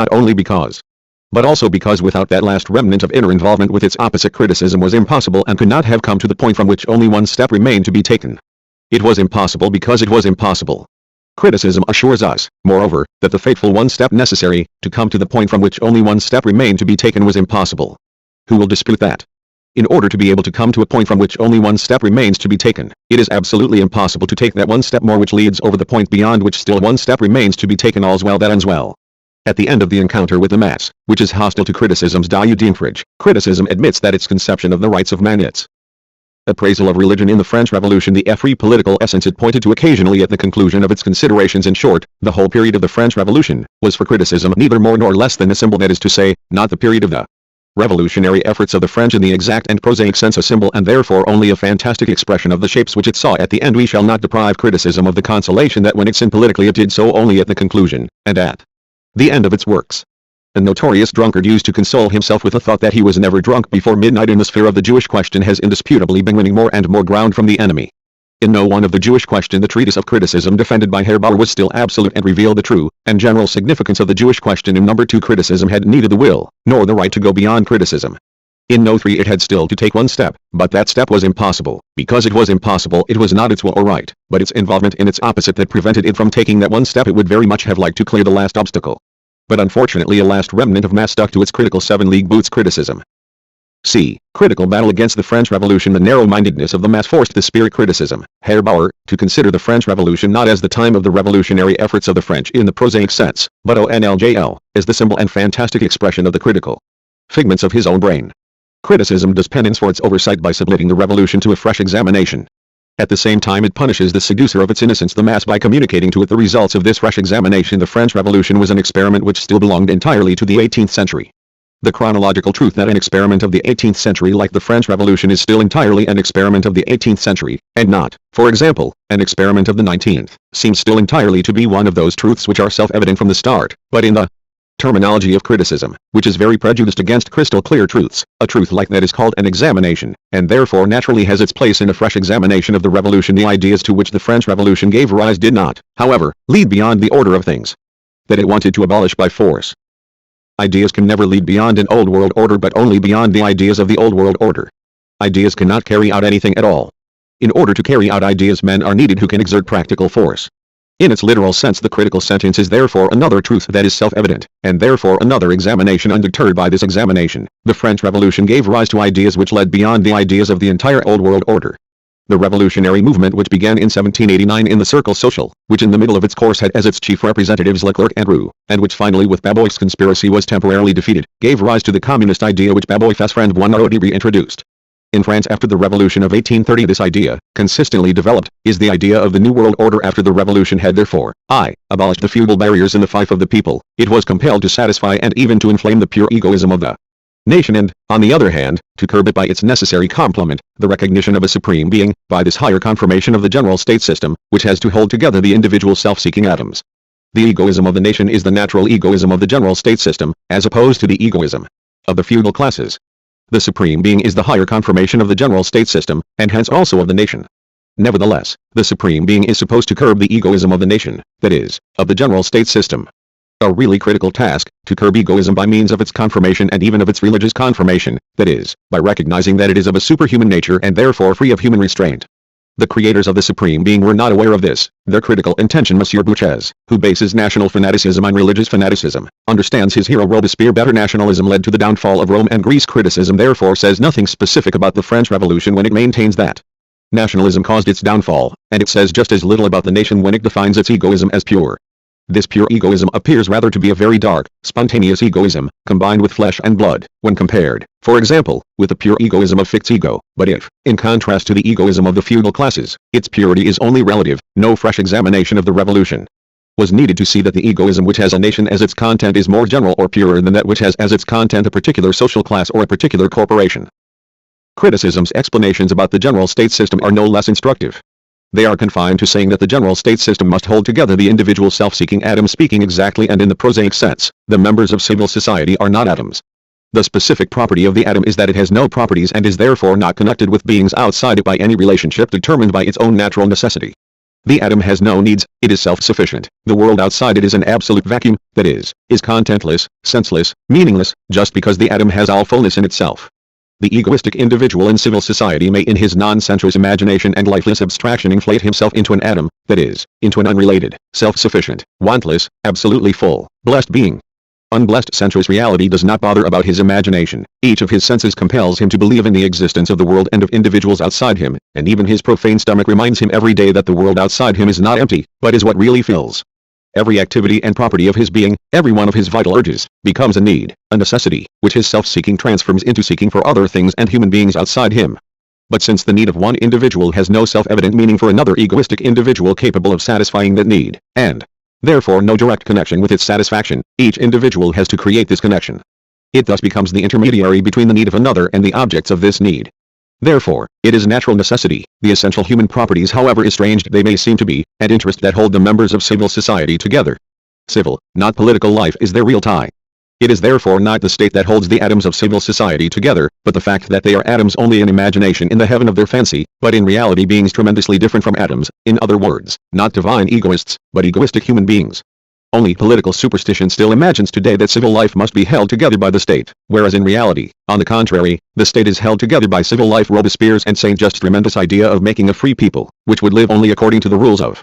but also because without that last remnant of inner involvement with its opposite, criticism was impossible and could not have come to the point from which only one step remained to be taken. It was impossible because it was impossible. Criticism assures us, moreover, that the fateful one step necessary, to come to the point from which only one step remained to be taken, was impossible. Who will dispute that? In order to be able to come to a point from which only one step remains to be taken, it is absolutely impossible to take that one step more which leads over the point beyond which still one step remains to be taken. All's well that ends well. At the end of the encounter with the mass, which is hostile to criticism's Dieu, criticism admits that its conception of the rights of man, its appraisal of religion in the French Revolution, the free political essence it pointed to occasionally at the conclusion of its considerations, in short, the whole period of the French Revolution, was for criticism neither more nor less than a symbol, that is to say, not the period of the revolutionary efforts of the French in the exact and prosaic sense, a symbol, and therefore only a fantastic expression of the shapes which it saw at the end. We shall not deprive criticism of the consolation that when it sinned politically it did so only at the conclusion, and at the end of its works. A notorious drunkard used to console himself with the thought that he was never drunk before midnight. In the sphere of the Jewish question has indisputably been winning more and more ground from the enemy. In no one of the Jewish question the treatise of criticism defended by Herr Bauer was still absolute and revealed the true and general significance of the Jewish question. In number 2, criticism had neither the will nor the right to go beyond criticism. In no 3, it had still to take one step, but that step was impossible. Because it was impossible, it was not its will or right, but its involvement in its opposite that prevented it from taking that one step. It would very much have liked to clear the last obstacle, but unfortunately a last remnant of mass stuck to its critical 7-league boots. Criticism. C. Critical battle against the French Revolution. The narrow-mindedness of the mass forced the spirit criticism, Herr Bauer, to consider the French Revolution not as the time of the revolutionary efforts of the French in the prosaic sense, but as the symbol and fantastic expression of the critical figments of his own brain. Criticism does penance for its oversight by submitting the revolution to a fresh examination. At the same time it punishes the seducer of its innocence, the mass, by communicating to it the results of this fresh examination. The French Revolution was an experiment which still belonged entirely to the 18th century. The chronological truth that an experiment of the 18th century like the French Revolution is still entirely an experiment of the 18th century, and not, for example, an experiment of the 19th, seems still entirely to be one of those truths which are self-evident from the start, but in the terminology of criticism, which is very prejudiced against crystal clear truths, a truth like that is called an examination, and therefore naturally has its place in a fresh examination of the revolution. The ideas to which the French Revolution gave rise did not, however, lead beyond the order of things that it wanted to abolish by force. Ideas can never lead beyond an old world order, but only beyond the ideas of the old world order. Ideas cannot carry out anything at all. In order to carry out ideas, men are needed who can exert practical force. In its literal sense, the critical sentence is therefore another truth that is self-evident, and therefore another examination undeterred by this examination. The French Revolution gave rise to ideas which led beyond the ideas of the entire old world order. The revolutionary movement which began in 1789 in the Cercle Social, which in the middle of its course had as its chief representatives Leclerc and Roux, and which finally with Babeuf's conspiracy was temporarily defeated, gave rise to the communist idea which Babeuf's friend Boinardi reintroduced. In France after the Revolution of 1830 this idea, consistently developed, is the idea of the New World Order after the Revolution had therefore, abolished the feudal barriers in the fief of the people. It was compelled to satisfy and even to inflame the pure egoism of the nation and, on the other hand, to curb it by its necessary complement, the recognition of a supreme being, by this higher confirmation of the general state system, which has to hold together the individual self-seeking atoms. The egoism of the nation is the natural egoism of the general state system, as opposed to the egoism of the feudal classes. The supreme being is the higher confirmation of the general state system, and hence also of the nation. Nevertheless, the supreme being is supposed to curb the egoism of the nation, that is, of the general state system. A really critical task, to curb egoism by means of its confirmation and even of its religious confirmation, that is, by recognizing that it is of a superhuman nature and therefore free of human restraint. The creators of the Supreme Being were not aware of this. Their critical intention, Monsieur Bouchez, who bases national fanaticism on religious fanaticism, understands his hero Robespierre better. Nationalism led to the downfall of Rome and Greece. Criticism therefore says nothing specific about the French Revolution when it maintains that nationalism caused its downfall, and it says just as little about the nation when it defines its egoism as pure. This pure egoism appears rather to be a very dark, spontaneous egoism, combined with flesh and blood, when compared, for example, with the pure egoism of Fichte's ego. But if, in contrast to the egoism of the feudal classes, its purity is only relative, no fresh examination of the revolution was needed to see that the egoism which has a nation as its content is more general or purer than that which has as its content a particular social class or a particular corporation. Criticism's explanations about the general state system are no less instructive. They are confined to saying that the general state system must hold together the individual self-seeking atoms. Speaking exactly and in the prosaic sense, the members of civil society are not atoms. The specific property of the atom is that it has no properties and is therefore not connected with beings outside it by any relationship determined by its own natural necessity. The atom has no needs, it is self-sufficient. The world outside it is an absolute vacuum, that is contentless, senseless, meaningless, just because the atom has all fullness in itself. The egoistic individual in civil society may in his non-sensuous imagination and lifeless abstraction inflate himself into an atom, that is, into an unrelated, self-sufficient, wantless, absolutely full, blessed being. Unblessed sensuous reality does not bother about his imagination. Each of his senses compels him to believe in the existence of the world and of individuals outside him, and even his profane stomach reminds him every day that the world outside him is not empty, but is what really fills. Every activity and property of his being, every one of his vital urges, becomes a need, a necessity, which his self-seeking transforms into seeking for other things and human beings outside him. But since the need of one individual has no self-evident meaning for another egoistic individual capable of satisfying that need, and therefore no direct connection with its satisfaction, each individual has to create this connection. It thus becomes the intermediary between the need of another and the objects of this need. Therefore, it is natural necessity, the essential human properties however estranged they may seem to be, and interest that hold the members of civil society together. Civil, not political life is their real tie. It is therefore not the state that holds the atoms of civil society together, but the fact that they are atoms only in imagination in the heaven of their fancy, but in reality beings tremendously different from atoms, in other words, not divine egoists, but egoistic human beings. Only political superstition still imagines today that civil life must be held together by the state, whereas in reality, on the contrary, the state is held together by civil life. Robespierre's and Saint Just's tremendous idea of making a free people, which would live only according to the rules of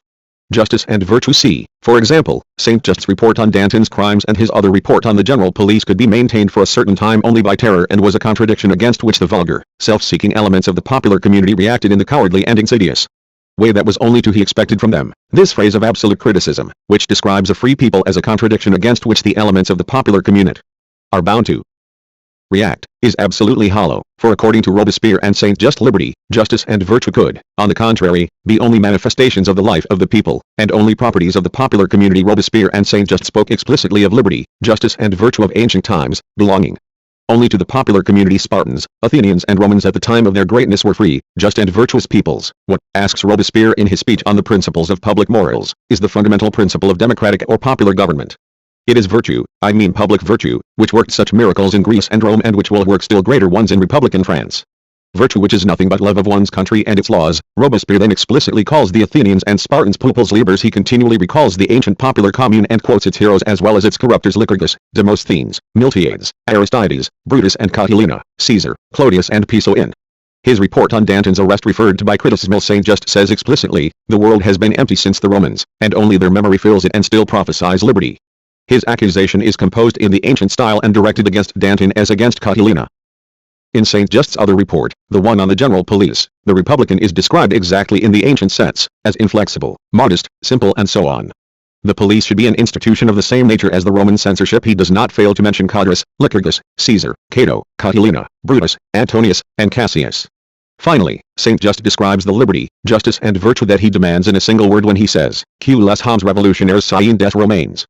justice and virtue. See, for example, Saint Just's report on Danton's crimes and his other report on the general police could be maintained for a certain time only by terror and was a contradiction against which the vulgar, self-seeking elements of the popular community reacted in the cowardly and insidious way that was only to be expected from them. This phrase of absolute criticism, which describes a free people as a contradiction against which the elements of the popular community are bound to react, is absolutely hollow, for according to Robespierre and Saint Just, liberty, justice and virtue could, on the contrary, be only manifestations of the life of the people, and only properties of the popular community. Robespierre and Saint Just spoke explicitly of liberty, justice and virtue of ancient times, belonging only to the popular community. Spartans, Athenians and Romans at the time of their greatness were free, just and virtuous peoples. What, asks Robespierre in his speech on the principles of public morals, is the fundamental principle of democratic or popular government? It is virtue, I mean public virtue, which worked such miracles in Greece and Rome and which will work still greater ones in Republican France. Virtue which is nothing but love of one's country and its laws. Robespierre then explicitly calls the Athenians and Spartans pupils libres. He continually recalls the ancient popular commune and quotes its heroes as well as its corruptors: Lycurgus, Demosthenes, Miltiades, Aristides, Brutus and Catilina, Caesar, Clodius and Piso. In His report on Danton's arrest, referred to by criticism, Saint-Just says explicitly, "The world has been empty since the Romans, and only their memory fills it and still prophesies liberty." His accusation is composed in the ancient style and directed against Danton as against Catilina. In Saint-Just's other report, the one on the general police, the Republican is described exactly in the ancient sense, as inflexible, modest, simple and so on. The police should be an institution of the same nature as the Roman censorship. He does not fail to mention Codrus, Lycurgus, Caesar, Cato, Catilina, Brutus, Antonius, and Cassius. Finally, Saint-Just describes the liberty, justice and virtue that he demands in a single word when he says, "Que les hommes révolutionnaires sont des Romains."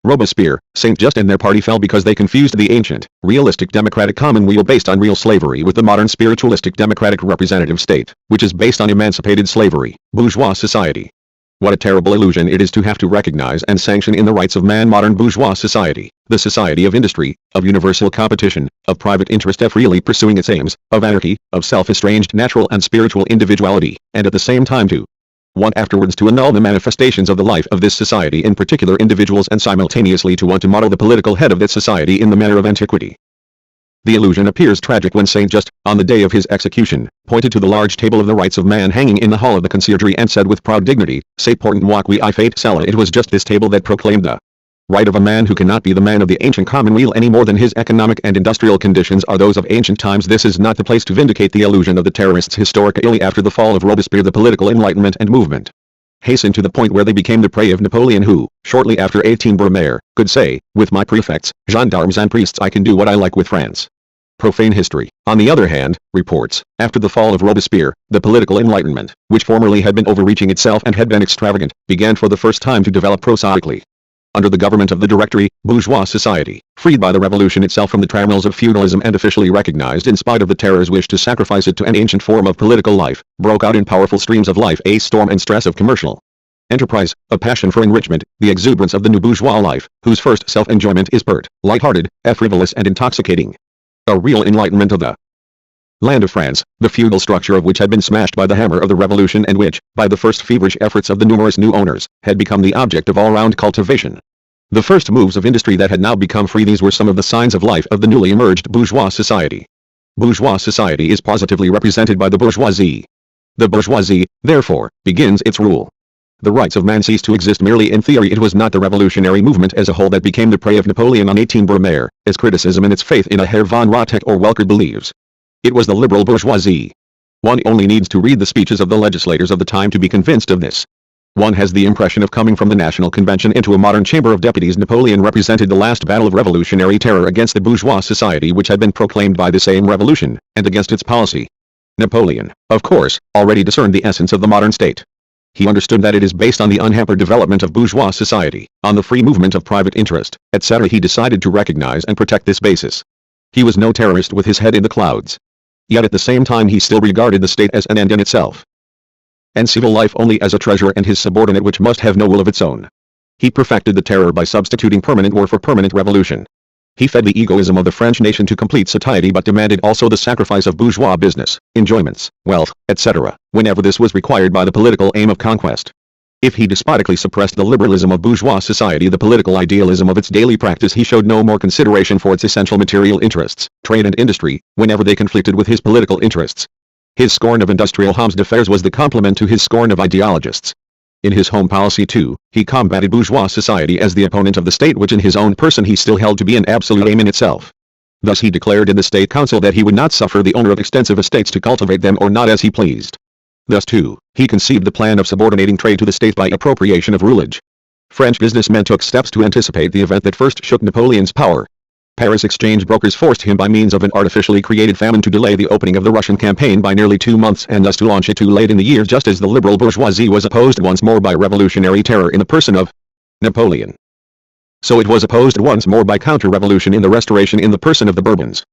Robespierre, Saint-Just and their party fell because they confused the ancient, realistic democratic commonweal based on real slavery with the modern spiritualistic democratic representative state, which is based on emancipated slavery, bourgeois society. What a terrible illusion it is to have to recognize and sanction in the rights of man modern bourgeois society, the society of industry, of universal competition, of private interest freely pursuing its aims, of anarchy, of self-estranged natural and spiritual individuality, and at the same time to want afterwards to annul the manifestations of the life of this society in particular individuals and simultaneously to want to model the political head of that society in the manner of antiquity. The illusion appears tragic when Saint-Just, on the day of his execution, pointed to the large table of the rights of man hanging in the hall of the conciergerie and said with proud dignity, "C'est pourtant qui I fait cela." It was just this table that proclaimed the right of a man who cannot be the man of the ancient commonweal any more than his economic and industrial conditions are those of ancient times. This is not the place to vindicate the illusion of the terrorists historically after the fall of Robespierre. The political enlightenment and movement hastened to the point where they became the prey of Napoleon, who, shortly after 18 Brumaire, could say, "With my prefects, gendarmes and priests I can do what I like with France." Profane history, on the other hand, reports, after the fall of Robespierre, the political enlightenment, which formerly had been overreaching itself and had been extravagant, began for the first time to develop prosaically. Under the government of the Directory, bourgeois society, freed by the revolution itself from the trammels of feudalism and officially recognized in spite of the terror's wish to sacrifice it to an ancient form of political life, broke out in powerful streams of life, a storm and stress of commercial enterprise, a passion for enrichment, the exuberance of the new bourgeois life, whose first self-enjoyment is pert, light-hearted, frivolous and intoxicating. A real enlightenment of the land of France, the feudal structure of which had been smashed by the hammer of the revolution and which, by the first feverish efforts of the numerous new owners, had become the object of all-round cultivation. The first moves of industry that had now become free, these were some of the signs of life of the newly emerged bourgeois society. Bourgeois society is positively represented by the bourgeoisie. The bourgeoisie, therefore, begins its rule. The rights of man ceased to exist merely in theory. It was not the revolutionary movement as a whole that became the prey of Napoleon on 18 Brumaire, as criticism in its faith in a Herr von Rotteck or Welker believes. It was the liberal bourgeoisie. One only needs to read the speeches of the legislators of the time to be convinced of this. One has the impression of coming from the National Convention into a modern Chamber of Deputies. Napoleon represented the last battle of revolutionary terror against the bourgeois society which had been proclaimed by the same revolution, and against its policy. Napoleon, of course, already discerned the essence of the modern state. He understood that it is based on the unhampered development of bourgeois society, on the free movement of private interest, etc. He decided to recognize and protect this basis. He was no terrorist with his head in the clouds. Yet at the same time he still regarded the state as an end in itself, and civil life only as a treasure and his subordinate which must have no will of its own. He perfected the terror by substituting permanent war for permanent revolution. He fed the egoism of the French nation to complete satiety but demanded also the sacrifice of bourgeois business, enjoyments, wealth, etc., whenever this was required by the political aim of conquest. If he despotically suppressed the liberalism of bourgeois society, the political idealism of its daily practice, he showed no more consideration for its essential material interests, trade and industry, whenever they conflicted with his political interests. His scorn of industrial hommes d'affaires was the complement to his scorn of ideologists. In his home policy too, he combated bourgeois society as the opponent of the state which in his own person he still held to be an absolute aim in itself. Thus he declared in the State Council that he would not suffer the owner of extensive estates to cultivate them or not as he pleased. Thus too, he conceived the plan of subordinating trade to the state by appropriation of rulage. French businessmen took steps to anticipate the event that first shook Napoleon's power. Paris exchange brokers forced him by means of an artificially created famine to delay the opening of the Russian campaign by nearly 2 months and thus to launch it too late in the year, just as the liberal bourgeoisie was opposed once more by revolutionary terror in the person of Napoleon. So it was opposed once more by counter-revolution in the Restoration in the person of the Bourbons.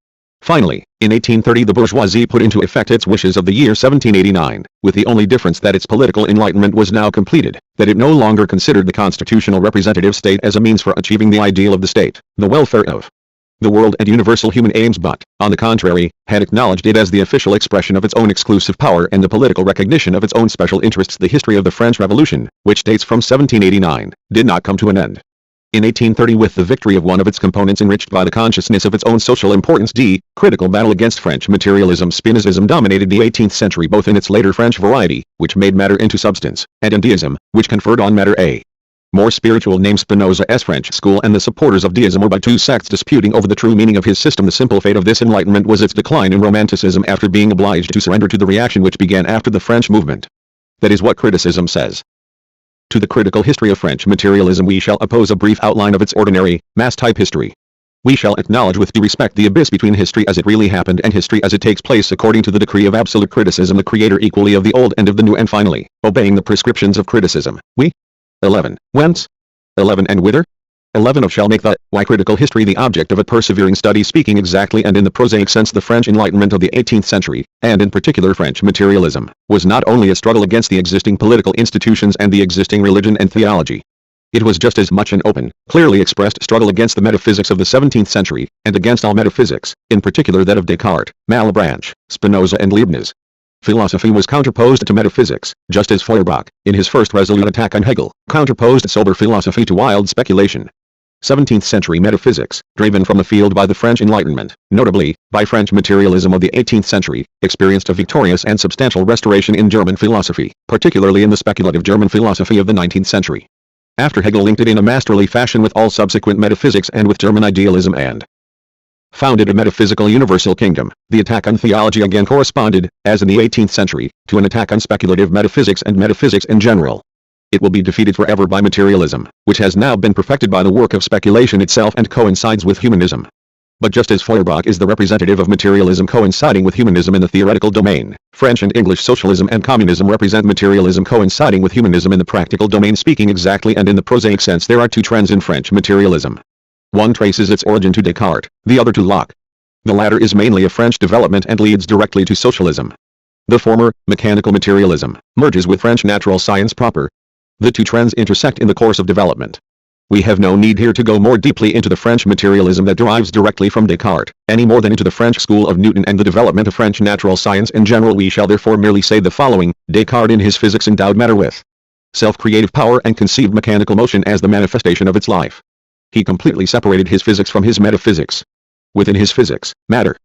Finally, in 1830 the bourgeoisie put into effect its wishes of the year 1789, with the only difference that its political enlightenment was now completed, that it no longer considered the constitutional representative state as a means for achieving the ideal of the state, the welfare of the world and universal human aims, but, on the contrary, had acknowledged it as the official expression of its own exclusive power and the political recognition of its own special interests. The history of the French Revolution, which dates from 1789, did not come to an end. In 1830, with the victory of one of its components enriched by the consciousness of its own social importance, critical battle against French materialism, Spinozism dominated the 18th century, both in its later French variety, which made matter into substance, and in deism, which conferred on matter a more spiritual name. Spinoza's French school and the supporters of deism were by two sects disputing over the true meaning of his system. The simple fate of this enlightenment was its decline in Romanticism after being obliged to surrender to the reaction which began after the French movement. That is what criticism says. To the critical history of French materialism we shall oppose a brief outline of its ordinary, mass-type history. We shall acknowledge with due respect the abyss between history as it really happened and history as it takes place according to the decree of absolute criticism, the creator equally of the old and of the new, and finally, obeying the prescriptions of criticism. We 11. Whence? 11 and whither? 11 of shall make the why critical history the object of a persevering study, speaking exactly and in the prosaic sense. The French Enlightenment of the 18th century, and in particular French materialism, was not only a struggle against the existing political institutions and the existing religion and theology. It was just as much an open, clearly expressed struggle against the metaphysics of the 17th century, and against all metaphysics, in particular that of Descartes, Malebranche, Spinoza and Leibniz. Philosophy was counterposed to metaphysics, just as Feuerbach, in his first resolute attack on Hegel, counterposed sober philosophy to wild speculation. 17th century metaphysics, driven from the field by the French Enlightenment, notably, by French materialism of the 18th century, experienced a victorious and substantial restoration in German philosophy, particularly in the speculative German philosophy of the 19th century. After Hegel linked it in a masterly fashion with all subsequent metaphysics and with German idealism and founded a metaphysical universal kingdom, the attack on theology again corresponded, as in the 18th century, to an attack on speculative metaphysics and metaphysics in general. It will be defeated forever by materialism, which has now been perfected by the work of speculation itself and coincides with humanism. But just as Feuerbach is the representative of materialism coinciding with humanism in the theoretical domain, French and English socialism and communism represent materialism coinciding with humanism in the practical domain. Speaking exactly and in the prosaic sense, there are two trends in French materialism. One traces its origin to Descartes, the other to Locke. The latter is mainly a French development and leads directly to socialism. The former, mechanical materialism, merges with French natural science proper. The two trends intersect in the course of development. We have no need here to go more deeply into the French materialism that derives directly from Descartes, any more than into the French school of Newton and the development of French natural science in general. We shall therefore merely say the following: Descartes in his physics endowed matter with self-creative power and conceived mechanical motion as the manifestation of its life. He completely separated his physics from his metaphysics. Within his physics, matter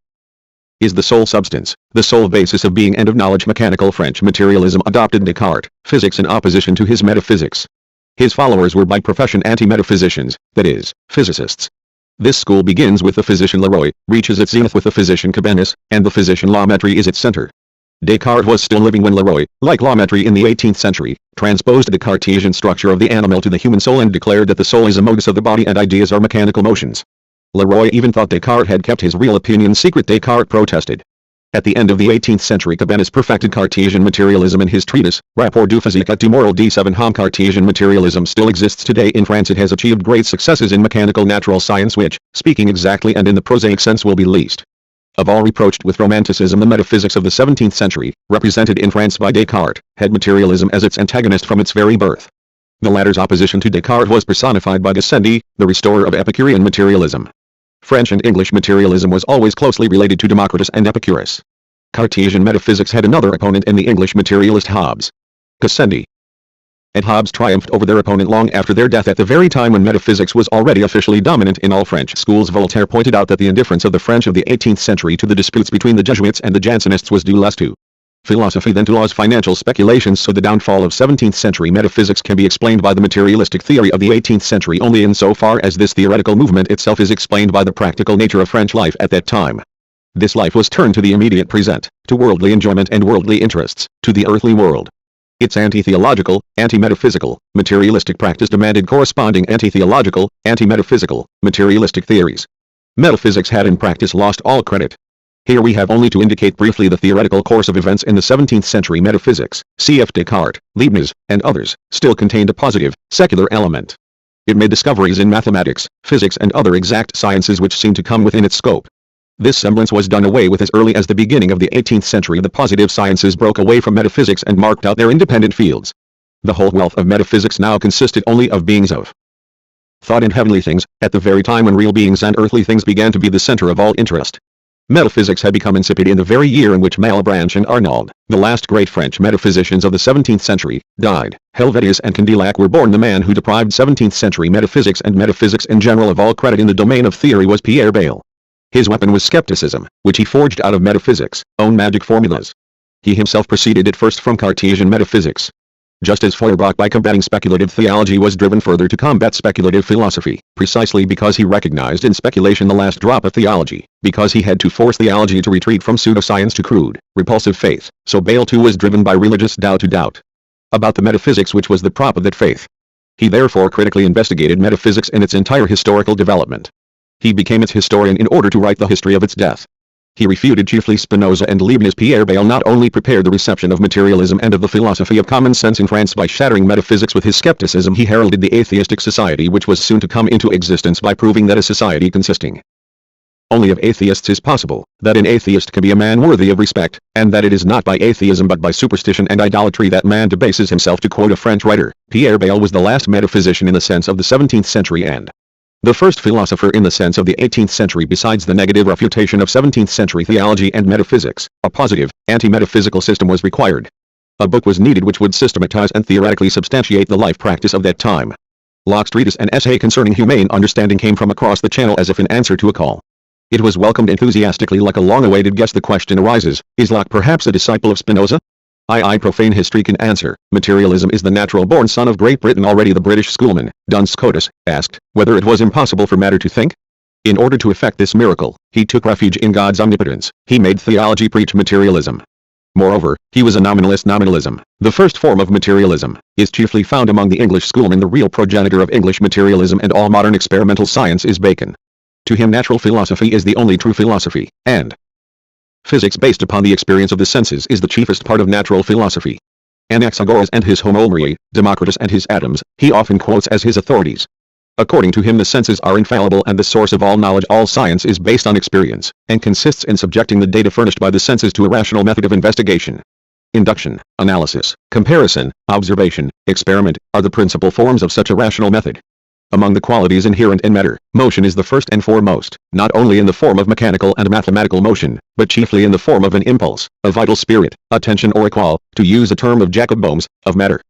is the sole substance, the sole basis of being and of knowledge. Mechanical French materialism adopted Descartes' physics in opposition to his metaphysics. His followers were by profession anti-metaphysicians, that is, physicists. This school begins with the physician Leroy, reaches its zenith with the physician Cabanis, and the physician Lametrie is its center. Descartes was still living when Leroy, like Lametrie in the 18th century, transposed the Cartesian structure of the animal to the human soul and declared that the soul is a modus of the body and ideas are mechanical motions. Leroy even thought Descartes had kept his real opinion secret. Descartes protested. At the end of the 18th century, Cabanis perfected Cartesian materialism in his treatise, Rapport du physique et du moral d7 Hom. Cartesian materialism still exists today in France. It has achieved great successes in mechanical natural science which, speaking exactly and in the prosaic sense, will be least of all reproached with Romanticism. The metaphysics of the 17th century, represented in France by Descartes, had materialism as its antagonist from its very birth. The latter's opposition to Descartes was personified by Gassendi, the restorer of Epicurean materialism. French and English materialism was always closely related to Democritus and Epicurus. Cartesian metaphysics had another opponent in the English materialist Hobbes. Gassendi and Hobbes triumphed over their opponent long after their death at the very time when metaphysics was already officially dominant in all French schools. Voltaire pointed out that the indifference of the French of the 18th century to the disputes between the Jesuits and the Jansenists was due less to philosophy than to laws, financial speculations. So the downfall of 17th century metaphysics can be explained by the materialistic theory of the 18th century only insofar as this theoretical movement itself is explained by the practical nature of French life at that time. This life was turned to the immediate present, to worldly enjoyment and worldly interests, to the earthly world. Its anti-theological, anti-metaphysical, materialistic practice demanded corresponding anti-theological, anti-metaphysical, materialistic theories. Metaphysics had in practice lost all credit. Here we have only to indicate briefly the theoretical course of events in the 17th century. Metaphysics, cf. Descartes, Leibniz, and others, still contained a positive, secular element. It made discoveries in mathematics, physics and other exact sciences which seemed to come within its scope. This semblance was done away with as early as the beginning of the 18th century. The positive sciences broke away from metaphysics and marked out their independent fields. The whole wealth of metaphysics now consisted only of beings of thought and heavenly things, at the very time when real beings and earthly things began to be the center of all interest. Metaphysics had become insipid in the very year in which Malebranche and Arnauld, the last great French metaphysicians of the 17th century, died. Helvetius and Condillac were born. The man who deprived 17th century metaphysics and metaphysics in general of all credit in the domain of theory was Pierre Bayle. His weapon was skepticism, which he forged out of metaphysics' own magic formulas. He himself proceeded at first from Cartesian metaphysics. Just as Feuerbach by combating speculative theology was driven further to combat speculative philosophy, precisely because he recognized in speculation the last drop of theology, because he had to force theology to retreat from pseudoscience to crude, repulsive faith, so Bayle too was driven by religious doubt to doubt about the metaphysics which was the prop of that faith. He therefore critically investigated metaphysics in its entire historical development. He became its historian in order to write the history of its death. He refuted chiefly Spinoza and Leibniz. Pierre Bayle not only prepared the reception of materialism and of the philosophy of common sense in France by shattering metaphysics with his skepticism, he heralded the atheistic society which was soon to come into existence by proving that a society consisting only of atheists is possible, that an atheist can be a man worthy of respect, and that it is not by atheism but by superstition and idolatry that man debases himself. To quote a French writer, Pierre Bayle was the last metaphysician in the sense of the 17th century and the first philosopher in the sense of the 18th century. Besides the negative refutation of 17th century theology and metaphysics, a positive, anti-metaphysical system was required. A book was needed which would systematize and theoretically substantiate the life practice of that time. Locke's treatise and essay concerning humane understanding came from across the channel as if in answer to a call. It was welcomed enthusiastically like a long-awaited guest. The question arises, is Locke perhaps a disciple of Spinoza? Profane history can answer. Materialism is the natural-born son of Great Britain. Already the British schoolman, Duns Scotus, asked whether it was impossible for matter to think. In order to effect this miracle, he took refuge in God's omnipotence. He made theology preach materialism. Moreover, he was a nominalist. Nominalism, the first form of materialism, is chiefly found among the English schoolmen. The real progenitor of English materialism and all modern experimental science is Bacon. To him natural philosophy is the only true philosophy, and physics based upon the experience of the senses is the chiefest part of natural philosophy. Anaxagoras and his Homooumeria, Democritus and his Atoms, he often quotes as his authorities. According to him the senses are infallible and the source of all knowledge. All science is based on experience, and consists in subjecting the data furnished by the senses to a rational method of investigation. Induction, analysis, comparison, observation, experiment, are the principal forms of such a rational method. Among the qualities inherent in matter, motion is the first and foremost, not only in the form of mechanical and mathematical motion, but chiefly in the form of an impulse, a vital spirit, a tension or a qual, to use a term of Jacob Boehm's, of matter.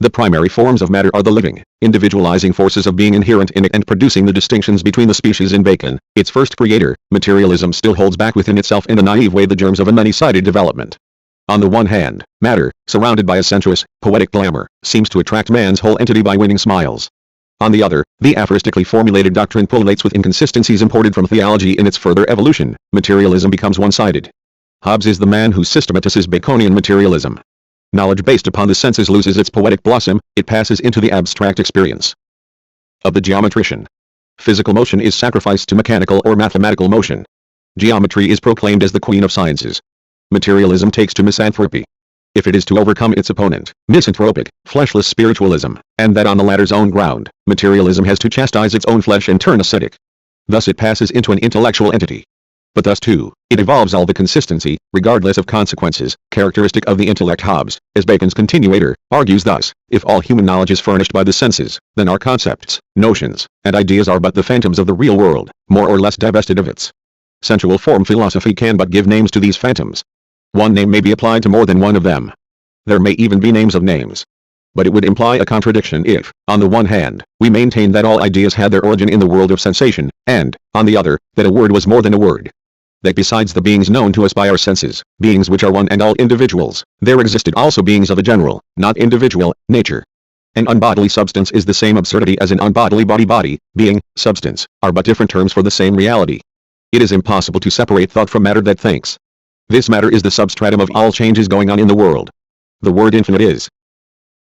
The primary forms of matter are the living, individualizing forces of being inherent in it and producing the distinctions between the species. In Bacon, its first creator, materialism still holds back within itself in a naive way the germs of a many-sided development. On the one hand, matter, surrounded by a sensuous, poetic glamour, seems to attract man's whole entity by winning smiles. On the other, the aphoristically formulated doctrine pullulates with inconsistencies imported from theology. In its further evolution, materialism becomes one-sided. Hobbes is the man who systematizes Baconian materialism. Knowledge based upon the senses loses its poetic blossom, it passes into the abstract experience of the geometrician. Physical motion is sacrificed to mechanical or mathematical motion. Geometry is proclaimed as the queen of sciences. Materialism takes to misanthropy, if it is to overcome its opponent, misanthropic, fleshless spiritualism, and that on the latter's own ground, materialism has to chastise its own flesh and turn ascetic. Thus it passes into an intellectual entity. But thus too, it evolves all the consistency, regardless of consequences, characteristic of the intellect. Hobbes, as Bacon's continuator, argues thus, if all human knowledge is furnished by the senses, then our concepts, notions, and ideas are but the phantoms of the real world, more or less divested of its sensual form. Philosophy can but give names to these phantoms. One name may be applied to more than one of them. There may even be names of names. But it would imply a contradiction if, on the one hand, we maintain that all ideas had their origin in the world of sensation, and, on the other, that a word was more than a word. That besides the beings known to us by our senses, beings which are one and all individuals, there existed also beings of a general, not individual, nature. An unbodily substance is the same absurdity as an unbodily body, being, substance, are but different terms for the same reality. It is impossible to separate thought from matter that thinks. This matter is the substratum of all changes going on in the world. The word infinite is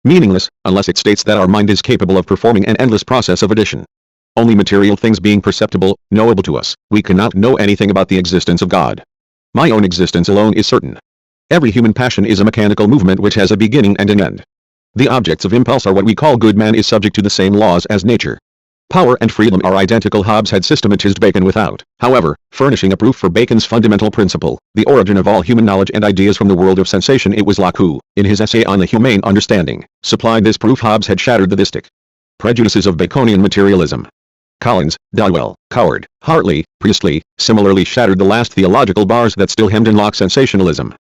meaningless, unless it states that our mind is capable of performing an endless process of addition. Only material things being perceptible, knowable to us, we cannot know anything about the existence of God. My own existence alone is certain. Every human passion is a mechanical movement which has a beginning and an end. The objects of impulse are what we call good. Man is subject to the same laws as nature. Power and freedom are identical. Hobbes had systematized Bacon without, however, furnishing a proof for Bacon's fundamental principle, the origin of all human knowledge and ideas from the world of sensation. It was Locke who, in his essay on the humane understanding, supplied this proof. Hobbes had shattered the theistic prejudices of Baconian materialism. Collins, Dodwell, Coward, Hartley, Priestley, similarly shattered the last theological bars that still hemmed in Locke's sensationalism.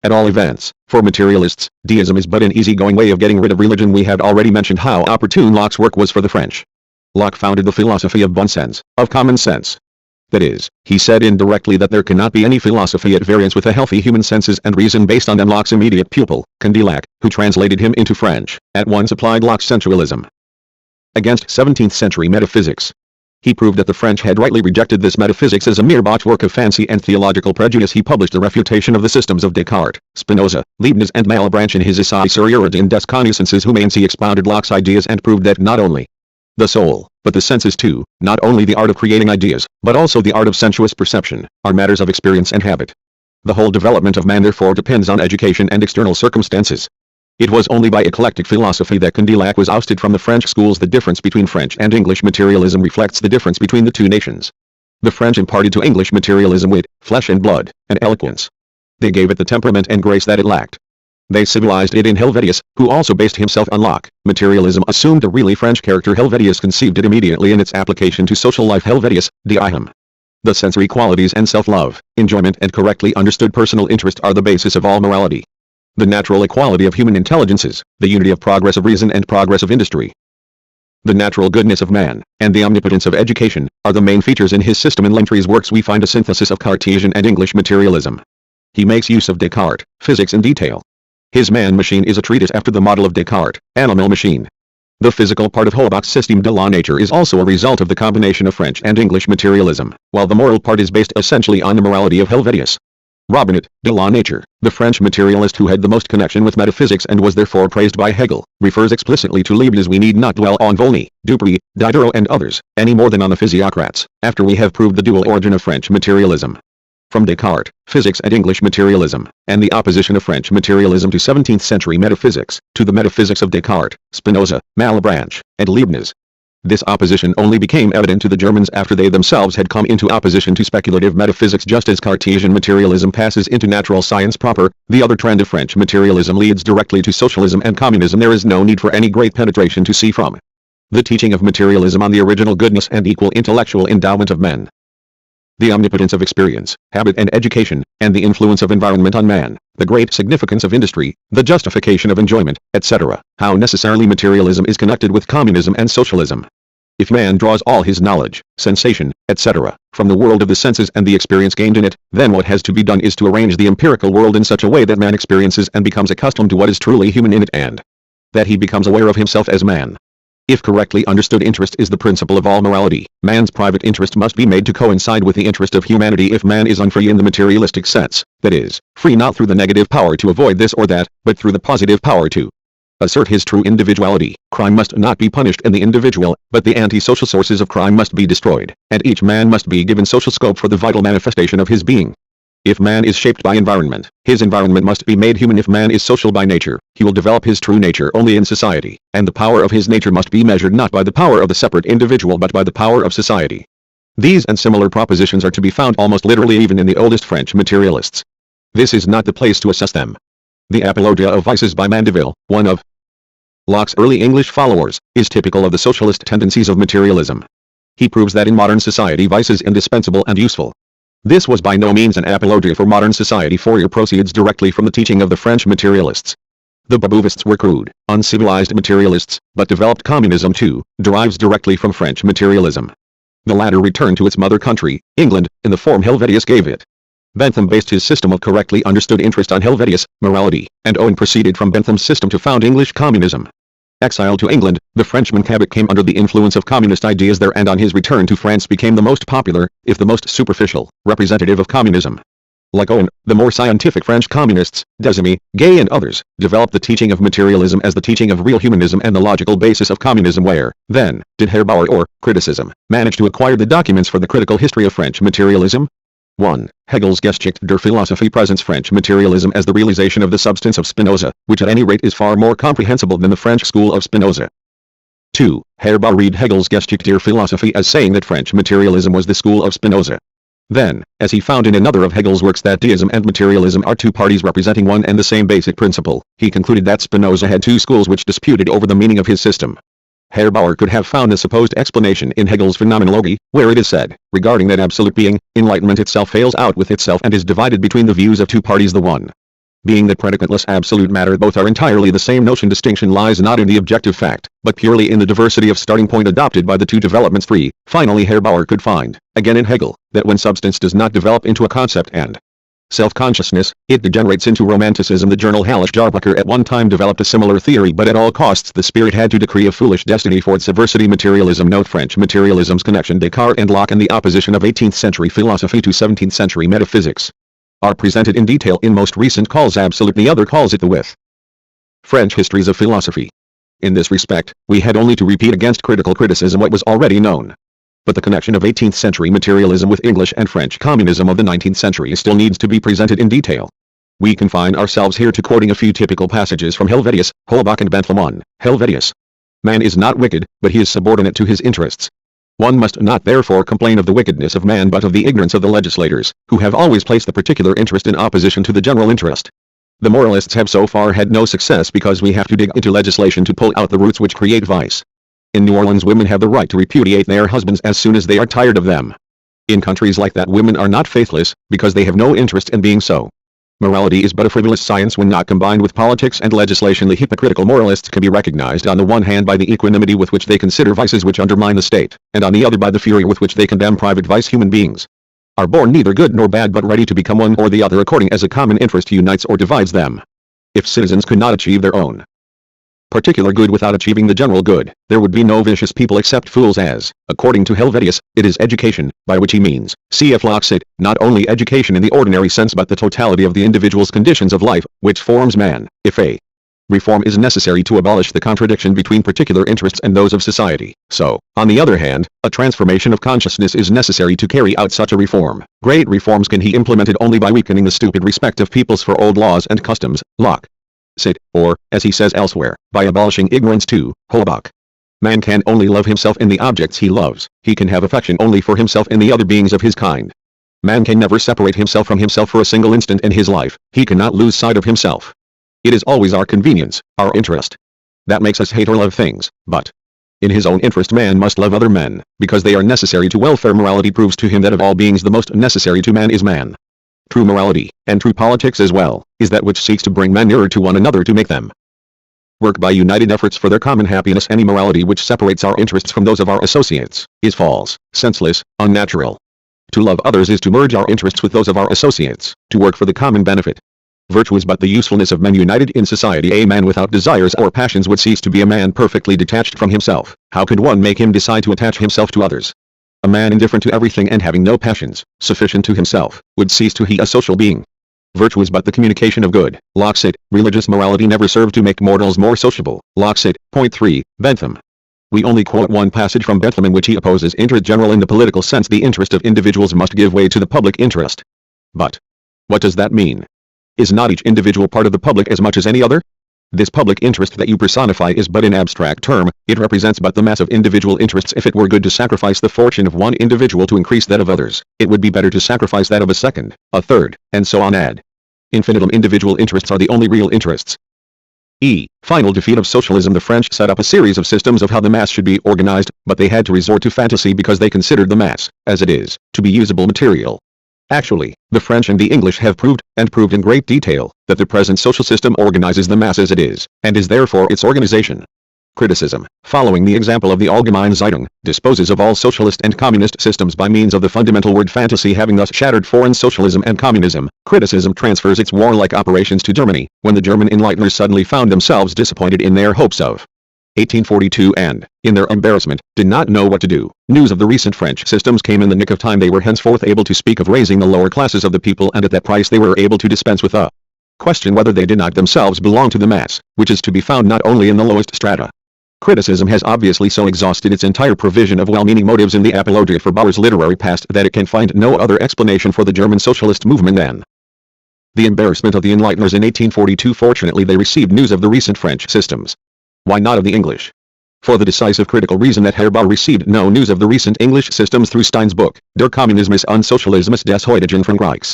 At all events, for materialists, deism is but an easygoing way of getting rid of religion. We have already mentioned how opportune Locke's work was for the French. Locke founded the philosophy of bon sens, of common sense. That is, he said indirectly that there cannot be any philosophy at variance with the healthy human senses and reason based on them. Locke's immediate pupil, Condillac, who translated him into French, at once applied Locke's sensualism against 17th century metaphysics. He proved that the French had rightly rejected this metaphysics as a mere botched work of fancy and theological prejudice. He published a refutation of the systems of Descartes, Spinoza, Leibniz and Malebranche in his Essai sur l'origine des connaissances humaines. He expounded Locke's ideas and proved that not only the soul, but the senses too, not only the art of creating ideas, but also the art of sensuous perception, are matters of experience and habit. The whole development of man therefore depends on education and external circumstances. It was only by eclectic philosophy that Condillac was ousted from the French schools. The difference between French and English materialism reflects the difference between the two nations. The French imparted to English materialism wit, flesh and blood, and eloquence. They gave it the temperament and grace that it lacked. They civilized it in Helvetius, who also based himself on Locke. Materialism assumed a really French character. Helvetius conceived it immediately in its application to social life. Helvetius, deihum. The sensory qualities and self-love, enjoyment and correctly understood personal interest are the basis of all morality. The natural equality of human intelligences, the unity of progress of reason and progress of industry, the natural goodness of man, and the omnipotence of education, are the main features in his system. In Lemaitrie's works we find a synthesis of Cartesian and English materialism. He makes use of Descartes' physics in detail. His man-machine is a treatise after the model of Descartes' animal machine. The physical part of Holbach's Système de la Nature is also a result of the combination of French and English materialism, while the moral part is based essentially on the morality of Helvetius. Robinet, de la Nature, the French materialist who had the most connection with metaphysics and was therefore praised by Hegel, refers explicitly to Leibniz. We need not dwell on Volney, Dupuy, Diderot and others, any more than on the physiocrats, after we have proved the dual origin of French materialism. From Descartes, physics and English materialism, and the opposition of French materialism to 17th century metaphysics, to the metaphysics of Descartes, Spinoza, Malebranche, and Leibniz. This opposition only became evident to the Germans after they themselves had come into opposition to speculative metaphysics. Just as Cartesian materialism passes into natural science proper, the other trend of French materialism leads directly to socialism and communism. There is no need for any great penetration to see from the teaching of materialism on the original goodness and equal intellectual endowment of men, the omnipotence of experience, habit and education, and the influence of environment on man, the great significance of industry, the justification of enjoyment, etc., how necessarily materialism is connected with communism and socialism. If man draws all his knowledge, sensation, etc., from the world of the senses and the experience gained in it, then what has to be done is to arrange the empirical world in such a way that man experiences and becomes accustomed to what is truly human in it and that he becomes aware of himself as man. If correctly understood, interest is the principle of all morality. Man's private interest must be made to coincide with the interest of humanity. If man is unfree in the materialistic sense, that is, free not through the negative power to avoid this or that, but through the positive power to assert his true individuality, crime must not be punished in the individual, but the anti-social sources of crime must be destroyed, and each man must be given social scope for the vital manifestation of his being. If man is shaped by environment, his environment must be made human. If man is social by nature, he will develop his true nature only in society, and the power of his nature must be measured not by the power of the separate individual but by the power of society. These and similar propositions are to be found almost literally even in the oldest French materialists. This is not the place to assess them. The Apologia of Vices by Mandeville, one of Locke's early English followers, is typical of the socialist tendencies of materialism. He proves that in modern society vice is indispensable and useful. This was by no means an apologia for modern society, for it proceeds directly from the teaching of the French materialists. The Babeauvists were crude, uncivilized materialists, but developed communism too, derives directly from French materialism. The latter returned to its mother country, England, in the form Helvetius gave it. Bentham based his system of correctly understood interest on Helvetius' morality, and Owen proceeded from Bentham's system to found English communism. Exiled to England, the Frenchman Cabot came under the influence of communist ideas there, and on his return to France became the most popular, if the most superficial, representative of communism. Like Owen, the more scientific French communists, Désigny, Gay and others, developed the teaching of materialism as the teaching of real humanism and the logical basis of communism. Where, then, did Herr Bauer or criticism manage to acquire the documents for the critical history of French materialism? 1. Hegel's Geschichte der Philosophie presents French materialism as the realization of the substance of Spinoza, which at any rate is far more comprehensible than the French school of Spinoza. 2. Herr Bauer read Hegel's Geschichte der Philosophie as saying that French materialism was the school of Spinoza. Then, as he found in another of Hegel's works that deism and materialism are two parties representing one and the same basic principle, he concluded that Spinoza had two schools which disputed over the meaning of his system. Herr Bauer could have found the supposed explanation in Hegel's Phenomenology, where it is said, regarding that absolute being, enlightenment itself fails out with itself and is divided between the views of two parties. The one being that predicateless absolute matter both are entirely the same notion. Distinction lies not in the objective fact, but purely in the diversity of starting point adopted by the two developments. 3. Finally, Herr Bauer could find, again in Hegel, that when substance does not develop into a concept and self-consciousness, it degenerates into romanticism. The journal Hallisch Jahrbucher at one time developed a similar theory, but at all costs the spirit had to decree a foolish destiny for its adversity. Materialism. Note French materialism's connection Descartes and Locke and the opposition of 18th century philosophy to 17th century metaphysics are presented in detail in most recent calls absolute. The other calls it the with French histories of philosophy. In this respect, we had only to repeat against critical criticism what was already known. But the connection of 18th century materialism with English and French communism of the 19th century still needs to be presented in detail. We confine ourselves here to quoting a few typical passages from Helvetius, Holbach and Bentham. 1. Helvetius. Man is not wicked, but he is subordinate to his interests. One must not therefore complain of the wickedness of man but of the ignorance of the legislators, who have always placed the particular interest in opposition to the general interest. The moralists have so far had no success because we have to dig into legislation to pull out the roots which create vice. In New Orleans, women have the right to repudiate their husbands as soon as they are tired of them. In countries like that, women are not faithless, because they have no interest in being so. Morality is but a frivolous science when not combined with politics and legislation. The hypocritical moralists can be recognized on the one hand by the equanimity with which they consider vices which undermine the state, and on the other by the fury with which they condemn private vice. Human beings are born neither good nor bad but ready to become one or the other according as a common interest unites or divides them. If citizens could not achieve their own particular good without achieving the general good, there would be no vicious people except fools, as, according to Helvetius, it is education, by which he means, cf. Locke said, not only education in the ordinary sense but the totality of the individual's conditions of life, which forms man. If a reform is necessary to abolish the contradiction between particular interests and those of society, so, on the other hand, a transformation of consciousness is necessary to carry out such a reform. Great reforms can he implemented only by weakening the stupid respect of peoples for old laws and customs. Locke said, or, as he says elsewhere, by abolishing ignorance. 2. Holbach. Man can only love himself in the objects he loves. He can have affection only for himself in the other beings of his kind. Man can never separate himself from himself for a single instant in his life. He cannot lose sight of himself. It is always our convenience, our interest, that makes us hate or love things, but in his own interest man must love other men, because they are necessary to welfare. Morality proves to him that of all beings the most necessary to man is man. True morality, and true politics as well, is that which seeks to bring men nearer to one another to make them work by united efforts for their common happiness. Any morality which separates our interests from those of our associates is false, senseless, unnatural. To love others is to merge our interests with those of our associates, to work for the common benefit. Virtue is but the usefulness of men united in society. A man without desires or passions would cease to be a man perfectly detached from himself. How could one make him decide to attach himself to others? A man indifferent to everything and having no passions, sufficient to himself, would cease to be a social being. Virtue is but the communication of good. Locke said, religious morality never served to make mortals more sociable. Locke said. Point 3. Bentham. We only quote one passage from Bentham in which he opposes interest general in the political sense. The interest of individuals must give way to the public interest. But what does that mean? Is not each individual part of the public as much as any other? This public interest that you personify is but an abstract term, it represents but the mass of individual interests. If it were good to sacrifice the fortune of one individual to increase that of others, it would be better to sacrifice that of a second, a third, and so on ad infinitum. Individual interests are the only real interests. Final defeat of socialism. The French set up a series of systems of how the mass should be organized, but they had to resort to fantasy because they considered the mass, as it is, to be usable material. Actually, the French and the English have proved, and proved in great detail, that the present social system organizes the mass as it is, and is therefore its organization. Criticism, following the example of the Allgemeine Zeitung, disposes of all socialist and communist systems by means of the fundamental word fantasy. Having thus shattered foreign socialism and communism, criticism transfers its warlike operations to Germany, when the German enlighteners suddenly found themselves disappointed in their hopes of 1842 and, in their embarrassment, did not know what to do. News of the recent French systems came in the nick of time. They were henceforth able to speak of raising the lower classes of the people, and at that price they were able to dispense with a question whether they did not themselves belong to the mass, which is to be found not only in the lowest strata. Criticism has obviously so exhausted its entire provision of well-meaning motives in the apologia for Bauer's literary past that it can find no other explanation for the German socialist movement than the embarrassment of the enlighteners in 1842. Fortunately they received news of the recent French systems. Why not of the English? For the decisive critical reason that Herr Bauer received no news of the recent English systems through Stein's book, Der Kommunismus und Sozialismus des heutigen Frankreichs.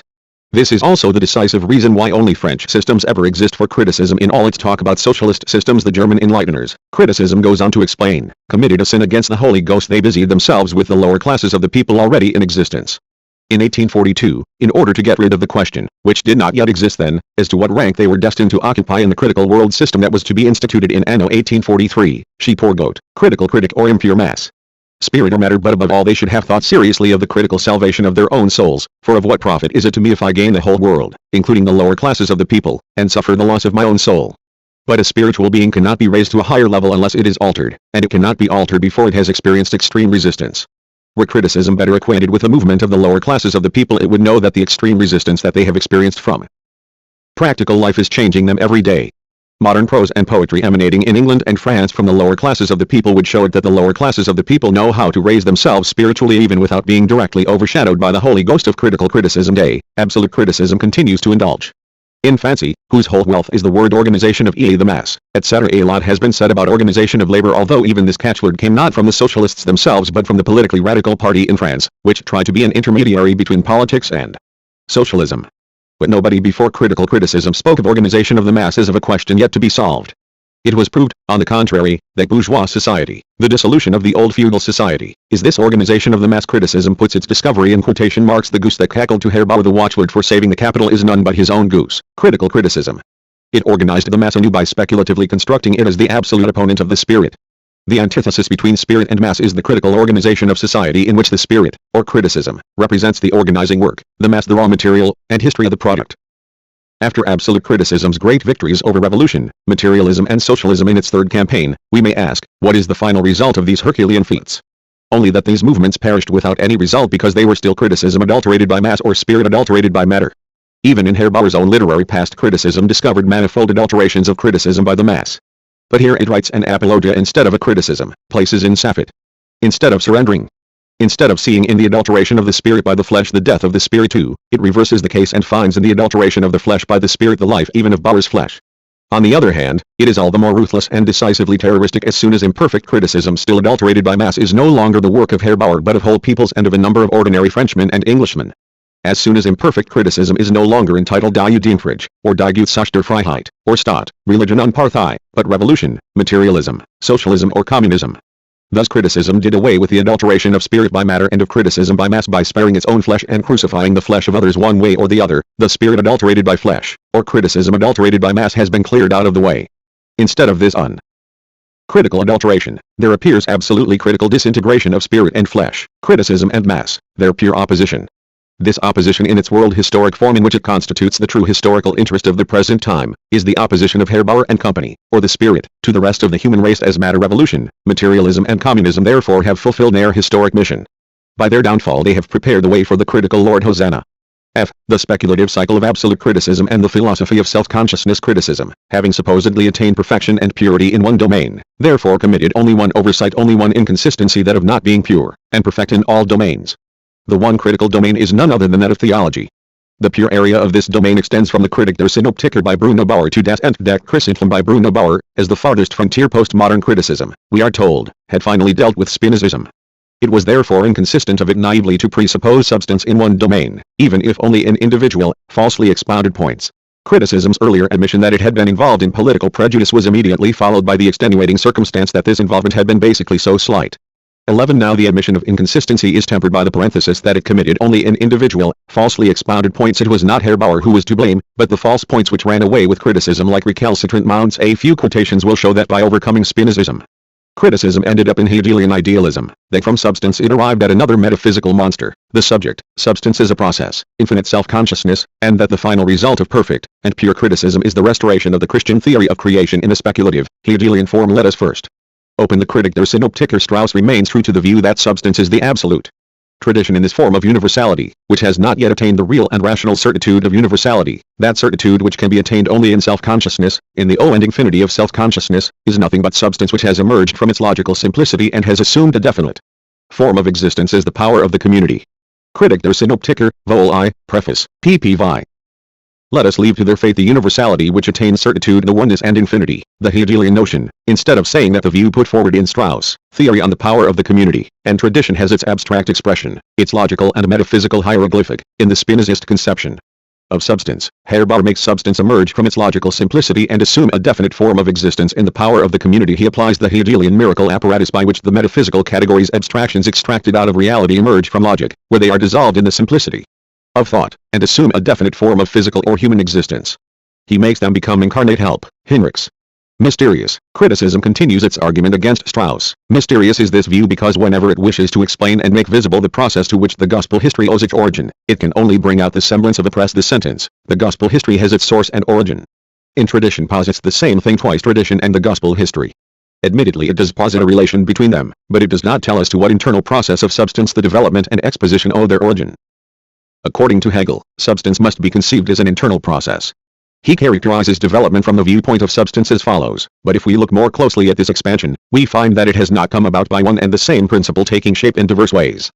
This is also the decisive reason why only French systems ever exist for criticism. In all its talk about socialist systems, the German enlighteners, criticism goes on to explain, committed a sin against the Holy Ghost. They busied themselves with the lower classes of the people already in existence. In 1842, in order to get rid of the question, which did not yet exist then, as to what rank they were destined to occupy in the critical world system that was to be instituted in anno 1843, she poor goat, critical critic or impure mass. Spirit or matter, but above all they should have thought seriously of the critical salvation of their own souls, for of what profit is it to me if I gain the whole world, including the lower classes of the people, and suffer the loss of my own soul? But a spiritual being cannot be raised to a higher level unless it is altered, and it cannot be altered before it has experienced extreme resistance. Were criticism better acquainted with the movement of the lower classes of the people, it would know that the extreme resistance that they have experienced from practical life is changing them every day. Modern prose and poetry emanating in England and France from the lower classes of the people would show it that the lower classes of the people know how to raise themselves spiritually even without being directly overshadowed by the Holy Ghost of critical criticism. Absolute criticism continues to indulge in fancy, whose whole wealth is the word organization of the mass, etc. A lot has been said about organization of labor, although even this catchword came not from the socialists themselves but from the politically radical party in France, which tried to be an intermediary between politics and socialism. But nobody before critical criticism spoke of organization of the masses of a question yet to be solved. It was proved, on the contrary, that bourgeois society, the dissolution of the old feudal society, is this organization of the mass. Criticism puts its discovery in quotation marks. The goose that cackled to Herr Bauer, the watchword for saving the capital is none but his own goose. Critical criticism. It organized the mass anew by speculatively constructing it as the absolute opponent of the spirit. The antithesis between spirit and mass is the critical organization of society, in which the spirit, or criticism, represents the organizing work, the mass the raw material, and history of the product. After absolute criticism's great victories over revolution, materialism and socialism in its third campaign, we may ask, what is the final result of these Herculean feats? Only that these movements perished without any result because they were still criticism adulterated by mass or spirit adulterated by matter. Even in Herr Bauer's own literary past, criticism discovered manifold adulterations of criticism by the mass. But here it writes an apologia instead of a criticism, places in Safet. Instead of surrendering. Instead of seeing in the adulteration of the spirit by the flesh the death of the spirit too, it reverses the case and finds in the adulteration of the flesh by the spirit the life even of Bauer's flesh. On the other hand, it is all the more ruthless and decisively terroristic as soon as imperfect criticism still adulterated by mass is no longer the work of Herr Bauer but of whole peoples and of a number of ordinary Frenchmen and Englishmen. As soon as imperfect criticism is no longer entitled Die Udemfrage, or Die Gesetz der Freiheit, or Staat, religion und Partei, but revolution, materialism, socialism or communism. Thus criticism did away with the adulteration of spirit by matter and of criticism by mass by sparing its own flesh and crucifying the flesh of others one way or the other. The spirit adulterated by flesh, or criticism adulterated by mass has been cleared out of the way. Instead of this critical adulteration, there appears absolutely critical disintegration of spirit and flesh, criticism and mass, their pure opposition. This opposition in its world historic form in which it constitutes the true historical interest of the present time, is the opposition of Herr Bauer and company, or the spirit, to the rest of the human race as matter. Revolution, materialism and communism therefore have fulfilled their historic mission. By their downfall they have prepared the way for the critical Lord Hosanna. The speculative cycle of absolute criticism and the philosophy of self-consciousness criticism, having supposedly attained perfection and purity in one domain, therefore committed only one oversight, only one inconsistency, that of not being pure and perfect in all domains. The one critical domain is none other than that of theology. The pure area of this domain extends from the Kritik der Synoptiker by Bruno Bauer to Das Entdeckungszentrum by Bruno Bauer, as the farthest frontier. Postmodern criticism, we are told, had finally dealt with Spinozism. It was therefore inconsistent of it naively to presuppose substance in one domain, even if only in individual, falsely expounded points. Criticism's earlier admission that it had been involved in political prejudice was immediately followed by the extenuating circumstance that this involvement had been basically so slight. 11. Now the admission of inconsistency is tempered by the parenthesis that it committed only in individual, falsely expounded points. It was not Herr Bauer who was to blame, but the false points which ran away with criticism like recalcitrant mounds. A few quotations will show that by overcoming Spinozism, criticism ended up in Hegelian idealism, that from substance it arrived at another metaphysical monster, the subject, substance is a process, infinite self-consciousness, and that the final result of perfect and pure criticism is the restoration of the Christian theory of creation in a speculative, Hegelian form. Let us first open the Kritik der Synoptiker. Strauss remains true to the view that substance is the absolute. Tradition in this form of universality, which has not yet attained the real and rational certitude of universality, that certitude which can be attained only in self-consciousness, in the O and infinity of self-consciousness, is nothing but substance which has emerged from its logical simplicity and has assumed a definite form of existence as the power of the community. Kritik der Synoptiker, Vol I, Preface, pp. Vi. Let us leave to their fate the universality which attains certitude, the oneness and infinity, the Hegelian notion, instead of saying that the view put forward in Strauss' theory on the power of the community and tradition has its abstract expression, its logical and metaphysical hieroglyphic, in the Spinozist conception. of substance. Herbar makes substance emerge from its logical simplicity and assume a definite form of existence in the power of the community. He applies the Hegelian miracle apparatus by which the metaphysical categories abstractions extracted out of reality emerge from logic, where they are dissolved in the simplicity of thought, and assume a definite form of physical or human existence. He makes them become incarnate help. Hinrichs. Mysterious. Criticism continues its argument against Strauss. Mysterious is this view because whenever it wishes to explain and make visible the process to which the gospel history owes its origin, it can only bring out the semblance of a press. The sentence, the gospel history has its source and origin. In tradition posits the same thing twice: tradition and the gospel history. Admittedly, it does posit a relation between them, but it does not tell us to what internal process of substance the development and exposition owe their origin. According to Hegel, substance must be conceived as an internal process. He characterizes development from the viewpoint of substance as follows, but if we look more closely at this expansion, we find that it has not come about by one and the same principle taking shape in diverse ways.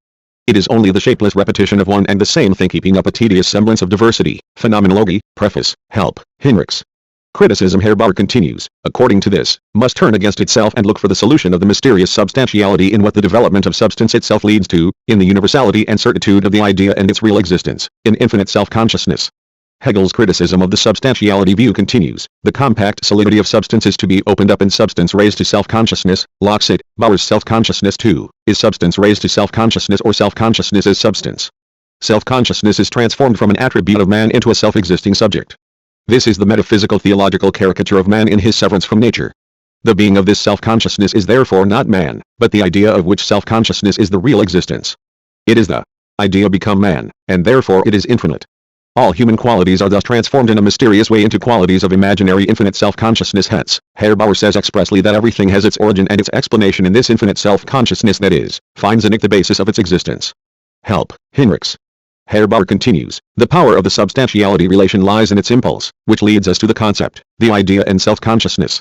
It is only the shapeless repetition of one and the same thing keeping up a tedious semblance of diversity. Phenomenology, Preface, Help, Hinrichs. Criticism. Herbar continues, according to this, must turn against itself and look for the solution of the mysterious substantiality in what the development of substance itself leads to, in the universality and certitude of the idea and its real existence, in infinite self-consciousness. Hegel's criticism of the substantiality view continues, the compact solidity of substance is to be opened up in substance raised to self-consciousness. Locke cit. Bauer's self-consciousness too, is substance raised to self-consciousness or self-consciousness as substance. Self-consciousness is transformed from an attribute of man into a self-existing subject. This is the metaphysical theological caricature of man in his severance from nature. The being of this self-consciousness is therefore not man, but the idea of which self-consciousness is the real existence. It is the idea become man, and therefore it is infinite. All human qualities are thus transformed in a mysterious way into qualities of imaginary infinite self-consciousness. Hence, Herbar says expressly that everything has its origin and its explanation in this infinite self-consciousness, that is, finds in it the basis of its existence. Help, Hinrichs. Herbar continues, the power of the substantiality relation lies in its impulse, which leads us to the concept, the idea and self-consciousness.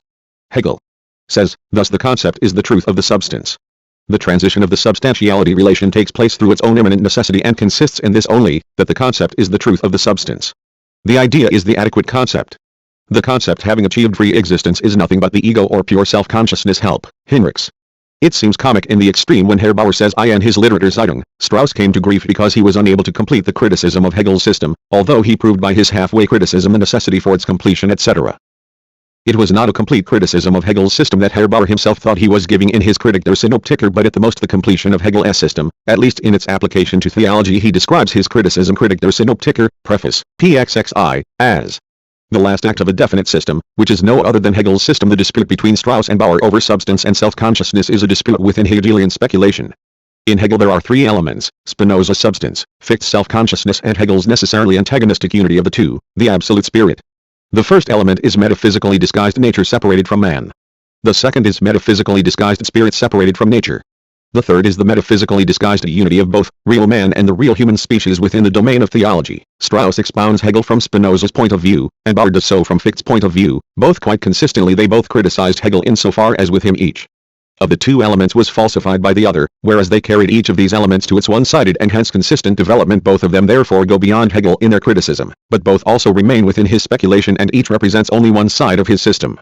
Hegel says, thus the concept is the truth of the substance. The transition of the substantiality relation takes place through its own immanent necessity and consists in this only, that the concept is the truth of the substance. The idea is the adequate concept. The concept having achieved free existence is nothing but the ego or pure self-consciousness. Help, Hinrichs. It seems comic in the extreme when Herr says I and his Literaturzeitung, Strauss came to grief because he was unable to complete the criticism of Hegel's system, although he proved by his halfway criticism the necessity for its completion, etc. It was not a complete criticism of Hegel's system that Herbar himself thought he was giving in his Kritik der Synoptiker, but at the most the completion of Hegel's system, at least in its application to theology. He describes his criticism Kritik der Synoptiker, Preface, PXXI, as the last act of a definite system, which is no other than Hegel's system. The dispute between Strauss and Bauer over substance and self-consciousness is a dispute within Hegelian speculation. In Hegel there are three elements, Spinoza's substance, Fichte's self-consciousness, and Hegel's necessarily antagonistic unity of the two, the absolute spirit. The first element is metaphysically disguised nature separated from man. The second is metaphysically disguised spirit separated from nature. The third is the metaphysically disguised unity of both, real man and the real human species within the domain of theology. Strauss expounds Hegel from Spinoza's point of view, and Bauer does so from Fichte's point of view. Both quite consistently they both criticized Hegel insofar as with him each of the two elements was falsified by the other, whereas they carried each of these elements to its one-sided and hence consistent development. Both of them therefore go beyond Hegel in their criticism, but both also remain within his speculation and each represents only one side of his system.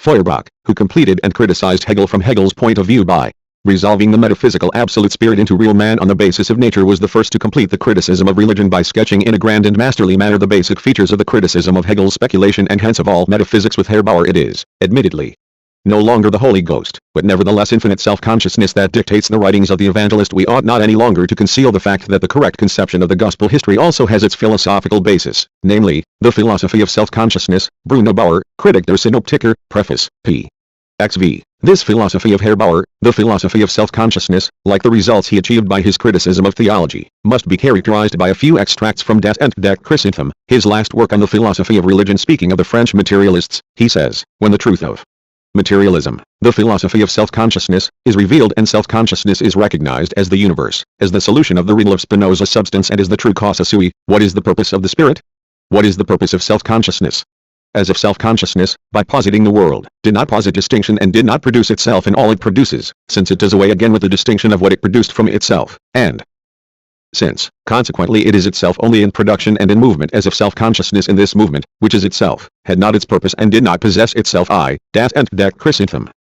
Feuerbach, who completed and criticized Hegel from Hegel's point of view by resolving the metaphysical absolute spirit into real man on the basis of nature, was the first to complete the criticism of religion by sketching in a grand and masterly manner the basic features of the criticism of Hegel's speculation and hence of all metaphysics. With Herr Bauer it is, admittedly, no longer the Holy Ghost, but nevertheless infinite self-consciousness that dictates the writings of the evangelist. We ought not any longer to conceal the fact that the correct conception of the gospel history also has its philosophical basis, namely, the philosophy of self-consciousness. Bruno Bauer, Kritik der Synoptiker, Preface, p. XV. This philosophy of Herr Bauer, the philosophy of self-consciousness, like the results he achieved by his criticism of theology, must be characterized by a few extracts from Das Entdeck Christentum, his last work on the philosophy of religion. Speaking of the French materialists, he says, when the truth of materialism, the philosophy of self-consciousness, is revealed and self-consciousness is recognized as the universe, as the solution of the riddle of Spinoza's substance and as the true causa sui, what is the purpose of the spirit? What is the purpose of self-consciousness? As if self-consciousness, by positing the world, did not posit distinction and did not produce itself in all it produces, since it does away again with the distinction of what it produced from itself, and since, consequently it is itself only in production and in movement, as if self-consciousness in this movement, which is itself, had not its purpose and did not possess itself. Das Entdeck Christentum.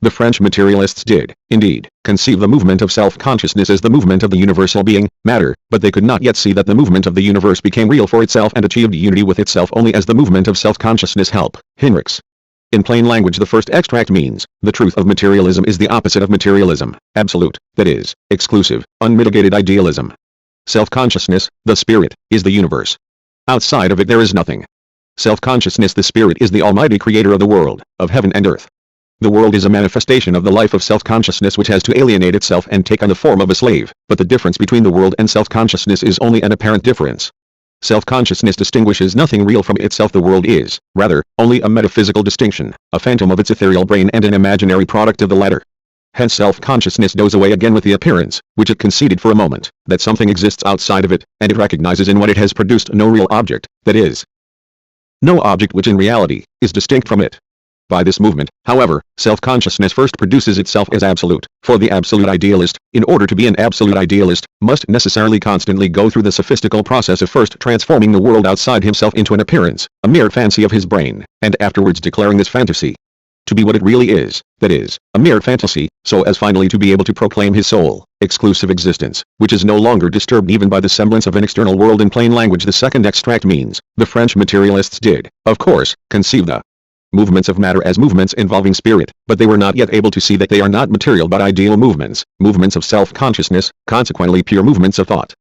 The French materialists did, indeed, conceive the movement of self-consciousness as the movement of the universal being, matter, but they could not yet see that the movement of the universe became real for itself and achieved unity with itself only as the movement of self-consciousness help. Hinrichs. In plain language, the first extract means, the truth of materialism is the opposite of materialism, absolute, that is, exclusive, unmitigated idealism. Self-consciousness, the spirit, is the universe. Outside of it there is nothing. Self-consciousness, the spirit, is the almighty creator of the world, of heaven and earth. The world is a manifestation of the life of self-consciousness which has to alienate itself and take on the form of a slave, but the difference between the world and self-consciousness is only an apparent difference. Self-consciousness distinguishes nothing real from itself. The world is, rather, only a metaphysical distinction, a phantom of its ethereal brain and an imaginary product of the latter. Hence self-consciousness does away again with the appearance, which it conceded for a moment, that something exists outside of it, and it recognizes in what it has produced no real object, that is, no object which in reality is distinct from it. By this movement, however, self-consciousness first produces itself as absolute, for the absolute idealist, in order to be an absolute idealist, must necessarily constantly go through the sophistical process of first transforming the world outside himself into an appearance, a mere fancy of his brain, and afterwards declaring this fantasy to be what it really is, that is, a mere fantasy, so as finally to be able to proclaim his sole, exclusive existence, which is no longer disturbed even by the semblance of an external world. In plain language, the second extract means, the French materialists did, of course, conceive the movements of matter as movements involving spirit, but they were not yet able to see that they are not material but ideal movements, movements of self-consciousness, consequently pure movements of thought.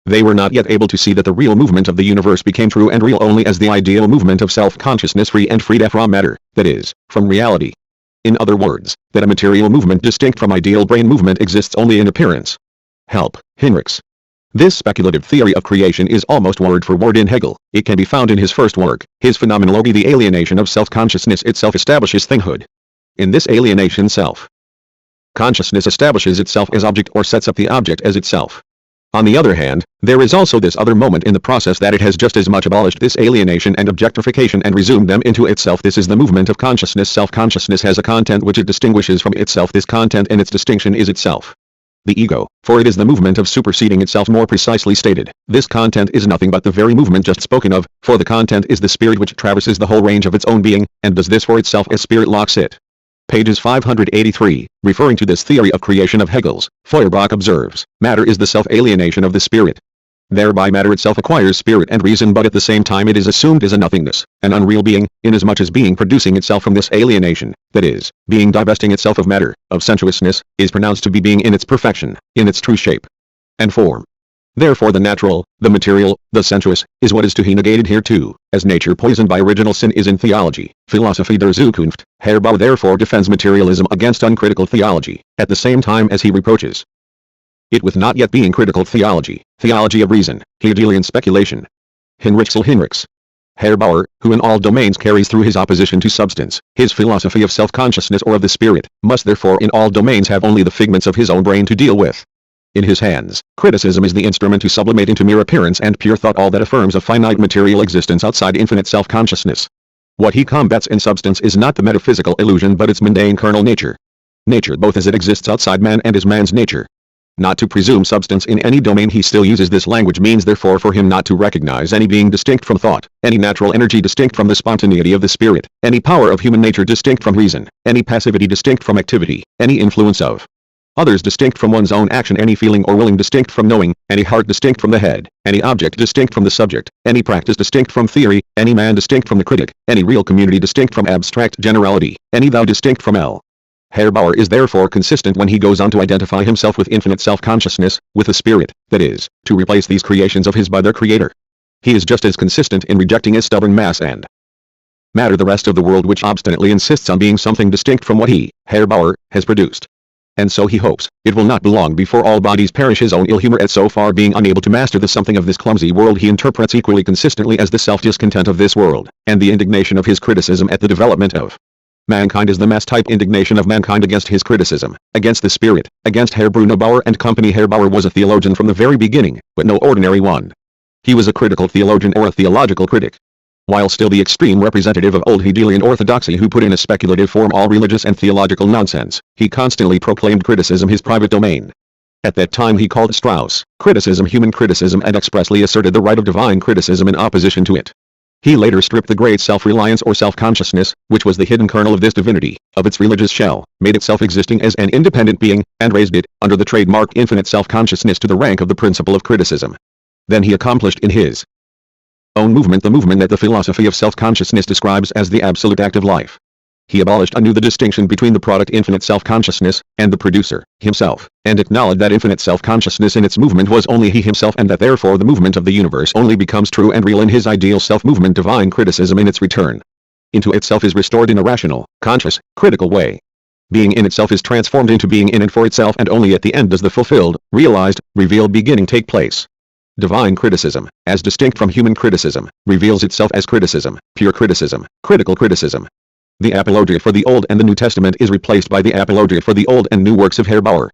They were not yet able to see that the real movement of the universe became true and real only as the ideal movement of self-consciousness free and freed from matter, that is, from reality. In other words, that a material movement distinct from ideal brain movement exists only in appearance. Help, Hinrichs. This speculative theory of creation is almost word for word in Hegel. It can be found in his first work, his Phenomenology. The alienation of self-consciousness itself establishes thinghood. In this alienation, self-consciousness establishes itself as object or sets up the object as itself. On the other hand, there is also this other moment in the process that it has just as much abolished this alienation and objectification and resumed them into itself. This is the movement of consciousness. Self-consciousness has a content which it distinguishes from itself. This content and its distinction is itself. The ego, for it is the movement of superseding itself. More precisely stated, this content is nothing but the very movement just spoken of, for the content is the spirit which traverses the whole range of its own being, and does this for itself as spirit locks it. Pages 583, referring to this theory of creation of Hegel's, Feuerbach observes, matter is the self-alienation of the spirit. Thereby matter itself acquires spirit and reason, but at the same time it is assumed as a nothingness, an unreal being, inasmuch as being producing itself from this alienation, that is, being divesting itself of matter, of sensuousness, is pronounced to be being in its perfection, in its true shape and form. Therefore the natural, the material, the sensuous, is what is to be negated here too, as nature poisoned by original sin is in theology, Philosophie der Zukunft. Herr Bauer therefore defends materialism against uncritical theology, at the same time as he reproaches it with not yet being critical theology, theology of reason, Hegelian speculation. Hinrichs. Herr Bauer, who in all domains carries through his opposition to substance, his philosophy of self-consciousness or of the spirit, must therefore in all domains have only the figments of his own brain to deal with. In his hands, criticism is the instrument to sublimate into mere appearance and pure thought all that affirms a finite material existence outside infinite self-consciousness. What he combats in substance is not the metaphysical illusion but its mundane carnal nature. Nature both as it exists outside man and as man's nature. Not to presume substance in any domain. He still uses this language means therefore for him not to recognize any being distinct from thought, any natural energy distinct from the spontaneity of the spirit, any power of human nature distinct from reason, any passivity distinct from activity, any influence of others distinct from one's own action, any feeling or willing distinct from knowing, any heart distinct from the head, any object distinct from the subject, any practice distinct from theory, any man distinct from the critic, any real community distinct from abstract generality, any thou distinct from L. Herr Bauer is therefore consistent when he goes on to identify himself with infinite self-consciousness, with the spirit, that is, to replace these creations of his by their creator. He is just as consistent in rejecting as stubborn mass and matter the rest of the world which obstinately insists on being something distinct from what he, Herr Bauer, has produced. And so he hopes, it will not be long before all bodies perish. His own ill humor at so far being unable to master the something of this clumsy world he interprets equally consistently as the self-discontent of this world, and the indignation of his criticism at the development of mankind is the mass-type indignation of mankind against his criticism, against the spirit, against Herr Bruno Bauer and company. Herr Bauer was a theologian from the very beginning, but no ordinary one. He was a critical theologian or a theological critic. While still the extreme representative of old Hegelian orthodoxy who put in a speculative form all religious and theological nonsense, he constantly proclaimed criticism his private domain. At that time he called Strauss criticism human criticism and expressly asserted the right of divine criticism in opposition to it. He later stripped the great self-reliance or self-consciousness, which was the hidden kernel of this divinity, of its religious shell, made it self-existing as an independent being, and raised it, under the trademark infinite self-consciousness, to the rank of the principle of criticism. Then he accomplished in his own movement the movement that the philosophy of self-consciousness describes as the absolute act of life. He abolished anew the distinction between the product infinite self-consciousness, and the producer, himself, and acknowledged that infinite self-consciousness in its movement was only he himself, and that therefore the movement of the universe only becomes true and real in his ideal self-movement. Divine criticism in its return into itself is restored in a rational, conscious, critical way. Being in itself is transformed into being in and for itself, and only at the end does the fulfilled, realized, revealed beginning take place. Divine criticism, as distinct from human criticism, reveals itself as criticism, pure criticism, critical criticism. The apologia for the Old and the New Testament is replaced by the apologia for the Old and New works of Bauer.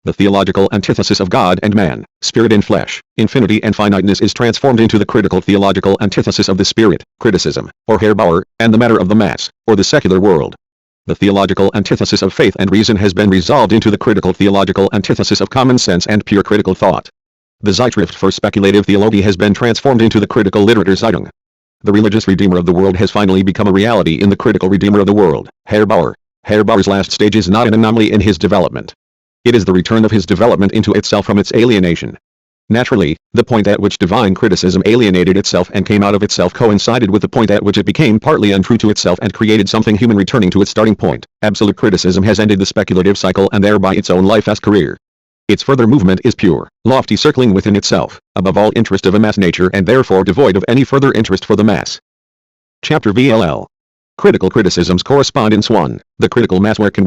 The theological antithesis of God and man, spirit and flesh, infinity and finiteness is transformed into the critical theological antithesis of the spirit, criticism, or Bauer, and the matter of the mass, or the secular world. The theological antithesis of faith and reason has been resolved into the critical theological antithesis of common sense and pure critical thought. The Zeitschrift for speculative theology has been transformed into the critical Literaturzeitung. The religious Redeemer of the world has finally become a reality in the critical Redeemer of the world, Bauer. Bauer's last stage is not an anomaly in his development. It is the return of his development into itself from its alienation. Naturally, the point at which divine criticism alienated itself and came out of itself coincided with the point at which it became partly untrue to itself and created something human returning to its starting point. Absolute criticism has ended the speculative cycle and thereby its own life as career. Its further movement is pure, lofty, circling within itself, above all interest of a mass nature and therefore devoid of any further interest for the mass. Chapter VLL. Critical Criticisms Correspondence 1. The Critical Mass. Where can